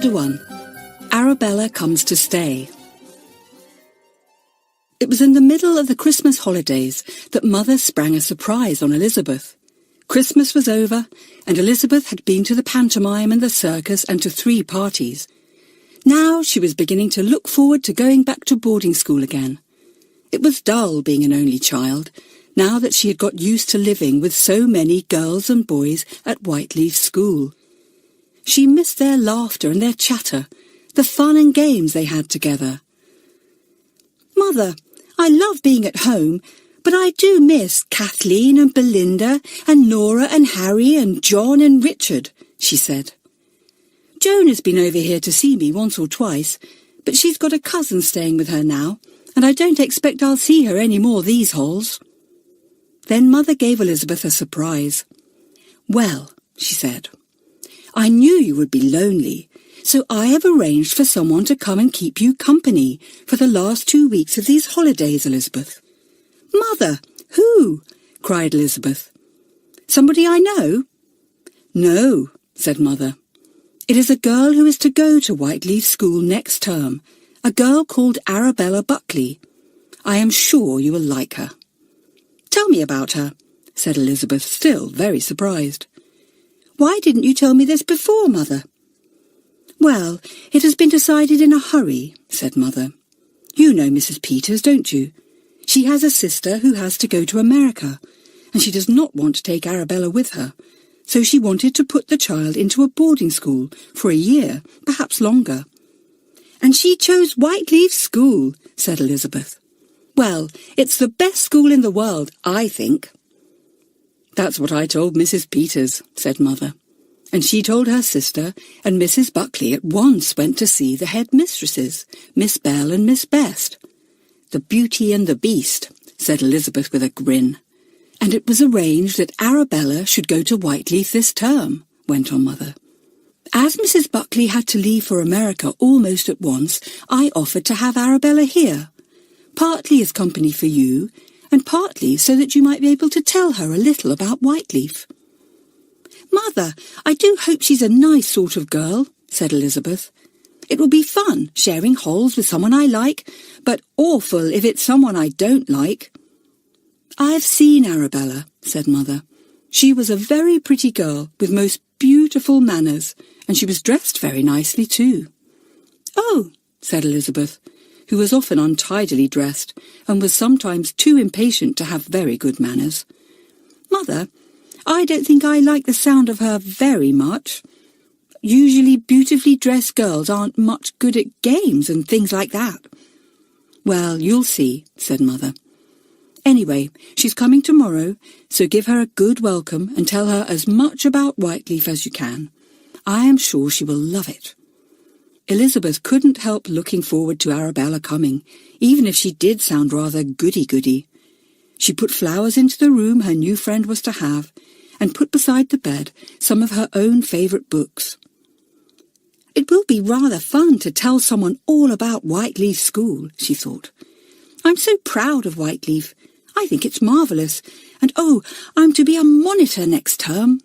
Chapter 1. Arabella Comes to Stay. It was in the middle of the Christmas holidays that Mother sprang a surprise on Elizabeth. Christmas was over, and Elizabeth had been to the pantomime and the circus and to 3 parties. Now she was beginning to look forward to going back to boarding school again. It was dull being an only child, now that she had got used to living with so many girls and boys at Whiteleaf School. She missed their laughter and their chatter, the fun and games they had together. "Mother, I love being at home, but I do miss Kathleen and Belinda and Nora and Harry and John and Richard," she said. "Joan has been over here to see me once or twice, but she's got a cousin staying with her now, and I don't expect I'll see her any more these holes." Then Mother gave Elizabeth a surprise. "Well," she said, "I knew you would be lonely, so I have arranged for someone to come and keep you company for the last 2 weeks of these holidays, Elizabeth." "Mother, who?" cried Elizabeth. "Somebody I know?" "No," said Mother. "It is a girl who is to go to Whiteleaf School next term, a girl called Arabella Buckley. I am sure you will like her." "Tell me about her," said Elizabeth, still very surprised. "Why didn't you tell me this before, Mother?" "Well, it has been decided in a hurry," said Mother. "You know Mrs. Peters, don't you? She has a sister who has to go to America, and she does not want to take Arabella with her, so she wanted to put the child into a boarding school for a year, perhaps longer." "And she chose Whiteleaf School," said Elizabeth. "Well, it's the best school in the world, I think." "That's what I told Mrs. Peters," said Mother. And she told her sister, and Mrs. Buckley at once went to see the headmistresses, Miss Bell and Miss Best. "The Beauty and the Beast," said Elizabeth with a grin. "And it was arranged that Arabella should go to Whiteleaf this term," went on Mother. "As Mrs. Buckley had to leave for America almost at once, I offered to have Arabella here, partly as company for you, and partly so that you might be able to tell her a little about Whiteleaf." "Mother, I do hope she's a nice sort of girl," said Elizabeth. "It will be fun, sharing holes with someone I like, but awful if it's someone I don't like." "I've seen Arabella," said Mother. "She was a very pretty girl with most beautiful manners, and she was dressed very nicely too." "Oh," said Elizabeth, who was often untidily dressed and was sometimes too impatient to have very good manners. "Mother, I don't think I like the sound of her very much. Usually beautifully dressed girls aren't much good at games and things like that." "Well, you'll see," said Mother. "Anyway, she's coming tomorrow, so give her a good welcome and tell her as much about Whiteleaf as you can. I am sure she will love it." Elizabeth couldn't help looking forward to Arabella coming, even if she did sound rather goody-goody. She put flowers into the room her new friend was to have, and put beside the bed some of her own favourite books. "It will be rather fun to tell someone all about Whiteleaf School," she thought. "I'm so proud of Whiteleaf. I think it's marvellous. And oh, I'm to be a monitor next term."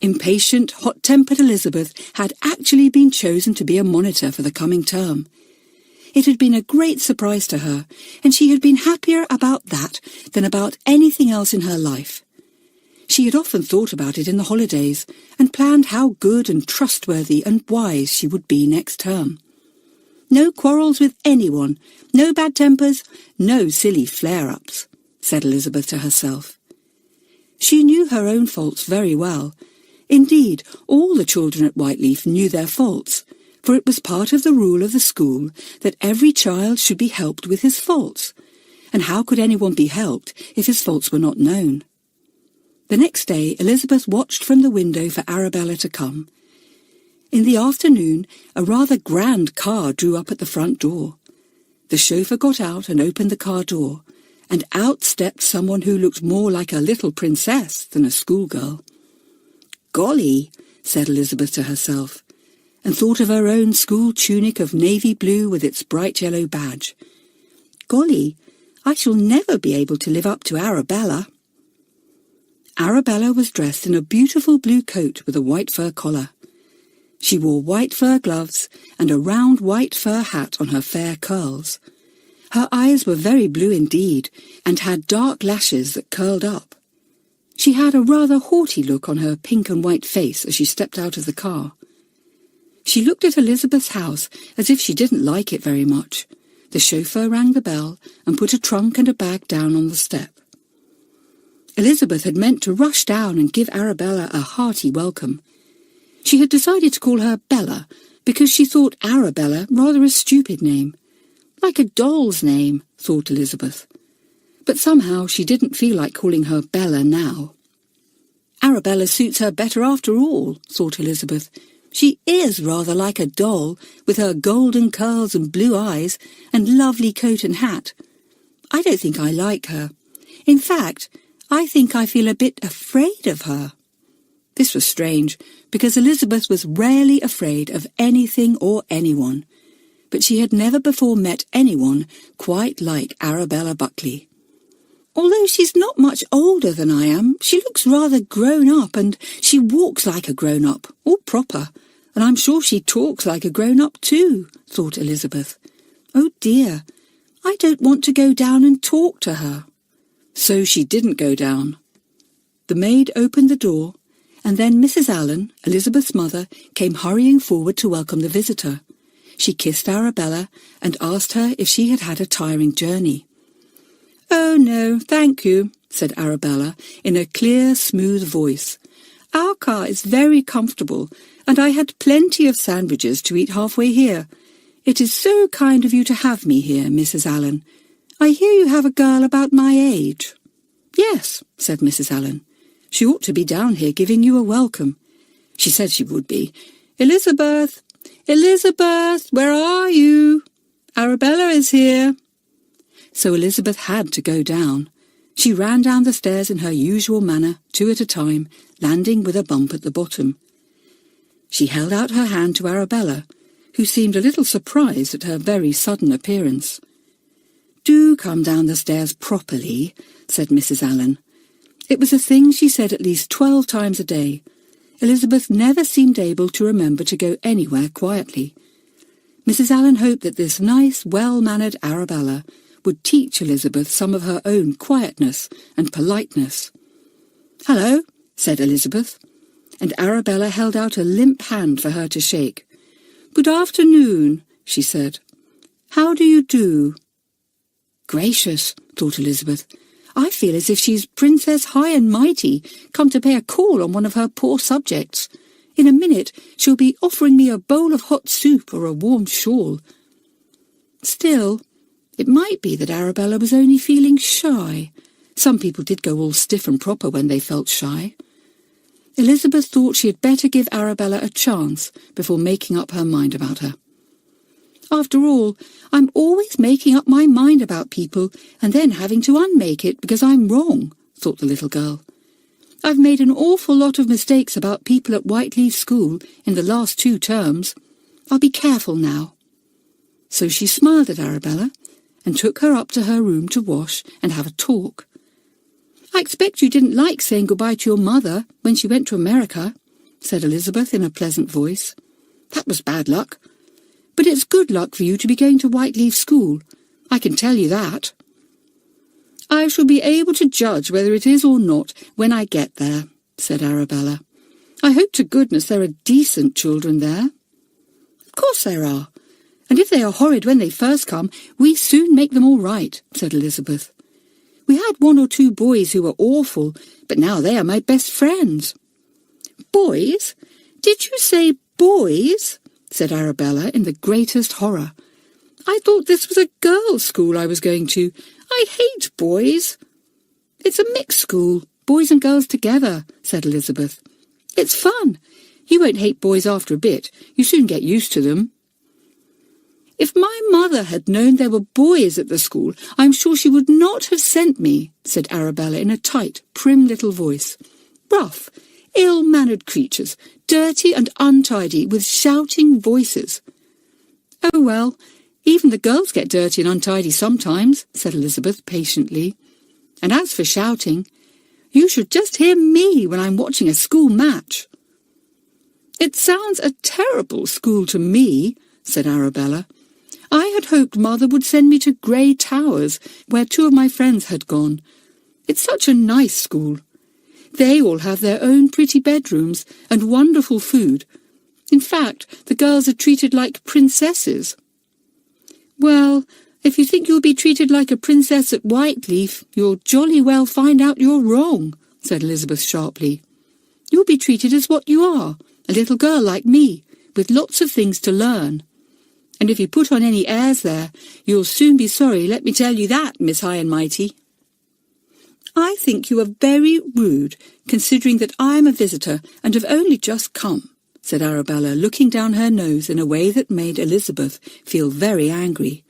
Impatient, hot-tempered Elizabeth had actually been chosen to be a monitor for the coming term. It had been a great surprise to her, and she had been happier about that than about anything else in her life. She had often thought about it in the holidays, and planned how good and trustworthy and wise she would be next term. "No quarrels with anyone, no bad tempers, no silly flare-ups," said Elizabeth to herself. She knew her own faults very well. Indeed, all the children at Whiteleaf knew their faults, for it was part of the rule of the school that every child should be helped with his faults, and how could anyone be helped if his faults were not known? The next day Elizabeth watched from the window for Arabella to come. In the afternoon a rather grand car drew up at the front door. The chauffeur got out and opened the car door, and out stepped someone who looked more like a little princess than a schoolgirl. "Golly," said Elizabeth to herself, and thought of her own school tunic of navy blue with its bright yellow badge. "Golly, I shall never be able to live up to Arabella." Arabella was dressed in a beautiful blue coat with a white fur collar. She wore white fur gloves and a round white fur hat on her fair curls. Her eyes were very blue indeed, and had dark lashes that curled up. She had a rather haughty look on her pink and white face as she stepped out of the car. She looked at Elizabeth's house as if she didn't like it very much. The chauffeur rang the bell and put a trunk and a bag down on the step. Elizabeth had meant to rush down and give Arabella a hearty welcome. She had decided to call her Bella because she thought Arabella rather a stupid name. Like a doll's name, thought Elizabeth. But somehow she didn't feel like calling her Bella now. Arabella suits her better after all, thought Elizabeth. She is rather like a doll, with her golden curls and blue eyes and lovely coat and hat. I don't think I like her. In fact, I think I feel a bit afraid of her. This was strange, because Elizabeth was rarely afraid of anything or anyone, but she had never before met anyone quite like Arabella Buckley. Although she's not much older than I am, she looks rather grown up, and she walks like a grown-up, all proper, and I'm sure she talks like a grown-up too, thought Elizabeth. Oh dear, I don't want to go down and talk to her. So she didn't go down. The maid opened the door, and then Mrs. Allen, Elizabeth's mother, came hurrying forward to welcome the visitor. She kissed Arabella and asked her if she had had a tiring journey. "Oh, no, thank you," said Arabella in a clear, smooth voice. "Our car is very comfortable, and I had plenty of sandwiches to eat halfway here. It is so kind of you to have me here, Mrs. Allen. I hear you have a girl about my age." "Yes," said Mrs. Allen. "She ought to be down here giving you a welcome." She said she would be. "Elizabeth! Elizabeth, where are you? Arabella is here." So Elizabeth had to go down. She ran down the stairs in her usual manner, 2 at a time, landing with a bump at the bottom. She held out her hand to Arabella, who seemed a little surprised at her very sudden appearance. "Do come down the stairs properly," said Mrs. Allen. It was a thing she said at least 12 times a day. Elizabeth never seemed able to remember to go anywhere quietly. Mrs. Allen hoped that this nice, well-mannered Arabella would teach Elizabeth some of her own quietness and politeness. "Hello," said Elizabeth, and Arabella held out a limp hand for her to shake. "Good afternoon," she said. "How do you do?" Gracious, thought Elizabeth. I feel as if she's Princess High and Mighty, come to pay a call on one of her poor subjects. In a minute she'll be offering me a bowl of hot soup or a warm shawl. Still, it might be that Arabella was only feeling shy. Some people did go all stiff and proper when they felt shy. Elizabeth thought she had better give Arabella a chance before making up her mind about her. After all, I'm always making up my mind about people and then having to unmake it because I'm wrong, thought the little girl. I've made an awful lot of mistakes about people at Whiteleaf School in the last 2 terms. I'll be careful now. So she smiled at Arabella and took her up to her room to wash and have a talk. "I expect you didn't like saying goodbye to your mother when she went to America," said Elizabeth in a pleasant voice. "That was bad luck. But it's good luck for you to be going to Whiteleaf School. I can tell you that." "I shall be able to judge whether it is or not when I get there," said Arabella. "I hope to goodness there are decent children there." "Of course there are. And if they are horrid when they first come, we soon make them all right," said Elizabeth. "We had 1 or 2 boys who were awful, but now they are my best friends." "Boys? Did you say boys?" said Arabella in the greatest horror. "I thought this was a girls' school I was going to. I hate boys." "It's a mixed school, boys and girls together," said Elizabeth. "It's fun. You won't hate boys after a bit. You soon get used to them." "If my mother had known there were boys at the school, I'm sure she would not have sent me," said Arabella in a tight, prim little voice. "Rough, ill-mannered creatures, dirty and untidy, with shouting voices." "Oh, well, even the girls get dirty and untidy sometimes," said Elizabeth patiently. "And as for shouting, you should just hear me when I'm watching a school match." "It sounds a terrible school to me," said Arabella. "I had hoped Mother would send me to Grey Towers, where two of my friends had gone. It's such a nice school. They all have their own pretty bedrooms and wonderful food. In fact, the girls are treated like princesses." "Well, if you think you'll be treated like a princess at Whiteleaf, you'll jolly well find out you're wrong," said Elizabeth sharply. "You'll be treated as what you are, a little girl like me, with lots of things to learn. And if you put on any airs there, you'll soon be sorry, let me tell you that, Miss High and Mighty." "I think you are very rude, considering that I am a visitor and have only just come," said Arabella, looking down her nose in a way that made Elizabeth feel very angry.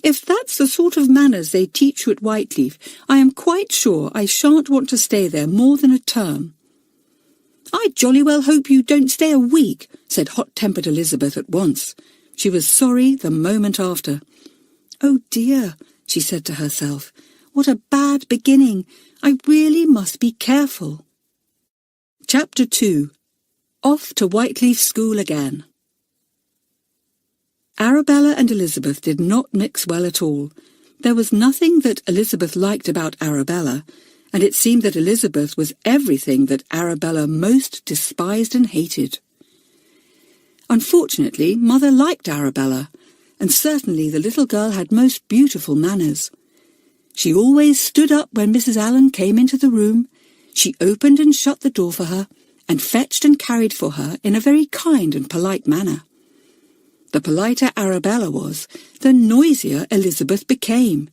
"If that's the sort of manners they teach you at Whiteleaf, I am quite sure I shan't want to stay there more than a term." "I jolly well hope you don't stay a week," said hot-tempered Elizabeth at once. She was sorry the moment after. "Oh dear," she said to herself, "what a bad beginning. I really must be careful." Chapter 2. Off to Whiteleaf School again. Arabella and Elizabeth did not mix well at all. There was nothing that Elizabeth liked about Arabella, and it seemed that Elizabeth was everything that Arabella most despised and hated. Unfortunately, Mother liked Arabella, and certainly the little girl had most beautiful manners. She always stood up when Mrs. Allen came into the room. She opened and shut the door for her, and fetched and carried for her in a very kind and polite manner. The politer Arabella was, the noisier Elizabeth became,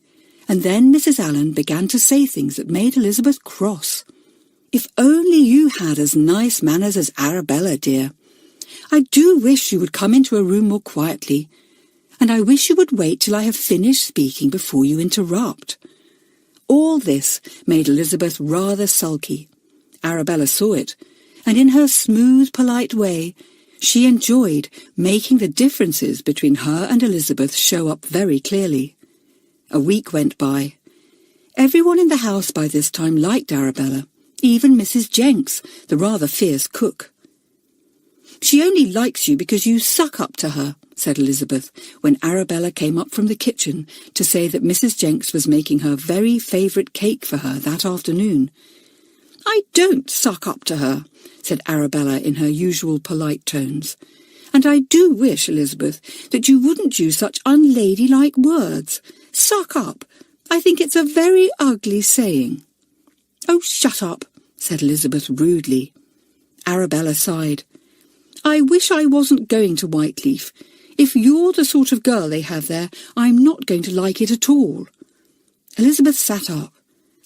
and then Mrs. Allen began to say things that made Elizabeth cross. "If only you had as nice manners as Arabella, dear. I do wish you would come into a room more quietly, and I wish you would wait till I have finished speaking before you interrupt." All this made Elizabeth rather sulky. Arabella saw it, and in her smooth, polite way, she enjoyed making the differences between her and Elizabeth show up very clearly. A week went by. Everyone in the house by this time liked Arabella, even Mrs. Jenks, the rather fierce cook. "She only likes you because you suck up to her," said Elizabeth, when Arabella came up from the kitchen to say that Mrs. Jenks was making her very favourite cake for her that afternoon. "I don't suck up to her," said Arabella in her usual polite tones. "And I do wish, Elizabeth, that you wouldn't use such unladylike words. Suck up. I think it's a very ugly saying." "Oh, shut up," said Elizabeth rudely. Arabella sighed. "I wish I wasn't going to Whiteleaf. If you're the sort of girl they have there, I'm not going to like it at all." Elizabeth sat up.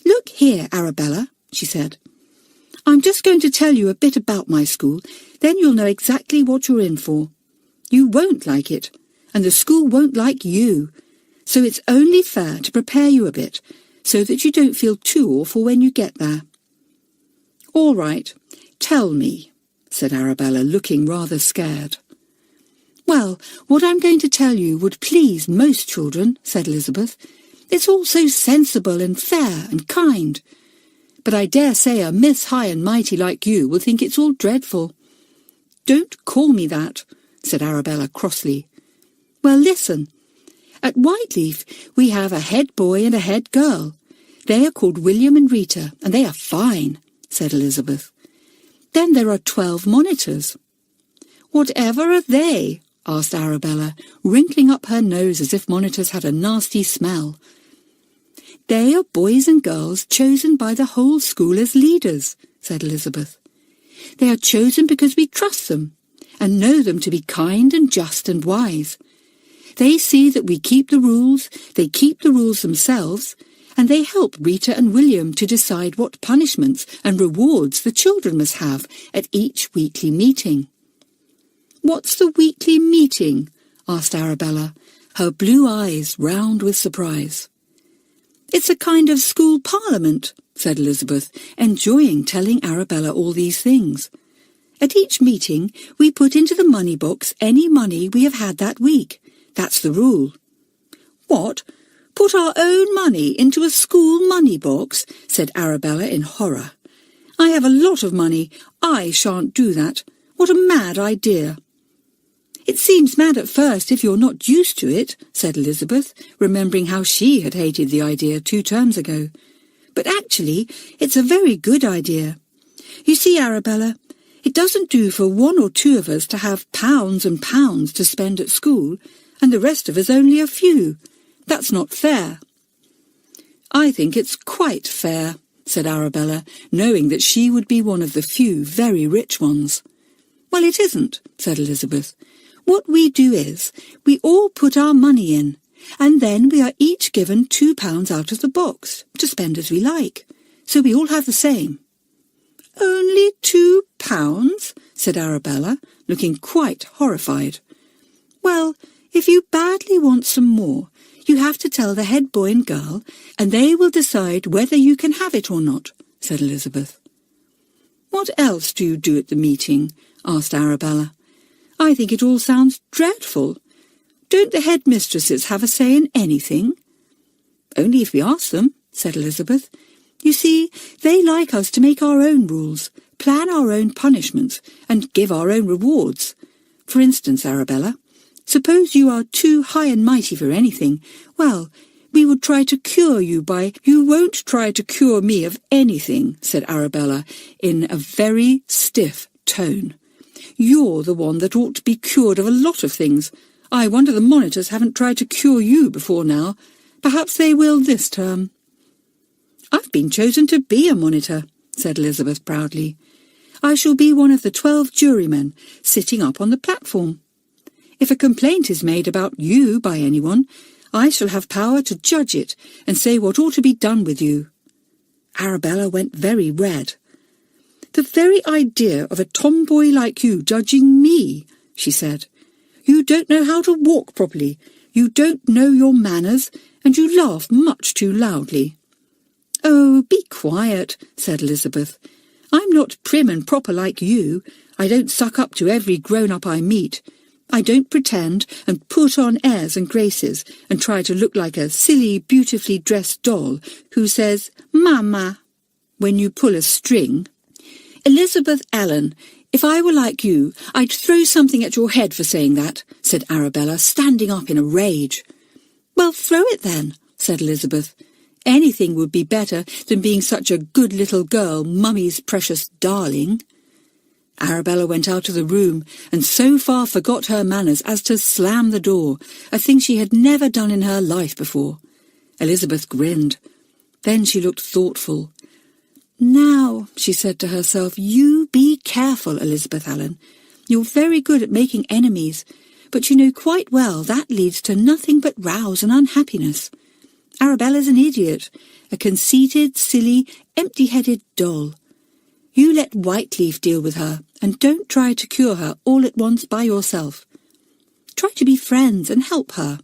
"Look here, Arabella," she said. "I'm just going to tell you a bit about my school, then you'll know exactly what you're in for. You won't like it, and the school won't like you, so it's only fair to prepare you a bit, so that you don't feel too awful when you get there." "All right, tell me," said Arabella, looking rather scared. "Well, what I'm going to tell you would please most children," said Elizabeth. "It's all so sensible and fair and kind. But I dare say a Miss High and Mighty like you will think it's all dreadful." "Don't call me that," said Arabella crossly. "Well, listen. At Whiteleaf we have a head boy and a head girl. They are called William and Rita, and they are fine," said Elizabeth. "Then there are 12 monitors." "Whatever are they?" asked Arabella, wrinkling up her nose as if monitors had a nasty smell. "They are boys and girls chosen by the whole school as leaders," said Elizabeth. "They are chosen because we trust them, and know them to be kind and just and wise. They see that we keep the rules, they keep the rules themselves, and they help Rita and William to decide what punishments and rewards the children must have at each weekly meeting." "What's the weekly meeting?" asked Arabella, her blue eyes round with surprise. "It's a kind of school parliament," said Elizabeth, enjoying telling Arabella all these things. "At each meeting we put into the money box any money we have had that week. That's the rule." "What? Put our own money into a school money box?" said Arabella in horror. "I have a lot of money. I shan't do that. What a mad idea!" "It seems mad at first if you're not used to it," said Elizabeth, remembering how she had hated the idea 2 terms ago. "But actually, it's a very good idea. You see, Arabella, it doesn't do for 1 or 2 of us to have pounds and pounds to spend at school, and the rest of us only a few. That's not fair." "I think it's quite fair," said Arabella, knowing that she would be one of the few very rich ones. "Well, it isn't," said Elizabeth. "What we do is, we all put our money in, and then we are each given £2 out of the box, to spend as we like. So we all have the same." "Only £2?" said Arabella, looking quite horrified. "Well, if you badly want some more, you have to tell the head boy and girl, and they will decide whether you can have it or not," said Elizabeth. "What else do you do at the meeting?" asked Arabella. "I think it all sounds dreadful. Don't the headmistresses have a say in anything?" "Only if we ask them," said Elizabeth. "You see, they like us to make our own rules, plan our own punishments, and give our own rewards. For instance, Arabella, suppose you are too high and mighty for anything. Well, we would try to cure you by—" "You won't try to cure me of anything," said Arabella in a very stiff tone. "You're the one that ought to be cured of a lot of things. I wonder the monitors haven't tried to cure you before now. Perhaps they will this term." "I've been chosen to be a monitor," said Elizabeth proudly. "I shall be one of the 12 jurymen sitting up on the platform. If a complaint is made about you by anyone, I shall have power to judge it and say what ought to be done with you." Arabella went very red. "The very idea of a tomboy like you judging me," she said. "You don't know how to walk properly, you don't know your manners, and you laugh much too loudly." "Oh, be quiet," said Elizabeth. "I'm not prim and proper like you. I don't suck up to every grown-up I meet. I don't pretend and put on airs and graces and try to look like a silly, beautifully dressed doll who says, 'Mama,' when you pull a string." "Elizabeth Allen, if I were like you, I'd throw something at your head for saying that," said Arabella, standing up in a rage. "Well, throw it then," said Elizabeth. "Anything would be better than being such a good little girl, Mummy's precious darling." Arabella went out of the room and so far forgot her manners as to slam the door, a thing she had never done in her life before. Elizabeth grinned. Then she looked thoughtful. "Now," she said to herself, "you be careful, Elizabeth Allen. You're very good at making enemies, but you know quite well that leads to nothing but rows and unhappiness. Arabella's an idiot, a conceited, silly, empty-headed doll. You let Whiteleaf deal with her, and don't try to cure her all at once by yourself. Try to be friends and help her."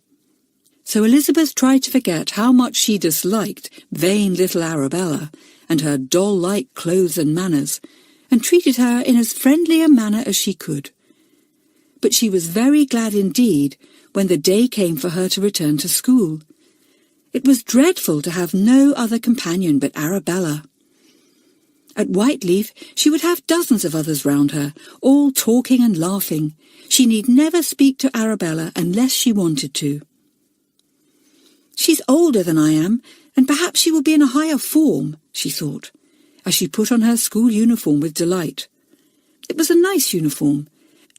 So Elizabeth tried to forget how much she disliked vain little Arabella and her doll-like clothes and manners, and treated her in as friendly a manner as she could. But she was very glad indeed when the day came for her to return to school. It was dreadful to have no other companion but Arabella. At Whiteleaf she would have dozens of others round her, all talking and laughing. She need never speak to Arabella unless she wanted to. "She's older than I am, and perhaps she will be in a higher form," she thought, as she put on her school uniform with delight. It was a nice uniform.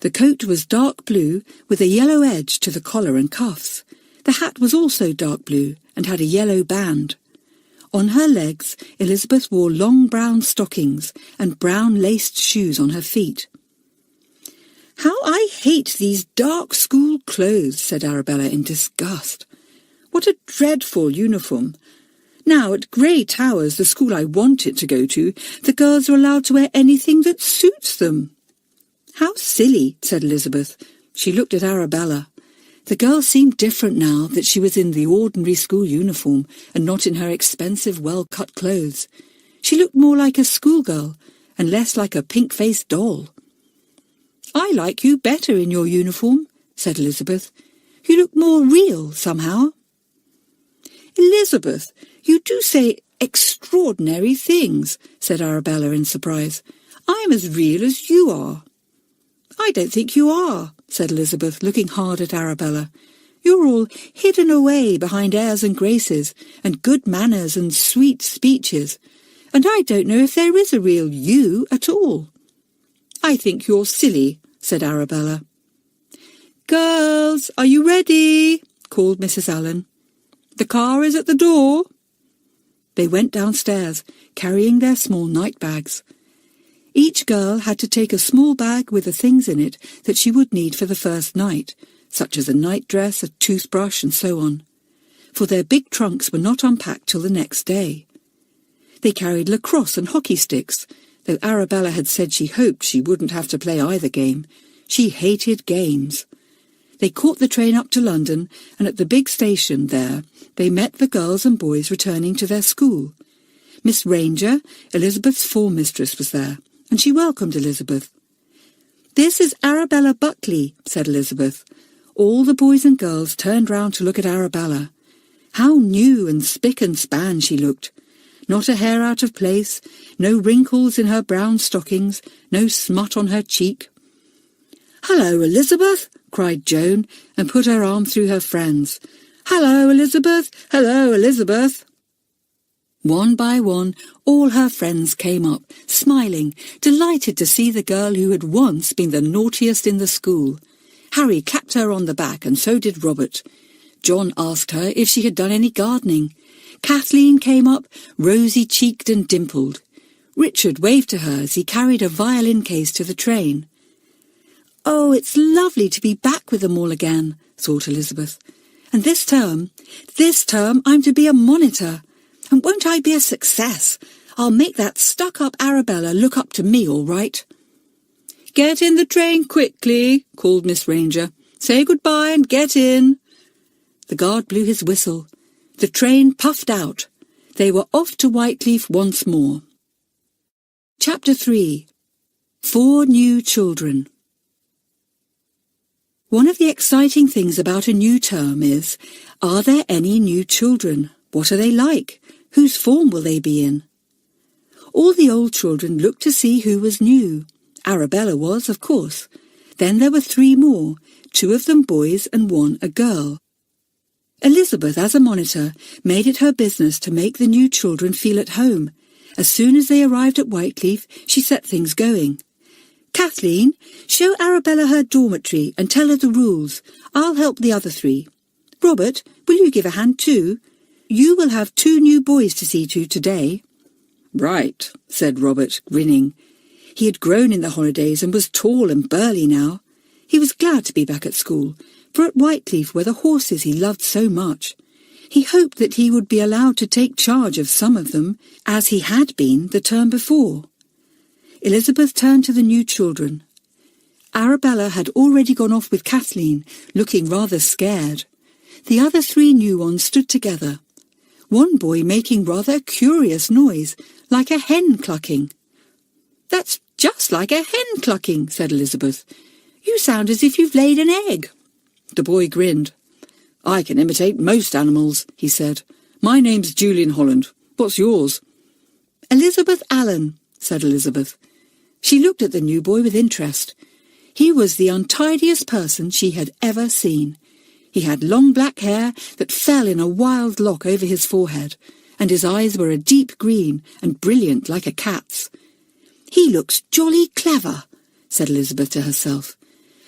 The coat was dark blue with a yellow edge to the collar and cuffs. The hat was also dark blue and had a yellow band. On her legs, Elizabeth wore long brown stockings and brown laced shoes on her feet. "How I hate these dark school clothes," said Arabella in disgust. "What a dreadful uniform. Now, at Grey Towers, the school I wanted to go to, the girls are allowed to wear anything that suits them." "How silly," said Elizabeth. She looked at Arabella. The girl seemed different now that she was in the ordinary school uniform and not in her expensive, well-cut clothes. She looked more like a schoolgirl and less like a pink-faced doll. "I like you better in your uniform," said Elizabeth. "You look more real, somehow." "Elizabeth, you do say extraordinary things," said Arabella in surprise. "I'm as real as you are." "I don't think you are," said Elizabeth, looking hard at Arabella. "You're all hidden away behind airs and graces, and good manners and sweet speeches, and I don't know if there is a real you at all." "I think you're silly," said Arabella. "Girls, are you ready?" called Mrs. Allen. "The car is at the door." They went downstairs, carrying their small night bags. Each girl had to take a small bag with the things in it that she would need for the first night, such as a nightdress, a toothbrush, and so on, for their big trunks were not unpacked till the next day. They carried lacrosse and hockey sticks, though Arabella had said she hoped she wouldn't have to play either game. She hated games. They caught the train up to London, and at the big station there they met the girls and boys returning to their school. Miss Ranger, Elizabeth's form mistress, was there, and she welcomed Elizabeth. "This is Arabella Buckley," said Elizabeth. All the boys and girls turned round to look at Arabella. How new and spick and span she looked. Not a hair out of place, no wrinkles in her brown stockings, no smut on her cheek. "Hello, Elizabeth!" cried Joan, and put her arm through her friend's. "Hello, Elizabeth! Hello, Elizabeth!" One by one, all her friends came up, smiling, delighted to see the girl who had once been the naughtiest in the school. Harry clapped her on the back, and so did Robert. John asked her if she had done any gardening. Kathleen came up, rosy-cheeked and dimpled. Richard waved to her as he carried a violin case to the train. "Oh, it's lovely to be back with them all again," thought Elizabeth. "And this term I'm to be a monitor. And won't I be a success? I'll make that stuck-up Arabella look up to me all right." "Get in the train quickly," called Miss Ranger. "Say goodbye and get in." The guard blew his whistle. The train puffed out. They were off to Whiteleaf once more. Chapter 3. 4 New Children. One of the exciting things about a new term is, are there any new children? What are they like? Whose form will they be in? All the old children looked to see who was new. Arabella was, of course. Then there were 3 more, 2 of them boys and 1 a girl. Elizabeth, as a monitor, made it her business to make the new children feel at home. As soon as they arrived at Whiteleaf, she set things going. "Kathleen, show Arabella her dormitory and tell her the rules. I'll help the other 3. Robert, will you give a hand too? You will have 2 new boys to see to today." "Right," said Robert, grinning. He had grown in the holidays and was tall and burly now. He was glad to be back at school, for at Whiteleaf were the horses he loved so much. He hoped that he would be allowed to take charge of some of them, as he had been the term before. Elizabeth turned to the new children. Arabella had already gone off with Kathleen, looking rather scared. The other 3 new ones stood together. One boy making rather a curious noise, like a hen clucking. "That's just like a hen clucking," said Elizabeth. "You sound as if you've laid an egg." The boy grinned. "I can imitate most animals," he said. "My name's Julian Holland. What's yours?" "Elizabeth Allen," said Elizabeth. She looked at the new boy with interest. He was the untidiest person she had ever seen. He had long black hair that fell in a wild lock over his forehead, and his eyes were a deep green and brilliant like a cat's. "He looks jolly clever," said Elizabeth to herself.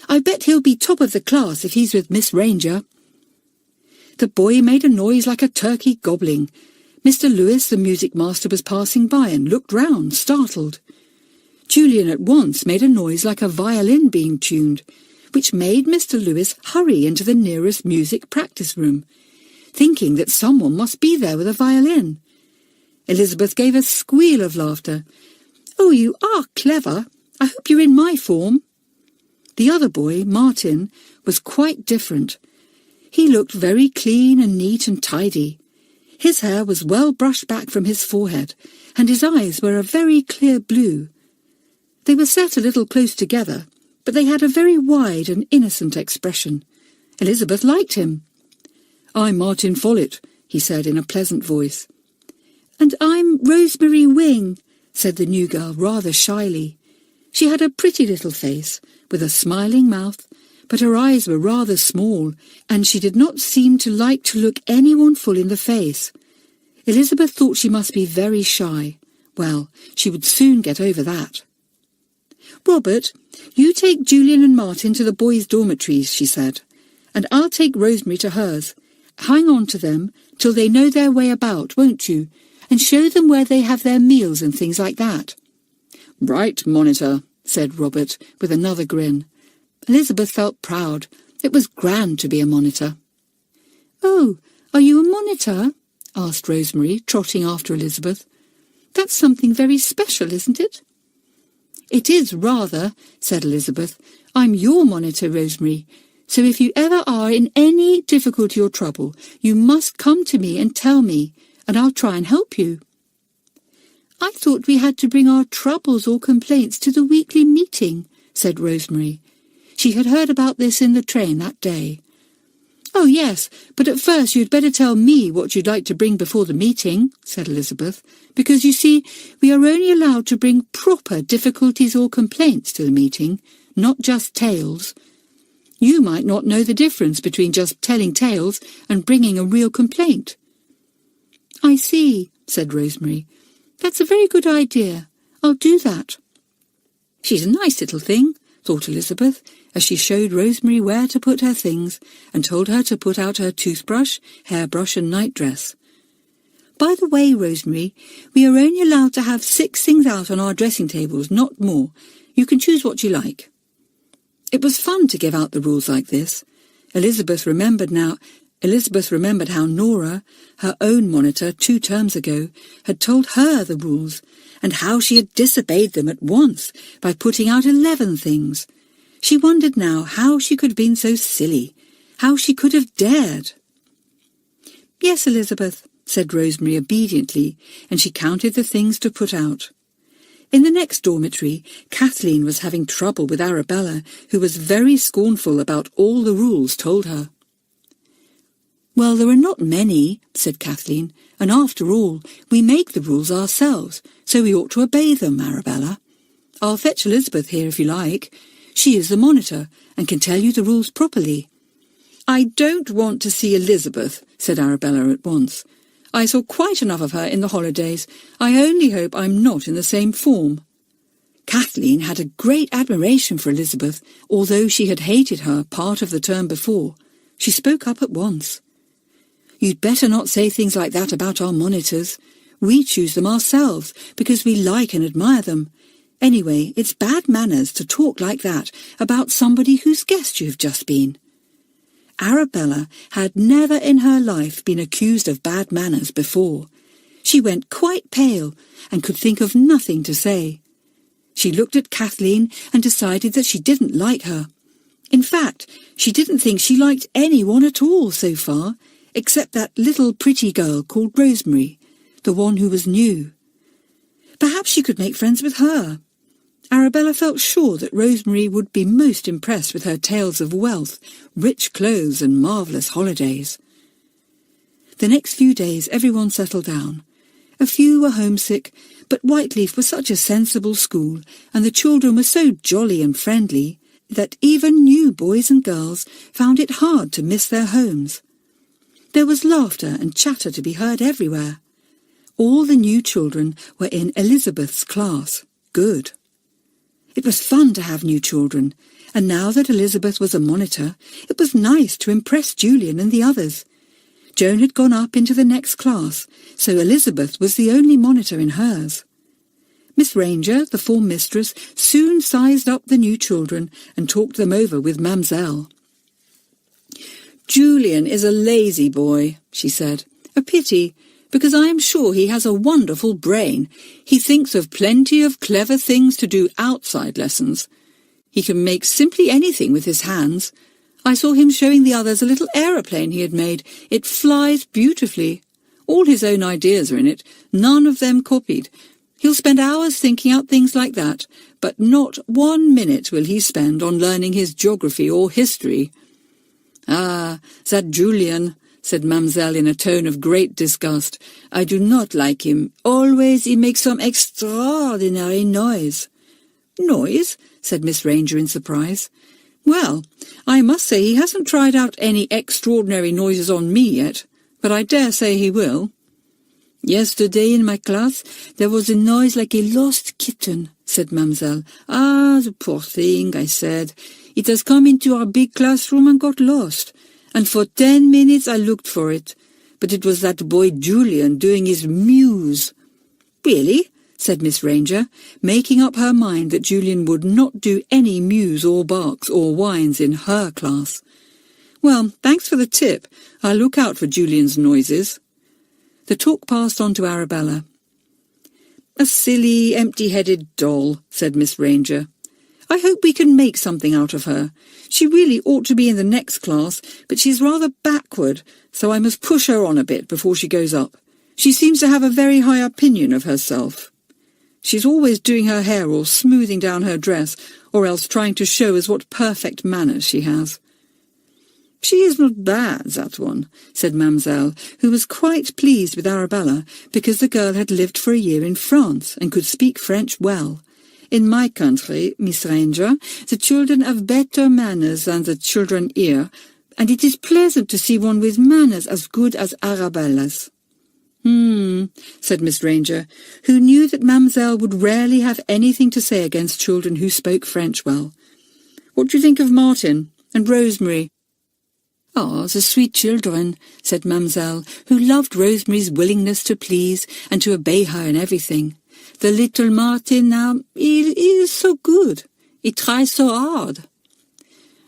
"I bet he'll be top of the class if he's with Miss Ranger." The boy made a noise like a turkey gobbling. Mr. Lewis, the music master, was passing by and looked round, startled. Julian at once made a noise like a violin being tuned, which made Mr. Lewis hurry into the nearest music practice room, thinking that someone must be there with a violin. Elizabeth gave a squeal of laughter. "Oh, you are clever. I hope you're in my form." The other boy, Martin, was quite different. He looked very clean and neat and tidy. His hair was well brushed back from his forehead, and his eyes were a very clear blue. They were set a little close together, but they had a very wide and innocent expression. Elizabeth liked him. "I'm Martin Follett," he said in a pleasant voice. "And I'm Rosemary Wing," said the new girl rather shyly. She had a pretty little face, with a smiling mouth, but her eyes were rather small, and she did not seem to like to look anyone full in the face. Elizabeth thought she must be very shy. Well, she would soon get over that. "Robert, you take Julian and Martin to the boys' dormitories," she said, "and I'll take Rosemary to hers. Hang on to them till they know their way about, won't you? And show them where they have their meals and things like that." "Right, Monitor," said Robert, with another grin. Elizabeth felt proud. It was grand to be a monitor. "Oh, are you a monitor?" asked Rosemary, trotting after Elizabeth. "That's something very special, isn't it?" "It is rather," said Elizabeth. "I'm your monitor, Rosemary, so if you ever are in any difficulty or trouble, you must come to me and tell me, and I'll try and help you." "I thought we had to bring our troubles or complaints to the weekly meeting," said Rosemary. She had heard about this in the train that day. "Oh, yes, but at first you'd better tell me what you'd like to bring before the meeting," said Elizabeth, "because, you see, we are only allowed to bring proper difficulties or complaints to the meeting, not just tales. You might not know the difference between just telling tales and bringing a real complaint." "I see," said Rosemary. "That's a very good idea. I'll do that." "She's a nice little thing," thought Elizabeth, as she showed Rosemary where to put her things and told her to put out her toothbrush, hairbrush and nightdress. "By the way, Rosemary, we are only allowed to have 6 things out on our dressing tables, not more. You can choose what you like." It was fun to give out the rules like this. Elizabeth remembered how Nora, her own monitor 2 terms ago, had told her the rules, and how she had disobeyed them at once by putting out 11 things. She wondered now how she could have been so silly, how she could have dared. "Yes, Elizabeth," said Rosemary obediently, and she counted the things to put out. In the next dormitory, Kathleen was having trouble with Arabella, who was very scornful about all the rules told her. "Well, there are not many," said Kathleen, "and after all, we make the rules ourselves, so we ought to obey them, Arabella. I'll fetch Elizabeth here if you like. She is the monitor and can tell you the rules properly." "I don't want to see Elizabeth," said Arabella at once. "I saw quite enough of her in the holidays. I only hope I'm not in the same form." Kathleen had a great admiration for Elizabeth, although she had hated her part of the term before. She spoke up at once. "You'd better not say things like that about our monitors. We choose them ourselves because we like and admire them. Anyway, it's bad manners to talk like that about somebody whose guest you've just been." Arabella had never in her life been accused of bad manners before. She went quite pale and could think of nothing to say. She looked at Kathleen and decided that she didn't like her. In fact, she didn't think she liked anyone at all so far, except that little pretty girl called Rosemary, the one who was new. Perhaps she could make friends with her. Arabella felt sure that Rosemary would be most impressed with her tales of wealth, rich clothes and marvellous holidays. The next few days everyone settled down. A few were homesick, but Whiteleaf was such a sensible school, and the children were so jolly and friendly, that even new boys and girls found it hard to miss their homes. There was laughter and chatter to be heard everywhere. All the new children were in Elizabeth's class. Good. It was fun to have new children, and now that Elizabeth was a monitor, it was nice to impress Julian and the others. Joan had gone up into the next class, so Elizabeth was the only monitor in hers. Miss Ranger, the form mistress, soon sized up the new children and talked them over with Mamselle. "Julian is a lazy boy," she said. "A pity, because I am sure he has a wonderful brain. He thinks of plenty of clever things to do outside lessons. He can make simply anything with his hands. I saw him showing the others a little aeroplane he had made. It flies beautifully. All his own ideas are in it, none of them copied. He'll spend hours thinking out things like that, but not 1 minute will he spend on learning his geography or history." "Ah, that Julian," said Mamselle in a tone of great disgust. "I do not like him. Always he makes some extraordinary noise." "Noise?" said Miss Ranger in surprise. "Well, I must say he hasn't tried out any extraordinary noises on me yet, but I dare say he will." "Yesterday in my class there was a noise like a lost kitten," said Mademoiselle. "Ah, the poor thing," I said. "It has come into our big classroom and got lost, and for 10 minutes I looked for it, but it was that boy Julian doing his mews." "Really?" said Miss Ranger, making up her mind that Julian would not do any mews or barks or whines in her class. "Well, thanks for the tip. I'll look out for Julian's noises." The talk passed on to Arabella. "A silly, empty-headed doll," said Miss Ranger. "I hope we can make something out of her. She really ought to be in the next class, but she's rather backward, so I must push her on a bit before she goes up. She seems to have a very high opinion of herself. She's always doing her hair or smoothing down her dress, or else trying to show us what perfect manners she has." "She is not bad, that one," said Mademoiselle, who was quite pleased with Arabella because the girl had lived for a year in France and could speak French well. "In my country, Miss Ranger, the children have better manners than the children here, and it is pleasant to see one with manners as good as Arabella's." Said Miss Ranger, who knew that Mademoiselle would rarely have anything to say against children who spoke French well. "What do you think of Martin and Rosemary?" "Ah, the sweet children," said Mademoiselle, who loved Rosemary's willingness to please and to obey her in everything. "The little Martin now, he is so good. He tries so hard."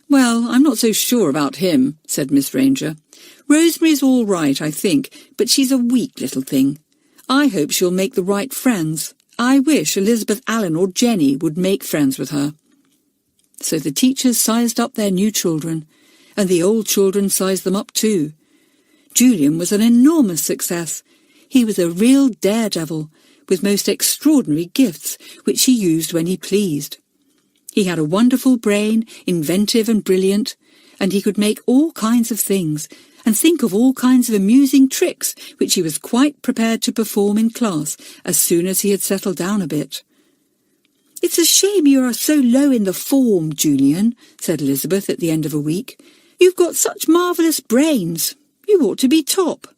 "Well, I'm not so sure about him," said Miss Ranger. "Rosemary's all right, I think, but she's a weak little thing. I hope she'll make the right friends. I wish Elizabeth Allen or Jenny would make friends with her." So the teachers sized up their new children, and the old children sized them up too. Julian was an enormous success. He was a real daredevil, with most extraordinary gifts, which he used when he pleased. He had a wonderful brain, inventive and brilliant, and he could make all kinds of things, and think of all kinds of amusing tricks which he was quite prepared to perform in class as soon as he had settled down a bit. "It's a shame you are so low in the form, Julian," said Elizabeth at the end of a week. "You've got such marvellous brains. You ought to be top."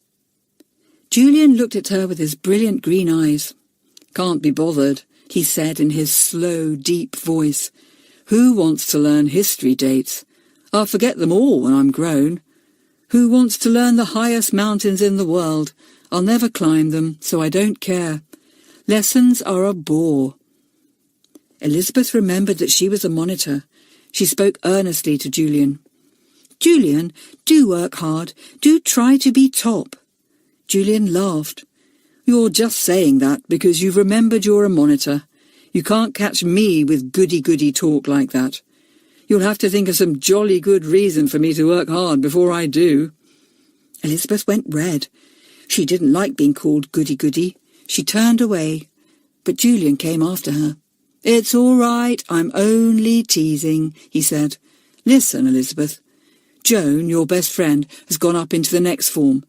Julian looked at her with his brilliant green eyes. "Can't be bothered," he said in his slow, deep voice. "Who wants to learn history dates? I'll forget them all when I'm grown. Who wants to learn the highest mountains in the world? I'll never climb them, so I don't care. Lessons are a bore." Elizabeth remembered that she was a monitor. She spoke earnestly to Julian. "Julian, do work hard. Do try to be top." Julian laughed. "You're just saying that because you've remembered you're a monitor. You can't catch me with goody-goody talk like that. You'll have to think of some jolly good reason for me to work hard before I do." Elizabeth went red. She didn't like being called goody-goody. She turned away, but Julian came after her. "It's all right, I'm only teasing," he said. "Listen, Elizabeth, Joan, your best friend, has gone up into the next form,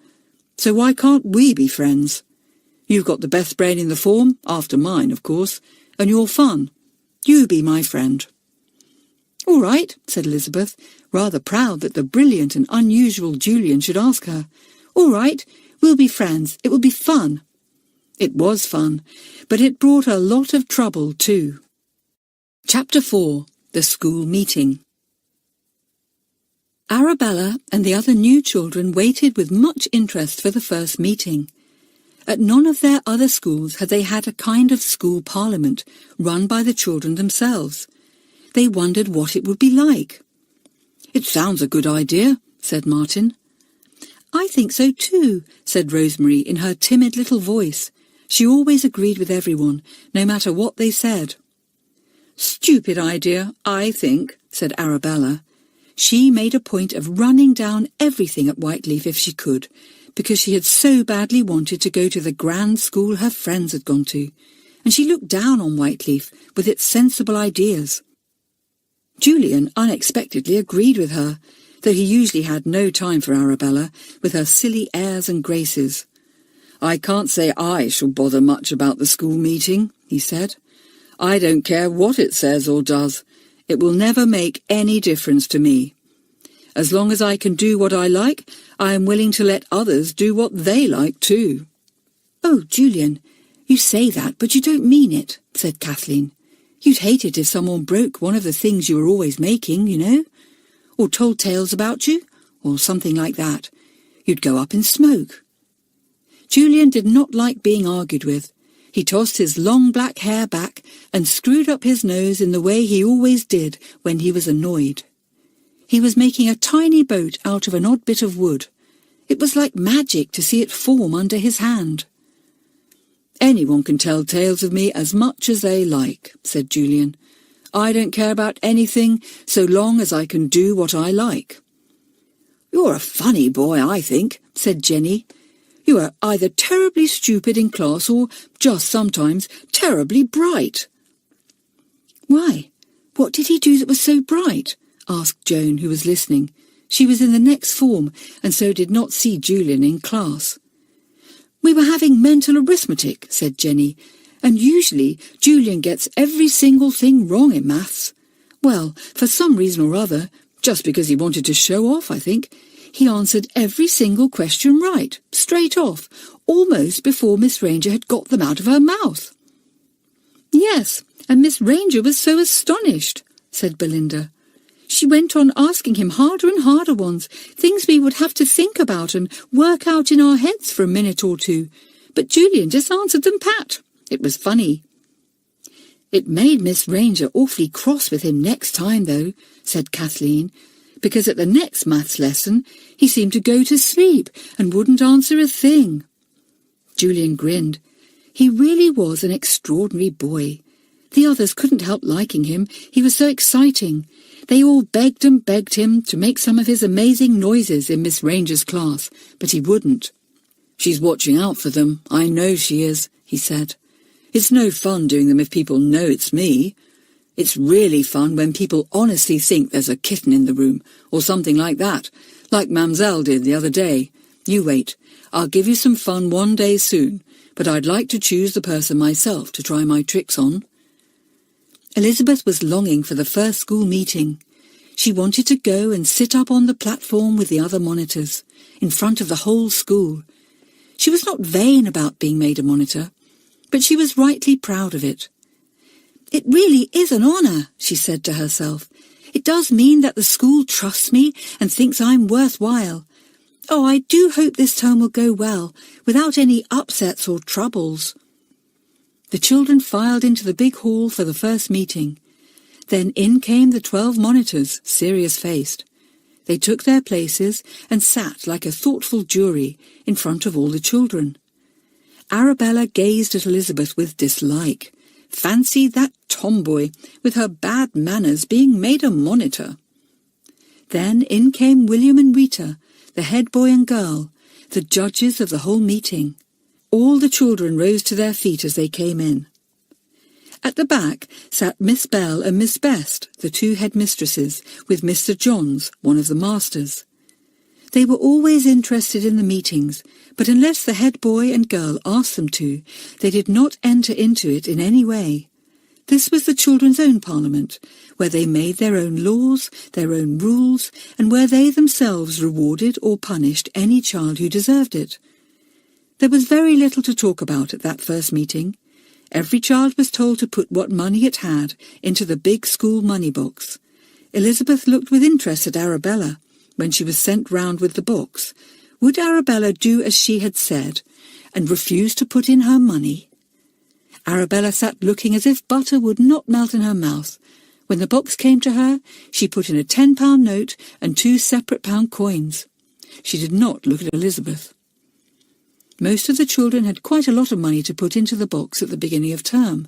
so why can't we be friends? You've got the best brain in the form, after mine, of course, and you're fun. You be my friend." "All right," said Elizabeth, rather proud that the brilliant and unusual Julian should ask her. "All right, we'll be friends. It will be fun." It was fun, but it brought a lot of trouble too. Chapter 4. The School Meeting. Arabella and the other new children waited with much interest for the first meeting. At none of their other schools had they had a kind of school parliament run by the children themselves. They wondered what it would be like. "It sounds a good idea," said Martin. "I think so too," said Rosemary in her timid little voice. She always agreed with everyone, no matter what they said. "Stupid idea, I think," said Arabella. She made a point of running down everything at Whiteleaf if she could, because she had so badly wanted to go to the grand school her friends had gone to, and she looked down on Whiteleaf with its sensible ideas. Julian unexpectedly agreed with her, though he usually had no time for Arabella, with her silly airs and graces. "I can't say I shall bother much about the school meeting," he said. I don't care what it says or does. It will never make any difference to me. As long as I can do what I like, I am willing to let others do what they like too." "Oh, Julian, you say that, but you don't mean it," said Kathleen. "You'd hate it if someone broke one of the things you were always making, you know, or told tales about you, or something like that. You'd go up in smoke." Julian did not like being argued with. He tossed his long black hair back and screwed up his nose in the way he always did when he was annoyed. He was making a tiny boat out of an odd bit of wood. It was like magic to see it form under his hand. "Anyone can tell tales of me as much as they like," said Julian. "I don't care about anything so long as I can do what I like." "You're a funny boy, I think," said Jenny. "You are either terribly stupid in class or, just sometimes, terribly bright." "Why, what did he do that was so bright?" asked Joan, who was listening. She was in the next form, and so did not see Julian in class. "We were having mental arithmetic," said Jenny, "and usually Julian gets every single thing wrong in maths. Well, for some reason or other, just because he wanted to show off, I think, he answered every single question right, straight off, almost before Miss Ranger had got them out of her mouth." "Yes, and Miss Ranger was so astonished," said Belinda. "She went on asking him harder and harder ones, things we would have to think about and work out in our heads for a minute or two, but Julian just answered them pat. It was funny." "It made Miss Ranger awfully cross with him next time, though," said Kathleen, "because at the next maths lesson he seemed to go to sleep and wouldn't answer a thing." Julian grinned. He really was an extraordinary boy. The others couldn't help liking him. He was so exciting. They all begged and begged him to make some of his amazing noises in Miss Ranger's class, but he wouldn't. "She's watching out for them, I know she is," he said. "It's no fun doing them if people know it's me. It's really fun when people honestly think there's a kitten in the room, or something like that, like Mamselle did the other day. You wait, I'll give you some fun one day soon, but I'd like to choose the person myself to try my tricks on." Elizabeth was longing for the first school meeting. She wanted to go and sit up on the platform with the other monitors, in front of the whole school. She was not vain about being made a monitor, but she was rightly proud of it. "It really is an honour," she said to herself. "It does mean that the school trusts me and thinks I'm worthwhile. Oh, I do hope this term will go well, without any upsets or troubles." The children filed into the big hall for the first meeting. Then in came the 12 monitors, serious-faced. They took their places and sat like a thoughtful jury in front of all the children. Arabella gazed at Elizabeth with dislike. Fancy that tomboy, with her bad manners, being made a monitor. Then in came William and Rita, the head boy and girl, the judges of the whole meeting. All the children rose to their feet as they came in. At the back sat Miss Bell and Miss Best, the 2 headmistresses, with Mr. Johns, one of the masters. They were always interested in the meetings, but unless the head boy and girl asked them to, they did not enter into it in any way. This was the children's own parliament, where they made their own laws, their own rules, and where they themselves rewarded or punished any child who deserved it. There was very little to talk about at that first meeting. Every child was told to put what money it had into the big school money box. Elizabeth looked with interest at Arabella when she was sent round with the box. Would Arabella do as she had said, and refuse to put in her money? Arabella sat looking as if butter would not melt in her mouth. When the box came to her, she put in a £10 note and 2 separate pound coins. She did not look at Elizabeth. Most of the children had quite a lot of money to put into the box at the beginning of term.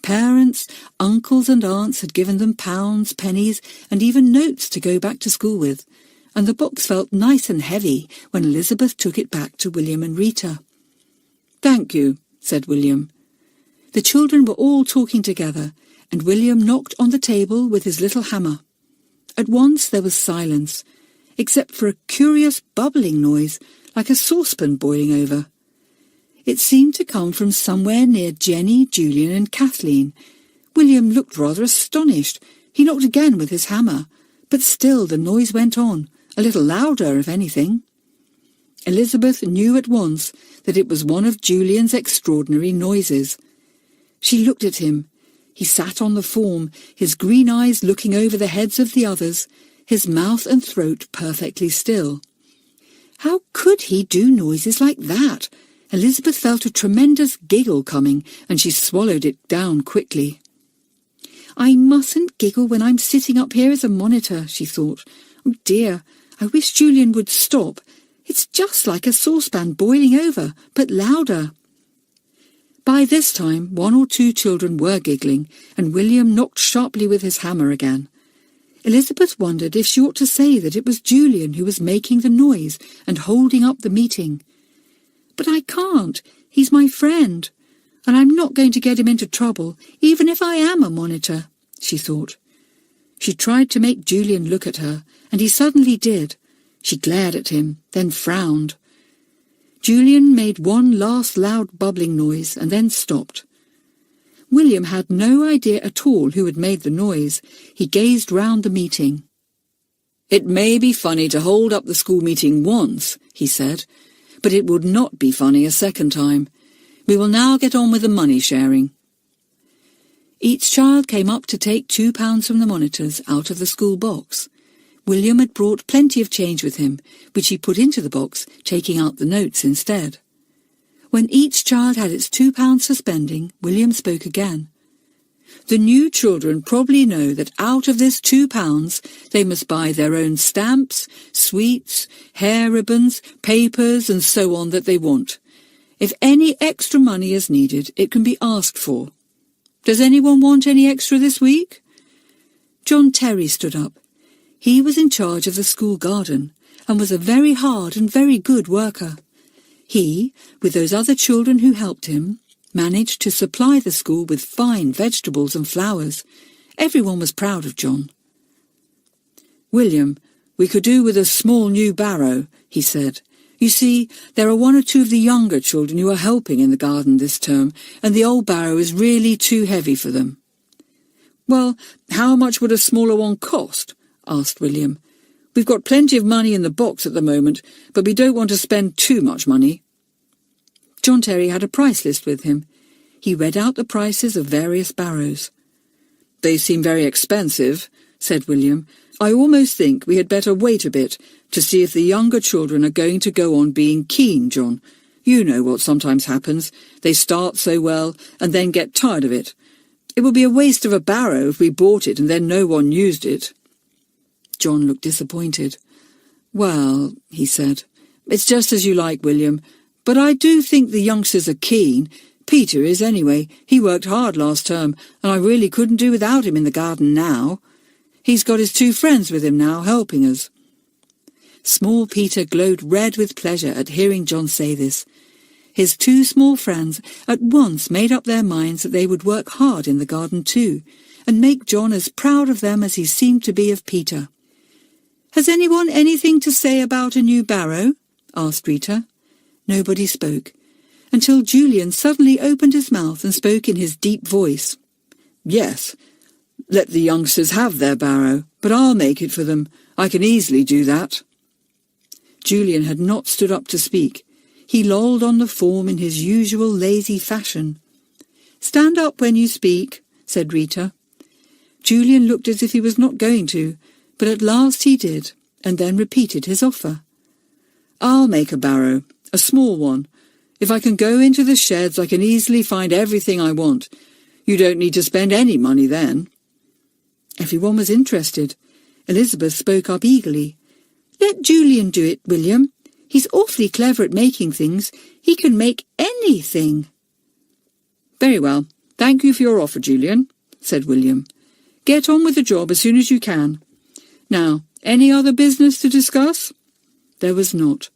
Parents, uncles and aunts had given them pounds, pennies, and even notes to go back to school with, and the box felt nice and heavy when Elizabeth took it back to William and Rita. "Thank you," said William. The children were all talking together, and William knocked on the table with his little hammer. At once there was silence, except for a curious bubbling noise, like a saucepan boiling over. It seemed to come from somewhere near Jenny, Julian and Kathleen, William looked rather astonished. He knocked again with his hammer, but still the noise went on, a little louder if anything. Elizabeth knew at once that it was one of Julian's extraordinary noises. She looked at him. He sat on the form, his green eyes looking over the heads of the others, his mouth and throat perfectly still. How could he do noises like that? Elizabeth felt a tremendous giggle coming, and she swallowed it down quickly. I mustn't giggle when I'm sitting up here as a monitor, she thought. Oh dear, I wish Julian would stop. It's just like a saucepan boiling over, but louder. By this time, 1 or 2 children were giggling, and William knocked sharply with his hammer again. Elizabeth wondered if she ought to say that it was Julian who was making the noise and holding up the meeting. But I can't. He's my friend, and I'm not going to get him into trouble, even if I am a monitor, she thought. She tried to make Julian look at her, and he suddenly did. She glared at him, then frowned. Julian made one last loud bubbling noise and then stopped. William had no idea at all who had made the noise. He gazed round the meeting. It may be funny to hold up the school meeting once, he said, but it would not be funny a second time. We will now get on with the money sharing. Each child came up to take £2 from the monitors out of the school box. William had brought plenty of change with him, which he put into the box, taking out the notes instead. When each child had its £2 for spending, William spoke again. The new children probably know that out of this £2 they must buy their own stamps, sweets, hair ribbons, papers and so on that they want. If any extra money is needed, it can be asked for. Does anyone want any extra this week? John Terry stood up. He was in charge of the school garden and was a very hard and very good worker. He, with those other children who helped him, managed to supply the school with fine vegetables and flowers. Everyone was proud of John. William, we could do with a small new barrow, he said. You see, there are 1 or 2 of the younger children who are helping in the garden this term, and the old barrow is really too heavy for them. Well, how much would a smaller one cost? Asked William. We've got plenty of money in the box at the moment, but we don't want to spend too much money. John Terry had a price list with him. He read out the prices of various barrows. They seem very expensive, said William. I almost think we had better wait a bit to see if the younger children are going to go on being keen, John. You know what sometimes happens. They start so well and then get tired of it. It would be a waste of a barrow if we bought it and then no one used it. John looked disappointed. Well, he said, it's just as you like, William, but I do think the youngsters are keen. Peter is anyway. He worked hard last term, and I really couldn't do without him in the garden now. He's got his 2 friends with him now, helping us. Small Peter glowed red with pleasure at hearing John say this. His 2 small friends at once made up their minds that they would work hard in the garden too, and make John as proud of them as he seemed to be of Peter. Has anyone anything to say about a new barrow? Asked Rita. Nobody spoke, until Julian suddenly opened his mouth and spoke in his deep voice. Yes, let the youngsters have their barrow, but I'll make it for them. I can easily do that. Julian had not stood up to speak. He lolled on the form in his usual lazy fashion. Stand up when you speak, said Rita. Julian looked as if he was not going to, but at last he did, and then repeated his offer. I'll make a barrow, a small one. If I can go into the sheds, I can easily find everything I want. You don't need to spend any money then. Everyone was interested. Elizabeth spoke up eagerly. Let Julian do it, William. He's awfully clever at making things. He can make anything. Very well. Thank you for your offer, Julian, said William. Get on with the job as soon as you can. Now, any other business to discuss? There was not.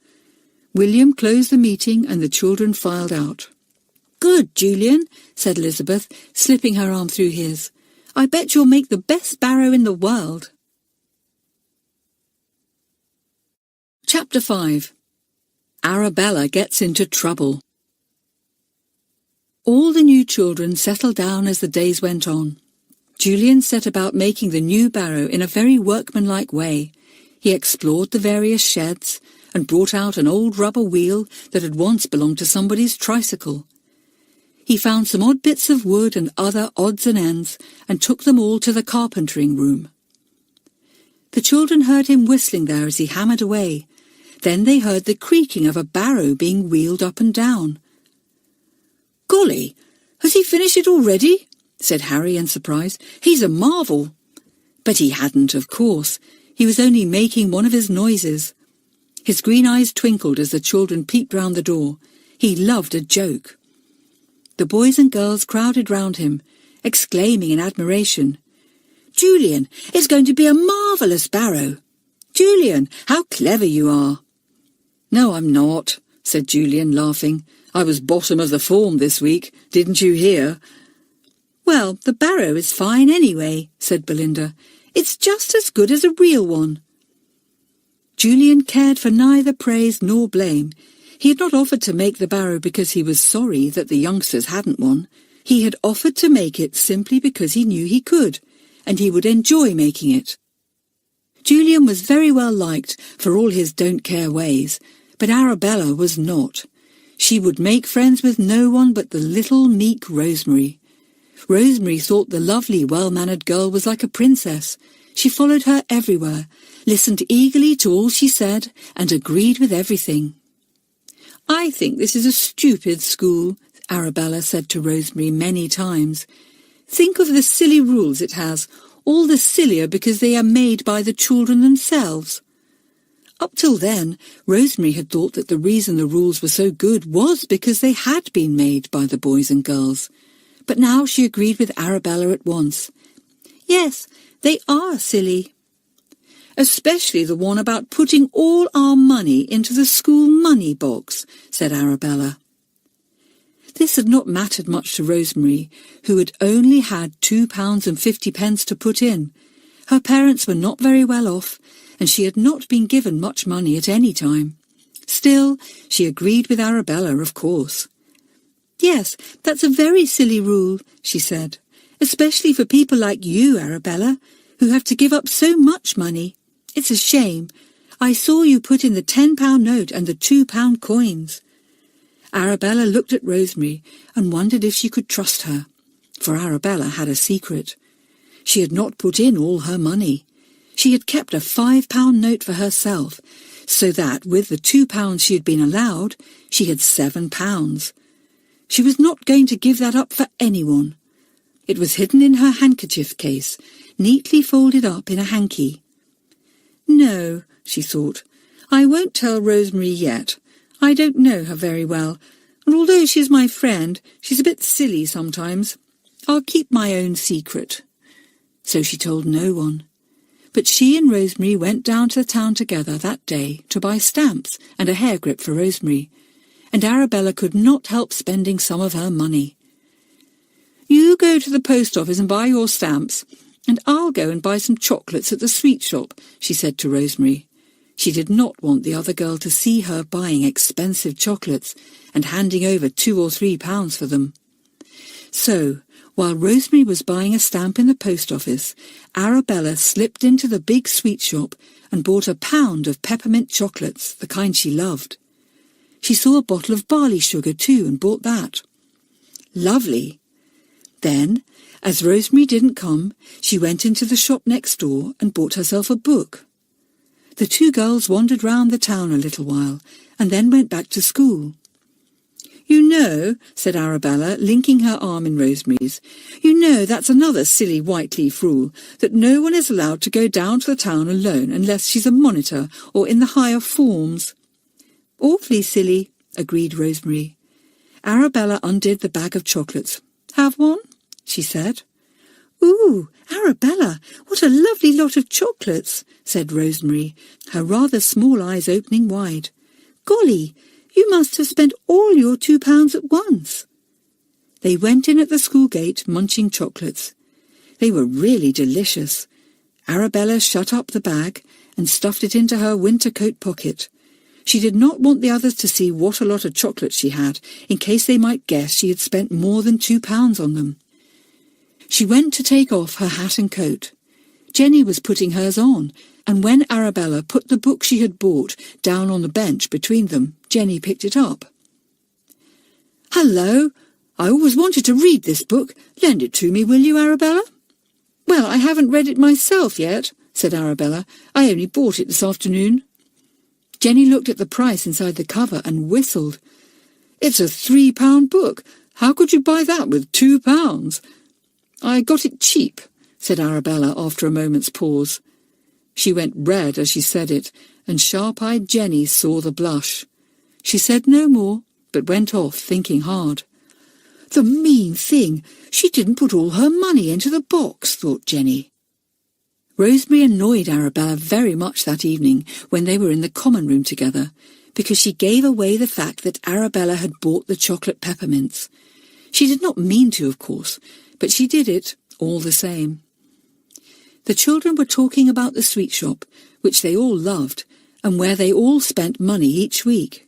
William closed the meeting and the children filed out. Good, Julian, said Elizabeth, slipping her arm through his. I bet you'll make the best barrow in the world. Chapter 5. Arabella Gets into Trouble. All the new children settled down as the days went on. Julian set about making the new barrow in a very workmanlike way. He explored the various sheds and brought out an old rubber wheel that had once belonged to somebody's tricycle. He found some odd bits of wood and other odds and ends and took them all to the carpentering room. The children heard him whistling there as he hammered away. Then they heard the creaking of a barrow being wheeled up and down. "Golly, has he finished it already?" said Harry in surprise. "He's a marvel." But he hadn't, of course. He was only making one of his noises. His green eyes twinkled as the children peeped round the door. He loved a joke. The boys and girls crowded round him, exclaiming in admiration, "Julian, it's going to be a marvellous barrow! Julian, how clever you are!" "No, I'm not," said Julian, laughing. "I was bottom of the form this week. Didn't you hear?" "Well, the barrow is fine anyway," said Belinda. "It's just as good as a real one." Julian cared for neither praise nor blame. He had not offered to make the barrow because he was sorry that the youngsters hadn't one. He had offered to make it simply because he knew he could, and he would enjoy making it. Julian was very well liked for all his don't-care ways, but Arabella was not. She would make friends with no one but the little meek Rosemary. Rosemary thought the lovely, well-mannered girl was like a princess. She followed her everywhere, listened eagerly to all she said, and agreed with everything. "I think this is a stupid school," Arabella said to Rosemary many times. "Think of the silly rules it has, all the sillier because they are made by the children themselves." Up till then, Rosemary had thought that the reason the rules were so good was because they had been made by the boys and girls. But now she agreed with Arabella at once. "Yes, they are silly." "Especially the one about putting all our money into the school money box," said Arabella. This had not mattered much to Rosemary, who had only had £2.50 to put in. Her parents were not very well off, and she had not been given much money at any time. Still, she agreed with Arabella, of course. "Yes, that's a very silly rule," she said, "especially for people like you, Arabella, who have to give up so much money. It's a shame. I saw you put in the £10 note and the £2 coins." Arabella looked at Rosemary and wondered if she could trust her, for Arabella had a secret. She had not put in all her money. She had kept a £5 note for herself, so that with the £2 she had been allowed, she had £7. She was not going to give that up for anyone. It was hidden in her handkerchief case, neatly folded up in a hanky. "No," she thought, "I won't tell Rosemary yet. I don't know her very well, and although she's my friend, she's a bit silly sometimes. I'll keep my own secret." So she told no one. But she and Rosemary went down to the town together that day to buy stamps and a hair grip for Rosemary, and Arabella could not help spending some of her money. "You go to the post office and buy your stamps, and I'll go and buy some chocolates at the sweet shop," she said to Rosemary. She did not want the other girl to see her buying expensive chocolates and handing over £2 or £3 for them. So, while Rosemary was buying a stamp in the post office, Arabella slipped into the big sweet shop and bought a pound of peppermint chocolates, the kind she loved. She saw a bottle of barley sugar too and bought that. Lovely! Then, as Rosemary didn't come, she went into the shop next door and bought herself a book. The two girls wandered round the town a little while, and then went back to school. "You know," said Arabella, linking her arm in Rosemary's, "you know that's another silly white-leaf rule, that no one is allowed to go down to the town alone unless she's a monitor or in the higher forms." "Awfully silly," agreed Rosemary. Arabella undid the bag of chocolates. "Have one?" she said. "Ooh, Arabella, what a lovely lot of chocolates," said Rosemary, her rather small eyes opening wide. "Golly, you must have spent all your £2 at once." They went in at the school gate munching chocolates. They were really delicious. Arabella shut up the bag and stuffed it into her winter coat pocket. She did not want the others to see what a lot of chocolates she had, in case they might guess she had spent more than £2 on them. She went to take off her hat and coat. Jenny was putting hers on, and when Arabella put the book she had bought down on the bench between them, Jenny picked it up. "Hello! I always wanted to read this book. Lend it to me, will you, Arabella?" "Well, I haven't read it myself yet," said Arabella. "I only bought it this afternoon." Jenny looked at the price inside the cover and whistled. "It's a £3 book. How could you buy that with £2? "I got it cheap," said Arabella after a moment's pause. She went red as she said it, and sharp-eyed Jenny saw the blush. She said no more, but went off, thinking hard. "The mean thing! She didn't put all her money into the box," thought Jenny. Rosemary annoyed Arabella very much that evening when they were in the common room together, because she gave away the fact that Arabella had bought the chocolate peppermints. She did not mean to, of course, but she did it all the same. The children were talking about the sweet shop, which they all loved, and where they all spent money each week.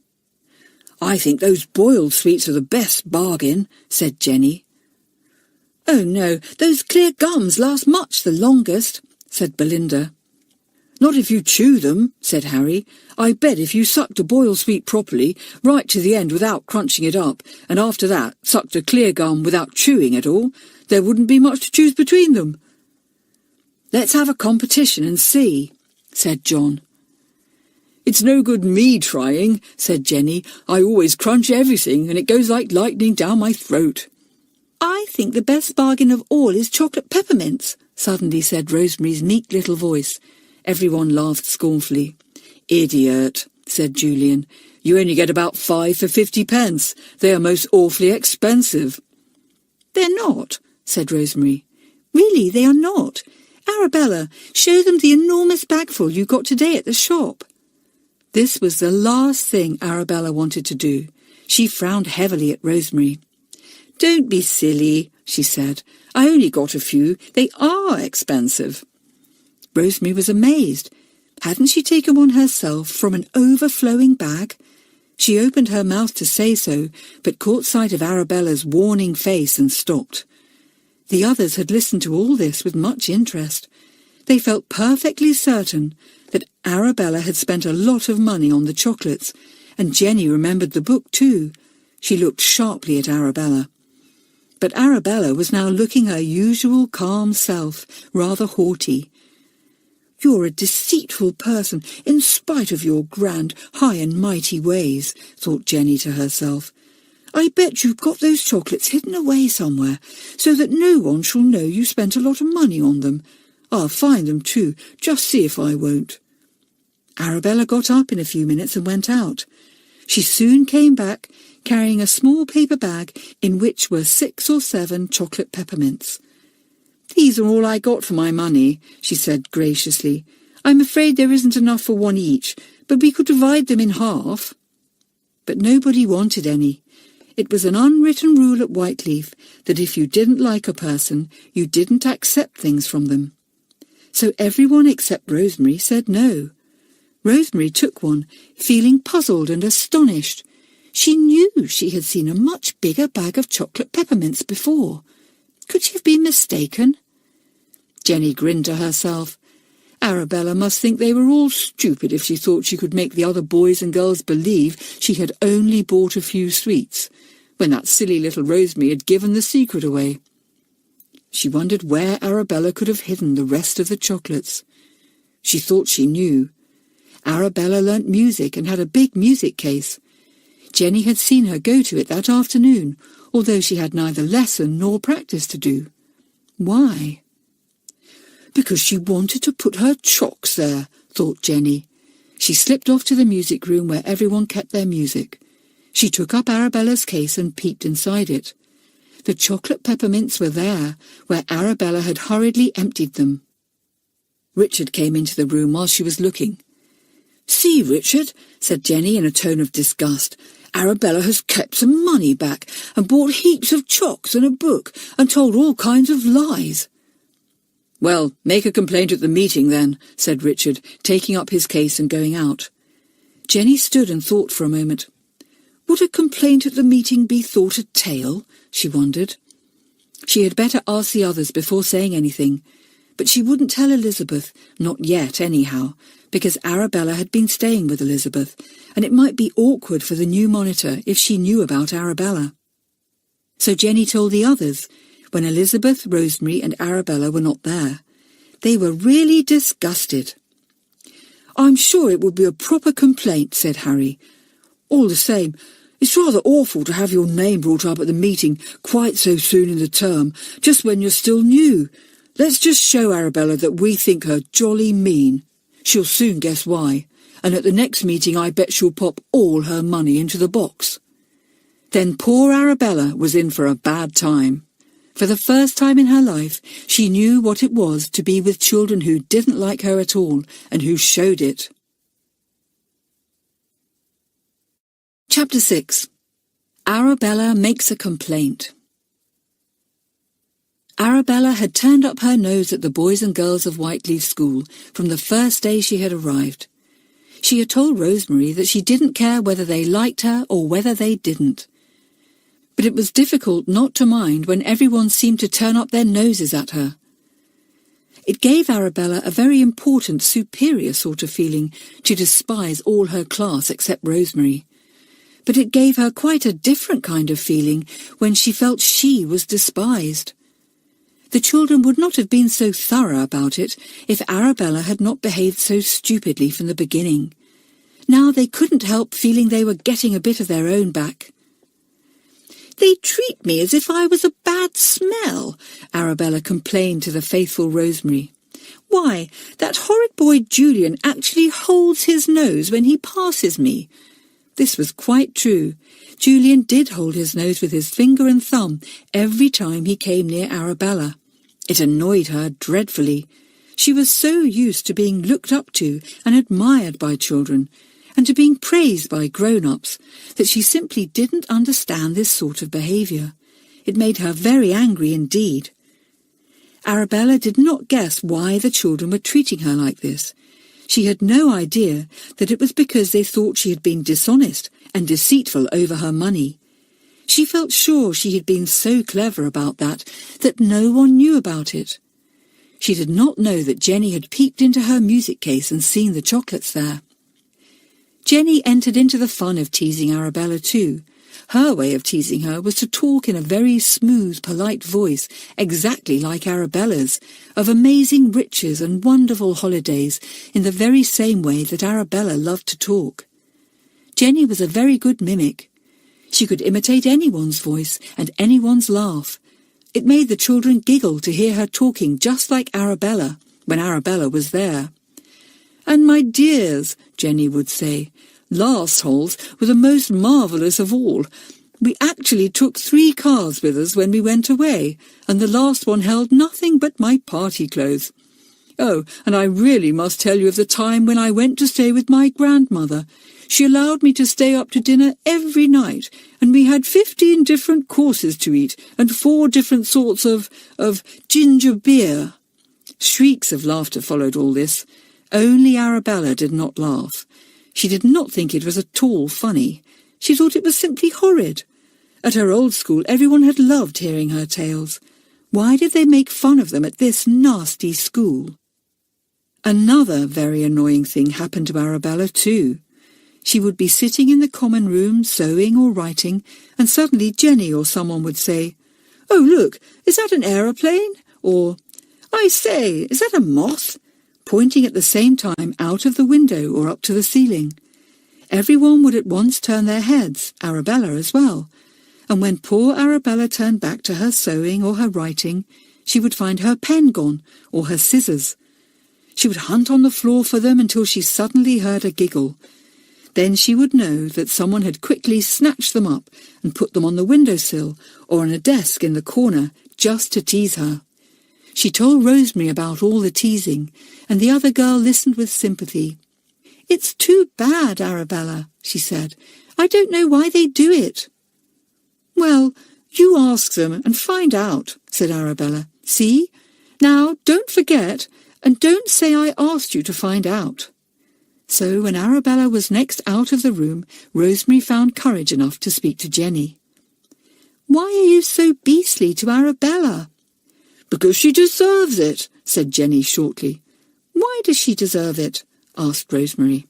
"I think those boiled sweets are the best bargain," said Jenny. "Oh no, those clear gums last much the longest," said Belinda. "Not if you chew them," said Harry. "I bet if you sucked a boiled sweet properly, right to the end without crunching it up, and after that sucked a clear gum without chewing at all, there wouldn't be much to choose between them." "Let's have a competition and see," said John. "It's no good me trying," said Jenny. "I always crunch everything, and it goes like lightning down my throat." "I think the best bargain of all is chocolate peppermints," suddenly said Rosemary's meek little voice. Everyone laughed scornfully. "Idiot," said Julian. "You only get about 5 for 50p. They are most awfully expensive." "They're not," said Rosemary. "Really, they are not. Arabella, show them the enormous bagful you got today at the shop." This was the last thing Arabella wanted to do. She frowned heavily at Rosemary. "Don't be silly," she said. "I only got a few. They are expensive." Rosemary was amazed. Hadn't she taken one herself from an overflowing bag? She opened her mouth to say so, but caught sight of Arabella's warning face and stopped. The others had listened to all this with much interest. They felt perfectly certain that Arabella had spent a lot of money on the chocolates, and Jenny remembered the book too. She looked sharply at Arabella. But Arabella was now looking her usual calm self, rather haughty. "You're a deceitful person, in spite of your grand, high and mighty ways," thought Jenny to herself. "I bet you've got those chocolates hidden away somewhere, so that no one shall know you spent a lot of money on them. I'll find them too, just see if I won't." Arabella got up in a few minutes and went out. She soon came back, carrying a small paper bag in which were 6 or 7 chocolate peppermints. "These are all I got for my money," she said graciously. "I'm afraid there isn't enough for one each, but we could divide them in half." But nobody wanted any. It was an unwritten rule at Whiteleaf that if you didn't like a person, you didn't accept things from them. So everyone except Rosemary said no. Rosemary took one, feeling puzzled and astonished. She knew she had seen a much bigger bag of chocolate peppermints before. Could she have been mistaken? Jenny grinned to herself. Arabella must think they were all stupid if she thought she could make the other boys and girls believe she had only bought a few sweets, when that silly little Rosemary had given the secret away. She wondered where Arabella could have hidden the rest of the chocolates. She thought she knew. Arabella learnt music and had a big music case. Jenny had seen her go to it that afternoon, although she had neither lesson nor practice to do. Why? Because she wanted to put her chocks there, thought Jenny. She slipped off to the music room where everyone kept their music. She took up Arabella's case and peeked inside it. The chocolate peppermints were there, where Arabella had hurriedly emptied them. Richard came into the room while she was looking. "See, Richard," said Jenny in a tone of disgust. "Arabella has kept some money back and bought heaps of chocks and a book and told all kinds of lies." "Well, make a complaint at the meeting then," said Richard, taking up his case and going out. Jenny stood and thought for a moment. Would a complaint at the meeting be thought a tale? She wondered. She had better ask the others before saying anything, but she wouldn't tell Elizabeth, not yet anyhow, because Arabella had been staying with Elizabeth, and it might be awkward for the new monitor if she knew about Arabella. So Jenny told the others, when Elizabeth, Rosemary and Arabella were not there. They were really disgusted. "I'm sure it would be a proper complaint," said Harry. "All the same, it's rather awful to have your name brought up at the meeting quite so soon in the term, just when you're still new. Let's just show Arabella that we think her jolly mean. She'll soon guess why, and at the next meeting I bet she'll pop all her money into the box." Then poor Arabella was in for a bad time. For the first time in her life, she knew what it was to be with children who didn't like her at all, and who showed it. Chapter 6. Arabella makes a complaint. Arabella had turned up her nose at the boys and girls of Whiteleaf School from the first day she had arrived. She had told Rosemary that she didn't care whether they liked her or whether they didn't. But it was difficult not to mind when everyone seemed to turn up their noses at her. It gave Arabella a very important, superior sort of feeling to despise all her class except Rosemary. But it gave her quite a different kind of feeling when she felt she was despised. The children would not have been so thorough about it if Arabella had not behaved so stupidly from the beginning. Now they couldn't help feeling they were getting a bit of their own back. "They treat me as if I was a bad smell," Arabella complained to the faithful Rosemary. "Why, that horrid boy Julian actually holds his nose when he passes me." This was quite true. Julian did hold his nose with his finger and thumb every time he came near Arabella. It annoyed her dreadfully. She was so used to being looked up to and admired by children, and to being praised by grown-ups, that she simply didn't understand this sort of behaviour. It made her very angry indeed. Arabella did not guess why the children were treating her like this. She had no idea that it was because they thought she had been dishonest and deceitful over her money. She felt sure she had been so clever about that no one knew about it. She did not know that Jenny had peeked into her music case and seen the chocolates there. Jenny entered into the fun of teasing Arabella too. Her way of teasing her was to talk in a very smooth, polite voice, exactly like Arabella's, of amazing riches and wonderful holidays, in the very same way that Arabella loved to talk. Jenny was a very good mimic. She could imitate anyone's voice and anyone's laugh. It made the children giggle to hear her talking just like Arabella, when Arabella was there. "And my dears," Jenny would say, "last holes were the most marvellous of all. We actually took 3 cars with us when we went away, and the last one held nothing but my party clothes. Oh, and I really must tell you of the time when I went to stay with my grandmother. She allowed me to stay up to dinner every night, and we had 15 different courses to eat, and 4 different sorts of ginger beer." Shrieks of laughter followed all this. Only Arabella did not laugh. She did not think it was at all funny. She thought it was simply horrid. At her old school everyone had loved hearing her tales. Why did they make fun of them at this nasty school? Another very annoying thing happened to Arabella too. She would be sitting in the common room sewing or writing, and suddenly Jenny or someone would say, "Oh, look, is that an aeroplane?" Or, "I say, is that a moth?" pointing at the same time out of the window or up to the ceiling. Everyone would at once turn their heads, Arabella as well, and when poor Arabella turned back to her sewing or her writing, she would find her pen gone or her scissors. She would hunt on the floor for them until she suddenly heard a giggle. Then she would know that someone had quickly snatched them up and put them on the windowsill or on a desk in the corner just to tease her. She told Rosemary about all the teasing, and the other girl listened with sympathy. "It's too bad, Arabella," she said. "I don't know why they do it." "Well, you ask them and find out," said Arabella. "See? Now, don't forget, and don't say I asked you to find out." So when Arabella was next out of the room, Rosemary found courage enough to speak to Jenny. Why are you so beastly to Arabella?" "Because she deserves it," said Jenny shortly. "Why does she deserve it?" asked Rosemary.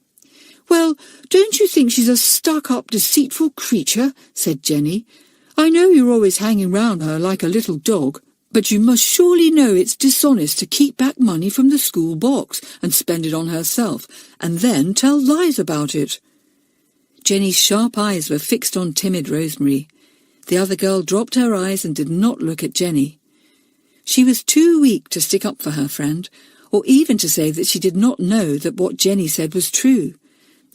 "Well, don't you think she's a stuck-up, deceitful creature?" said Jenny. "I know you're always hanging round her like a little dog, but you must surely know it's dishonest to keep back money from the school box and spend it on herself, and then tell lies about it." Jenny's sharp eyes were fixed on timid Rosemary. The other girl dropped her eyes and did not look at Jenny. She was too weak to stick up for her friend, or even to say that she did not know that what Jenny said was true.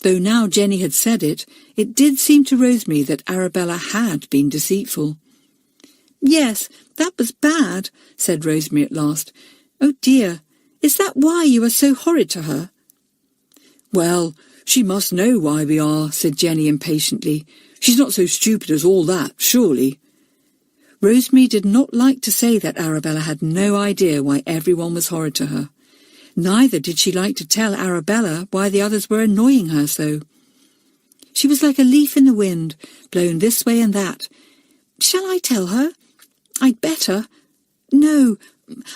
Though now Jenny had said it, it did seem to Rosemary that Arabella had been deceitful. "Yes, that was bad," said Rosemary at last. "Oh dear, is that why you are so horrid to her?" "Well, she must know why we are," said Jenny impatiently. "She's not so stupid as all that, surely." Rosemary did not like to say that Arabella had no idea why everyone was horrid to her. Neither did she like to tell Arabella why the others were annoying her so. She was like a leaf in the wind, blown this way and that. "Shall I tell her? I'd better. No,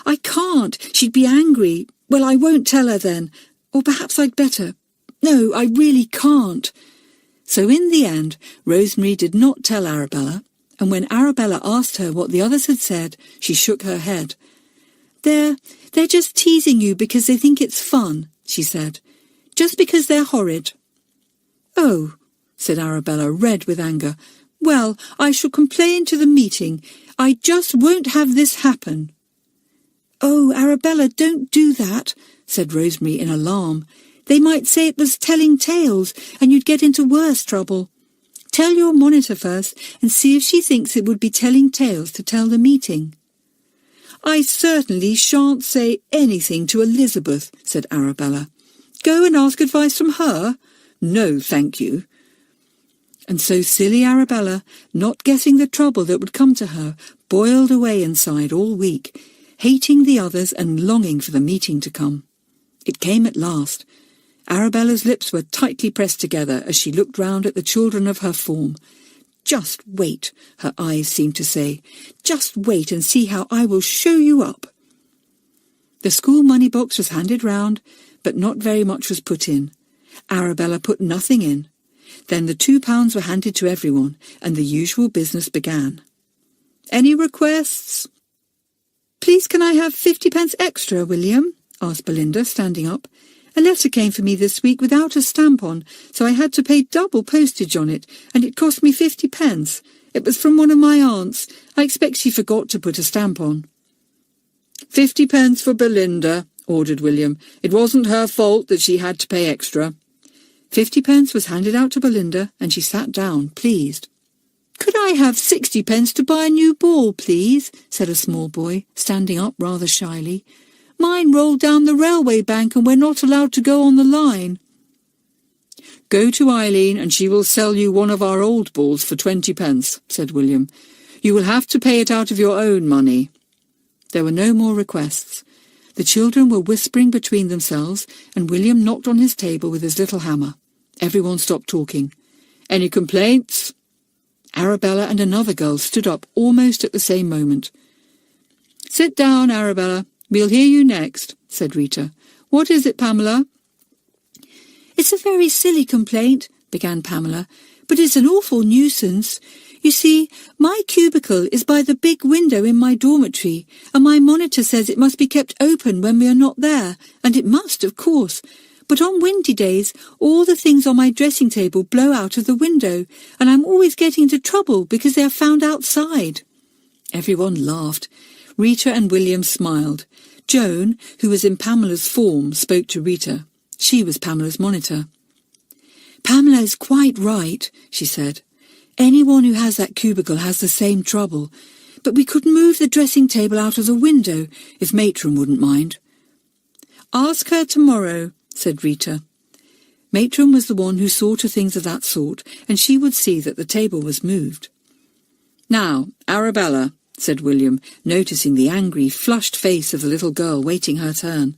I can't. She'd be angry. Well, I won't tell her then. Or perhaps I'd better. No, I really can't." So in the end, Rosemary did not tell Arabella, and when Arabella asked her what the others had said, she shook her head. They're just teasing you because they think it's fun," she said. "Just because they're horrid." "Oh," said Arabella, red with anger. "Well, I shall complain to the meeting. I just won't have this happen." "Oh, Arabella, don't do that," said Rosemary in alarm. "They might say it was telling tales, and you'd get into worse trouble. Tell your monitor first, and see if she thinks it would be telling tales to tell the meeting." "I certainly shan't say anything to Elizabeth," said Arabella. "Go and ask advice from her? No, thank you." And so silly Arabella, not guessing the trouble that would come to her, boiled away inside all week, hating the others and longing for the meeting to come. It came at last. Arabella's lips were tightly pressed together as she looked round at the children of her form. "Just wait," her eyes seemed to say. "Just wait and see how I will show you up." The school money box was handed round, but not very much was put in. Arabella put nothing in. Then the £2 were handed to everyone, and the usual business began. "Any requests?" "Please can I have 50p extra, William?" asked Belinda, standing up. "A letter came for me this week without a stamp on, so I had to pay double postage on it, and it cost me 50p. It was from one of my aunts. I expect she forgot to put a stamp on." "50p for Belinda," ordered William. "It wasn't her fault that she had to pay extra." 50p was handed out to Belinda, and she sat down, pleased. "Could I have 60p to buy a new ball, please?" said a small boy, standing up rather shyly. "Mine rolled down the railway bank and we're not allowed to go on the line." "Go to Eileen and she will sell you one of our old balls for 20p, said William. "You will have to pay it out of your own money." There were no more requests. The children were whispering between themselves, and William knocked on his table with his little hammer. Everyone stopped talking. "Any complaints?" Arabella and another girl stood up almost at the same moment. "Sit down, Arabella. We'll hear you next," said Rita. "What is it, Pamela?" "It's a very silly complaint," began Pamela, "but it's an awful nuisance. You see, my cubicle is by the big window in my dormitory, and my monitor says it must be kept open when we are not there, and it must, of course. But on windy days, all the things on my dressing table blow out of the window, and I'm always getting into trouble because they are found outside." Everyone laughed. Rita and William smiled. Joan, who was in Pamela's form, spoke to Rita. She was Pamela's monitor. "Pamela is quite right," she said. "Anyone who has that cubicle has the same trouble. But we could move the dressing table out of the window, if Matron wouldn't mind." "Ask her tomorrow," said Rita. Matron was the one who saw to things of that sort, and she would see that the table was moved. "Now, Arabella," said William, noticing the angry, flushed face of the little girl waiting her turn.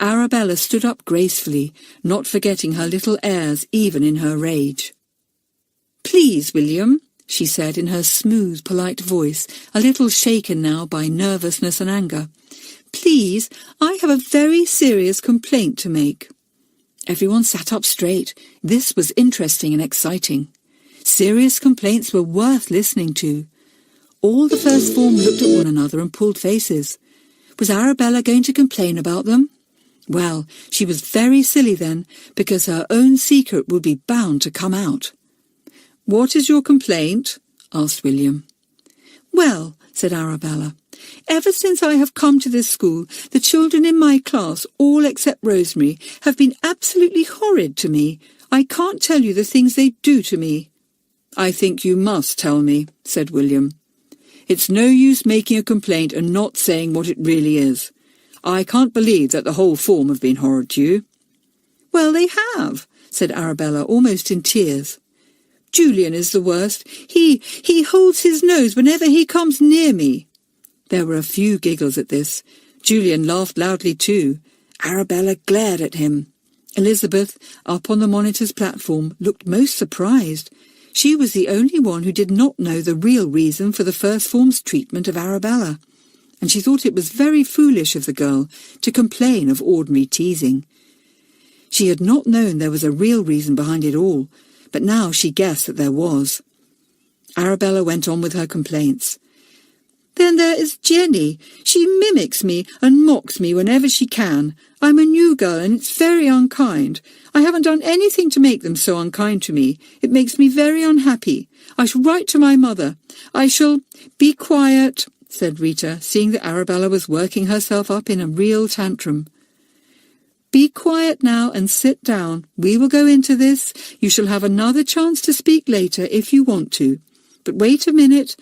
Arabella stood up gracefully, not forgetting her little airs even in her rage. "Please, William," she said in her smooth, polite voice, a little shaken now by nervousness and anger. "Please, I have a very serious complaint to make." Everyone sat up straight. This was interesting and exciting. Serious complaints were worth listening to. All the first form looked at one another and pulled faces. Was Arabella going to complain about them? Well, she was very silly then, because her own secret would be bound to come out. "What is your complaint?" asked William. "Well," said Arabella, "ever since I have come to this school, the children in my class, all except Rosemary, have been absolutely horrid to me. I can't tell you the things they do to me." "I think you must tell me," said William. "It's no use making a complaint and not saying what it really is. I can't believe that the whole form have been horrid to you." "Well, they have," said Arabella, almost in tears. "Julian is the worst. He holds his nose whenever he comes near me." There were a few giggles at this. Julian laughed loudly too. Arabella glared at him. Elizabeth, up on the monitor's platform, looked most surprised. She was the only one who did not know the real reason for the first form's treatment of Arabella, and she thought it was very foolish of the girl to complain of ordinary teasing. She had not known there was a real reason behind it all, but now she guessed that there was. Arabella went on with her complaints. "Then there is Jenny. She mimics me and mocks me whenever she can. I'm a new girl and it's very unkind. I haven't done anything to make them so unkind to me. It makes me very unhappy. I shall write to my mother. I shall—" "Be quiet," said Rita, seeing that Arabella was working herself up in a real tantrum. "Be quiet now and sit down. We will go into this. You shall have another chance to speak later if you want to. But wait a minute.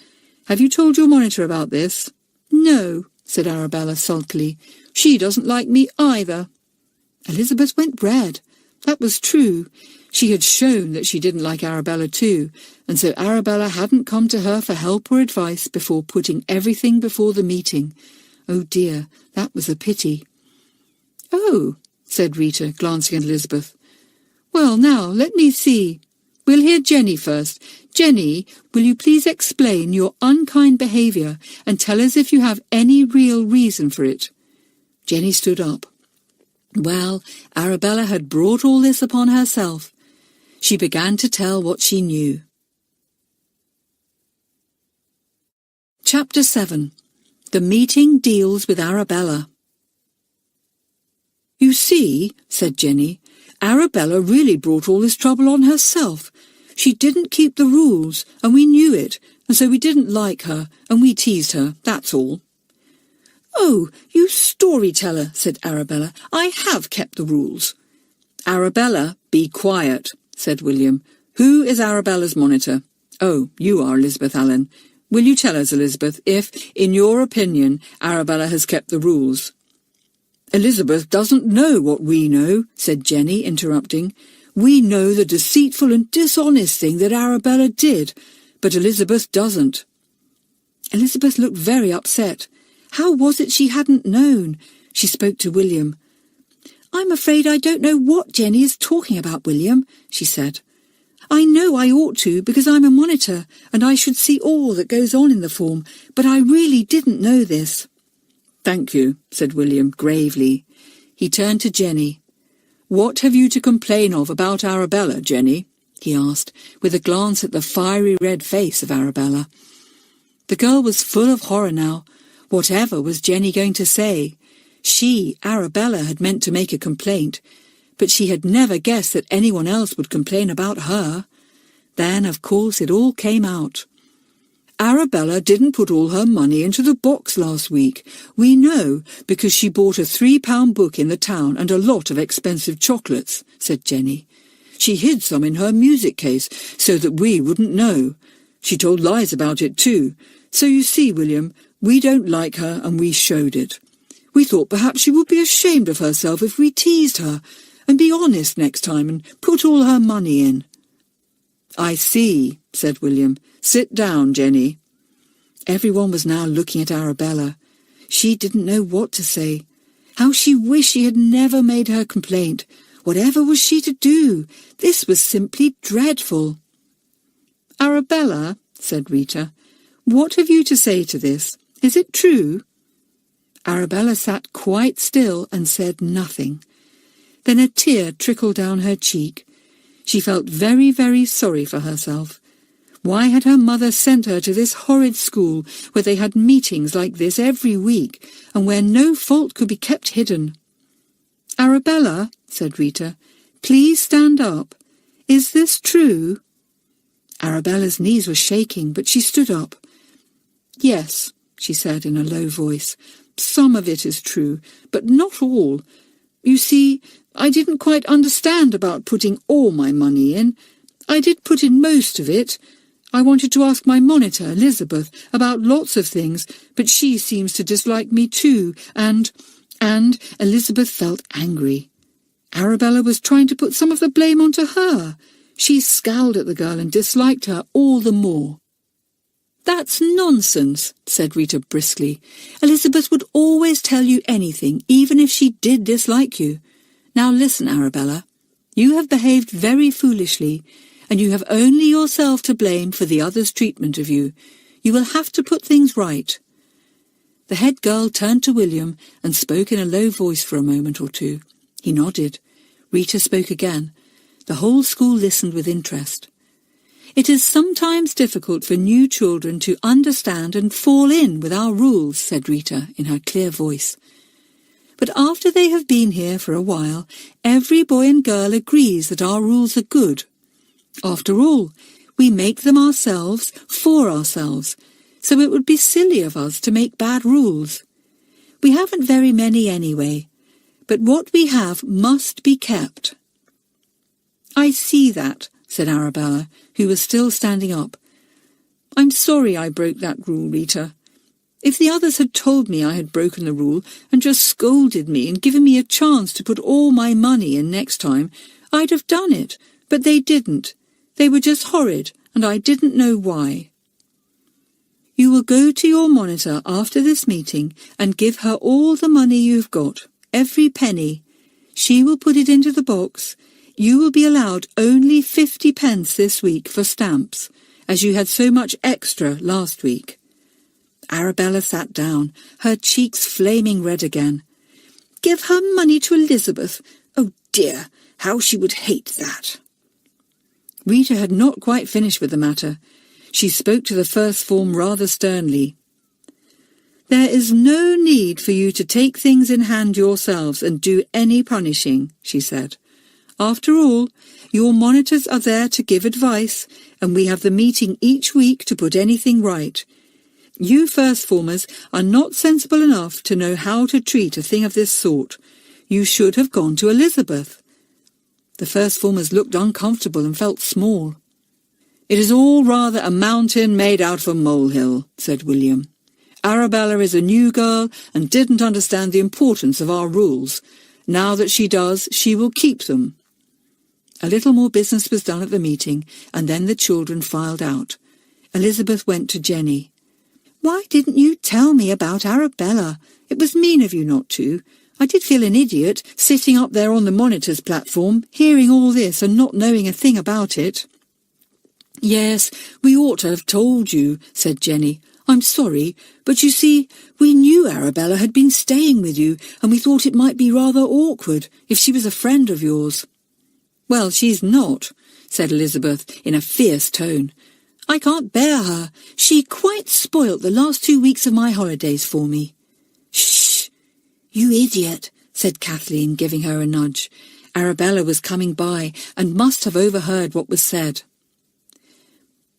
Have you told your monitor about this?" "No," said Arabella sulkily. "She doesn't like me either." Elizabeth went red. That was true. She had shown that she didn't like Arabella too, and so Arabella hadn't come to her for help or advice before putting everything before the meeting. Oh dear, that was a pity. "Oh," said Rita, glancing at Elizabeth. "Well, now, let me see. We'll hear Jenny first. Jenny, will you please explain your unkind behaviour and tell us if you have any real reason for it?" Jenny stood up. Well, Arabella had brought all this upon herself. She began to tell what she knew. Chapter 7. The meeting deals with Arabella. "You see," said Jenny, "Arabella really brought all this trouble on herself. She didn't keep the rules, and we knew it, and so we didn't like her, and we teased her, that's all." "Oh, you storyteller," said Arabella. "I have kept the rules." "Arabella, be quiet," said William. "Who is Arabella's monitor?" "Oh, you are, Elizabeth Allen. Will you tell us, Elizabeth, if, in your opinion, Arabella has kept the rules?" "Elizabeth doesn't know what we know," said Jenny, interrupting. "We know the deceitful and dishonest thing that Arabella did, but Elizabeth doesn't." Elizabeth looked very upset. How was it she hadn't known? She spoke to William. "I'm afraid I don't know what Jenny is talking about, William," she said. "I know I ought to, because I'm a monitor, and I should see all that goes on in the form, but I really didn't know this." "Thank you," said William gravely. He turned to Jenny. "What have you to complain of about Arabella, Jenny?" he asked, with a glance at the fiery red face of Arabella. The girl was full of horror now. Whatever was Jenny going to say? She, Arabella, had meant to make a complaint, but she had never guessed that anyone else would complain about her. Then, of course, it all came out. "Arabella didn't put all her money into the box last week. We know, because she bought a £3 book in the town and a lot of expensive chocolates," said Jenny. "She hid some in her music case so that we wouldn't know. She told lies about it too. So you see, William, we don't like her and we showed it. We thought perhaps she would be ashamed of herself if we teased her, and be honest next time and put all her money in." "I see," said William. "Sit down, Jenny." Everyone was now looking at Arabella. She didn't know what to say. How she wished she had never made her complaint. Whatever was she to do? This was simply dreadful. "Arabella," said Rita. "What have you to say to this? Is it true?" Arabella sat quite still and said nothing. Then a tear trickled down her cheek. She felt very, very sorry for herself. Why had her mother sent her to this horrid school where they had meetings like this every week and where no fault could be kept hidden? "Arabella," said Rita, "please stand up. Is this true?" Arabella's knees were shaking, but she stood up. "Yes," she said in a low voice, "some of it is true, but not all. You see, I didn't quite understand about putting all my money in. I did put in most of it. I wanted to ask my monitor, Elizabeth, about lots of things, but she seems to dislike me too, and Elizabeth felt angry. Arabella was trying to put some of the blame onto her. She scowled at the girl and disliked her all the more. "That's nonsense," said Rita briskly. "Elizabeth would always tell you anything, even if she did dislike you. Now listen, Arabella. You have behaved very foolishly, and you have only yourself to blame for the others' treatment of you. You will have to put things right." The head girl turned to William and spoke in a low voice for a moment or two. He nodded. Rita spoke again. The whole school listened with interest. "It is sometimes difficult for new children to understand and fall in with our rules," said Rita in her clear voice. "But after they have been here for a while, every boy and girl agrees that our rules are good. After all, we make them ourselves for ourselves, so it would be silly of us to make bad rules. We haven't very many anyway, but what we have must be kept." "I see that," said Arabella, who was still standing up. "I'm sorry I broke that rule, Rita. If the others had told me I had broken the rule and just scolded me and given me a chance to put all my money in next time, I'd have done it, but they didn't. They were just horrid, and I didn't know why. You will go to your monitor after this meeting and give her all the money you've got, every penny. She will put it into the box. You will be allowed only 50 pence this week for stamps, as you had so much extra last week." Arabella sat down, her cheeks flaming red again. "Give her money to Elizabeth? Oh dear, how she would hate that." Rita had not quite finished with the matter. She spoke to the first form rather sternly. "There is no need for you to take things in hand yourselves and do any punishing," she said. "After all, your monitors are there to give advice, and we have the meeting each week to put anything right. You first formers are not sensible enough to know how to treat a thing of this sort. You should have gone to Elizabeth." The first formers looked uncomfortable and felt small. "It is all rather a mountain made out of a molehill," said William. "Arabella is a new girl and didn't understand the importance of our rules. Now that she does, she will keep them." A little more business was done at the meeting, and then the children filed out. Elizabeth went to Jenny. "Why didn't you tell me about Arabella? It was mean of you not to. I did feel an idiot, sitting up there on the monitor's platform, hearing all this and not knowing a thing about it." "Yes, we ought to have told you," said Jenny. "I'm sorry, but you see, we knew Arabella had been staying with you, and we thought it might be rather awkward if she was a friend of yours." "Well, she's not," said Elizabeth in a fierce tone. "I can't bear her. She quite spoilt the last 2 weeks of my holidays for me." "Shh! You idiot," said Kathleen, giving her a nudge. Arabella was coming by and must have overheard what was said.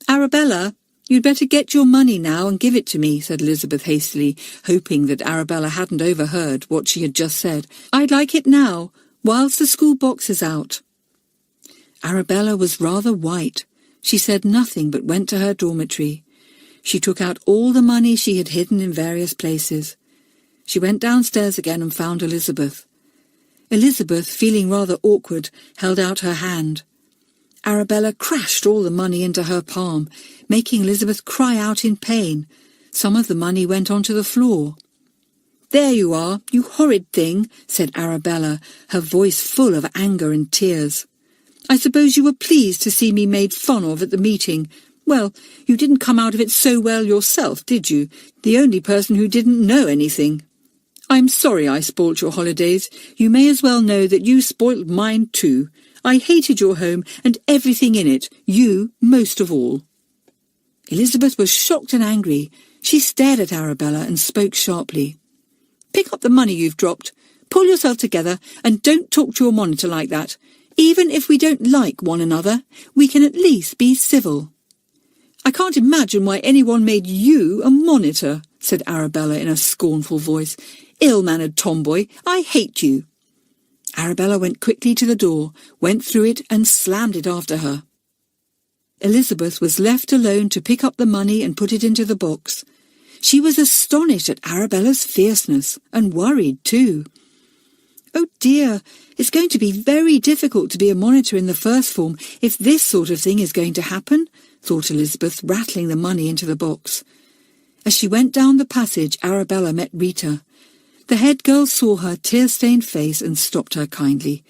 "Arabella, you'd better get your money now and give it to me," said Elizabeth hastily, hoping that Arabella hadn't overheard what she had just said. "I'd like it now, whilst the school box is out." Arabella was rather white. She said nothing but went to her dormitory. She took out all the money she had hidden in various places. She went downstairs again and found Elizabeth. Elizabeth, feeling rather awkward, held out her hand. Arabella crashed all the money into her palm, making Elizabeth cry out in pain. Some of the money went onto the floor. "There you are, you horrid thing," said Arabella, her voice full of anger and tears. "I suppose you were pleased to see me made fun of at the meeting. Well, you didn't come out of it so well yourself, did you? The only person who didn't know anything. I'm sorry I spoilt your holidays. You may as well know that you spoilt mine too. I hated your home and everything in it, you most of all." Elizabeth was shocked and angry. She stared at Arabella and spoke sharply. "Pick up the money you've dropped. Pull yourself together and don't talk to your monitor like that. Even if we don't like one another, we can at least be civil." "I can't imagine why anyone made you a monitor," said Arabella in a scornful voice. "Ill-mannered tomboy, I hate you." Arabella went quickly to the door, went through it and slammed it after her. Elizabeth was left alone to pick up the money and put it into the box. She was astonished at Arabella's fierceness, and worried too. "Oh dear, it's going to be very difficult to be a monitor in the first form if this sort of thing is going to happen," thought Elizabeth, rattling the money into the box. As she went down the passage, Arabella met Rita. The head girl saw her tear-stained face and stopped her kindly.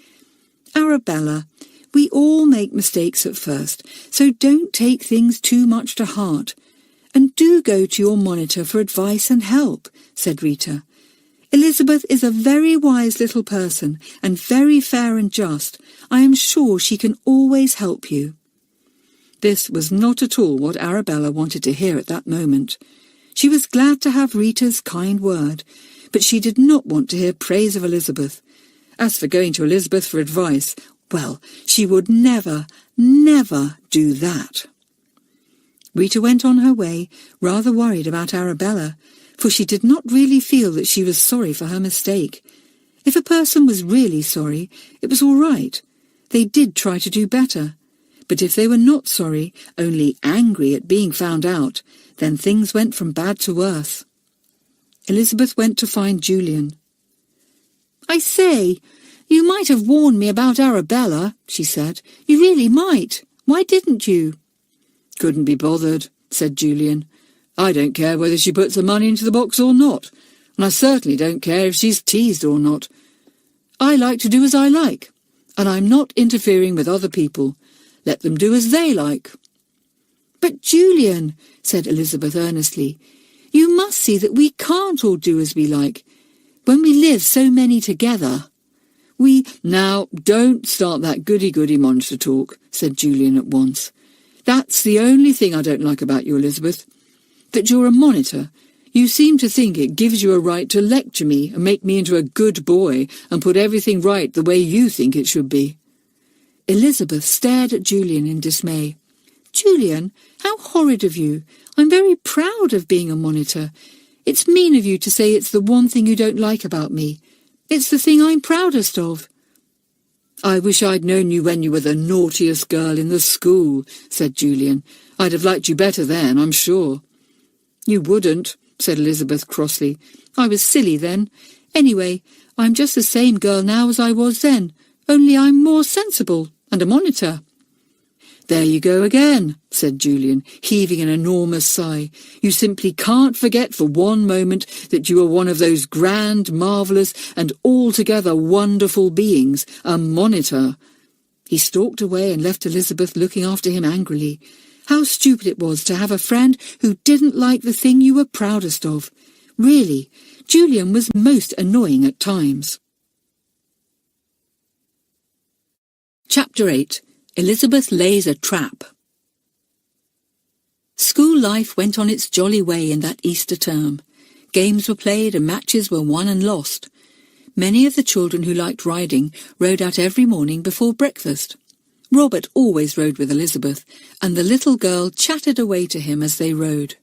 "Arabella, we all make mistakes at first, so don't take things too much to heart. And do go to your monitor for advice and help," said Rita. "Elizabeth is a very wise little person and very fair and just. I am sure she can always help you." This was not at all what Arabella wanted to hear at that moment. She was glad to have Rita's kind word, but she did not want to hear praise of Elizabeth. As for going to Elizabeth for advice, well, she would never, never do that. Rita went on her way, rather worried about Arabella, for she did not really feel that she was sorry for her mistake. If a person was really sorry, it was all right. They did try to do better. But if they were not sorry, only angry at being found out, then things went from bad to worse. Elizabeth went to find Julian. "I say, you might have warned me about Arabella," she said. "You really might. Why didn't you?" "Couldn't be bothered," said Julian. "I don't care whether she puts the money into the box or not, and I certainly don't care if she's teased or not. I like to do as I like, and I'm not interfering with other people. Let them do as they like." "But Julian," said Elizabeth earnestly, "you must see that we can't all do as we like. When we live so many together, we—" "Now, don't start that goody-goody monster talk," said Julian at once. "That's the only thing I don't like about you, Elizabeth. That you're a monitor. You seem to think it gives you a right to lecture me and make me into a good boy and put everything right the way you think it should be." Elizabeth stared at Julian in dismay. "Julian, how horrid of you. I'm very proud of being a monitor. It's mean of you to say it's the one thing you don't like about me. It's the thing I'm proudest of." "I wish I'd known you when you were the naughtiest girl in the school," said Julian. "I'd have liked you better then, I'm sure." "You wouldn't," said Elizabeth crossly. "I was silly then. Anyway, I'm just the same girl now as I was then, only I'm more sensible and a monitor." "There you go again," said Julian, heaving an enormous sigh. "You simply can't forget for one moment that you are one of those grand, marvellous, and altogether wonderful beings, a monitor." He stalked away and left Elizabeth looking after him angrily. How stupid it was to have a friend who didn't like the thing you were proudest of. Really, Julian was most annoying at times. Chapter 8. Elizabeth Lays a Trap. School life went on its jolly way in that Easter term. Games were played and matches were won and lost. Many of the children who liked riding rode out every morning before breakfast. Robert always rode with Elizabeth, and the little girl chattered away to him as they rode.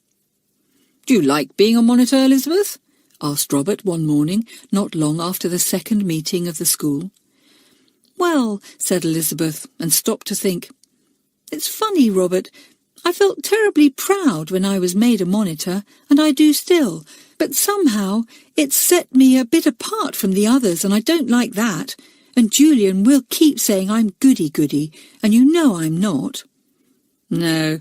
"Do you like being a monitor, Elizabeth?" asked Robert one morning, not long after the second meeting of the school. "Well," said Elizabeth, and stopped to think. "It's funny, Robert. I felt terribly proud when I was made a monitor, and I do still, but somehow it's set me a bit apart from the others, and I don't like that. And Julian will keep saying I'm goody-goody, and you know I'm not." "No,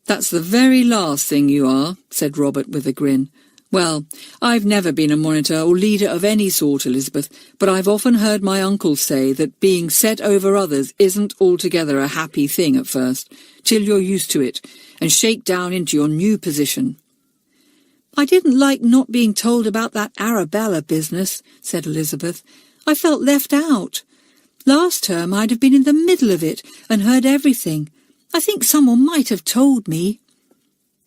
that's the very last thing you are," said Robert with a grin. Well, I've never been a monitor or leader of any sort, Elizabeth, but I've often heard my uncle say that being set over others isn't altogether a happy thing at first, till you're used to it, and shake down into your new position. I didn't like not being told about that Arabella business, said Elizabeth. I felt left out. Last term I'd have been in the middle of it and heard everything. I think someone might have told me.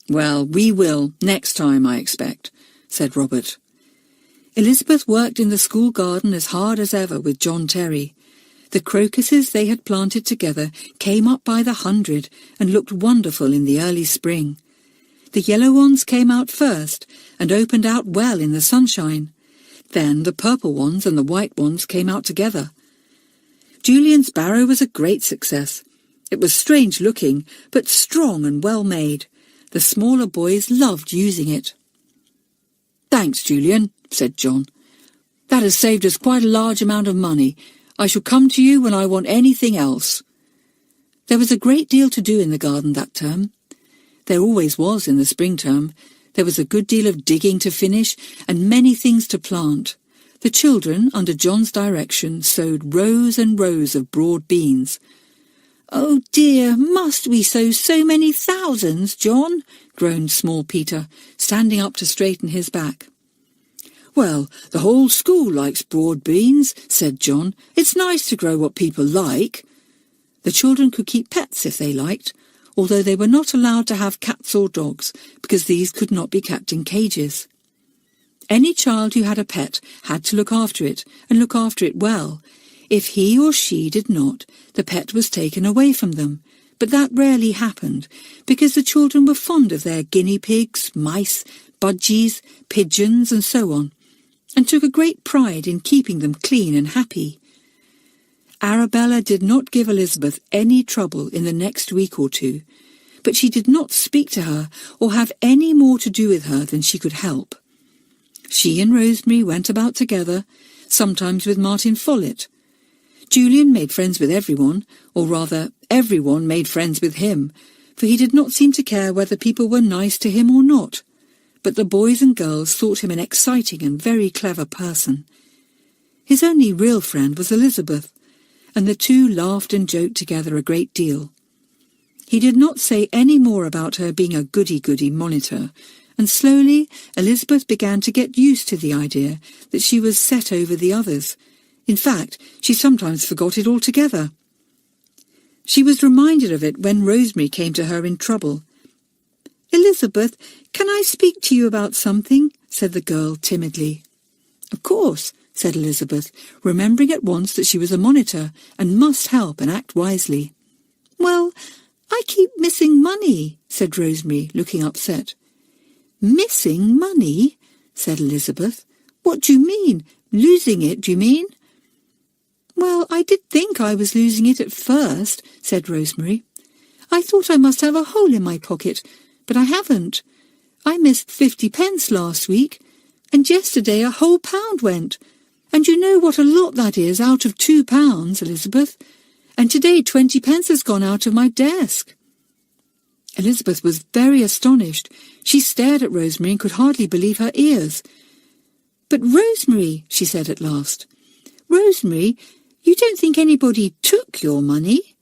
Well, we will, next time, I expect, said Robert. Elizabeth worked in the school garden as hard as ever with John Terry. The crocuses they had planted together came up by the 100 and looked wonderful in the early spring. The yellow ones came out first and opened out well in the sunshine. Then the purple ones and the white ones came out together. Julian's barrow was a great success. It was strange looking, but strong and well made. The smaller boys loved using it. "Thanks, Julian," said John. "That has saved us quite a large amount of money. I shall come to you when I want anything else." There was a great deal to do in the garden that term. There always was in the spring term. There was a good deal of digging to finish and many things to plant. The children, under John's direction, sowed rows and rows of broad beans. "Oh dear, must we sow so many thousands, John?" groaned small Peter, standing up to straighten his back. "Well, the whole school likes broad beans," said John. "It's nice to grow what people like." The children could keep pets if they liked, although they were not allowed to have cats or dogs, because these could not be kept in cages. Any child who had a pet had to look after it, and look after it well. If he or she did not, the pet was taken away from them, but that rarely happened, because the children were fond of their guinea pigs, mice, budgies, pigeons, and so on, and took a great pride in keeping them clean and happy. Arabella did not give Elizabeth any trouble in the next week or two, but she did not speak to her or have any more to do with her than she could help. She and Rosemary went about together, sometimes with Martin Follett. Julian made friends with everyone, or rather, everyone made friends with him, for he did not seem to care whether people were nice to him or not. But the boys and girls thought him an exciting and very clever person. His only real friend was Elizabeth, and the two laughed and joked together a great deal. He did not say any more about her being a goody-goody monitor, and slowly Elizabeth began to get used to the idea that she was set over the others. In fact, she sometimes forgot it altogether. She was reminded of it when Rosemary came to her in trouble. "Elizabeth, can I speak to you about something?" said the girl timidly. "Of course," said Elizabeth, remembering at once that she was a monitor and must help and act wisely. "Well, I keep missing money," said Rosemary, looking upset. "Missing money?" said Elizabeth. "What do you mean? Losing it, do you mean?" "Well, I did think I was losing it at first," said Rosemary. "I thought I must have a hole in my pocket, but I haven't. I missed 50 pence last week, and yesterday a whole pound went. And you know what a lot that is out of £2, Elizabeth. And today 20 pence has gone out of my desk." Elizabeth was very astonished. She stared at Rosemary and could hardly believe her ears. "But Rosemary," she said at last, "Rosemary, you don't think anybody took your money?"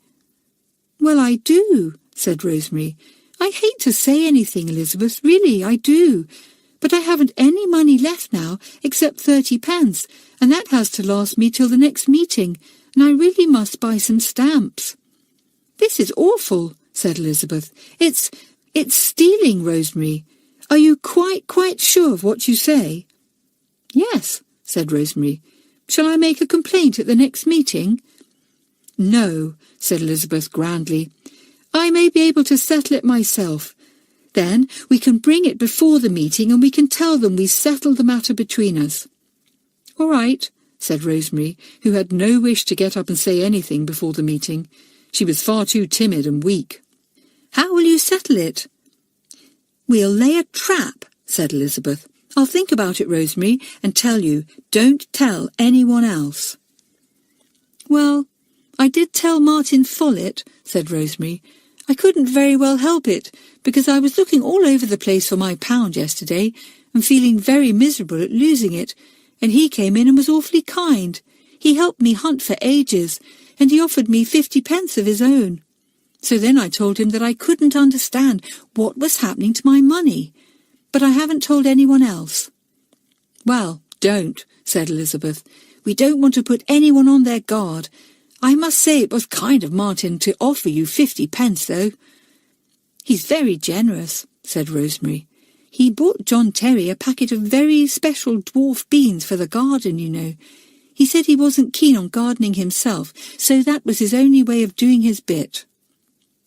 "Well, I do," said Rosemary. "I hate to say anything, Elizabeth, really, I do. But I haven't any money left now except 30 pence, and that has to last me till the next meeting, and I really must buy some stamps." "This is awful," said Elizabeth. It's stealing, Rosemary. Are you quite sure of what you say?" "Yes," said Rosemary. "Shall I make a complaint at the next meeting?" "No," said Elizabeth grandly. "I may be able to settle it myself. Then we can bring it before the meeting and we can tell them we settled the matter between us." "All right," said Rosemary, who had no wish to get up and say anything before the meeting. She was far too timid and weak. "How will you settle it?" "We'll lay a trap," said Elizabeth. "I'll think about it, Rosemary, and tell you. Don't tell anyone else." "Well, I did tell Martin Follett," said Rosemary. I couldn't very well help it, because I was looking all over the place for my pound yesterday and feeling very miserable at losing it, and he came in and was awfully kind. He helped me hunt for ages, and he offered me 50p of his own. So then I told him that I couldn't understand what was happening to my money, but I haven't told anyone else." "Well, don't," said Elizabeth. "We don't want to put anyone on their guard. I must say it was kind of Martin to offer you 50p, though." "He's very generous," said Rosemary. "He bought John Terry a packet of very special dwarf beans for the garden, you know. He said he wasn't keen on gardening himself, so that was his only way of doing his bit."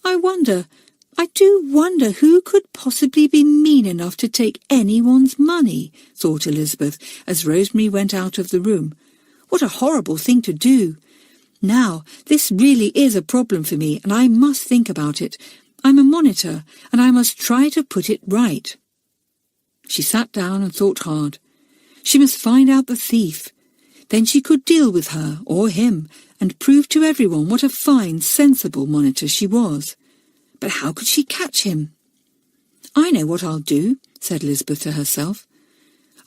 I do wonder who could possibly be mean enough to take anyone's money, thought Elizabeth, as Rosemary went out of the room. What a horrible thing to do. Now, this really is a problem for me, and I must think about it. I'm a monitor, and I must try to put it right. She sat down and thought hard. She must find out the thief. Then she could deal with her, or him, and prove to everyone what a fine, sensible monitor she was. But how could she catch him? "I know what I'll do," said Elizabeth to herself.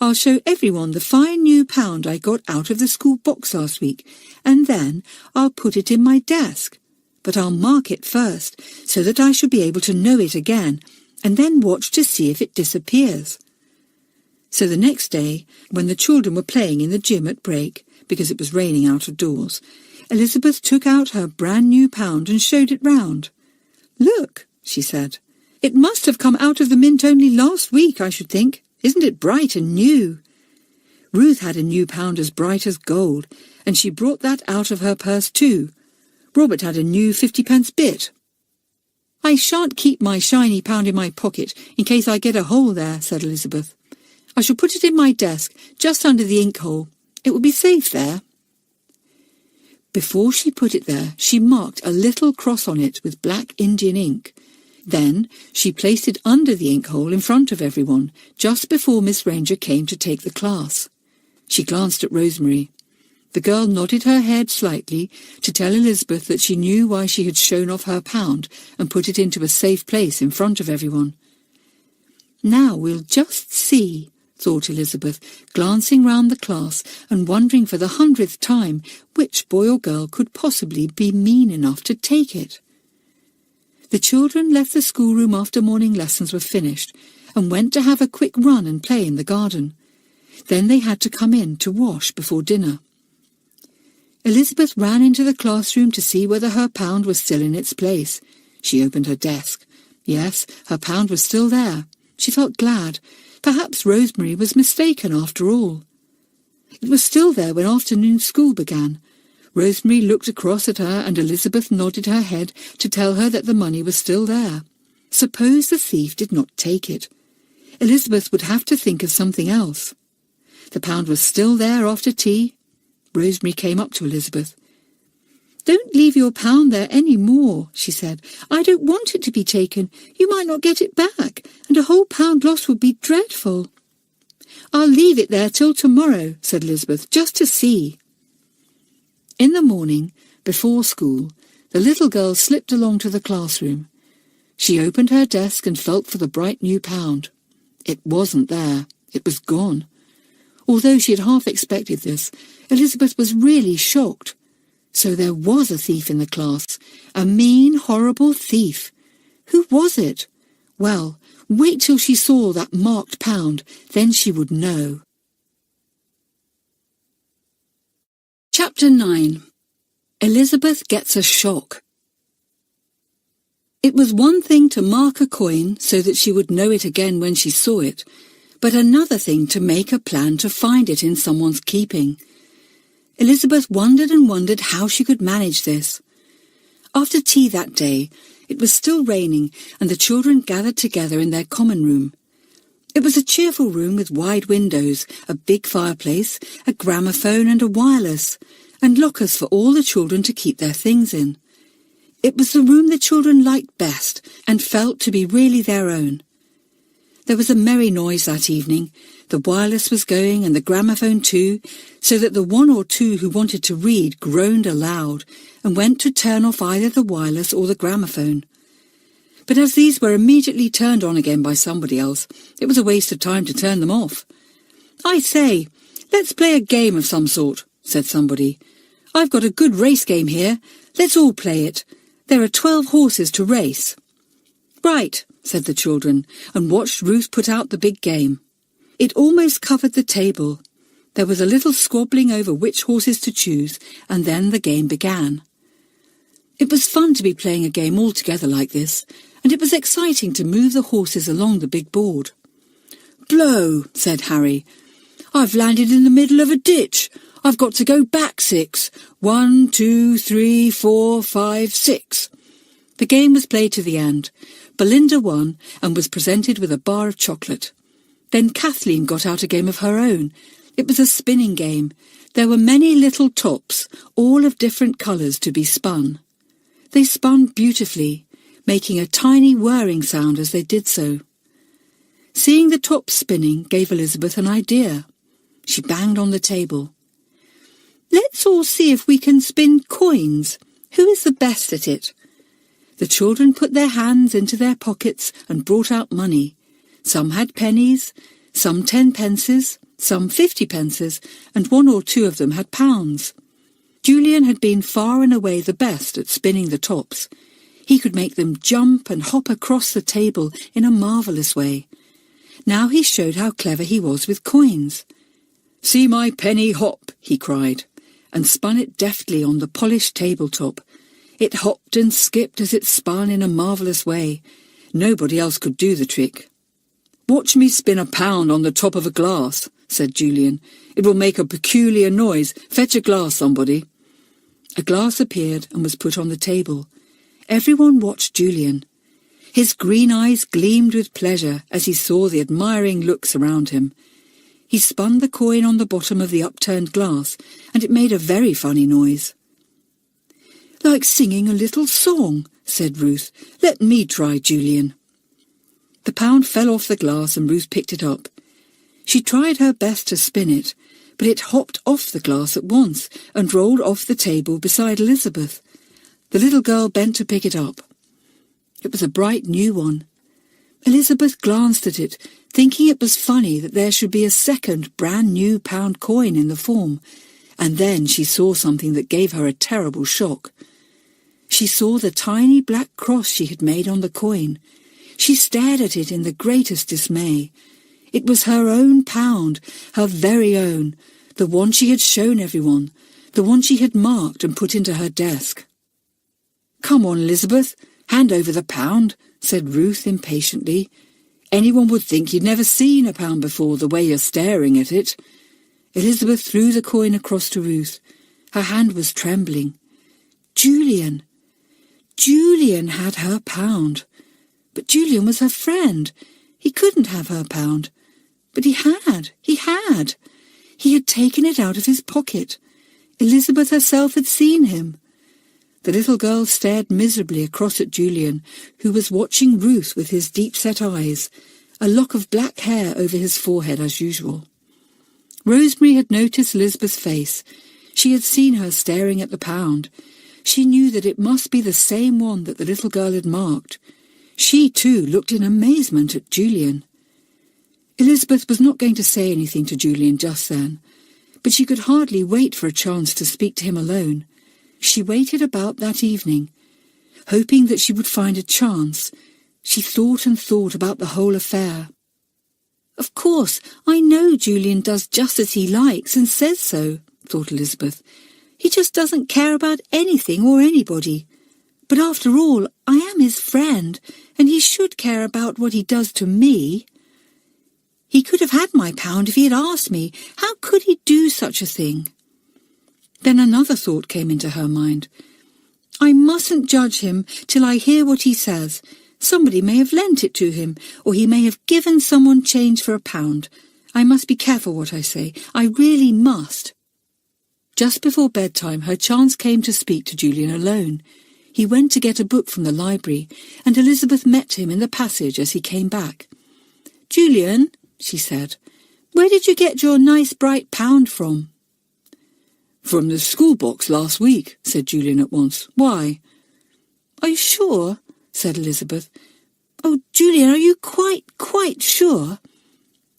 "I'll show everyone the fine new pound I got out of the school box last week, and then I'll put it in my desk. But I'll mark it first, so that I shall be able to know it again, and then watch to see if it disappears." So the next day, when the children were playing in the gym at break, because it was raining out of doors, Elizabeth took out her brand new pound and showed it round. "Look," she said, "it must have come out of the mint only last week, I should think. Isn't it bright and new?" Ruth had a new pound as bright as gold, and she brought that out of her purse too. Robert had a new 50p bit. "I shan't keep my shiny pound in my pocket in case I get a hole there," said Elizabeth. "I shall put it in my desk, just under the ink hole. It will be safe there." Before she put it there, she marked a little cross on it with black Indian ink. Then she placed it under the ink hole in front of everyone, just before Miss Ranger came to take the class. She glanced at Rosemary. The girl nodded her head slightly to tell Elizabeth that she knew why she had shown off her pound and put it into a safe place in front of everyone. "Now we'll just see," thought Elizabeth, glancing round the class and wondering for the 100th time which boy or girl could possibly be mean enough to take it. The children left the schoolroom after morning lessons were finished and went to have a quick run and play in the garden. Then they had to come in to wash before dinner. Elizabeth ran into the classroom to see whether her pound was still in its place. She opened her desk. Yes, her pound was still there. She felt glad. Perhaps Rosemary was mistaken after all. It was still there when afternoon school began. Rosemary looked across at her and Elizabeth nodded her head to tell her that the money was still there. Suppose the thief did not take it. Elizabeth would have to think of something else. The pound was still there after tea. Rosemary came up to Elizabeth. "Don't leave your pound there any more," she said. "I don't want it to be taken. You might not get it back, and a whole pound lost would be dreadful." "I'll leave it there till tomorrow," said Elizabeth, "just to see." In the morning, before school, the little girl slipped along to the classroom. She opened her desk and felt for the bright new pound. It wasn't there. It was gone. Although she had half expected this, Elizabeth was really shocked. So there was a thief in the class, a mean, horrible thief. Who was it? Well, wait till she saw that marked pound, then she would know. Chapter 9. Elizabeth Gets a Shock. It was one thing to mark a coin so that she would know it again when she saw it, but another thing to make a plan to find it in someone's keeping. Elizabeth wondered and wondered how she could manage this. After tea that day, it was still raining and the children gathered together in their common room. It was a cheerful room with wide windows, a big fireplace, a gramophone and a wireless, and lockers for all the children to keep their things in. It was the room the children liked best and felt to be really their own. There was a merry noise that evening. The wireless was going and the gramophone too, so that the one or two who wanted to read groaned aloud and went to turn off either the wireless or the gramophone. But as these were immediately turned on again by somebody else, it was a waste of time to turn them off. "I say, let's play a game of some sort," said somebody. "I've got a good race game here. Let's all play it. There are 12 horses to race." "Right," said the children, and watched Ruth put out the big game. It almost covered the table. There was a little squabbling over which horses to choose, and then the game began. It was fun to be playing a game all together like this, and it was exciting to move the horses along the big board. "Blow," said Harry. "I've landed in the middle of a ditch. I've got to go back 6. 1, 2, 3, 4, 5, 6. The game was played to the end. Belinda won and was presented with a bar of chocolate. Then Kathleen got out a game of her own. It was a spinning game. There were many little tops, all of different colours, to be spun. They spun beautifully, making a tiny whirring sound as they did so. Seeing the tops spinning gave Elizabeth an idea. She banged on the table. "Let's all see if we can spin coins. Who is the best at it?" The children put their hands into their pockets and brought out money. Some had pennies, some 10 pences, some 50 pences, and 1 or 2 of them had pounds. Julian had been far and away the best at spinning the tops. He could make them jump and hop across the table in a marvellous way. Now he showed how clever he was with coins. "See my penny hop," he cried, and spun it deftly on the polished tabletop. It hopped and skipped as it spun in a marvellous way. Nobody else could do the trick. "Watch me spin a pound on the top of a glass," said Julian. "It will make a peculiar noise. Fetch a glass, somebody." A glass appeared and was put on the table. Everyone watched Julian. His green eyes gleamed with pleasure as he saw the admiring looks around him. He spun the coin on the bottom of the upturned glass, and it made a very funny noise. "Like singing a little song," said Ruth. "Let me try, Julian." The pound fell off the glass and Ruth picked it up. She tried her best to spin it, but it hopped off the glass at once and rolled off the table beside Elizabeth. The little girl bent to pick it up. It was a bright new one. Elizabeth glanced at it, thinking it was funny that there should be a second brand new pound coin in the form, and then she saw something that gave her a terrible shock. She saw the tiny black cross she had made on the coin. She stared at it in the greatest dismay. It was her own pound, her very own, the one she had shown everyone, the one she had marked and put into her desk. "Come on, Elizabeth, hand over the pound," said Ruth impatiently. "Anyone would think you'd never seen a pound before, the way you're staring at it." Elizabeth threw the coin across to Ruth. Her hand was trembling. Julian! Julian had her pound. But Julian was her friend. He couldn't have her pound. But he had. He had taken it out of his pocket. Elizabeth herself had seen him. The little girl stared miserably across at Julian, who was watching Ruth with his deep-set eyes, a lock of black hair over his forehead as usual. Rosemary had noticed Elizabeth's face. She had seen her staring at the pound. She knew that it must be the same one that the little girl had marked. She, too, looked in amazement at Julian. Elizabeth was not going to say anything to Julian just then, but she could hardly wait for a chance to speak to him alone. She waited about that evening, hoping that she would find a chance. She thought and thought about the whole affair. "Of course, I know Julian does just as he likes and says so," thought Elizabeth. "He just doesn't care about anything or anybody. But after all, I am his friend, and he should care about what he does to me. He could have had my pound if he had asked me. How could he do such a thing?" Then another thought came into her mind. "I mustn't judge him till I hear what he says. Somebody may have lent it to him, or he may have given someone change for a pound. I must be careful what I say. I really must." Just before bedtime, her chance came to speak to Julian alone. He went to get a book from the library, and Elizabeth met him in the passage as he came back. "Julian," she said, "where did you get your nice bright pound from?" "From the school box last week," said Julian at once. "Why?" "Are you sure?" said Elizabeth. "Oh, Julian, are you quite sure?"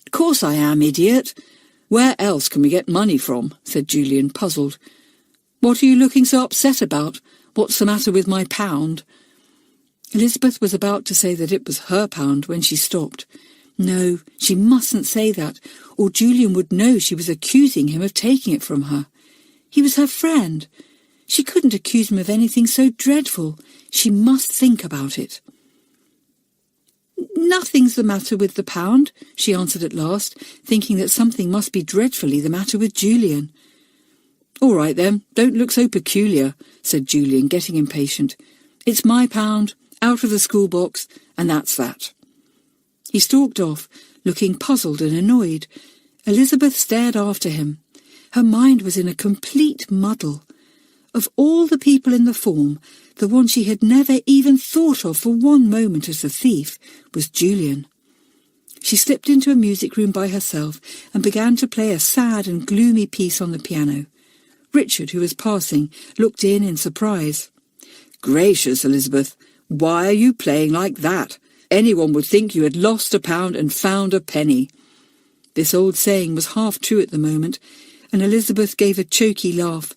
"Of course I am, idiot. Where else can we get money from?" said Julian, puzzled. "What are you looking so upset about? What's the matter with my pound?" Elizabeth was about to say that it was her pound when she stopped. No, she mustn't say that, or Julian would know she was accusing him of taking it from her. He was her friend. She couldn't accuse him of anything so dreadful. She must think about it. "Nothing's the matter with the pound," she answered at last, thinking that something must be dreadfully the matter with Julian. "All right then, don't look so peculiar," said Julian, getting impatient. "It's my pound, out of the school box, and that's that." He stalked off, looking puzzled and annoyed. Elizabeth stared after him. Her mind was in a complete muddle. Of all the people in the form, the one she had never even thought of for one moment as the thief was Julian. She slipped into a music room by herself and began to play a sad and gloomy piece on the piano. Richard, who was passing, looked in surprise. "Gracious, Elizabeth, why are you playing like that? Anyone would think you had lost a pound and found a penny." This old saying was half true at the moment, and Elizabeth gave a choky laugh.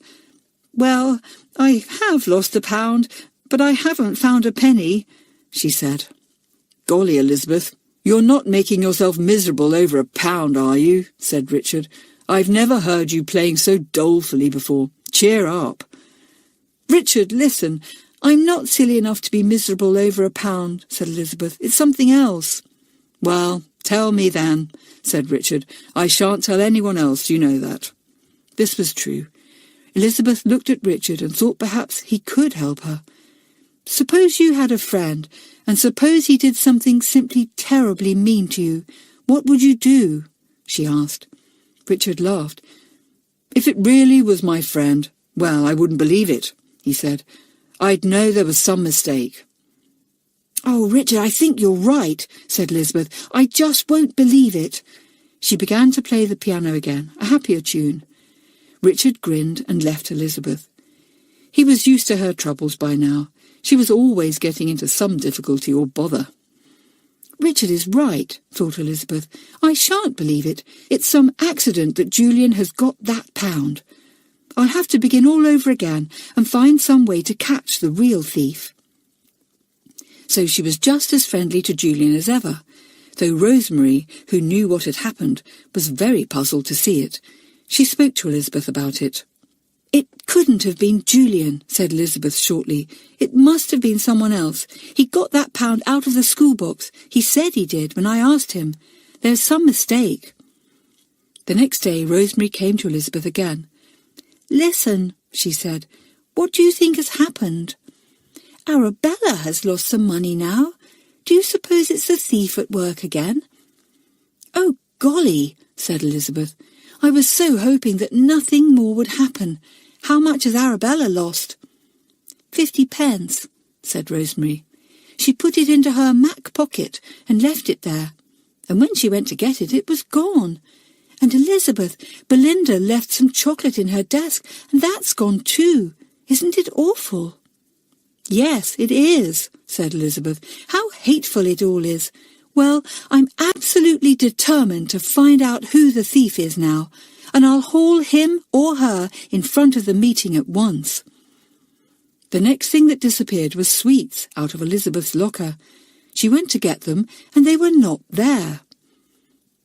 "Well, I have lost a pound, but I haven't found a penny," she said. "Golly, Elizabeth, you're not making yourself miserable over a pound, are you?" said Richard. "I've never heard you playing so dolefully before. Cheer up." "Richard, listen. I'm not silly enough to be miserable over a pound," said Elizabeth. "It's something else." "Well, tell me then," said Richard. "I shan't tell anyone else, you know that." This was true. Elizabeth looked at Richard and thought perhaps he could help her. "Suppose you had a friend, and suppose he did something simply terribly mean to you. What would you do?" she asked. Richard laughed. "If it really was my friend, well, I wouldn't believe it," he said. "I'd know there was some mistake." "Oh, Richard, I think you're right," said Elizabeth. "I just won't believe it." She began to play the piano again, a happier tune. Richard grinned and left Elizabeth. He was used to her troubles by now. She was always getting into some difficulty or bother. "Richard is right," thought Elizabeth. "I shan't believe it. It's some accident that Julian has got that pound. I'll have to begin all over again and find some way to catch the real thief." So she was just as friendly to Julian as ever, though Rosemary, who knew what had happened, was very puzzled to see it. She spoke to Elizabeth about it. "It couldn't have been Julian," said Elizabeth shortly. "It must have been someone else. He got that pound out of the school box. He said he did when I asked him. There's some mistake." The next day Rosemary came to Elizabeth again. "Listen," she said. "What do you think has happened? Arabella has lost some money now. Do you suppose it's the thief at work again?" "Oh, golly," said Elizabeth. "I was so hoping that nothing more would happen. How much has Arabella lost?" 50 pence, said Rosemary. "She put it into her mac pocket and left it there. And when she went to get it, it was gone. And Elizabeth, Belinda left some chocolate in her desk, and that's gone too. Isn't it awful?" "Yes, it is," said Elizabeth. "How hateful it all is. Well, I'm absolutely determined to find out who the thief is now, and I'll haul him or her in front of the meeting at once." The next thing that disappeared was sweets out of Elizabeth's locker. She went to get them, and they were not there.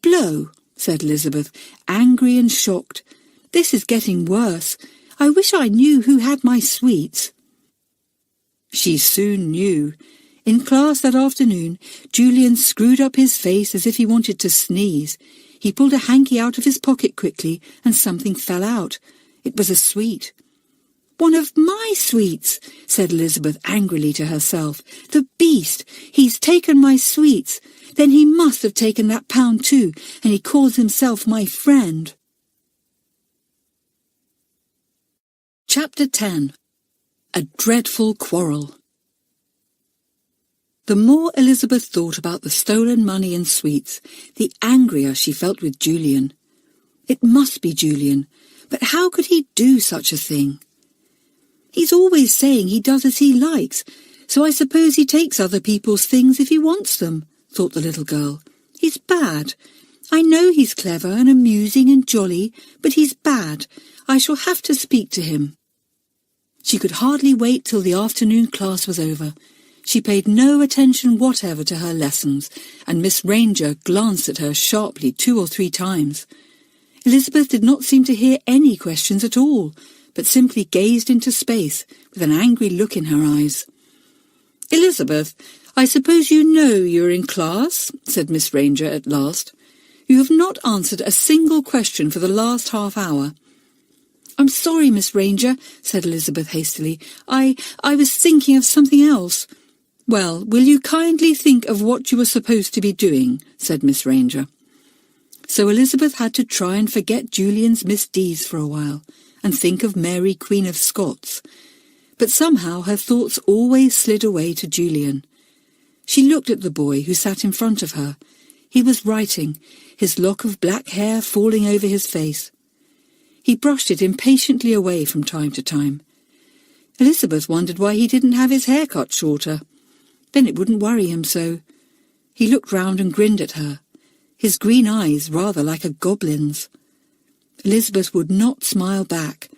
"Blow," said Elizabeth, angry and shocked. "This is getting worse. I wish I knew who had my sweets." She soon knew. In class that afternoon, Julian screwed up his face as if he wanted to sneeze. He pulled a hanky out of his pocket quickly, and something fell out. It was a sweet. "One of my sweets," said Elizabeth angrily to herself. "The beast! He's taken my sweets. Then he must have taken that pound too, and he calls himself my friend." Chapter 10. A Dreadful Quarrel. The more Elizabeth thought about the stolen money and sweets, the angrier she felt with Julian. It must be Julian, but how could he do such a thing? He's always saying he does as he likes, So I suppose he takes other people's things if he wants them, thought the little girl. He's bad. I know he's clever and amusing and jolly, but he's bad. I shall have to speak to him. She could hardly wait till the afternoon class was over. She paid no attention whatever to her lessons, and Miss Ranger glanced at her sharply 2 or 3 times. Elizabeth did not seem to hear any questions at all, but simply gazed into space with an angry look in her eyes. "Elizabeth, I suppose you know you're in class," said Miss Ranger at last. "You have not answered a single question for the last half-hour." "I'm sorry, Miss Ranger," said Elizabeth hastily. I was thinking of something else." "Well, will you kindly think of what you were supposed to be doing?" said Miss Ranger. So Elizabeth had to try and forget Julian's misdeeds for a while, and think of Mary, Queen of Scots. But somehow her thoughts always slid away to Julian. She looked at the boy who sat in front of her. He was writing, his lock of black hair falling over his face. He brushed it impatiently away from time to time. Elizabeth wondered why he didn't have his hair cut shorter. Then it wouldn't worry him so. He looked round and grinned at her, his green eyes rather like a goblin's. Elizabeth would not smile back.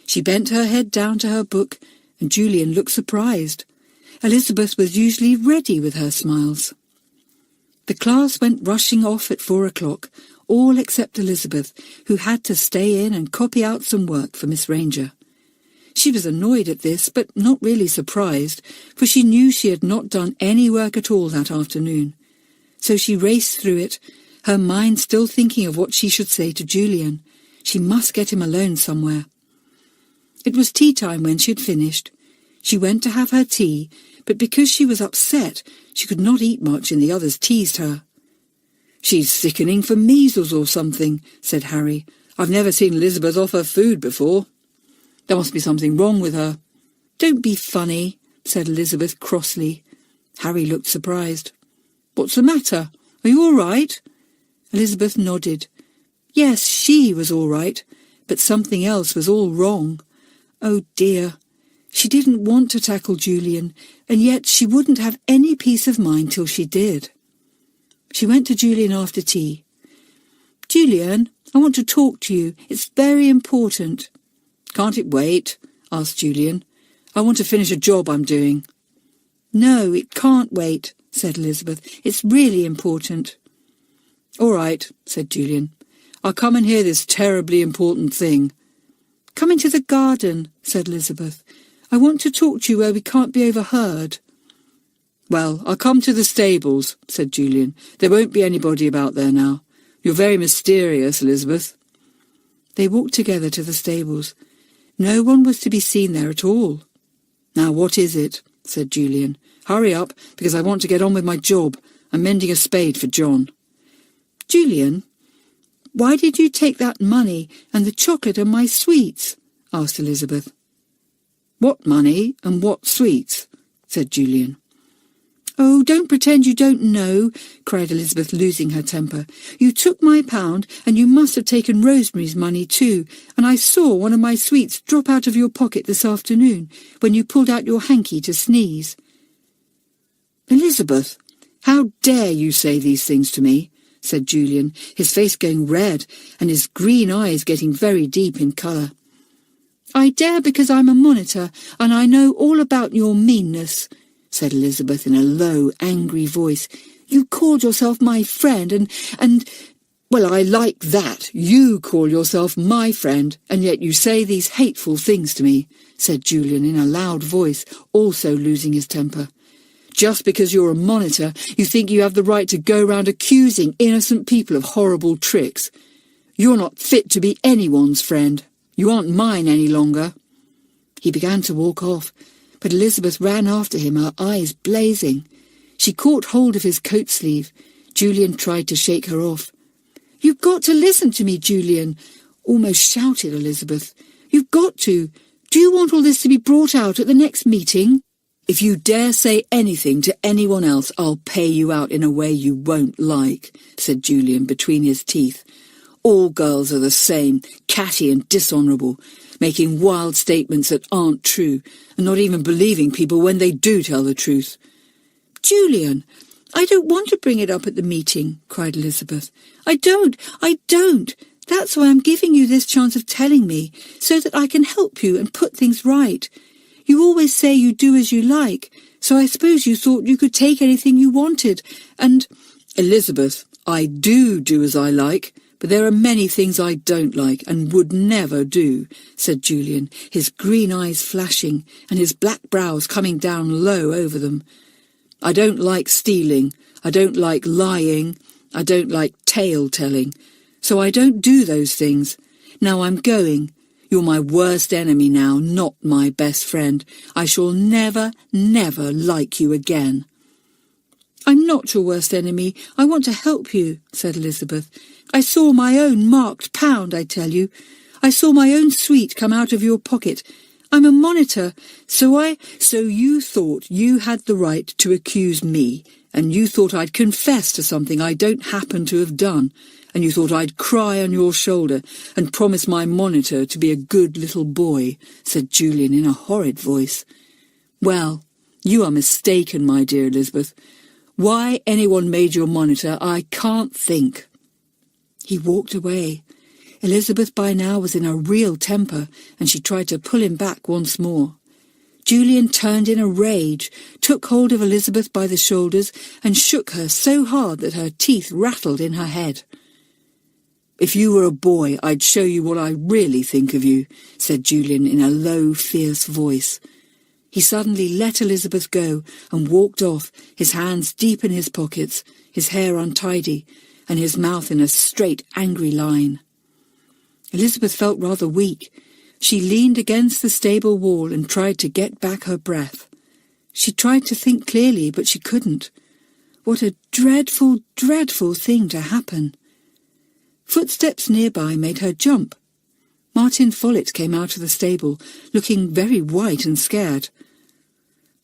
She bent her head down to her book, and Julian looked surprised. Elizabeth was usually ready with her smiles. The class went rushing off at 4 o'clock, all except Elizabeth, who had to stay in and copy out some work for Miss Ranger. She was annoyed at this, but not really surprised, for she knew she had not done any work at all that afternoon. So she raced through it, her mind still thinking of what she should say to Julian. She must get him alone somewhere. It was tea time when she had finished. She went to have her tea, but because she was upset, she could not eat much and the others teased her. "She's sickening for measles or something," said Harry. "I've never seen Elizabeth off her food before. There must be something wrong with her." "Don't be funny," said Elizabeth crossly. Harry looked surprised. "What's the matter? Are you all right?" Elizabeth nodded. Yes, she was all right, but something else was all wrong. Oh dear. She didn't want to tackle Julian, and yet she wouldn't have any peace of mind till she did. She went to Julian after tea. "Julian, I want to talk to you. It's very important." "Can't it wait?" asked Julian. "I want to finish a job I'm doing." "No, it can't wait," said Elizabeth. "It's really important." "All right," said Julian. "I'll come and hear this terribly important thing." "Come into the garden," said Elizabeth. "I want to talk to you where we can't be overheard." "Well, I'll come to the stables," said Julian. "There won't be anybody about there now. You're very mysterious, Elizabeth." They walked together to the stables. No one was to be seen there at all. "Now what is it?" said Julian. "Hurry up, because I want to get on with my job. I'm mending a spade for John." "Julian, why did you take that money and the chocolate and my sweets?" asked Elizabeth. "What money and what sweets?" said Julian. "Oh, don't pretend you don't know," cried Elizabeth, losing her temper. "You took my £1, and you must have taken Rosemary's money too, and I saw one of my sweets drop out of your pocket this afternoon when you pulled out your hanky to sneeze." "Elizabeth, how dare you say these things to me?" said Julian, his face going red and his green eyes getting very deep in colour. "I dare because I'm a monitor, and I know all about your meanness," said Elizabeth in a low, angry voice. "You called yourself my friend, and... Well, I like that. You call yourself my friend, and yet you say these hateful things to me," said Julian in a loud voice, also losing his temper. "Just because you're a monitor, you think you have the right to go round accusing innocent people of horrible tricks. You're not fit to be anyone's friend. You aren't mine any longer." He began to walk off, but Elizabeth ran after him, her eyes blazing. She caught hold of his coat sleeve. Julian tried to shake her off. "You've got to listen to me, Julian," almost shouted Elizabeth. "You've got to. Do you want all this to be brought out at the next meeting?" "If you dare say anything to anyone else, I'll pay you out in a way you won't like," said Julian between his teeth. "All girls are the same, catty and dishonourable. making wild statements that aren't true, and not even believing people when they do tell the truth. "Julian, I don't want to bring it up at the meeting," cried Elizabeth. I don't. That's why I'm giving you this chance of telling me, so that I can help you and put things right. You always say you do as you like, so I suppose you thought you could take anything you wanted, and—" "Elizabeth, I do as I like, but there are many things I don't like and would never do," said Julian, his green eyes flashing and his black brows coming down low over them. "I don't like stealing, I don't like lying, I don't like tale-telling, so I don't do those things. Now I'm going. You're my worst enemy now, not my best friend. I shall never, never like you again." "I'm not your worst enemy. I want to help you," said Elizabeth. "I saw my own marked pound, I tell you. I saw my own sweet come out of your pocket. I'm a monitor, So you thought you had the right to accuse me, and you thought I'd confess to something I don't happen to have done, and you thought I'd cry on your shoulder and promise my monitor to be a good little boy," said Julian in a horrid voice. "Well, you are mistaken, my dear Elizabeth. Why anyone made your monitor, I can't think." He walked away. Elizabeth by now was in a real temper, and she tried to pull him back once more. Julian turned in a rage, took hold of Elizabeth by the shoulders, and shook her so hard that her teeth rattled in her head. "If you were a boy, I'd show you what I really think of you," said Julian in a low, fierce voice. He suddenly let Elizabeth go and walked off, his hands deep in his pockets, his hair untidy, and his mouth in a straight, angry line. Elizabeth felt rather weak. She leaned against the stable wall and tried to get back her breath. She tried to think clearly, but she couldn't. What a dreadful, dreadful thing to happen. Footsteps nearby made her jump. Martin Follett came out of the stable, looking very white and scared.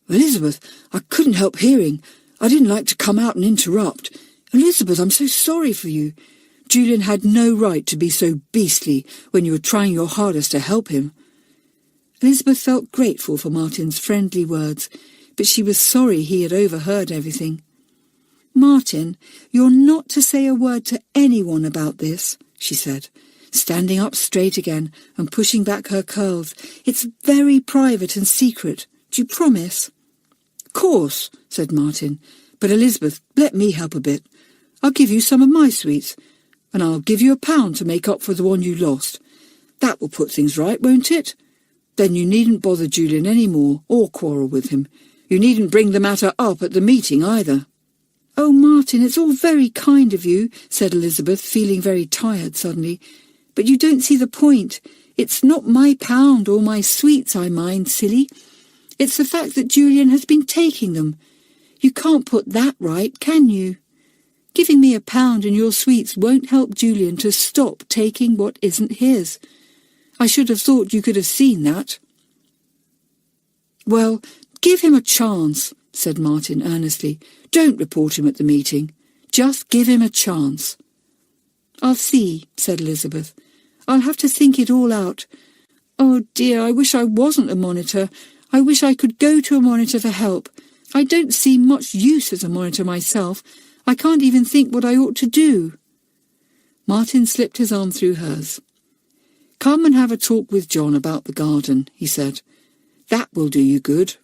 "Elizabeth, I couldn't help hearing. I didn't like to come out and interrupt. Elizabeth, I'm so sorry for you. Julian had no right to be so beastly when you were trying your hardest to help him." Elizabeth felt grateful for Martin's friendly words, but she was sorry he had overheard everything. "Martin, you're not to say a word to anyone about this," she said, standing up straight again and pushing back her curls. "It's very private and secret. Do you promise?" "Course," said Martin. "But Elizabeth, let me help a bit. I'll give you some of my sweets, and I'll give you £1 to make up for the one you lost. That will put things right, won't it? Then you needn't bother Julian any more, or quarrel with him. You needn't bring the matter up at the meeting either." "Oh, Martin, it's all very kind of you," said Elizabeth, feeling very tired suddenly. "But you don't see the point. It's not my pound or my sweets I mind, silly. It's the fact that Julian has been taking them. You can't put that right, can you? Giving me £1 and your sweets won't help Julian to stop taking what isn't his. I should have thought you could have seen that." "Well, give him a chance," said Martin earnestly. "Don't report him at the meeting. Just give him a chance." "I'll see," said Elizabeth. "I'll have to think it all out. Oh dear, I wish I wasn't a monitor. I wish I could go to a monitor for help. I don't see much use as a monitor myself. I can't even think what I ought to do." Martin slipped his arm through hers. "Come and have a talk with John about the garden," he said. "That will do you good."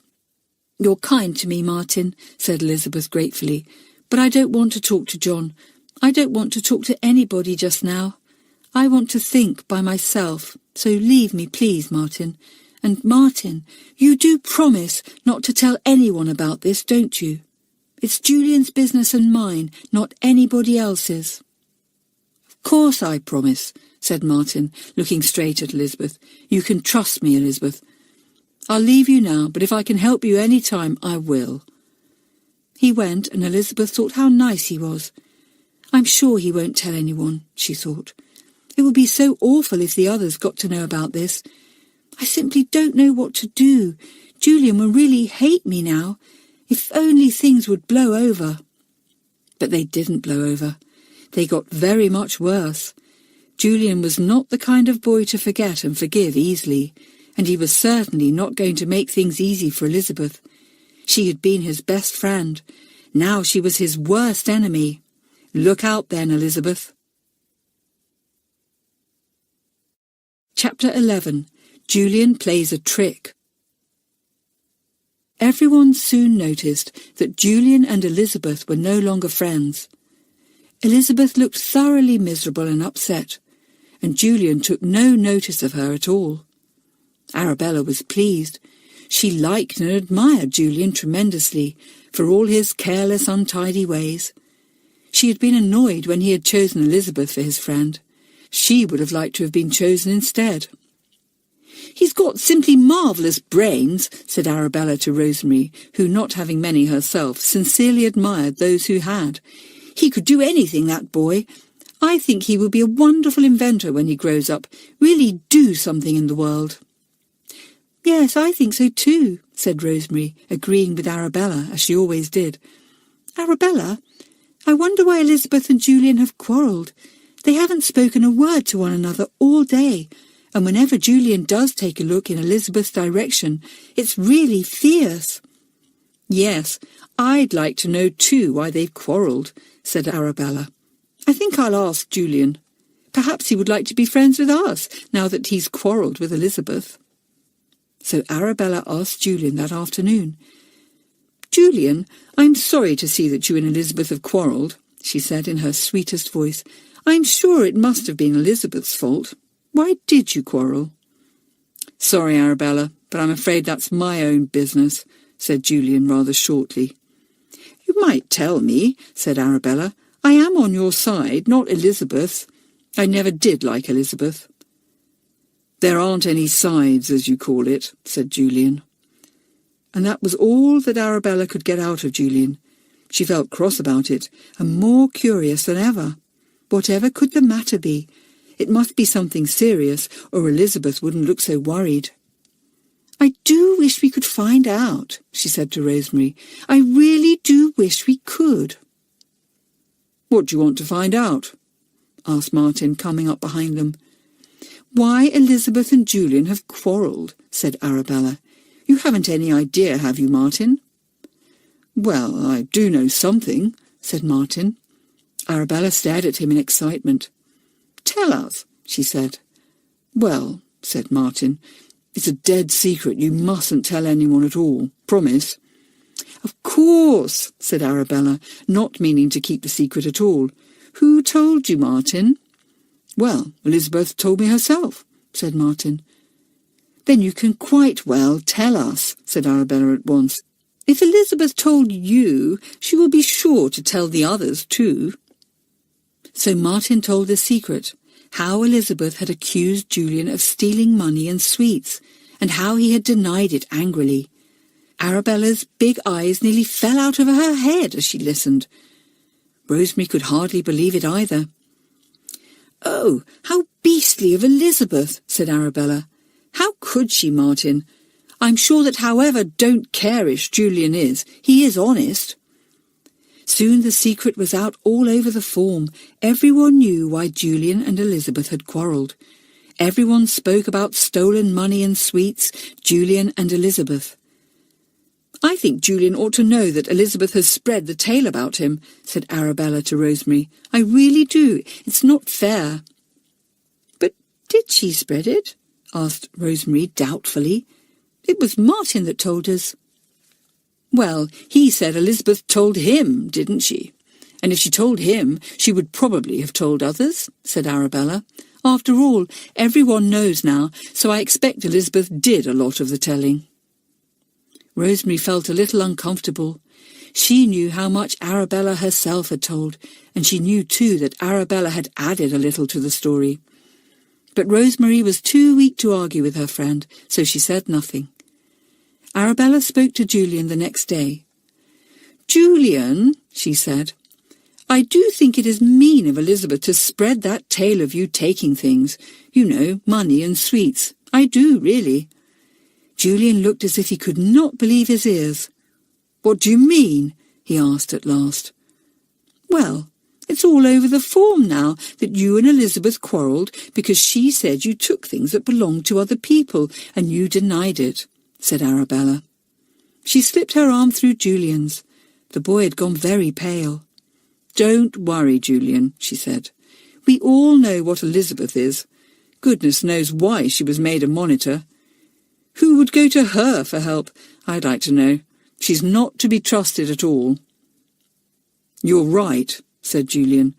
"You're kind to me, Martin," said Elizabeth gratefully, "but I don't want to talk to John. I don't want to talk to anybody just now. I want to think by myself, so leave me, please, Martin. And Martin, you do promise not to tell anyone about this, don't you? It's Julian's business and mine, not anybody else's." "Of course I promise," said Martin, looking straight at Elizabeth. "You can trust me, Elizabeth. I'll leave you now, but if I can help you any time, I will." He went, and Elizabeth thought how nice he was. "I'm sure he won't tell anyone," she thought. "It would be so awful if the others got to know about this. I simply don't know what to do. Julian will really hate me now. If only things would blow over." But they didn't blow over. They got very much worse. Julian was not the kind of boy to forget and forgive easily, and he was certainly not going to make things easy for Elizabeth. She had been his best friend. Now she was his worst enemy. Look out then, Elizabeth. Chapter 11. Julian Plays a Trick. Everyone soon noticed that Julian and Elizabeth were no longer friends. Elizabeth looked thoroughly miserable and upset, and Julian took no notice of her at all. Arabella was pleased. She liked and admired Julian tremendously for all his careless, untidy ways. She had been annoyed when he had chosen Elizabeth for his friend. She would have liked to have been chosen instead. "He's got simply marvellous brains," said Arabella to Rosemary, who, not having many herself, sincerely admired those who had. "He could do anything, that boy. I think he will be a wonderful inventor when he grows up, really do something in the world." "Yes, I think so too," said Rosemary, agreeing with Arabella, as she always did. "Arabella, I wonder why Elizabeth and Julian have quarrelled. They haven't spoken a word to one another all day, and whenever Julian does take a look in Elizabeth's direction, it's really fierce." "Yes, I'd like to know too why they've quarrelled," said Arabella. "I think I'll ask Julian. Perhaps he would like to be friends with us, now that he's quarrelled with Elizabeth." So Arabella asked Julian that afternoon. "Julian, I'm sorry to see that you and Elizabeth have quarrelled," she said in her sweetest voice. "I'm sure it must have been Elizabeth's fault. Why did you quarrel?" "Sorry, Arabella, but I'm afraid that's my own business," said Julian rather shortly. "You might tell me," said Arabella. "I am on your side, not Elizabeth's. I never did like Elizabeth." "There aren't any sides, as you call it," said Julian. And that was all that Arabella could get out of Julian. She felt cross about it, and more curious than ever. Whatever could the matter be? It must be something serious, or Elizabeth wouldn't look so worried. "I do wish we could find out," she said to Rosemary. "I really do wish we could." "What do you want to find out?" asked Martin, coming up behind them. "Why Elizabeth and Julian have quarrelled," said Arabella. "You haven't any idea, have you, Martin?" "Well, I do know something," said Martin. Arabella stared at him in excitement. "Tell us," she said. "Well," said Martin, "it's a dead secret. You mustn't tell anyone at all. Promise?" "Of course," said Arabella, not meaning to keep the secret at all. "Who told you, Martin?" "Well, Elizabeth told me herself," said Martin. "Then you can quite well tell us," said Arabella at once. "If Elizabeth told you, she will be sure to tell the others too." So Martin told the secret, how Elizabeth had accused Julian of stealing money and sweets, and how he had denied it angrily. Arabella's big eyes nearly fell out of her head as she listened. Rosemary could hardly believe it either. "Oh, how beastly of Elizabeth," said Arabella. "How could she, Martin? I'm sure that however don't-care-ish Julian is, he is honest." Soon the secret was out all over the farm. Everyone knew why Julian and Elizabeth had quarrelled. Everyone spoke about stolen money and sweets, Julian and Elizabeth. "I think Julian ought to know that Elizabeth has spread the tale about him," said Arabella to Rosemary. "I really do. It's not fair." "But did she spread it?" asked Rosemary doubtfully. "It was Martin that told us." "Well, he said Elizabeth told him, didn't she? And if she told him, she would probably have told others," said Arabella. "After all, everyone knows now, so I expect Elizabeth did a lot of the telling." Rosemary felt a little uncomfortable. She knew how much Arabella herself had told, and she knew too that Arabella had added a little to the story. But Rosemary was too weak to argue with her friend, so she said nothing. Arabella spoke to Julian the next day. "Julian," she said, "I do think it is mean of Elizabeth to spread that tale of you taking things. You know, money and sweets. I do, really." Julian looked as if he could not believe his ears. "What do you mean?" he asked at last. "Well, It's all over the form now that you and Elizabeth quarrelled because she said you took things that belonged to other people and you denied it," said Arabella. She slipped her arm through Julian's. The boy had gone very pale. "Don't worry, Julian," she said. "We all know what Elizabeth is. Goodness knows why she was made a monitor. Who would go to her for help, I'd like to know. She's not to be trusted at all." "You're right," said Julian.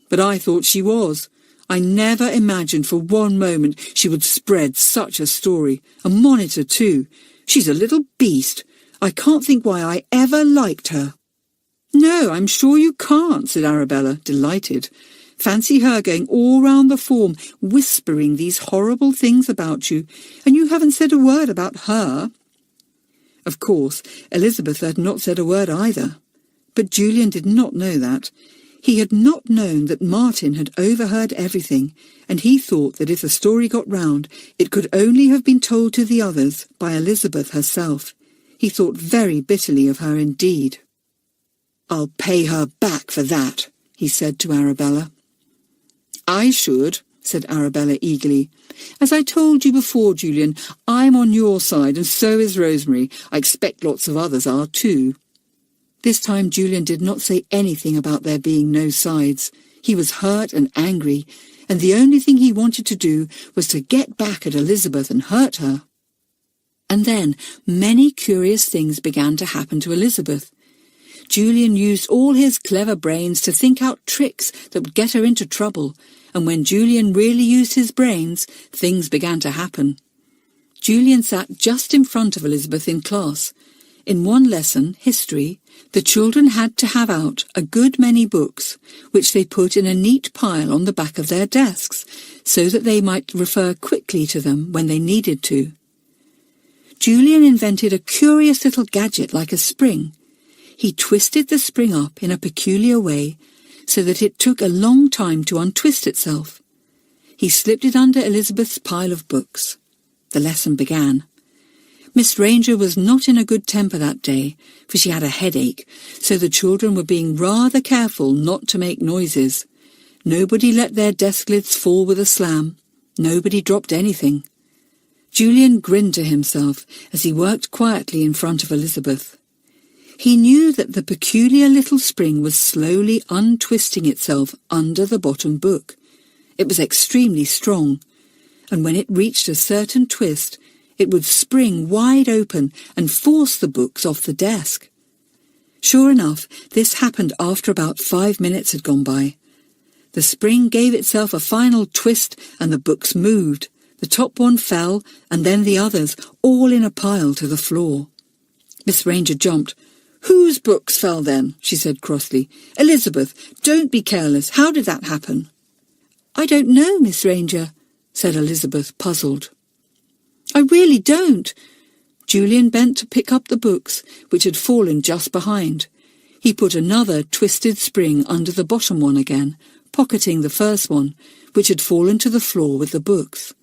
"But I thought she was. I never imagined for one moment she would spread such a story. A monitor, too. She's a little beast. I can't think why I ever liked her." "No, I'm sure you can't," said Arabella, delighted. "Fancy her going all round the form, whispering these horrible things about you, and you haven't said a word about her." Of course, Elizabeth had not said a word either. But Julian did not know that. He had not known that Martin had overheard everything, and he thought that if the story got round, it could only have been told to the others by Elizabeth herself. He thought very bitterly of her indeed. "I'll pay her back for that," he said to Arabella. "I should," said Arabella eagerly. "As I told you before, Julian, I'm on your side, and so is Rosemary. I expect lots of others are too." This time Julian did not say anything about there being no sides. He was hurt and angry, and the only thing he wanted to do was to get back at Elizabeth and hurt her. And then many curious things began to happen to Elizabeth. Julian used all his clever brains to think out tricks that would get her into trouble, and when Julian really used his brains, things began to happen. Julian sat just in front of Elizabeth in class. In one lesson, history, the children had to have out a good many books, which they put in a neat pile on the back of their desks, so that they might refer quickly to them when they needed to. Julian invented a curious little gadget like a spring. He twisted the spring up in a peculiar way, so that it took a long time to untwist itself. He slipped it under Elizabeth's pile of books. The lesson began. Miss Ranger was not in a good temper that day, for she had a headache, so the children were being rather careful not to make noises. Nobody let their desk lids fall with a slam. Nobody dropped anything. Julian grinned to himself as he worked quietly in front of Elizabeth. He knew that the peculiar little spring was slowly untwisting itself under the bottom book. It was extremely strong, and when it reached a certain twist, it would spring wide open and force the books off the desk. Sure enough, this happened after about 5 minutes had gone by. The spring gave itself a final twist and the books moved. The top one fell, and then the others, all in a pile to the floor. Miss Ranger jumped. "Whose books fell then?" she said crossly. "Elizabeth, don't be careless. How did that happen?" "I don't know, Miss Ranger," said Elizabeth, puzzled. "I really don't." Julian bent to pick up the books, which had fallen just behind. He put another twisted spring under the bottom one again, pocketing the first one, which had fallen to the floor with the books.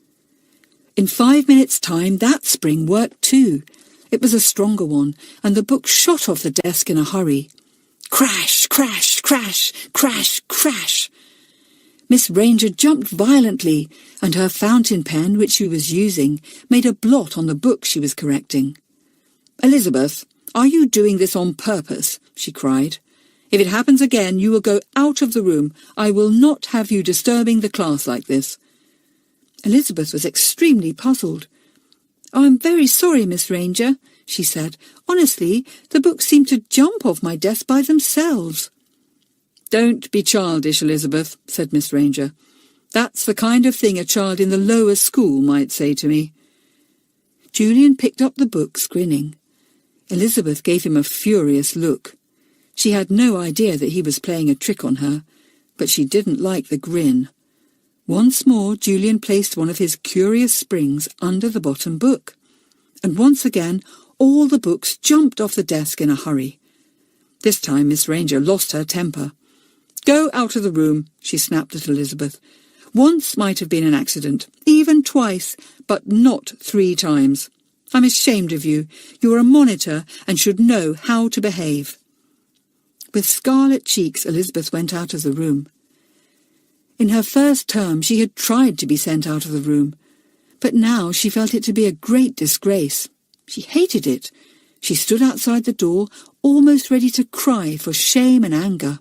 In 5 minutes' time that spring worked too. It was a stronger one, and the book shot off the desk in a hurry. Crash, crash, crash, crash, crash. Miss Ranger jumped violently, and her fountain pen, which she was using, made a blot on the book she was correcting. "Elizabeth, are you doing this on purpose?" she cried. "If it happens again, you will go out of the room. I will not have you disturbing the class like this." Elizabeth was extremely puzzled. "Oh, I'm very sorry, Miss Ranger," she said. "Honestly, the books seemed to jump off my desk by themselves." "Don't be childish, Elizabeth," said Miss Ranger. "That's the kind of thing a child in the lower school might say to me." Julian picked up the books, grinning. Elizabeth gave him a furious look. She had no idea that he was playing a trick on her, but she didn't like the grin. Once more Julian placed one of his curious springs under the bottom book, and once again all the books jumped off the desk in a hurry. This time Miss Ranger lost her temper. "Go out of the room," she snapped at Elizabeth. "Once might have been an accident, even twice, but not 3 times. I'm ashamed of you. You're a monitor and should know how to behave." With scarlet cheeks, Elizabeth went out of the room. In her first term she had tried to be sent out of the room, but now she felt it to be a great disgrace. She hated it. She stood outside the door, almost ready to cry for shame and anger.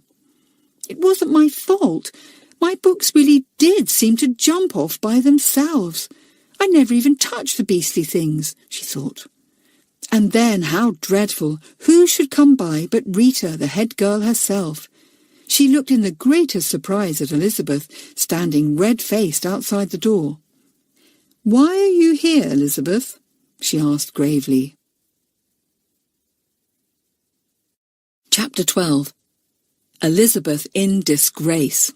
It wasn't my fault. My books really did seem to jump off by themselves. I never even touched the beastly things, she thought. And then, how dreadful, who should come by but Rita, the head girl herself. She looked in the greatest surprise at Elizabeth, standing red-faced outside the door. "Why are you here, Elizabeth?" she asked gravely. Chapter 12. Elizabeth in Disgrace.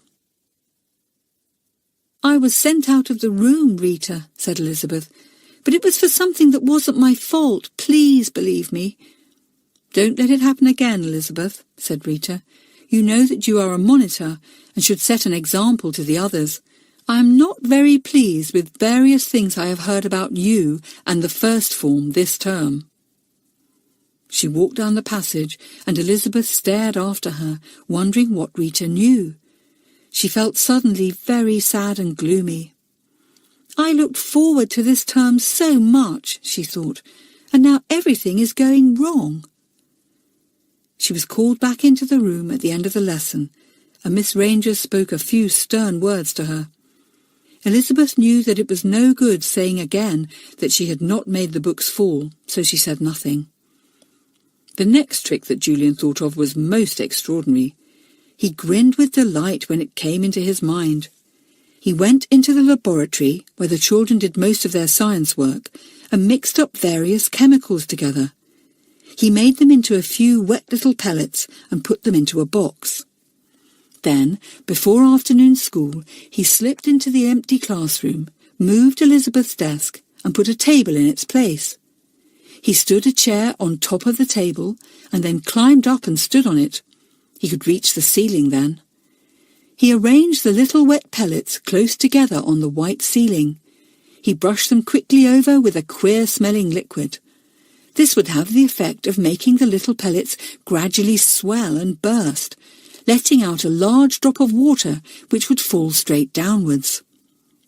"I was sent out of the room, Rita," said Elizabeth, "but it was for something that wasn't my fault. Please believe me." "Don't let it happen again, Elizabeth," said Rita. "You know that you are a monitor and should set an example to the others. I am not very pleased with various things I have heard about you and the first form this term." She walked down the passage, and Elizabeth stared after her, wondering what Rita knew. She felt suddenly very sad and gloomy. "I looked forward to this term so much," she thought, "and now everything is going wrong." She was called back into the room at the end of the lesson, and Miss Ranger spoke a few stern words to her. Elizabeth knew that it was no good saying again that she had not made the books fall, so she said nothing. The next trick that Julian thought of was most extraordinary. He grinned with delight when it came into his mind. He went into the laboratory, where the children did most of their science work, and mixed up various chemicals together. He made them into a few wet little pellets and put them into a box. Then, before afternoon school, he slipped into the empty classroom, moved Elizabeth's desk, and put a table in its place. He stood a chair on top of the table, and then climbed up and stood on it. He could reach the ceiling then. He arranged the little wet pellets close together on the white ceiling. He brushed them quickly over with a queer-smelling liquid. This would have the effect of making the little pellets gradually swell and burst, letting out a large drop of water which would fall straight downwards.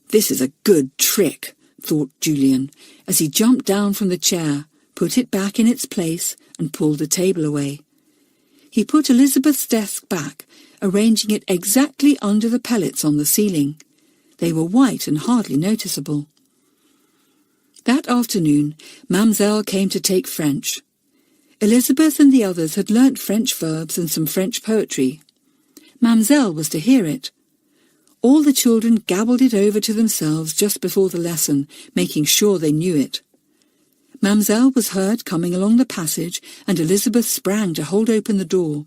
"This is a good trick," thought Julian, as he jumped down from the chair, put it back in its place, and pulled the table away. He put Elizabeth's desk back, arranging it exactly under the pellets on the ceiling. They were white and hardly noticeable. That afternoon, Mademoiselle came to take French. Elizabeth and the others had learnt French verbs and some French poetry. Mademoiselle was to hear it. All the children gabbled it over to themselves just before the lesson, making sure they knew it. Mademoiselle was heard coming along the passage, and Elizabeth sprang to hold open the door.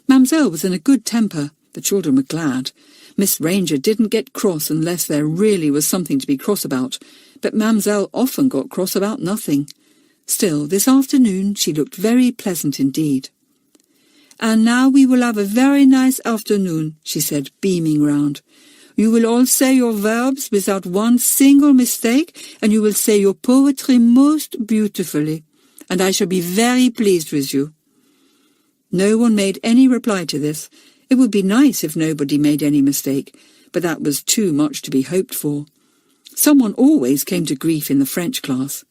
Mademoiselle was in a good temper. The children were glad. Miss Ranger didn't get cross unless there really was something to be cross about, but Mademoiselle often got cross about nothing. Still, this afternoon she looked very pleasant indeed. "And now we will have a very nice afternoon," she said, beaming round. "You will all say your verbs without one single mistake, and you will say your poetry most beautifully, and I shall be very pleased with you." No one made any reply to this. It would be nice if nobody made any mistake, but that was too much to be hoped for. Someone always came to grief in the French class.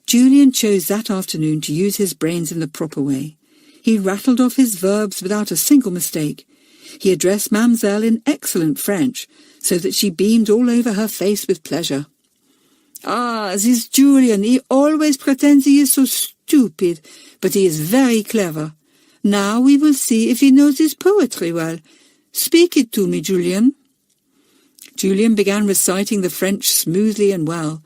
Julian chose that afternoon to use his brains in the proper way. He rattled off his verbs without a single mistake. He addressed Mademoiselle in excellent French, so that she beamed all over her face with pleasure. "Ah, this Julian, he always pretends he is so stupid, but he is very clever. Now we will see if he knows his poetry well. Speak it to me, Julian." Julian began reciting the French smoothly and well,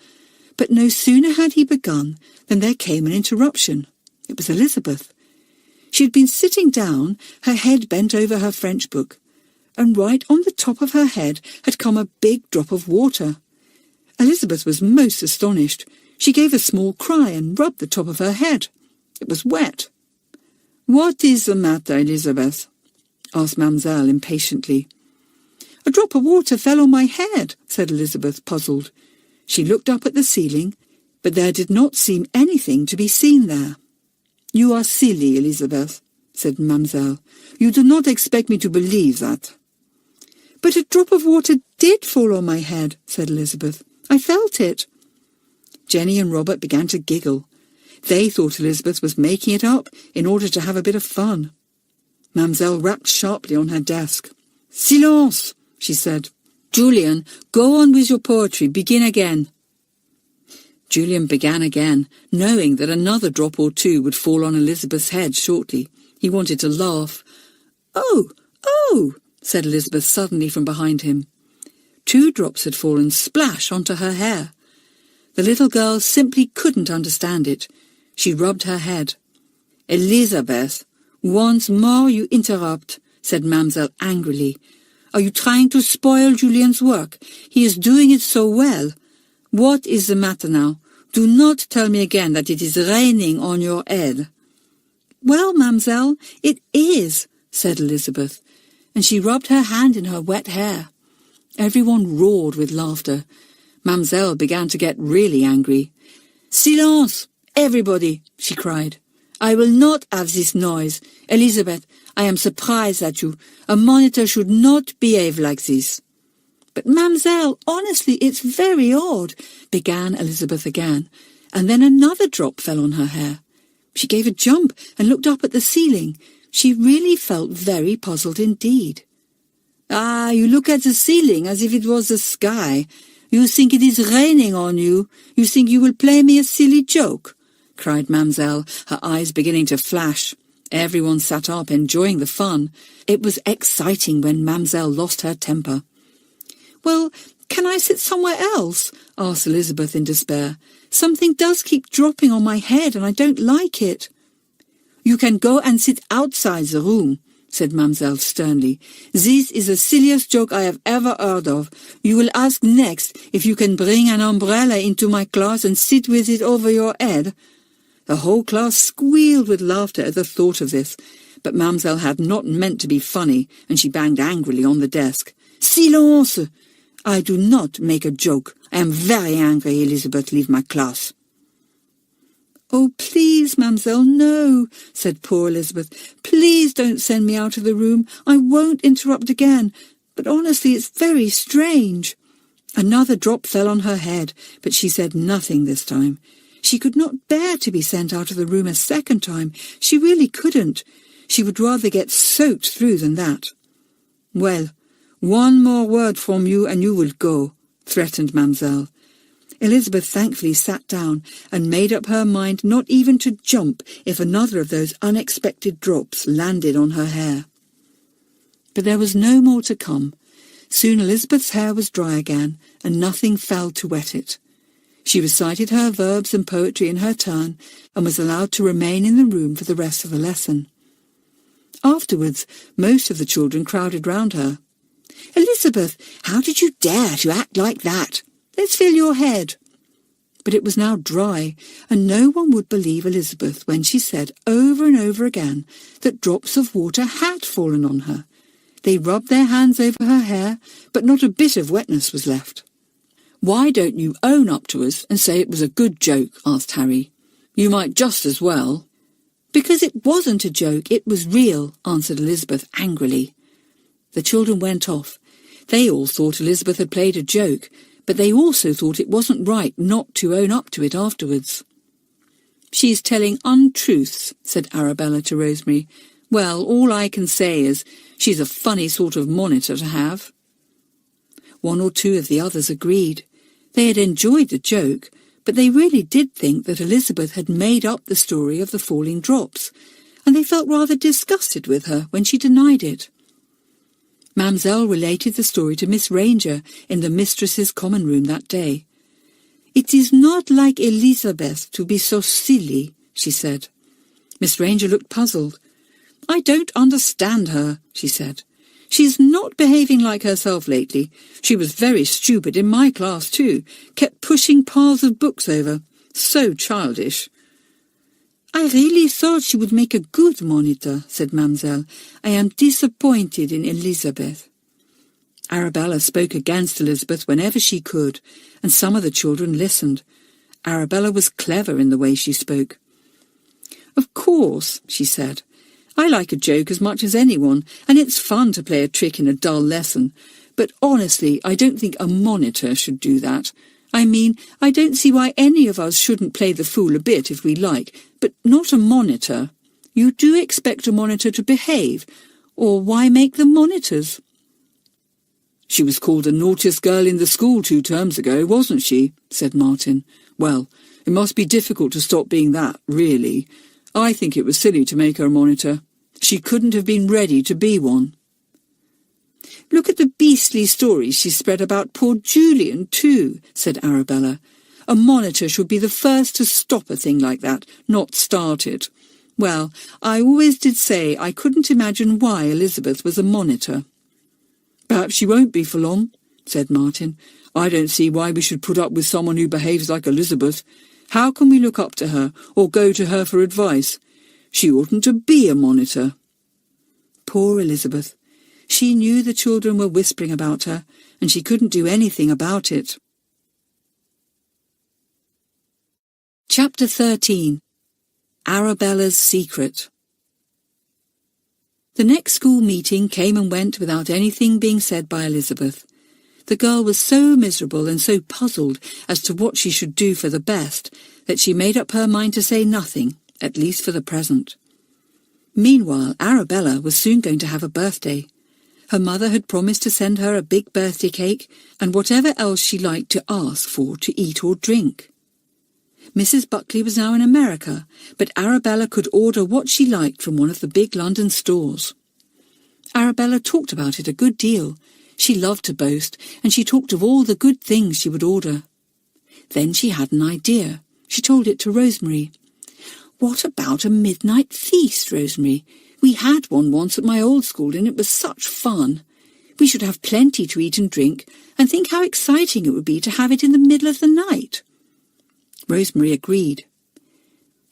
but no sooner had he begun than there came an interruption. It was Elizabeth. She had been sitting down, her head bent over her French book, and right on the top of her head had come a big drop of water. Elizabeth was most astonished. She gave a small cry and rubbed the top of her head. It was wet. "What is the matter, Elizabeth?" asked Mademoiselle impatiently. "A drop of water fell on my head," said Elizabeth, puzzled. She looked up at the ceiling, but there did not seem anything to be seen there. "You are silly, Elizabeth," said Mamselle. "You do not expect me to believe that." "But a drop of water did fall on my head," said Elizabeth. "I felt it." Jenny and Robert began to giggle. They thought Elizabeth was making it up in order to have a bit of fun. Mamselle rapped sharply on her desk. "Silence," she said. "Julian, go on with your poetry. Begin again." Julian began again, knowing that another drop or two would fall on Elizabeth's head shortly. He wanted to laugh. "Oh, oh," said Elizabeth suddenly from behind him. 2 drops had fallen splash onto her hair. The little girl simply couldn't understand it. She rubbed her head. "Elizabeth, once more you interrupt," said Mamselle angrily. "Are you trying to spoil Julian's work? He is doing it so well. What is the matter now? Do not tell me again that it is raining on your head." "Well, Mamselle, it is," said Elizabeth, and she rubbed her hand in her wet hair. Everyone roared with laughter. Mamselle began to get really angry. "Silence, everybody," she cried. "I will not have this noise. Elizabeth, I am surprised at you. A monitor should not behave like this." "But, Mamselle, honestly, it's very odd," began Elizabeth again, and then another drop fell on her hair. She gave a jump and looked up at the ceiling. She really felt very puzzled indeed. "Ah, you look at the ceiling as if it was the sky. You think it is raining on you. You think you will play me a silly joke," cried Mamselle, her eyes beginning to flash. Everyone sat up, enjoying the fun. It was exciting when Mamselle lost her temper. "Well, can I sit somewhere else?" asked Elizabeth in despair. "Something does keep dropping on my head and I don't like it." "You can go and sit outside the room," said Mamselle sternly. "This is the silliest joke I have ever heard of. You will ask next if you can bring an umbrella into my class and sit with it over your head." The whole class squealed with laughter at the thought of this, but Mamselle had not meant to be funny, and she banged angrily on the desk. "Silence! I do not make a joke. I am very angry. Elizabeth, leave my class." "Oh, please, Mamselle, no," said poor Elizabeth. "Please don't send me out of the room. I won't interrupt again. But honestly, it's very strange." Another drop fell on her head, but she said nothing this time. She could not bear to be sent out of the room a second time. She really couldn't. She would rather get soaked through than that. "Well, one more word from you and you will go," threatened Mamselle. Elizabeth thankfully sat down and made up her mind not even to jump if another of those unexpected drops landed on her hair. But there was no more to come. Soon Elizabeth's hair was dry again, and nothing fell to wet it. She recited her verbs and poetry in her turn, and was allowed to remain in the room for the rest of the lesson. Afterwards, most of the children crowded round her. "Elizabeth, how did you dare to act like that? Let's feel your head." But it was now dry, and no one would believe Elizabeth when she said over and over again that drops of water had fallen on her. They rubbed their hands over her hair, but not a bit of wetness was left. "Why don't you own up to us and say it was a good joke?" asked Harry. "You might just as well." "Because it wasn't a joke, it was real," answered Elizabeth angrily. The children went off. They all thought Elizabeth had played a joke, but they also thought it wasn't right not to own up to it afterwards. "She's telling untruths," said Arabella to Rosemary. "Well, all I can say is she's a funny sort of monitor to have." 1 or 2 of the others agreed. They had enjoyed the joke, but they really did think that Elizabeth had made up the story of the falling drops, and they felt rather disgusted with her when she denied it. Mamselle related the story to Miss Ranger in the mistress's common room that day. "It is not like Elizabeth to be so silly," she said. Miss Ranger looked puzzled. "I don't understand her," she said. "She's not behaving like herself lately. She was very stupid in my class too, kept pushing piles of books over. So childish." "I really thought she would make a good monitor," said Mamselle. "I am disappointed in Elizabeth." Arabella spoke against Elizabeth whenever she could, and some of the children listened. Arabella was clever in the way she spoke. "Of course," she said, I like a joke as much as anyone, and it's fun to play a trick in a dull lesson. But honestly, I don't think a monitor should do that. I mean, I don't see why any of us shouldn't play the fool a bit if we like, but not a monitor. You do expect a monitor to behave, or why make them monitors? She was called the naughtiest girl in the school 2 terms ago, wasn't she? Said Martin. Well, it must be difficult to stop being that, really. I think it was silly to make her a monitor. She couldn't have been ready to be one. Look at the beastly stories she spread about poor Julian, too, said Arabella. A monitor should be the first to stop a thing like that, not start it. Well, I always did say I couldn't imagine why Elizabeth was a monitor. Perhaps she won't be for long, said Martin. I don't see why we should put up with someone who behaves like Elizabeth. How can we look up to her, or go to her for advice? She oughtn't to be a monitor. Poor Elizabeth. She knew the children were whispering about her, and she couldn't do anything about it. Chapter 13. Arabella's Secret. The next school meeting came and went without anything being said by Elizabeth. The girl was so miserable and so puzzled as to what she should do for the best that she made up her mind to say nothing, at least for the present. Meanwhile, Arabella was soon going to have a birthday. Her mother had promised to send her a big birthday cake and whatever else she liked to ask for to eat or drink. Mrs. Buckley was now in America, but Arabella could order what she liked from one of the big London stores. Arabella talked about it a good deal. She loved to boast, and she talked of all the good things she would order. Then she had an idea. She told it to Rosemary. "What about a midnight feast, Rosemary? We had one once at my old school, and it was such fun. We should have plenty to eat and drink, and think how exciting it would be to have it in the middle of the night." Rosemary agreed.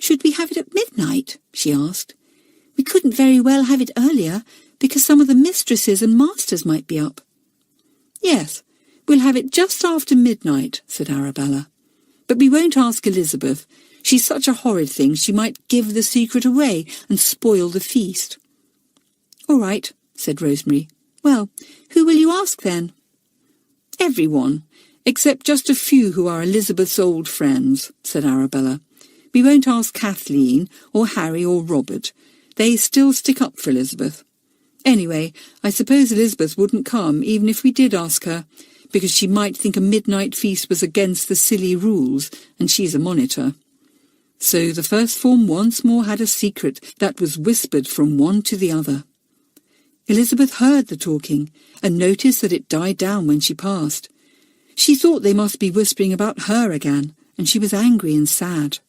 "Should we have it at midnight?" she asked. "We couldn't very well have it earlier, because some of the mistresses and masters might be up." "Yes, we'll have it just after midnight," said Arabella. "But we won't ask Elizabeth. She's such a horrid thing she might give the secret away and spoil the feast." "All right," said Rosemary. "Well, who will you ask then?" "Everyone, except just a few who are Elizabeth's old friends," said Arabella. "We won't ask Kathleen or Harry or Robert. They still stick up for Elizabeth. Anyway, I suppose Elizabeth wouldn't come even if we did ask her, because she might think a midnight feast was against the silly rules, and she's a monitor." So the first form once more had a secret that was whispered from one to the other. Elizabeth heard the talking, and noticed that it died down when she passed. She thought they must be whispering about her again, and she was angry and sad.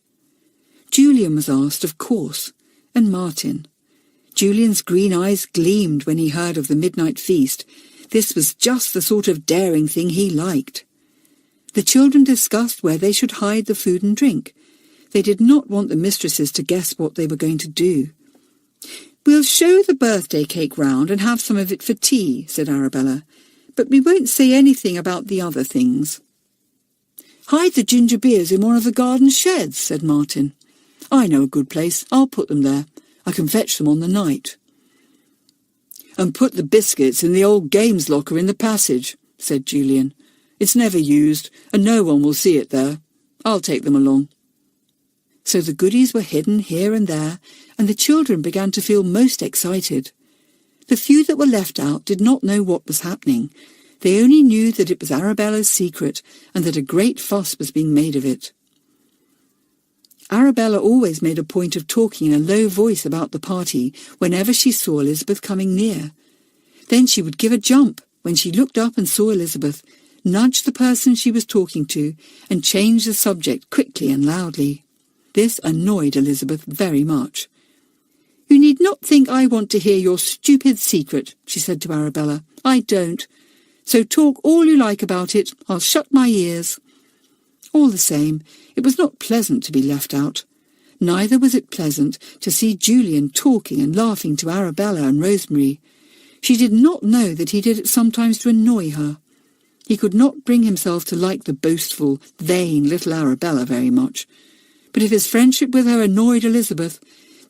Julian was asked, of course, and Martin. Julian's green eyes gleamed when he heard of the midnight feast. This was just the sort of daring thing he liked. The children discussed where they should hide the food and drink. They did not want the mistresses to guess what they were going to do. "We'll show the birthday cake round and have some of it for tea," said Arabella. "But we won't say anything about the other things." "Hide the ginger beers in one of the garden sheds," said Martin. "I know a good place. I'll put them there. I can fetch them on the night." "And put the biscuits in the old games locker in the passage," said Julian. "It's never used, and no one will see it there. I'll take them along." So the goodies were hidden here and there, and the children began to feel most excited. The few that were left out did not know what was happening. They only knew that it was Arabella's secret, and that a great fuss was being made of it. Arabella always made a point of talking in a low voice about the party whenever she saw Elizabeth coming near. Then she would give a jump when she looked up and saw Elizabeth, nudge the person she was talking to, and change the subject quickly and loudly. This annoyed Elizabeth very much. "You need not think I want to hear your stupid secret," she said to Arabella. "I don't. So talk all you like about it. I'll shut my ears." All the same, it was not pleasant to be left out. Neither was it pleasant to see Julian talking and laughing to Arabella and Rosemary. She did not know that he did it sometimes to annoy her. He could not bring himself to like the boastful, vain little Arabella very much. But if his friendship with her annoyed Elizabeth,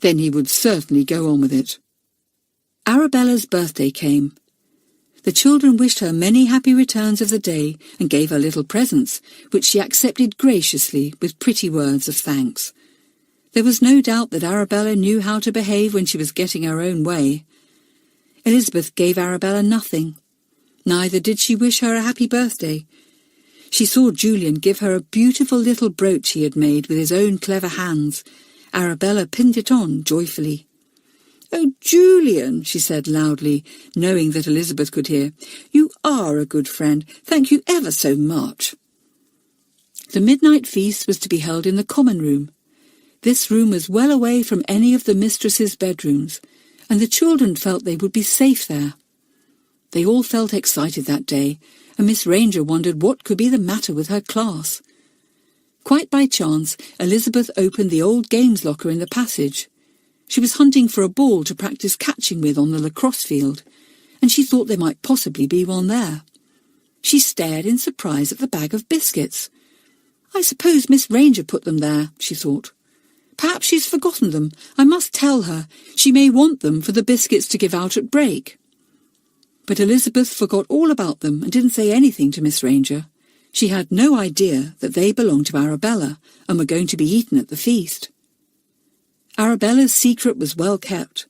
Then he would certainly go on with it. Arabella's birthday came. The children wished her many happy returns of the day and gave her little presents, which she accepted graciously with pretty words of thanks. There was no doubt that Arabella knew how to behave when she was getting her own way. Elizabeth gave Arabella nothing. Neither did she wish her a happy birthday. She saw Julian give her a beautiful little brooch he had made with his own clever hands. Arabella pinned it on joyfully. "Oh, Julian," she said loudly, knowing that Elizabeth could hear, "you are a good friend. Thank you ever so much." The midnight feast was to be held in the common room. This room was well away from any of the mistresses' bedrooms, and the children felt they would be safe there. They all felt excited that day, and Miss Ranger wondered what could be the matter with her class. Quite by chance, Elizabeth opened the old games locker in the passage. She was hunting for a ball to practice catching with on the lacrosse field, and she thought there might possibly be one there. She stared in surprise at the bag of biscuits. "I suppose Miss Ranger put them there," she thought. "Perhaps she's forgotten them. I must tell her. She may want them for the biscuits to give out at break." But Elizabeth forgot all about them and didn't say anything to Miss Ranger. She had no idea that they belonged to Arabella and were going to be eaten at the feast. Arabella's secret was well kept.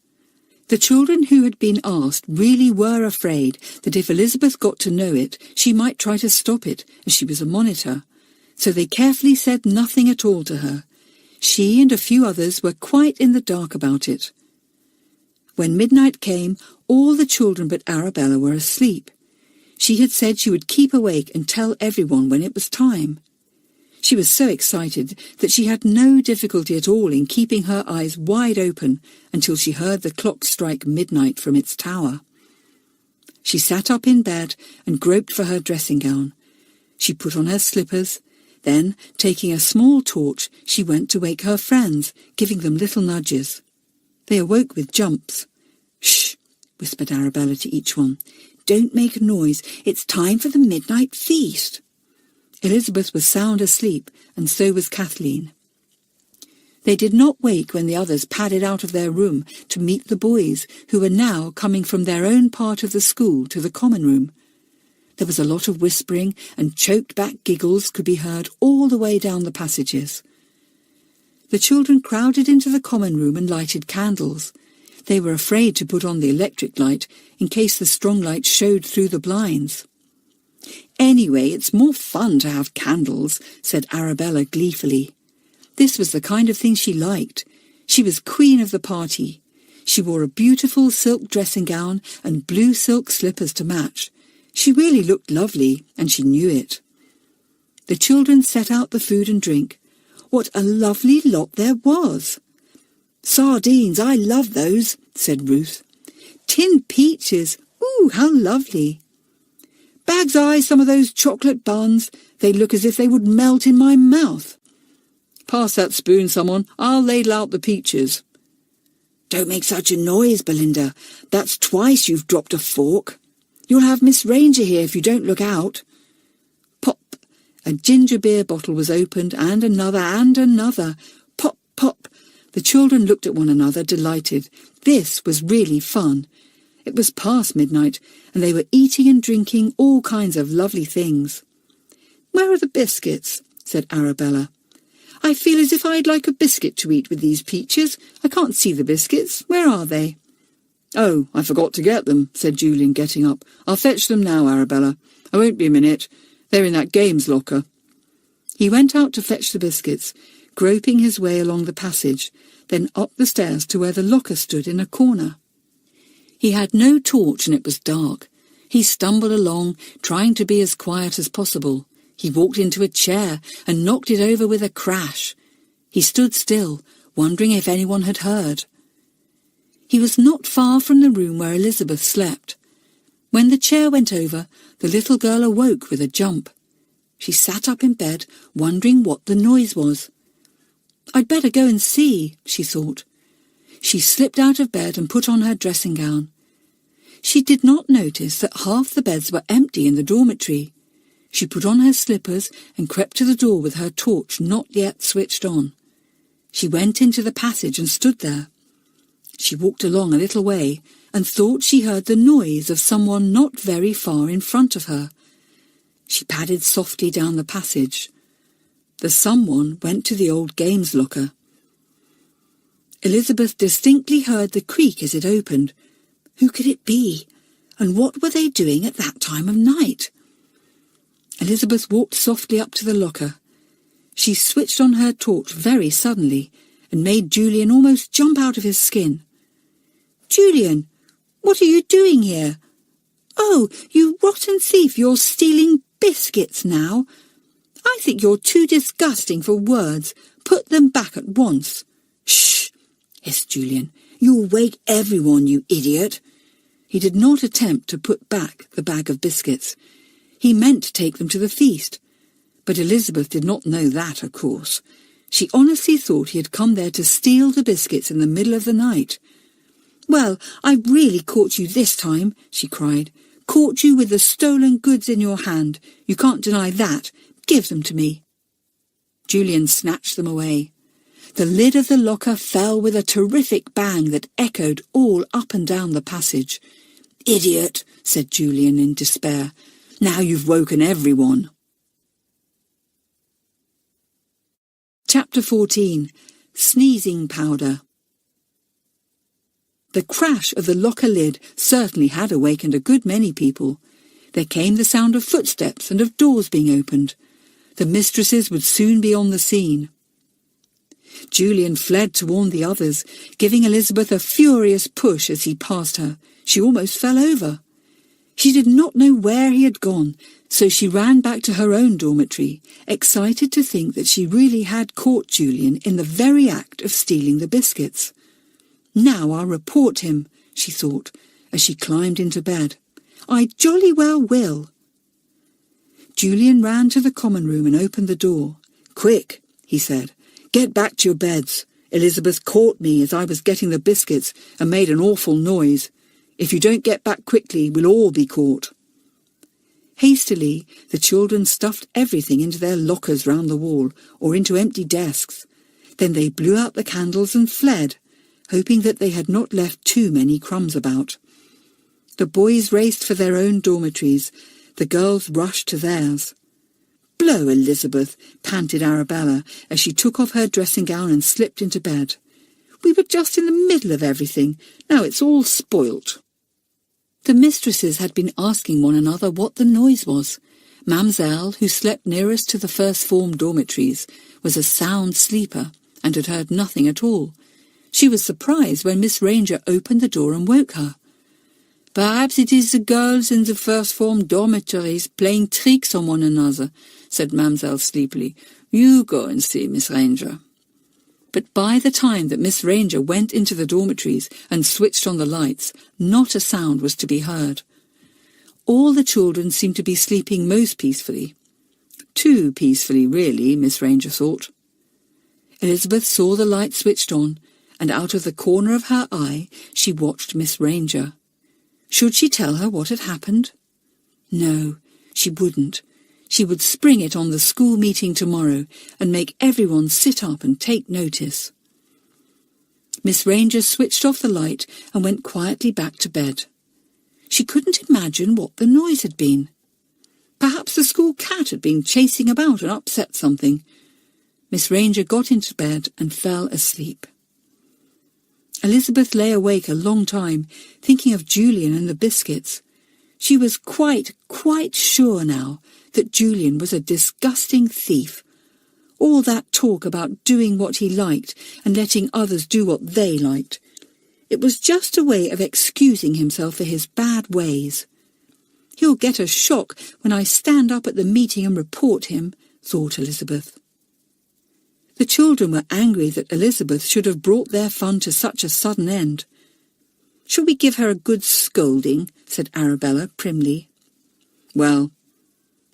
The children who had been asked really were afraid that if Elizabeth got to know it, she might try to stop it, as she was a monitor, so they carefully said nothing at all to her. She and a few others were quite in the dark about it. When midnight came, all the children but Arabella were asleep. She had said she would keep awake and tell everyone when it was time. She was so excited that she had no difficulty at all in keeping her eyes wide open until she heard the clock strike midnight from its tower. She sat up in bed and groped for her dressing gown. She put on her slippers. Then, taking a small torch, she went to wake her friends, giving them little nudges. They awoke with jumps. "Shh," whispered Arabella to each one. "Don't make a noise. It's time for the midnight feast." Elizabeth was sound asleep, and so was Kathleen. They did not wake when the others padded out of their room to meet the boys, who were now coming from their own part of the school to the common room. There was a lot of whispering, and choked-back giggles could be heard all the way down the passages. The children crowded into the common room and lighted candles. They were afraid to put on the electric light in case the strong light showed through the blinds. "Anyway, it's more fun to have candles," said Arabella gleefully. This was the kind of thing she liked. She was queen of the party. She wore a beautiful silk dressing gown and blue silk slippers to match. She really looked lovely, and she knew it. The children set out the food and drink. What a lovely lot there was! "Sardines, I love those," said Ruth. "Tinned peaches, ooh, how lovely! Bag's eye some of those chocolate buns. They look as if they would melt in my mouth." "Pass that spoon, someone. I'll ladle out the peaches." "Don't make such a noise, Belinda. That's twice you've dropped a fork. You'll have Miss Ranger here if you don't look out." Pop! A ginger beer bottle was opened, and another and another. Pop, pop! The children looked at one another, delighted. This was really fun. It was past midnight, and they were eating and drinking all kinds of lovely things. "Where are the biscuits?" said Arabella. "I feel as if I'd like a biscuit to eat with these peaches. I can't see the biscuits. Where are they?" "Oh, I forgot to get them," said Julian, getting up. "I'll fetch them now, Arabella. I won't be a minute. They're in that games locker." He went out to fetch the biscuits, groping his way along the passage, then up the stairs to where the locker stood in a corner. He had no torch and it was dark. He stumbled along, trying to be as quiet as possible. He walked into a chair and knocked it over with a crash. He stood still, wondering if anyone had heard. He was not far from the room where Elizabeth slept. When the chair went over, the little girl awoke with a jump. She sat up in bed, wondering what the noise was. "I'd better go and see," she thought. She slipped out of bed and put on her dressing gown. She did not notice that half the beds were empty in the dormitory. She put on her slippers and crept to the door with her torch not yet switched on. She went into the passage and stood there. She walked along a little way and thought she heard the noise of someone not very far in front of her. She padded softly down the passage. The someone went to the old games locker. Elizabeth distinctly heard the creak as it opened. Who could it be? And what were they doing at that time of night? Elizabeth walked softly up to the locker. She switched on her torch very suddenly and made Julian almost jump out of his skin. "Julian, what are you doing here? Oh, you rotten thief, you're stealing biscuits now. I think you're too disgusting for words. Put them back at once." "Shh," hissed Julian. "You'll wake everyone, you idiot." He did not attempt to put back the bag of biscuits. He meant to take them to the feast. But Elizabeth did not know that, of course. She honestly thought he had come there to steal the biscuits in the middle of the night. "Well, I really caught you this time," she cried. "Caught you with the stolen goods in your hand. You can't deny that. Give them to me." Julian snatched them away. The lid of the locker fell with a terrific bang that echoed all up and down the passage. "Idiot," said Julian in despair. "Now you've woken everyone." Chapter 14. Sneezing Powder. The crash of the locker lid certainly had awakened a good many people. There came the sound of footsteps and of doors being opened. The mistresses would soon be on the scene. Julian fled to warn the others, giving Elizabeth a furious push as he passed her. She almost fell over. She did not know where he had gone, so she ran back to her own dormitory, excited to think that she really had caught Julian in the very act of stealing the biscuits. "Now I'll report him," she thought, as she climbed into bed. "I jolly well will." Julian ran to the common room and opened the door. "Quick," he said. "Get back to your beds. Elizabeth caught me as I was getting the biscuits and made an awful noise. If you don't get back quickly, we'll all be caught." Hastily, the children stuffed everything into their lockers round the wall or into empty desks. Then they blew out the candles and fled, hoping that they had not left too many crumbs about. The boys raced for their own dormitories. The girls rushed to theirs. "Blow, Elizabeth," panted Arabella as she took off her dressing gown and slipped into bed. "We were just in the middle of everything. Now it's all spoilt." The mistresses had been asking one another what the noise was. Mamselle, who slept nearest to the first-form dormitories, was a sound sleeper and had heard nothing at all. She was surprised when Miss Ranger opened the door and woke her. "Perhaps it is the girls in the first-form dormitories playing tricks on one another," said Mamselle sleepily. "You go and see, Miss Ranger." But by the time that Miss Ranger went into the dormitories and switched on the lights, not a sound was to be heard. All the children seemed to be sleeping most peacefully. Too peacefully, really, Miss Ranger thought. Elizabeth saw the light switched on, and out of the corner of her eye she watched Miss Ranger. Should she tell her what had happened? No, she wouldn't. She would spring it on the school meeting tomorrow and make everyone sit up and take notice. Miss Ranger switched off the light and went quietly back to bed. She couldn't imagine what the noise had been. Perhaps the school cat had been chasing about and upset something. Miss Ranger got into bed and fell asleep. Elizabeth lay awake a long time, thinking of Julian and the biscuits. She was quite sure now that Julian was a disgusting thief. All that talk about doing what he liked and letting others do what they liked. It was just a way of excusing himself for his bad ways. "He'll get a shock when I stand up at the meeting and report him," thought Elizabeth. The children were angry that Elizabeth should have brought their fun to such a sudden end. "Shall we give her a good scolding?" said Arabella primly. "Well,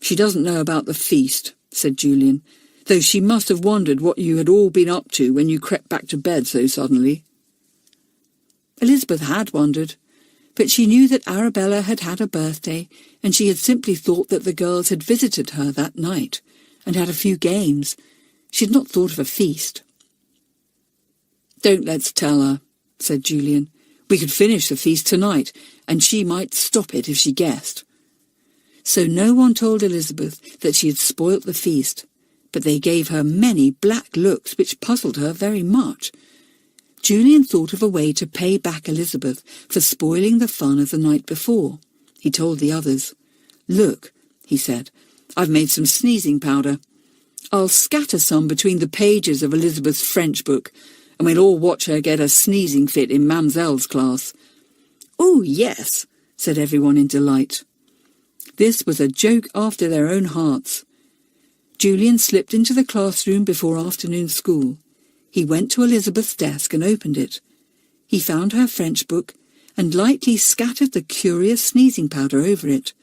she doesn't know about the feast," said Julian, "though she must have wondered what you had all been up to when you crept back to bed so suddenly." Elizabeth had wondered, but she knew that Arabella had had a birthday, and she had simply thought that the girls had visited her that night and had a few games. She had not thought of a feast. "Don't let's tell her," said Julian. "We could finish the feast tonight, and she might stop it if she guessed." So no one told Elizabeth that she had spoilt the feast, but they gave her many black looks which puzzled her very much. Julian thought of a way to pay back Elizabeth for spoiling the fun of the night before. He told the others. "Look," he said, "I've made some sneezing powder. I'll scatter some between the pages of Elizabeth's French book, and we'll all watch her get a sneezing fit in Mamselle's class." "Oh, yes," said everyone in delight. This was a joke after their own hearts. Julian slipped into the classroom before afternoon school. He went to Elizabeth's desk and opened it. He found her French book and lightly scattered the curious sneezing powder over it.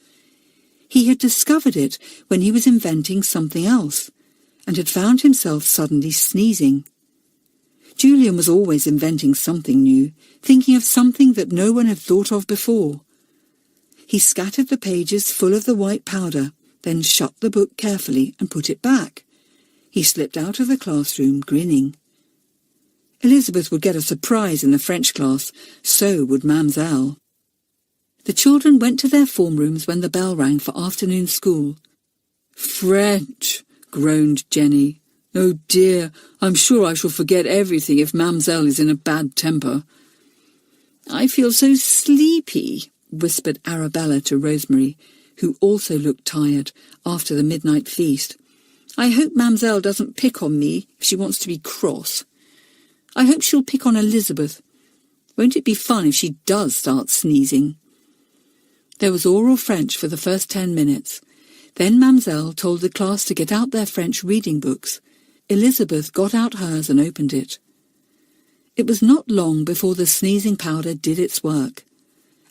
He had discovered it when he was inventing something else, and had found himself suddenly sneezing. Julian was always inventing something new, thinking of something that no one had thought of before. He scattered the pages full of the white powder, then shut the book carefully and put it back. He slipped out of the classroom, grinning. Elizabeth would get a surprise in the French class, so would Mamselle. The children went to their form rooms when the bell rang for afternoon school. "French," groaned Jenny. "Oh dear, I'm sure I shall forget everything if Mamselle is in a bad temper." "I feel so sleepy," whispered Arabella to Rosemary, who also looked tired after the midnight feast. "I hope Mamselle doesn't pick on me if she wants to be cross. I hope she'll pick on Elizabeth. Won't it be fun if she does start sneezing?" There was oral French for the first 10 minutes. Then Mamselle told the class to get out their French reading books. Elizabeth got out hers and opened it. It was not long before the sneezing powder did its work.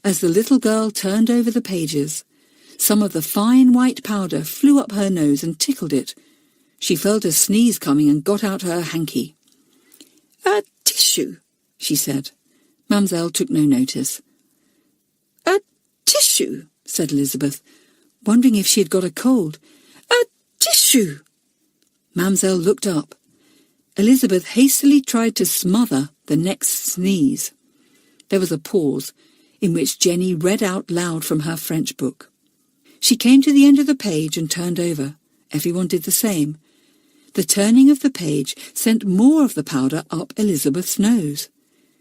As the little girl turned over the pages, some of the fine white powder flew up her nose and tickled it. She felt a sneeze coming and got out her hanky. "A tissue," she said. Mamselle took no notice. "A tissue," said Elizabeth, wondering if she had got a cold. "A tissue." Mamselle looked up. Elizabeth hastily tried to smother the next sneeze. There was a pause, in which Jenny read out loud from her French book. She came to the end of the page and turned over. Everyone did the same. The turning of the page sent more of the powder up Elizabeth's nose.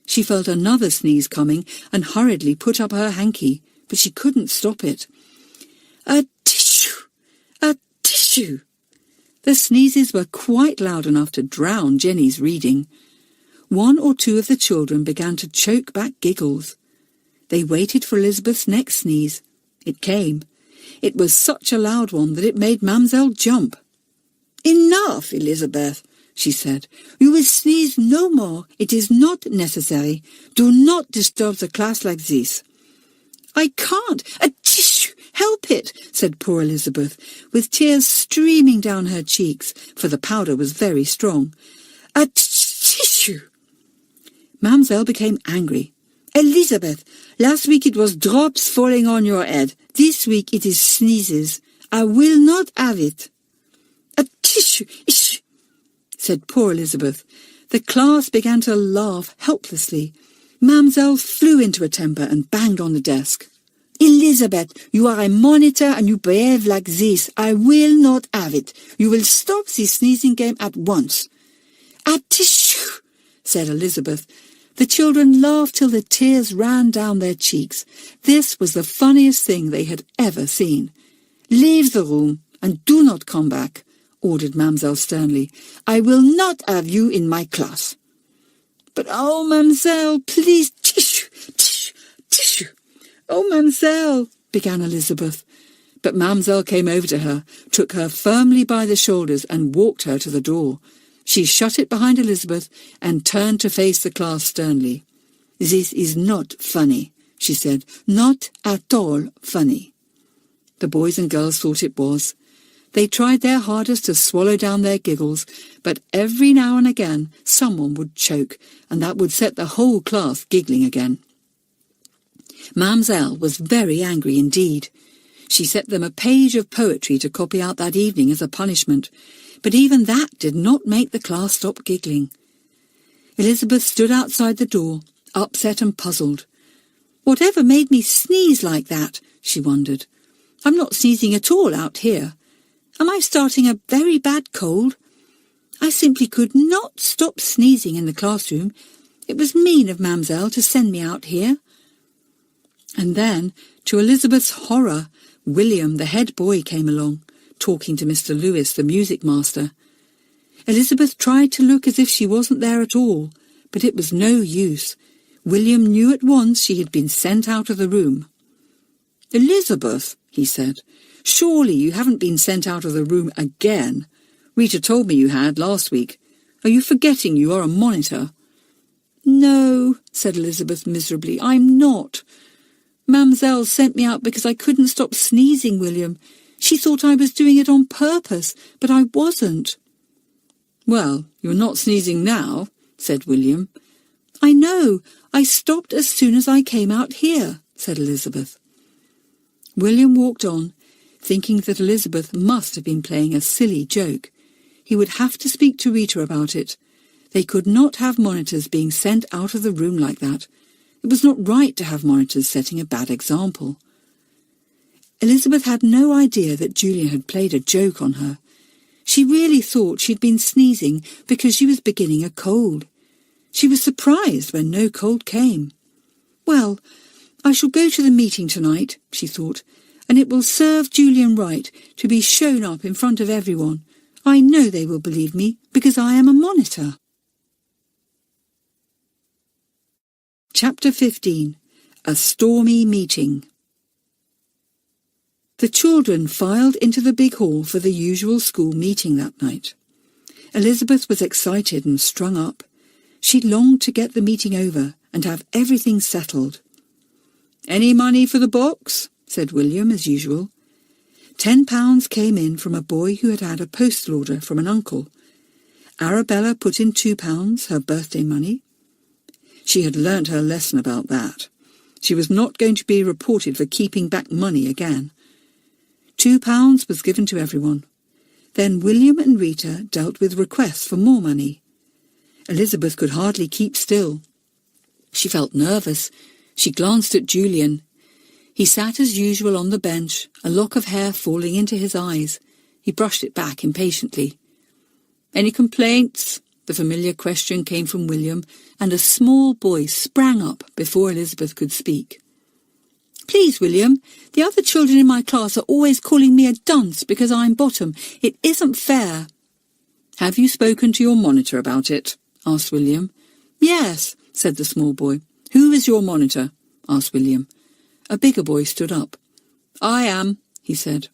She felt another sneeze coming and hurriedly put up her hanky, but she couldn't stop it. "A tissue! A tissue!" The sneezes were quite loud enough to drown Jenny's reading. One or two of the children began to choke back giggles. They waited for Elizabeth's next sneeze. It came. It was such a loud one that it made Mamselle jump. "Enough, Elizabeth," she said. "You will sneeze no more. It is not necessary. Do not disturb the class like this." "I can't. A tissue! Help it!" said poor Elizabeth, with tears streaming down her cheeks, for the powder was very strong. "A tissue!" Mamselle became angry. "Elizabeth, last week it was drops falling on your head. This week it is sneezes. I will not have it." "A tissue! Ish!" said poor Elizabeth. The class began to laugh helplessly. Mamselle flew into a temper and banged on the desk. "Elizabeth, you are a monitor and you behave like this. I will not have it. You will stop this sneezing game at once." "A tissue!" said Elizabeth. The children laughed till the tears ran down their cheeks. This was the funniest thing they had ever seen. "Leave the room and do not come back," ordered Mamselle sternly. "I will not have you in my class." "But oh, Mamselle, please, tissue, tissue, tissue." "Oh, Mamselle," began Elizabeth. But Mamselle came over to her, took her firmly by the shoulders and walked her to the door. She shut it behind Elizabeth and turned to face the class sternly. "This is not funny," she said. "Not at all funny." The boys and girls thought it was. They tried their hardest to swallow down their giggles, but every now and again someone would choke, and that would set the whole class giggling again. Mamselle was very angry indeed. She set them a page of poetry to copy out that evening as a punishment, but even that did not make the class stop giggling. Elizabeth stood outside the door, upset and puzzled. Whatever made me sneeze like that, she wondered. I'm not sneezing at all out here. Am I starting a very bad cold? I simply could not stop sneezing in the classroom. It was mean of Mamselle to send me out here. And then, to Elizabeth's horror, William, the head boy, came along, talking to Mr. Lewis, the music master. Elizabeth tried to look as if she wasn't there at all, but it was no use. William knew at once she had been sent out of the room. "Elizabeth," he said, "surely you haven't been sent out of the room again? Rita told me you had last week. Are you forgetting you are a monitor?" "No," said Elizabeth miserably, "I'm not. Mamselle sent me out because I couldn't stop sneezing, William. She thought I was doing it on purpose, but I wasn't." "Well, you're not sneezing now," said William. "I know. I stopped as soon as I came out here," said Elizabeth. William walked on, thinking that Elizabeth must have been playing a silly joke. He would have to speak to Rita about it. They could not have monitors being sent out of the room like that. It was not right to have monitors setting a bad example. Elizabeth had no idea that Julian had played a joke on her. She really thought she'd been sneezing because she was beginning a cold. She was surprised when no cold came. "Well, I shall go to the meeting tonight," she thought, "and it will serve Julian right to be shown up in front of everyone. I know they will believe me because I am a monitor." Chapter 15. A Stormy Meeting. The children filed into the big hall for the usual school meeting that night. Elizabeth was excited and strung up. She longed to get the meeting over and have everything settled. "Any money for the box?" said William as usual. £10 came in from a boy who had had a postal order from an uncle. Arabella put in £2, her birthday money. She had learnt her lesson about that. She was not going to be reported for keeping back money again. £2 was given to everyone. Then William and Rita dealt with requests for more money. Elizabeth could hardly keep still. She felt nervous. She glanced at Julian. He sat as usual on the bench, a lock of hair falling into his eyes. He brushed it back impatiently. "Any complaints?" The familiar question came from William, and a small boy sprang up before Elizabeth could speak. "Please, William, the other children in my class are always calling me a dunce because I'm bottom. It isn't fair." "Have you spoken to your monitor about it?" asked William. "Yes," said the small boy. "Who is your monitor?" asked William. A bigger boy stood up. "I am," he said.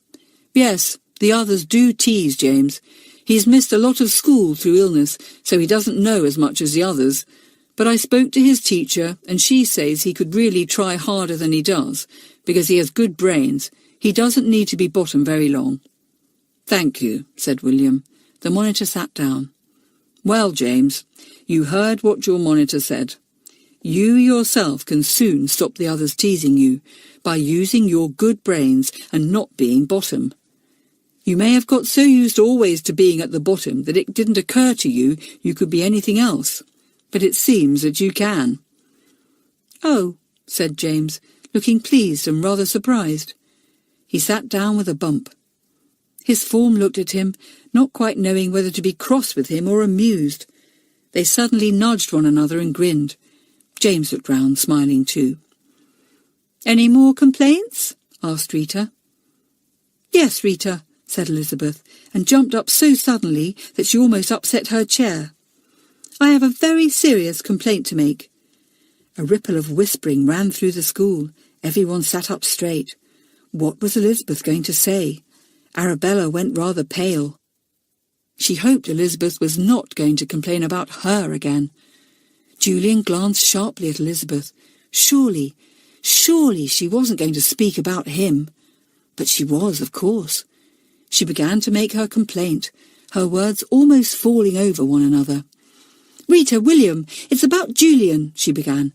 "Yes, the others do tease James. He's missed a lot of school through illness, so he doesn't know as much as the others. But I spoke to his teacher, and she says he could really try harder than he does, because he has good brains. He doesn't need to be bottom very long." "Thank you," said William. The monitor sat down. "Well, James, you heard what your monitor said. You yourself can soon stop the others teasing you by using your good brains and not being bottom. You may have got so used always to being at the bottom that it didn't occur to you you could be anything else, but it seems that you can." "Oh," said James, looking pleased and rather surprised. He sat down with a bump. His form looked at him, not quite knowing whether to be cross with him or amused. They suddenly nudged one another and grinned. James looked round, smiling too. "Any more complaints?" asked Rita. "Yes, Rita," said Elizabeth, and jumped up so suddenly that she almost upset her chair. "I have a very serious complaint to make." A ripple of whispering ran through the school. Everyone sat up straight. What was Elizabeth going to say? Arabella went rather pale. She hoped Elizabeth was not going to complain about her again. Julian glanced sharply at Elizabeth. Surely she wasn't going to speak about him. But she was, of course. She began to make her complaint, her words almost falling over one another. "Rita, William, it's about Julian," she began.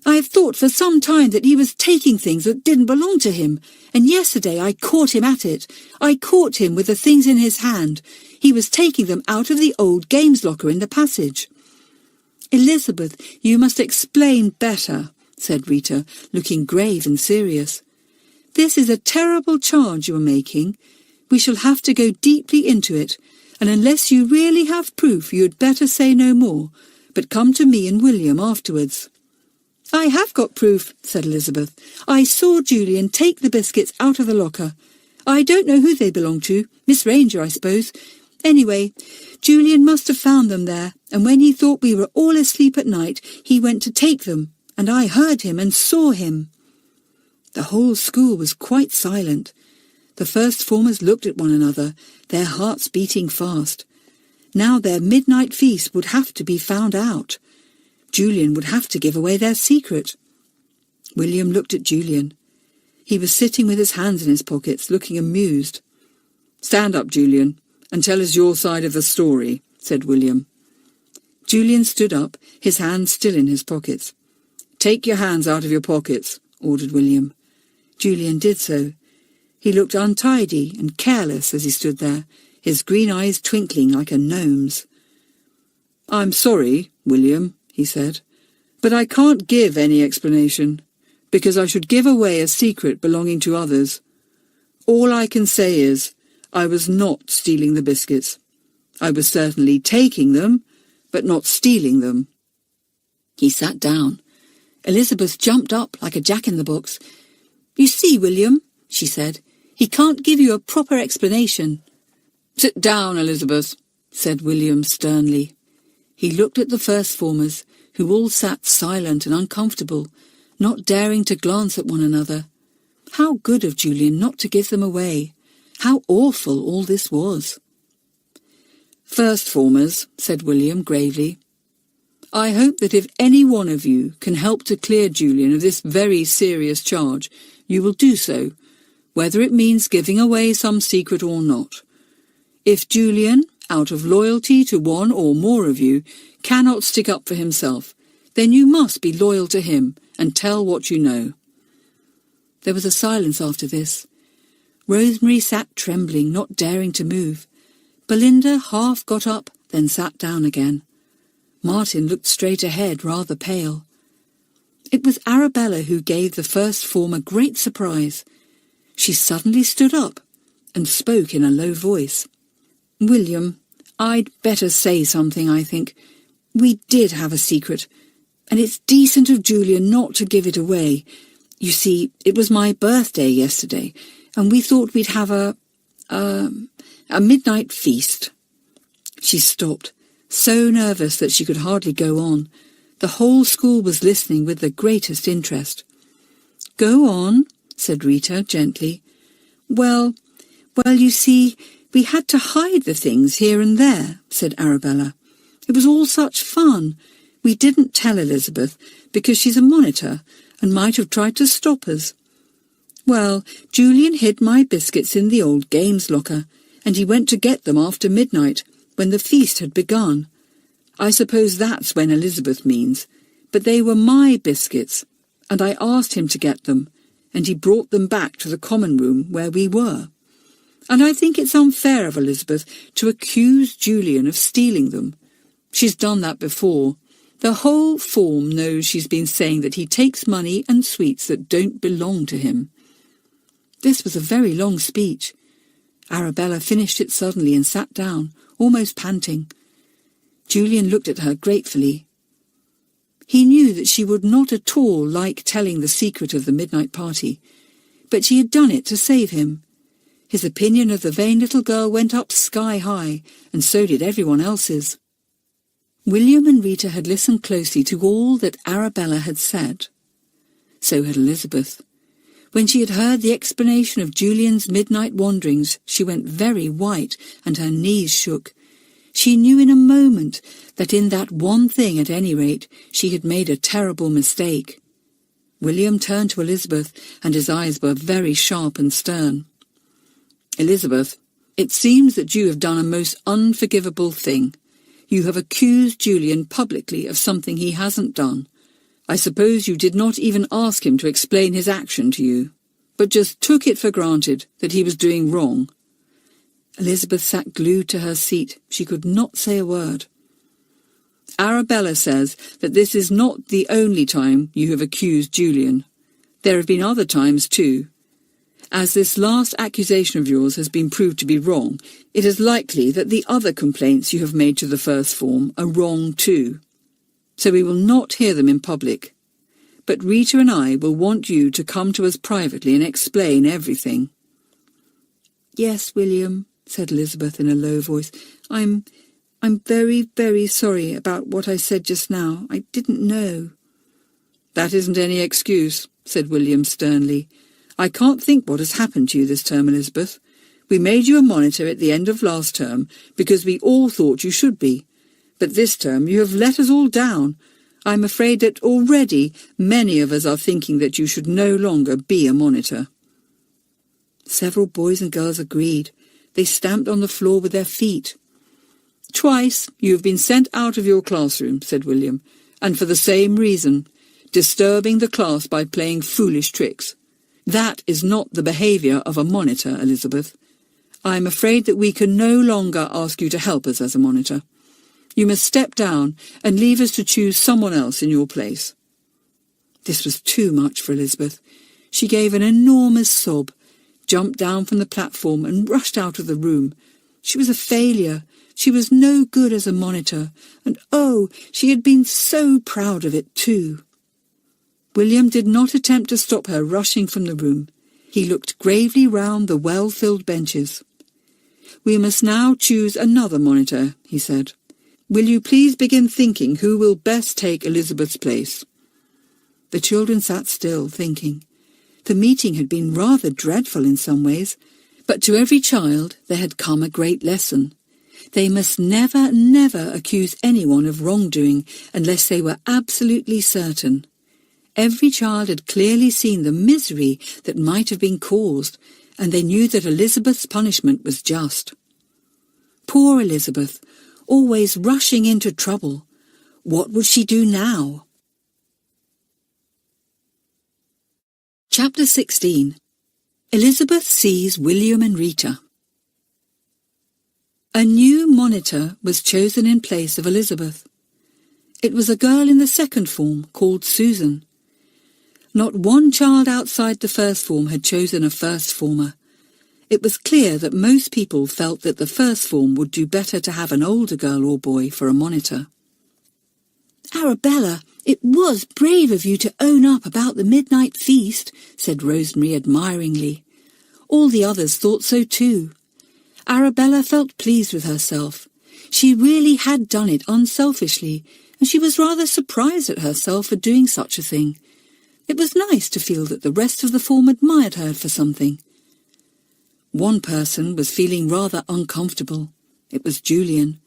"I have thought for some time that he was taking things that didn't belong to him, and yesterday I caught him at it. I caught him with the things in his hand. He was taking them out of the old games locker in the passage." "Elizabeth, you must explain better," said Rita, looking grave and serious. "This is a terrible charge you are making. We shall have to go deeply into it, and unless you really have proof, you had better say no more, but come to me and William afterwards." "I have got proof," said Elizabeth. "I saw Julian take the biscuits out of the locker. I don't know who they belong to, Miss Ranger, I suppose. Anyway, Julian must have found them there, and when he thought we were all asleep at night, he went to take them, and I heard him and saw him." The whole school was quite silent. The first formers looked at one another, their hearts beating fast. Now their midnight feast would have to be found out. Julian would have to give away their secret. William looked at Julian. He was sitting with his hands in his pockets, looking amused. "Stand up, Julian, and tell us your side of the story," said William. Julian stood up, his hands still in his pockets. "Take your hands out of your pockets," ordered William. Julian did so. He looked untidy and careless as he stood there, his green eyes twinkling like a gnome's. "I'm sorry, William," he said, "but I can't give any explanation, because I should give away a secret belonging to others. All I can say is, I was not stealing the biscuits. I was certainly taking them, but not stealing them." He sat down. Elizabeth jumped up like a jack-in-the-box. "You see, William," she said, "he can't give you a proper explanation." "Sit down, Elizabeth," said William sternly. He looked at the first formers, who all sat silent and uncomfortable, not daring to glance at one another. How good of Julian not to give them away. How awful all this was. "First formers," said William gravely, "I hope that if any one of you can help to clear Julian of this very serious charge, you will do so, whether it means giving away some secret or not. If Julian, out of loyalty to one or more of you, cannot stick up for himself, then you must be loyal to him and tell what you know." There was a silence after this. Rosemary sat trembling, not daring to move. Belinda half got up, then sat down again. Martin looked straight ahead, rather pale. It was Arabella who gave the first former great surprise. She suddenly stood up and spoke in a low voice. "William, I'd better say something, I think. We did have a secret, and it's decent of Julian not to give it away. You see, it was my birthday yesterday, and we thought we'd have a midnight feast." She stopped, so nervous that she could hardly go on. The whole school was listening with the greatest interest. "Go on," said Rita gently. Well, you see, we had to hide the things here and there," said Arabella. "It was all such fun. We didn't tell Elizabeth, because she's a monitor, and might have tried to stop us. Well, Julian hid my biscuits in the old games locker, and he went to get them after midnight, when the feast had begun. I suppose that's when Elizabeth means, but they were my biscuits, and I asked him to get them, and he brought them back to the common room where we were. And I think it's unfair of Elizabeth to accuse Julian of stealing them. She's done that before. The whole form knows she's been saying that he takes money and sweets that don't belong to him." This was a very long speech. Arabella finished it suddenly and sat down, almost panting. Julian looked at her gratefully. He knew that she would not at all like telling the secret of the midnight party, but she had done it to save him. His opinion of the vain little girl went up sky high, and so did everyone else's. William and Rita had listened closely to all that Arabella had said. So had Elizabeth. When she had heard the explanation of Julian's midnight wanderings, she went very white and her knees shook. She knew in a moment that in that one thing, at any rate, she had made a terrible mistake. William turned to Elizabeth, and his eyes were very sharp and stern. "Elizabeth, it seems that you have done a most unforgivable thing. You have accused Julian publicly of something he hasn't done. I suppose you did not even ask him to explain his action to you, but just took it for granted that he was doing wrong." Elizabeth sat glued to her seat. She could not say a word. Arabella says that this is not the only time you have accused Julian. There have been other times too. As this last accusation of yours has been proved to be wrong, it is likely that the other complaints you have made to the first form are wrong too. So we will not hear them in public. But Rita and I will want you to come to us privately and explain everything. Yes, William, said Elizabeth in a low voice. I'm very, very sorry about what I said just now. I didn't know. That isn't any excuse, said William sternly. I can't think what has happened to you this term, Elizabeth. We made you a monitor at the end of last term because we all thought you should be. But this term you have let us all down. I'm afraid that already many of us are thinking that you should no longer be a monitor. Several boys and girls agreed. They stamped on the floor with their feet. Twice you have been sent out of your classroom, said William, and for the same reason, disturbing the class by playing foolish tricks. That is not the behaviour of a monitor, Elizabeth. I am afraid that we can no longer ask you to help us as a monitor. You must step down and leave us to choose someone else in your place. This was too much for Elizabeth. She gave an enormous sob, jumped down from the platform and rushed out of the room. She was a failure. She was no good as a monitor, and oh, she had been so proud of it too. William did not attempt to stop her rushing from the room. He looked gravely round the well-filled benches. We must now choose another monitor, he said. Will you please begin thinking who will best take Elizabeth's place? The children sat still, thinking. The meeting had been rather dreadful in some ways, but to every child there had come a great lesson. They must never, never accuse anyone of wrongdoing unless they were absolutely certain. Every child had clearly seen the misery that might have been caused, and they knew that Elizabeth's punishment was just. Poor Elizabeth, always rushing into trouble. What would she do now? Chapter 16. Elizabeth sees William and Rita. A new monitor was chosen in place of Elizabeth. It was a girl in the second form called Susan. Not one child outside the first form had chosen a first former. It was clear that most people felt that the first form would do better to have an older girl or boy for a monitor. Arabella, it was brave of you to own up about the midnight feast, said Rosemary admiringly. All the others thought so too. Arabella felt pleased with herself. She really had done it unselfishly, and she was rather surprised at herself for doing such a thing. It was nice to feel that the rest of the form admired her for something. One person was feeling rather uncomfortable. It was Julian.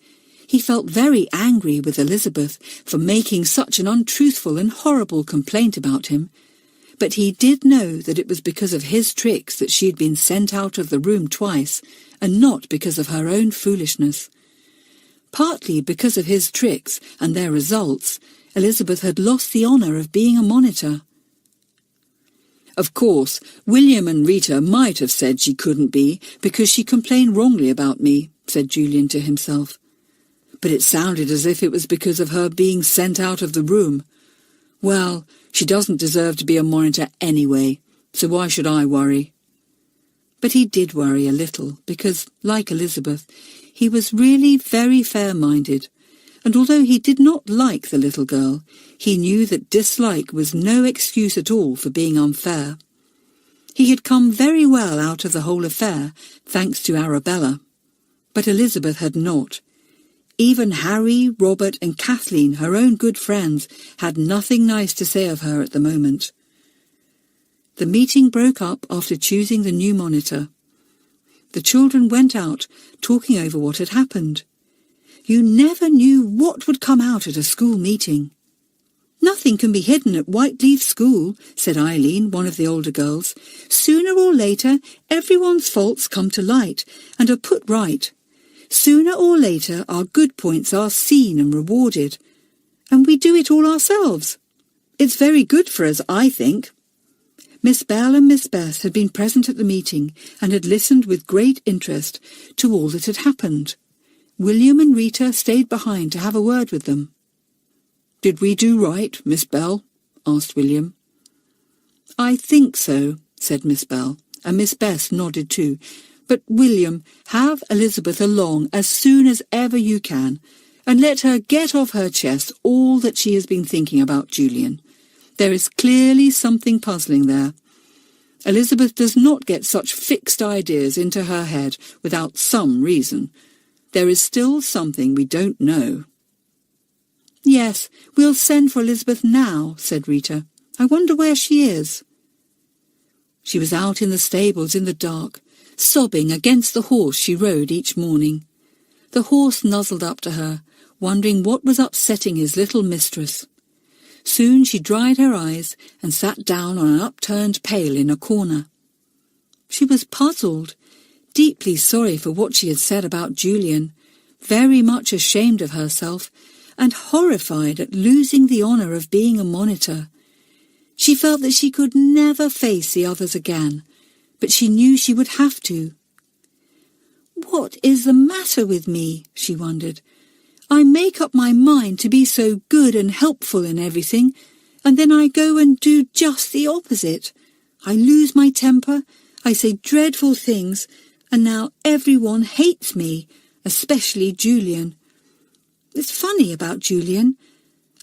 He felt very angry with Elizabeth for making such an untruthful and horrible complaint about him, but he did know that it was because of his tricks that she had been sent out of the room twice, and not because of her own foolishness. Partly because of his tricks and their results, Elizabeth had lost the honour of being a monitor. Of course, William and Rita might have said she couldn't be because she complained wrongly about me, said Julian to himself. But it sounded as if it was because of her being sent out of the room. Well, she doesn't deserve to be a monitor anyway, so why should I worry? But he did worry a little because, like Elizabeth, he was really very fair-minded, and although he did not like the little girl, he knew that dislike was no excuse at all for being unfair. He had come very well out of the whole affair, thanks to Arabella. But Elizabeth had not. Even Harry, Robert and Kathleen, her own good friends, had nothing nice to say of her at the moment. The meeting broke up after choosing the new monitor. The children went out, talking over what had happened. You never knew what would come out at a school meeting. Nothing can be hidden at Whiteleaf School, said Eileen, one of the older girls. Sooner or later, everyone's faults come to light and are put right. Sooner or later, our good points are seen and rewarded. And we do it all ourselves. It's very good for us, I think. Miss Bell and Miss Beth had been present at the meeting and had listened with great interest to all that had happened. William and Rita stayed behind to have a word with them. "Did we do right, Miss Bell?" asked William. "I think so," said Miss Bell, and Miss Bess nodded too. "But, William, have Elizabeth along as soon as ever you can, and let her get off her chest all that she has been thinking about Julian. There is clearly something puzzling there. Elizabeth does not get such fixed ideas into her head without some reason. There is still something we don't know." "Yes, we'll send for Elizabeth now," said Rita. "I wonder where she is." She was out in the stables in the dark, sobbing against the horse she rode each morning. The horse nuzzled up to her, wondering what was upsetting his little mistress. Soon she dried her eyes and sat down on an upturned pail in a corner. She was puzzled, deeply sorry for what she had said about Julian, very much ashamed of herself, and horrified at losing the honour of being a monitor. She felt that she could never face the others again, but she knew she would have to. "What is the matter with me?" she wondered. "I make up my mind to be so good and helpful in everything, and then I go and do just the opposite. I lose my temper, I say dreadful things, and now everyone hates me, especially Julian. It's funny about Julian.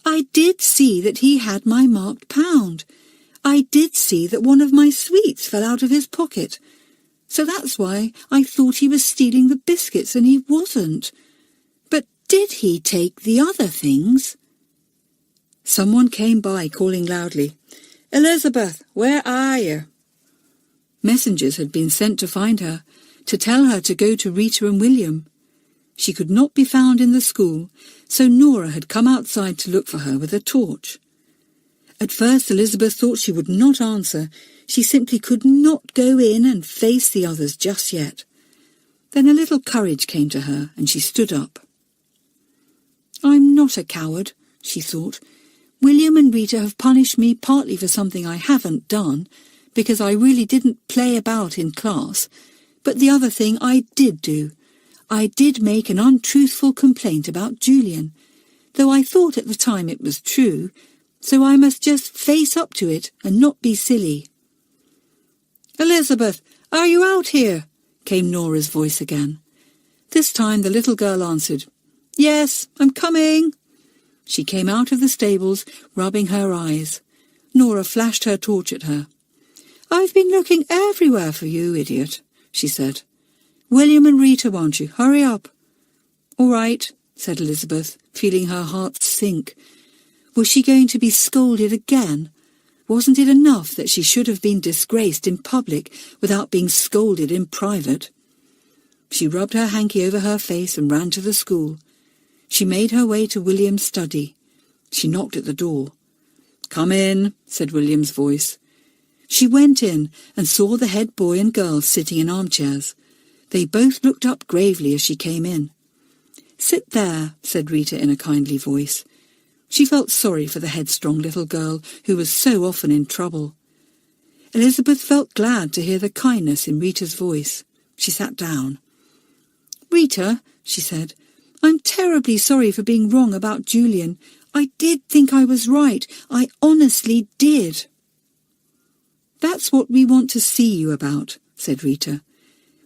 I did see that he had my marked pound. I did see that one of my sweets fell out of his pocket. So that's why I thought he was stealing the biscuits, and he wasn't. But did he take the other things?" Someone came by calling loudly, "Elizabeth, where are you?" Messengers had been sent to find her, to tell her to go to Rita and William. She could not be found in the school, so Nora had come outside to look for her with a torch. At first Elizabeth thought she would not answer. She simply could not go in and face the others just yet. Then a little courage came to her, and she stood up. "I'm not a coward," she thought. "William and Rita have punished me partly for something I haven't done, because I really didn't play about in class, but the other thing I did do. I did make an untruthful complaint about Julian, though I thought at the time it was true, so I must just face up to it and not be silly." "Elizabeth, are you out here?" came Nora's voice again. This time the little girl answered, "Yes, I'm coming." She came out of the stables, rubbing her eyes. Nora flashed her torch at her. "I've been looking everywhere for you, idiot," she said. "William and Rita want you. Hurry up." "All right," said Elizabeth, feeling her heart sink. Was she going to be scolded again? Wasn't it enough that she should have been disgraced in public without being scolded in private? She rubbed her hanky over her face and ran to the school. She made her way to William's study. She knocked at the door. "Come in," said William's voice. She went in and saw the head boy and girl sitting in armchairs. They both looked up gravely as she came in. "Sit there," said Rita in a kindly voice. She felt sorry for the headstrong little girl who was so often in trouble. Elizabeth felt glad to hear the kindness in Rita's voice. She sat down. "Rita," she said, "I'm terribly sorry for being wrong about Julian. I did think I was right. I honestly did." "That's what we want to see you about," said Rita.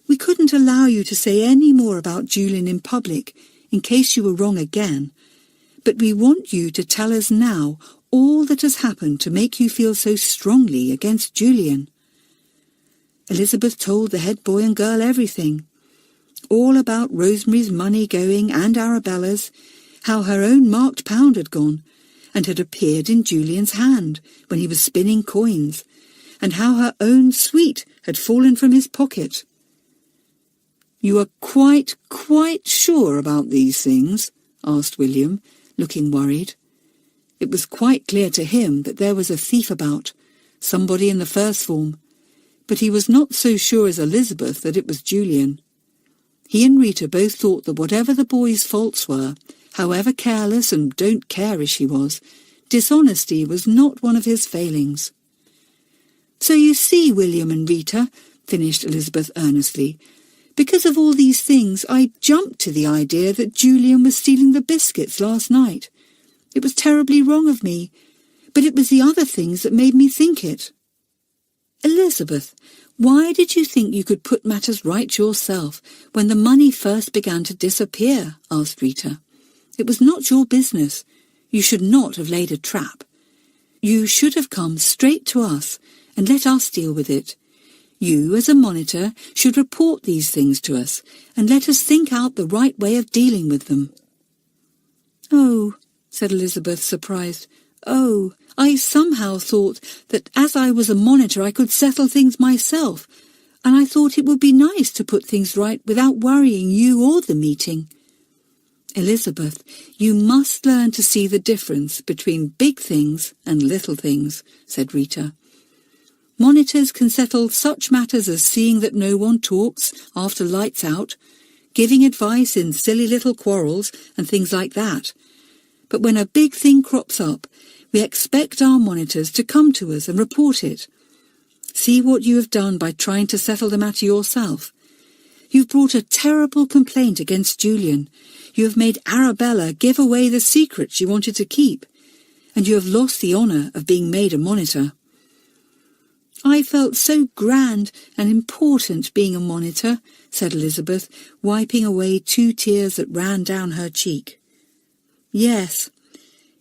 "We couldn't allow you to say any more about Julian in public, in case you were wrong again. But we want you to tell us now all that has happened to make you feel so strongly against Julian." Elizabeth told the head boy and girl everything. All about Rosemary's money going and Arabella's, how her own marked pound had gone, and had appeared in Julian's hand when he was spinning coins, and how her own sweet had fallen from his pocket. "You are quite sure about these things?" asked William, looking worried. It was quite clear to him that there was a thief about, somebody in the first form, but he was not so sure as Elizabeth that it was Julian. He and Rita both thought that whatever the boy's faults were, however careless and don't care-ish he was, dishonesty was not one of his failings. "So you see, William and Rita," finished Elizabeth earnestly, "because of all these things I jumped to the idea that Julian was stealing the biscuits last night. It was terribly wrong of me, but it was the other things that made me think it." "Elizabeth, why did you think you could put matters right yourself when the money first began to disappear?" asked Rita. "It was not your business. You should not have laid a trap. You should have come straight to us and let us deal with it. You, as a monitor, should report these things to us and let us think out the right way of dealing with them." "Oh," said Elizabeth, surprised. "Oh, I somehow thought that as I was a monitor I could settle things myself, and I thought it would be nice to put things right without worrying you or the meeting." "Elizabeth, you must learn to see the difference between big things and little things," said Rita. "Monitors can settle such matters as seeing that no one talks after lights out, giving advice in silly little quarrels and things like that. But when a big thing crops up, we expect our monitors to come to us and report it. See what you have done by trying to settle the matter yourself. You've brought a terrible complaint against Julian. You have made Arabella give away the secret she wanted to keep, and you have lost the honour of being made a monitor." "I felt so grand and important being a monitor," said Elizabeth, wiping away 2 tears that ran down her cheek. "Yes,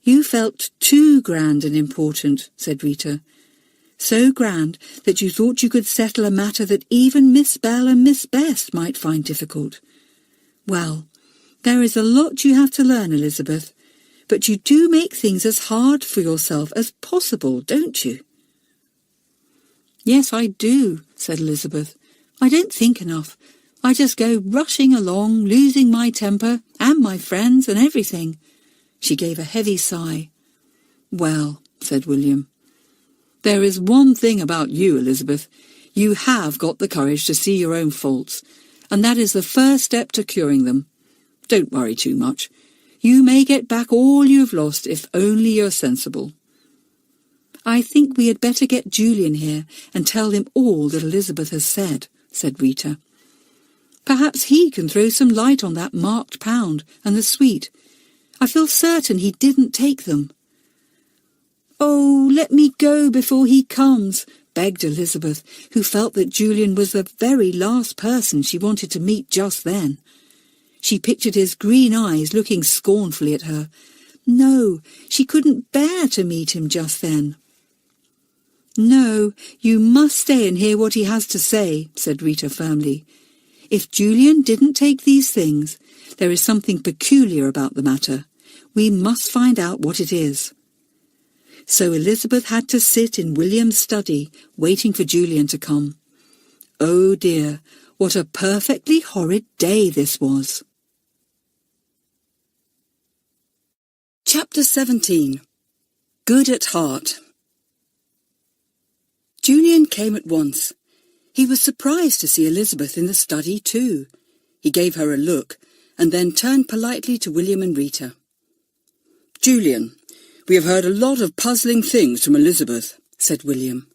you felt too grand and important," said Rita. "So grand that you thought you could settle a matter that even Miss Bell and Miss Best might find difficult. Well, there is a lot you have to learn, Elizabeth, but you do make things as hard for yourself as possible, don't you?" "Yes, I do," said Elizabeth. "I don't think enough. I just go rushing along, losing my temper and my friends and everything." She gave a heavy sigh. "Well," said William, "there is one thing about you, Elizabeth. You have got the courage to see your own faults, and that is the first step to curing them. Don't worry too much. You may get back all you've lost if only you're sensible." "I think we had better get Julian here and tell him all that Elizabeth has said," said Rita. "Perhaps he can throw some light on that marked pound and the sweet. I feel certain he didn't take them." "Oh, let me go before he comes," begged Elizabeth, who felt that Julian was the very last person she wanted to meet just then. She pictured his green eyes looking scornfully at her. No, she couldn't bear to meet him just then. "No, you must stay and hear what he has to say," said Rita firmly. "If Julian didn't take these things, there is something peculiar about the matter. We must find out what it is." So Elizabeth had to sit in William's study, waiting for Julian to come. Oh dear, what a perfectly horrid day this was. Chapter 17. Good at Heart. Julian came at once. He was surprised to see Elizabeth in the study too. He gave her a look, and then turned politely to William and Rita. "Julian, we have heard a lot of puzzling things from Elizabeth," said William.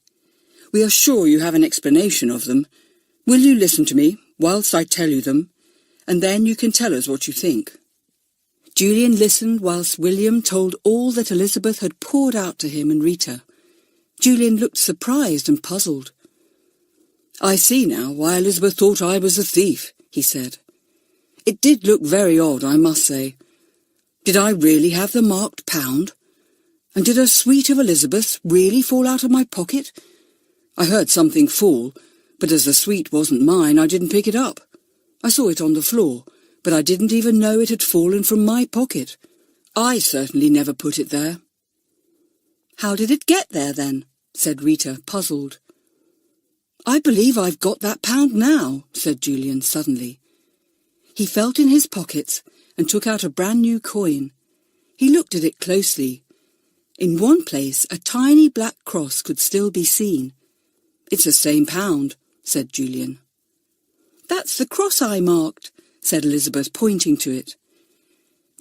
"We are sure you have an explanation of them. Will you listen to me whilst I tell you them, and then you can tell us what you think?" Julian listened whilst William told all that Elizabeth had poured out to him and Rita. Julian looked surprised and puzzled. "I see now why Elizabeth thought I was a thief," he said. "It did look very odd, I must say. Did I really have the marked pound? And did a sweet of Elizabeth's really fall out of my pocket? I heard something fall, but as the sweet wasn't mine, I didn't pick it up. I saw it on the floor, but I didn't even know it had fallen from my pocket. I certainly never put it there." "How did it get there, then?" said Rita, puzzled. "I believe I've got that pound now," said Julian suddenly. He felt in his pockets and took out a brand new coin. He looked at it closely. In one place a tiny black cross could still be seen. "It's the same pound," said Julian. "That's the cross I marked," said Elizabeth, pointing to it.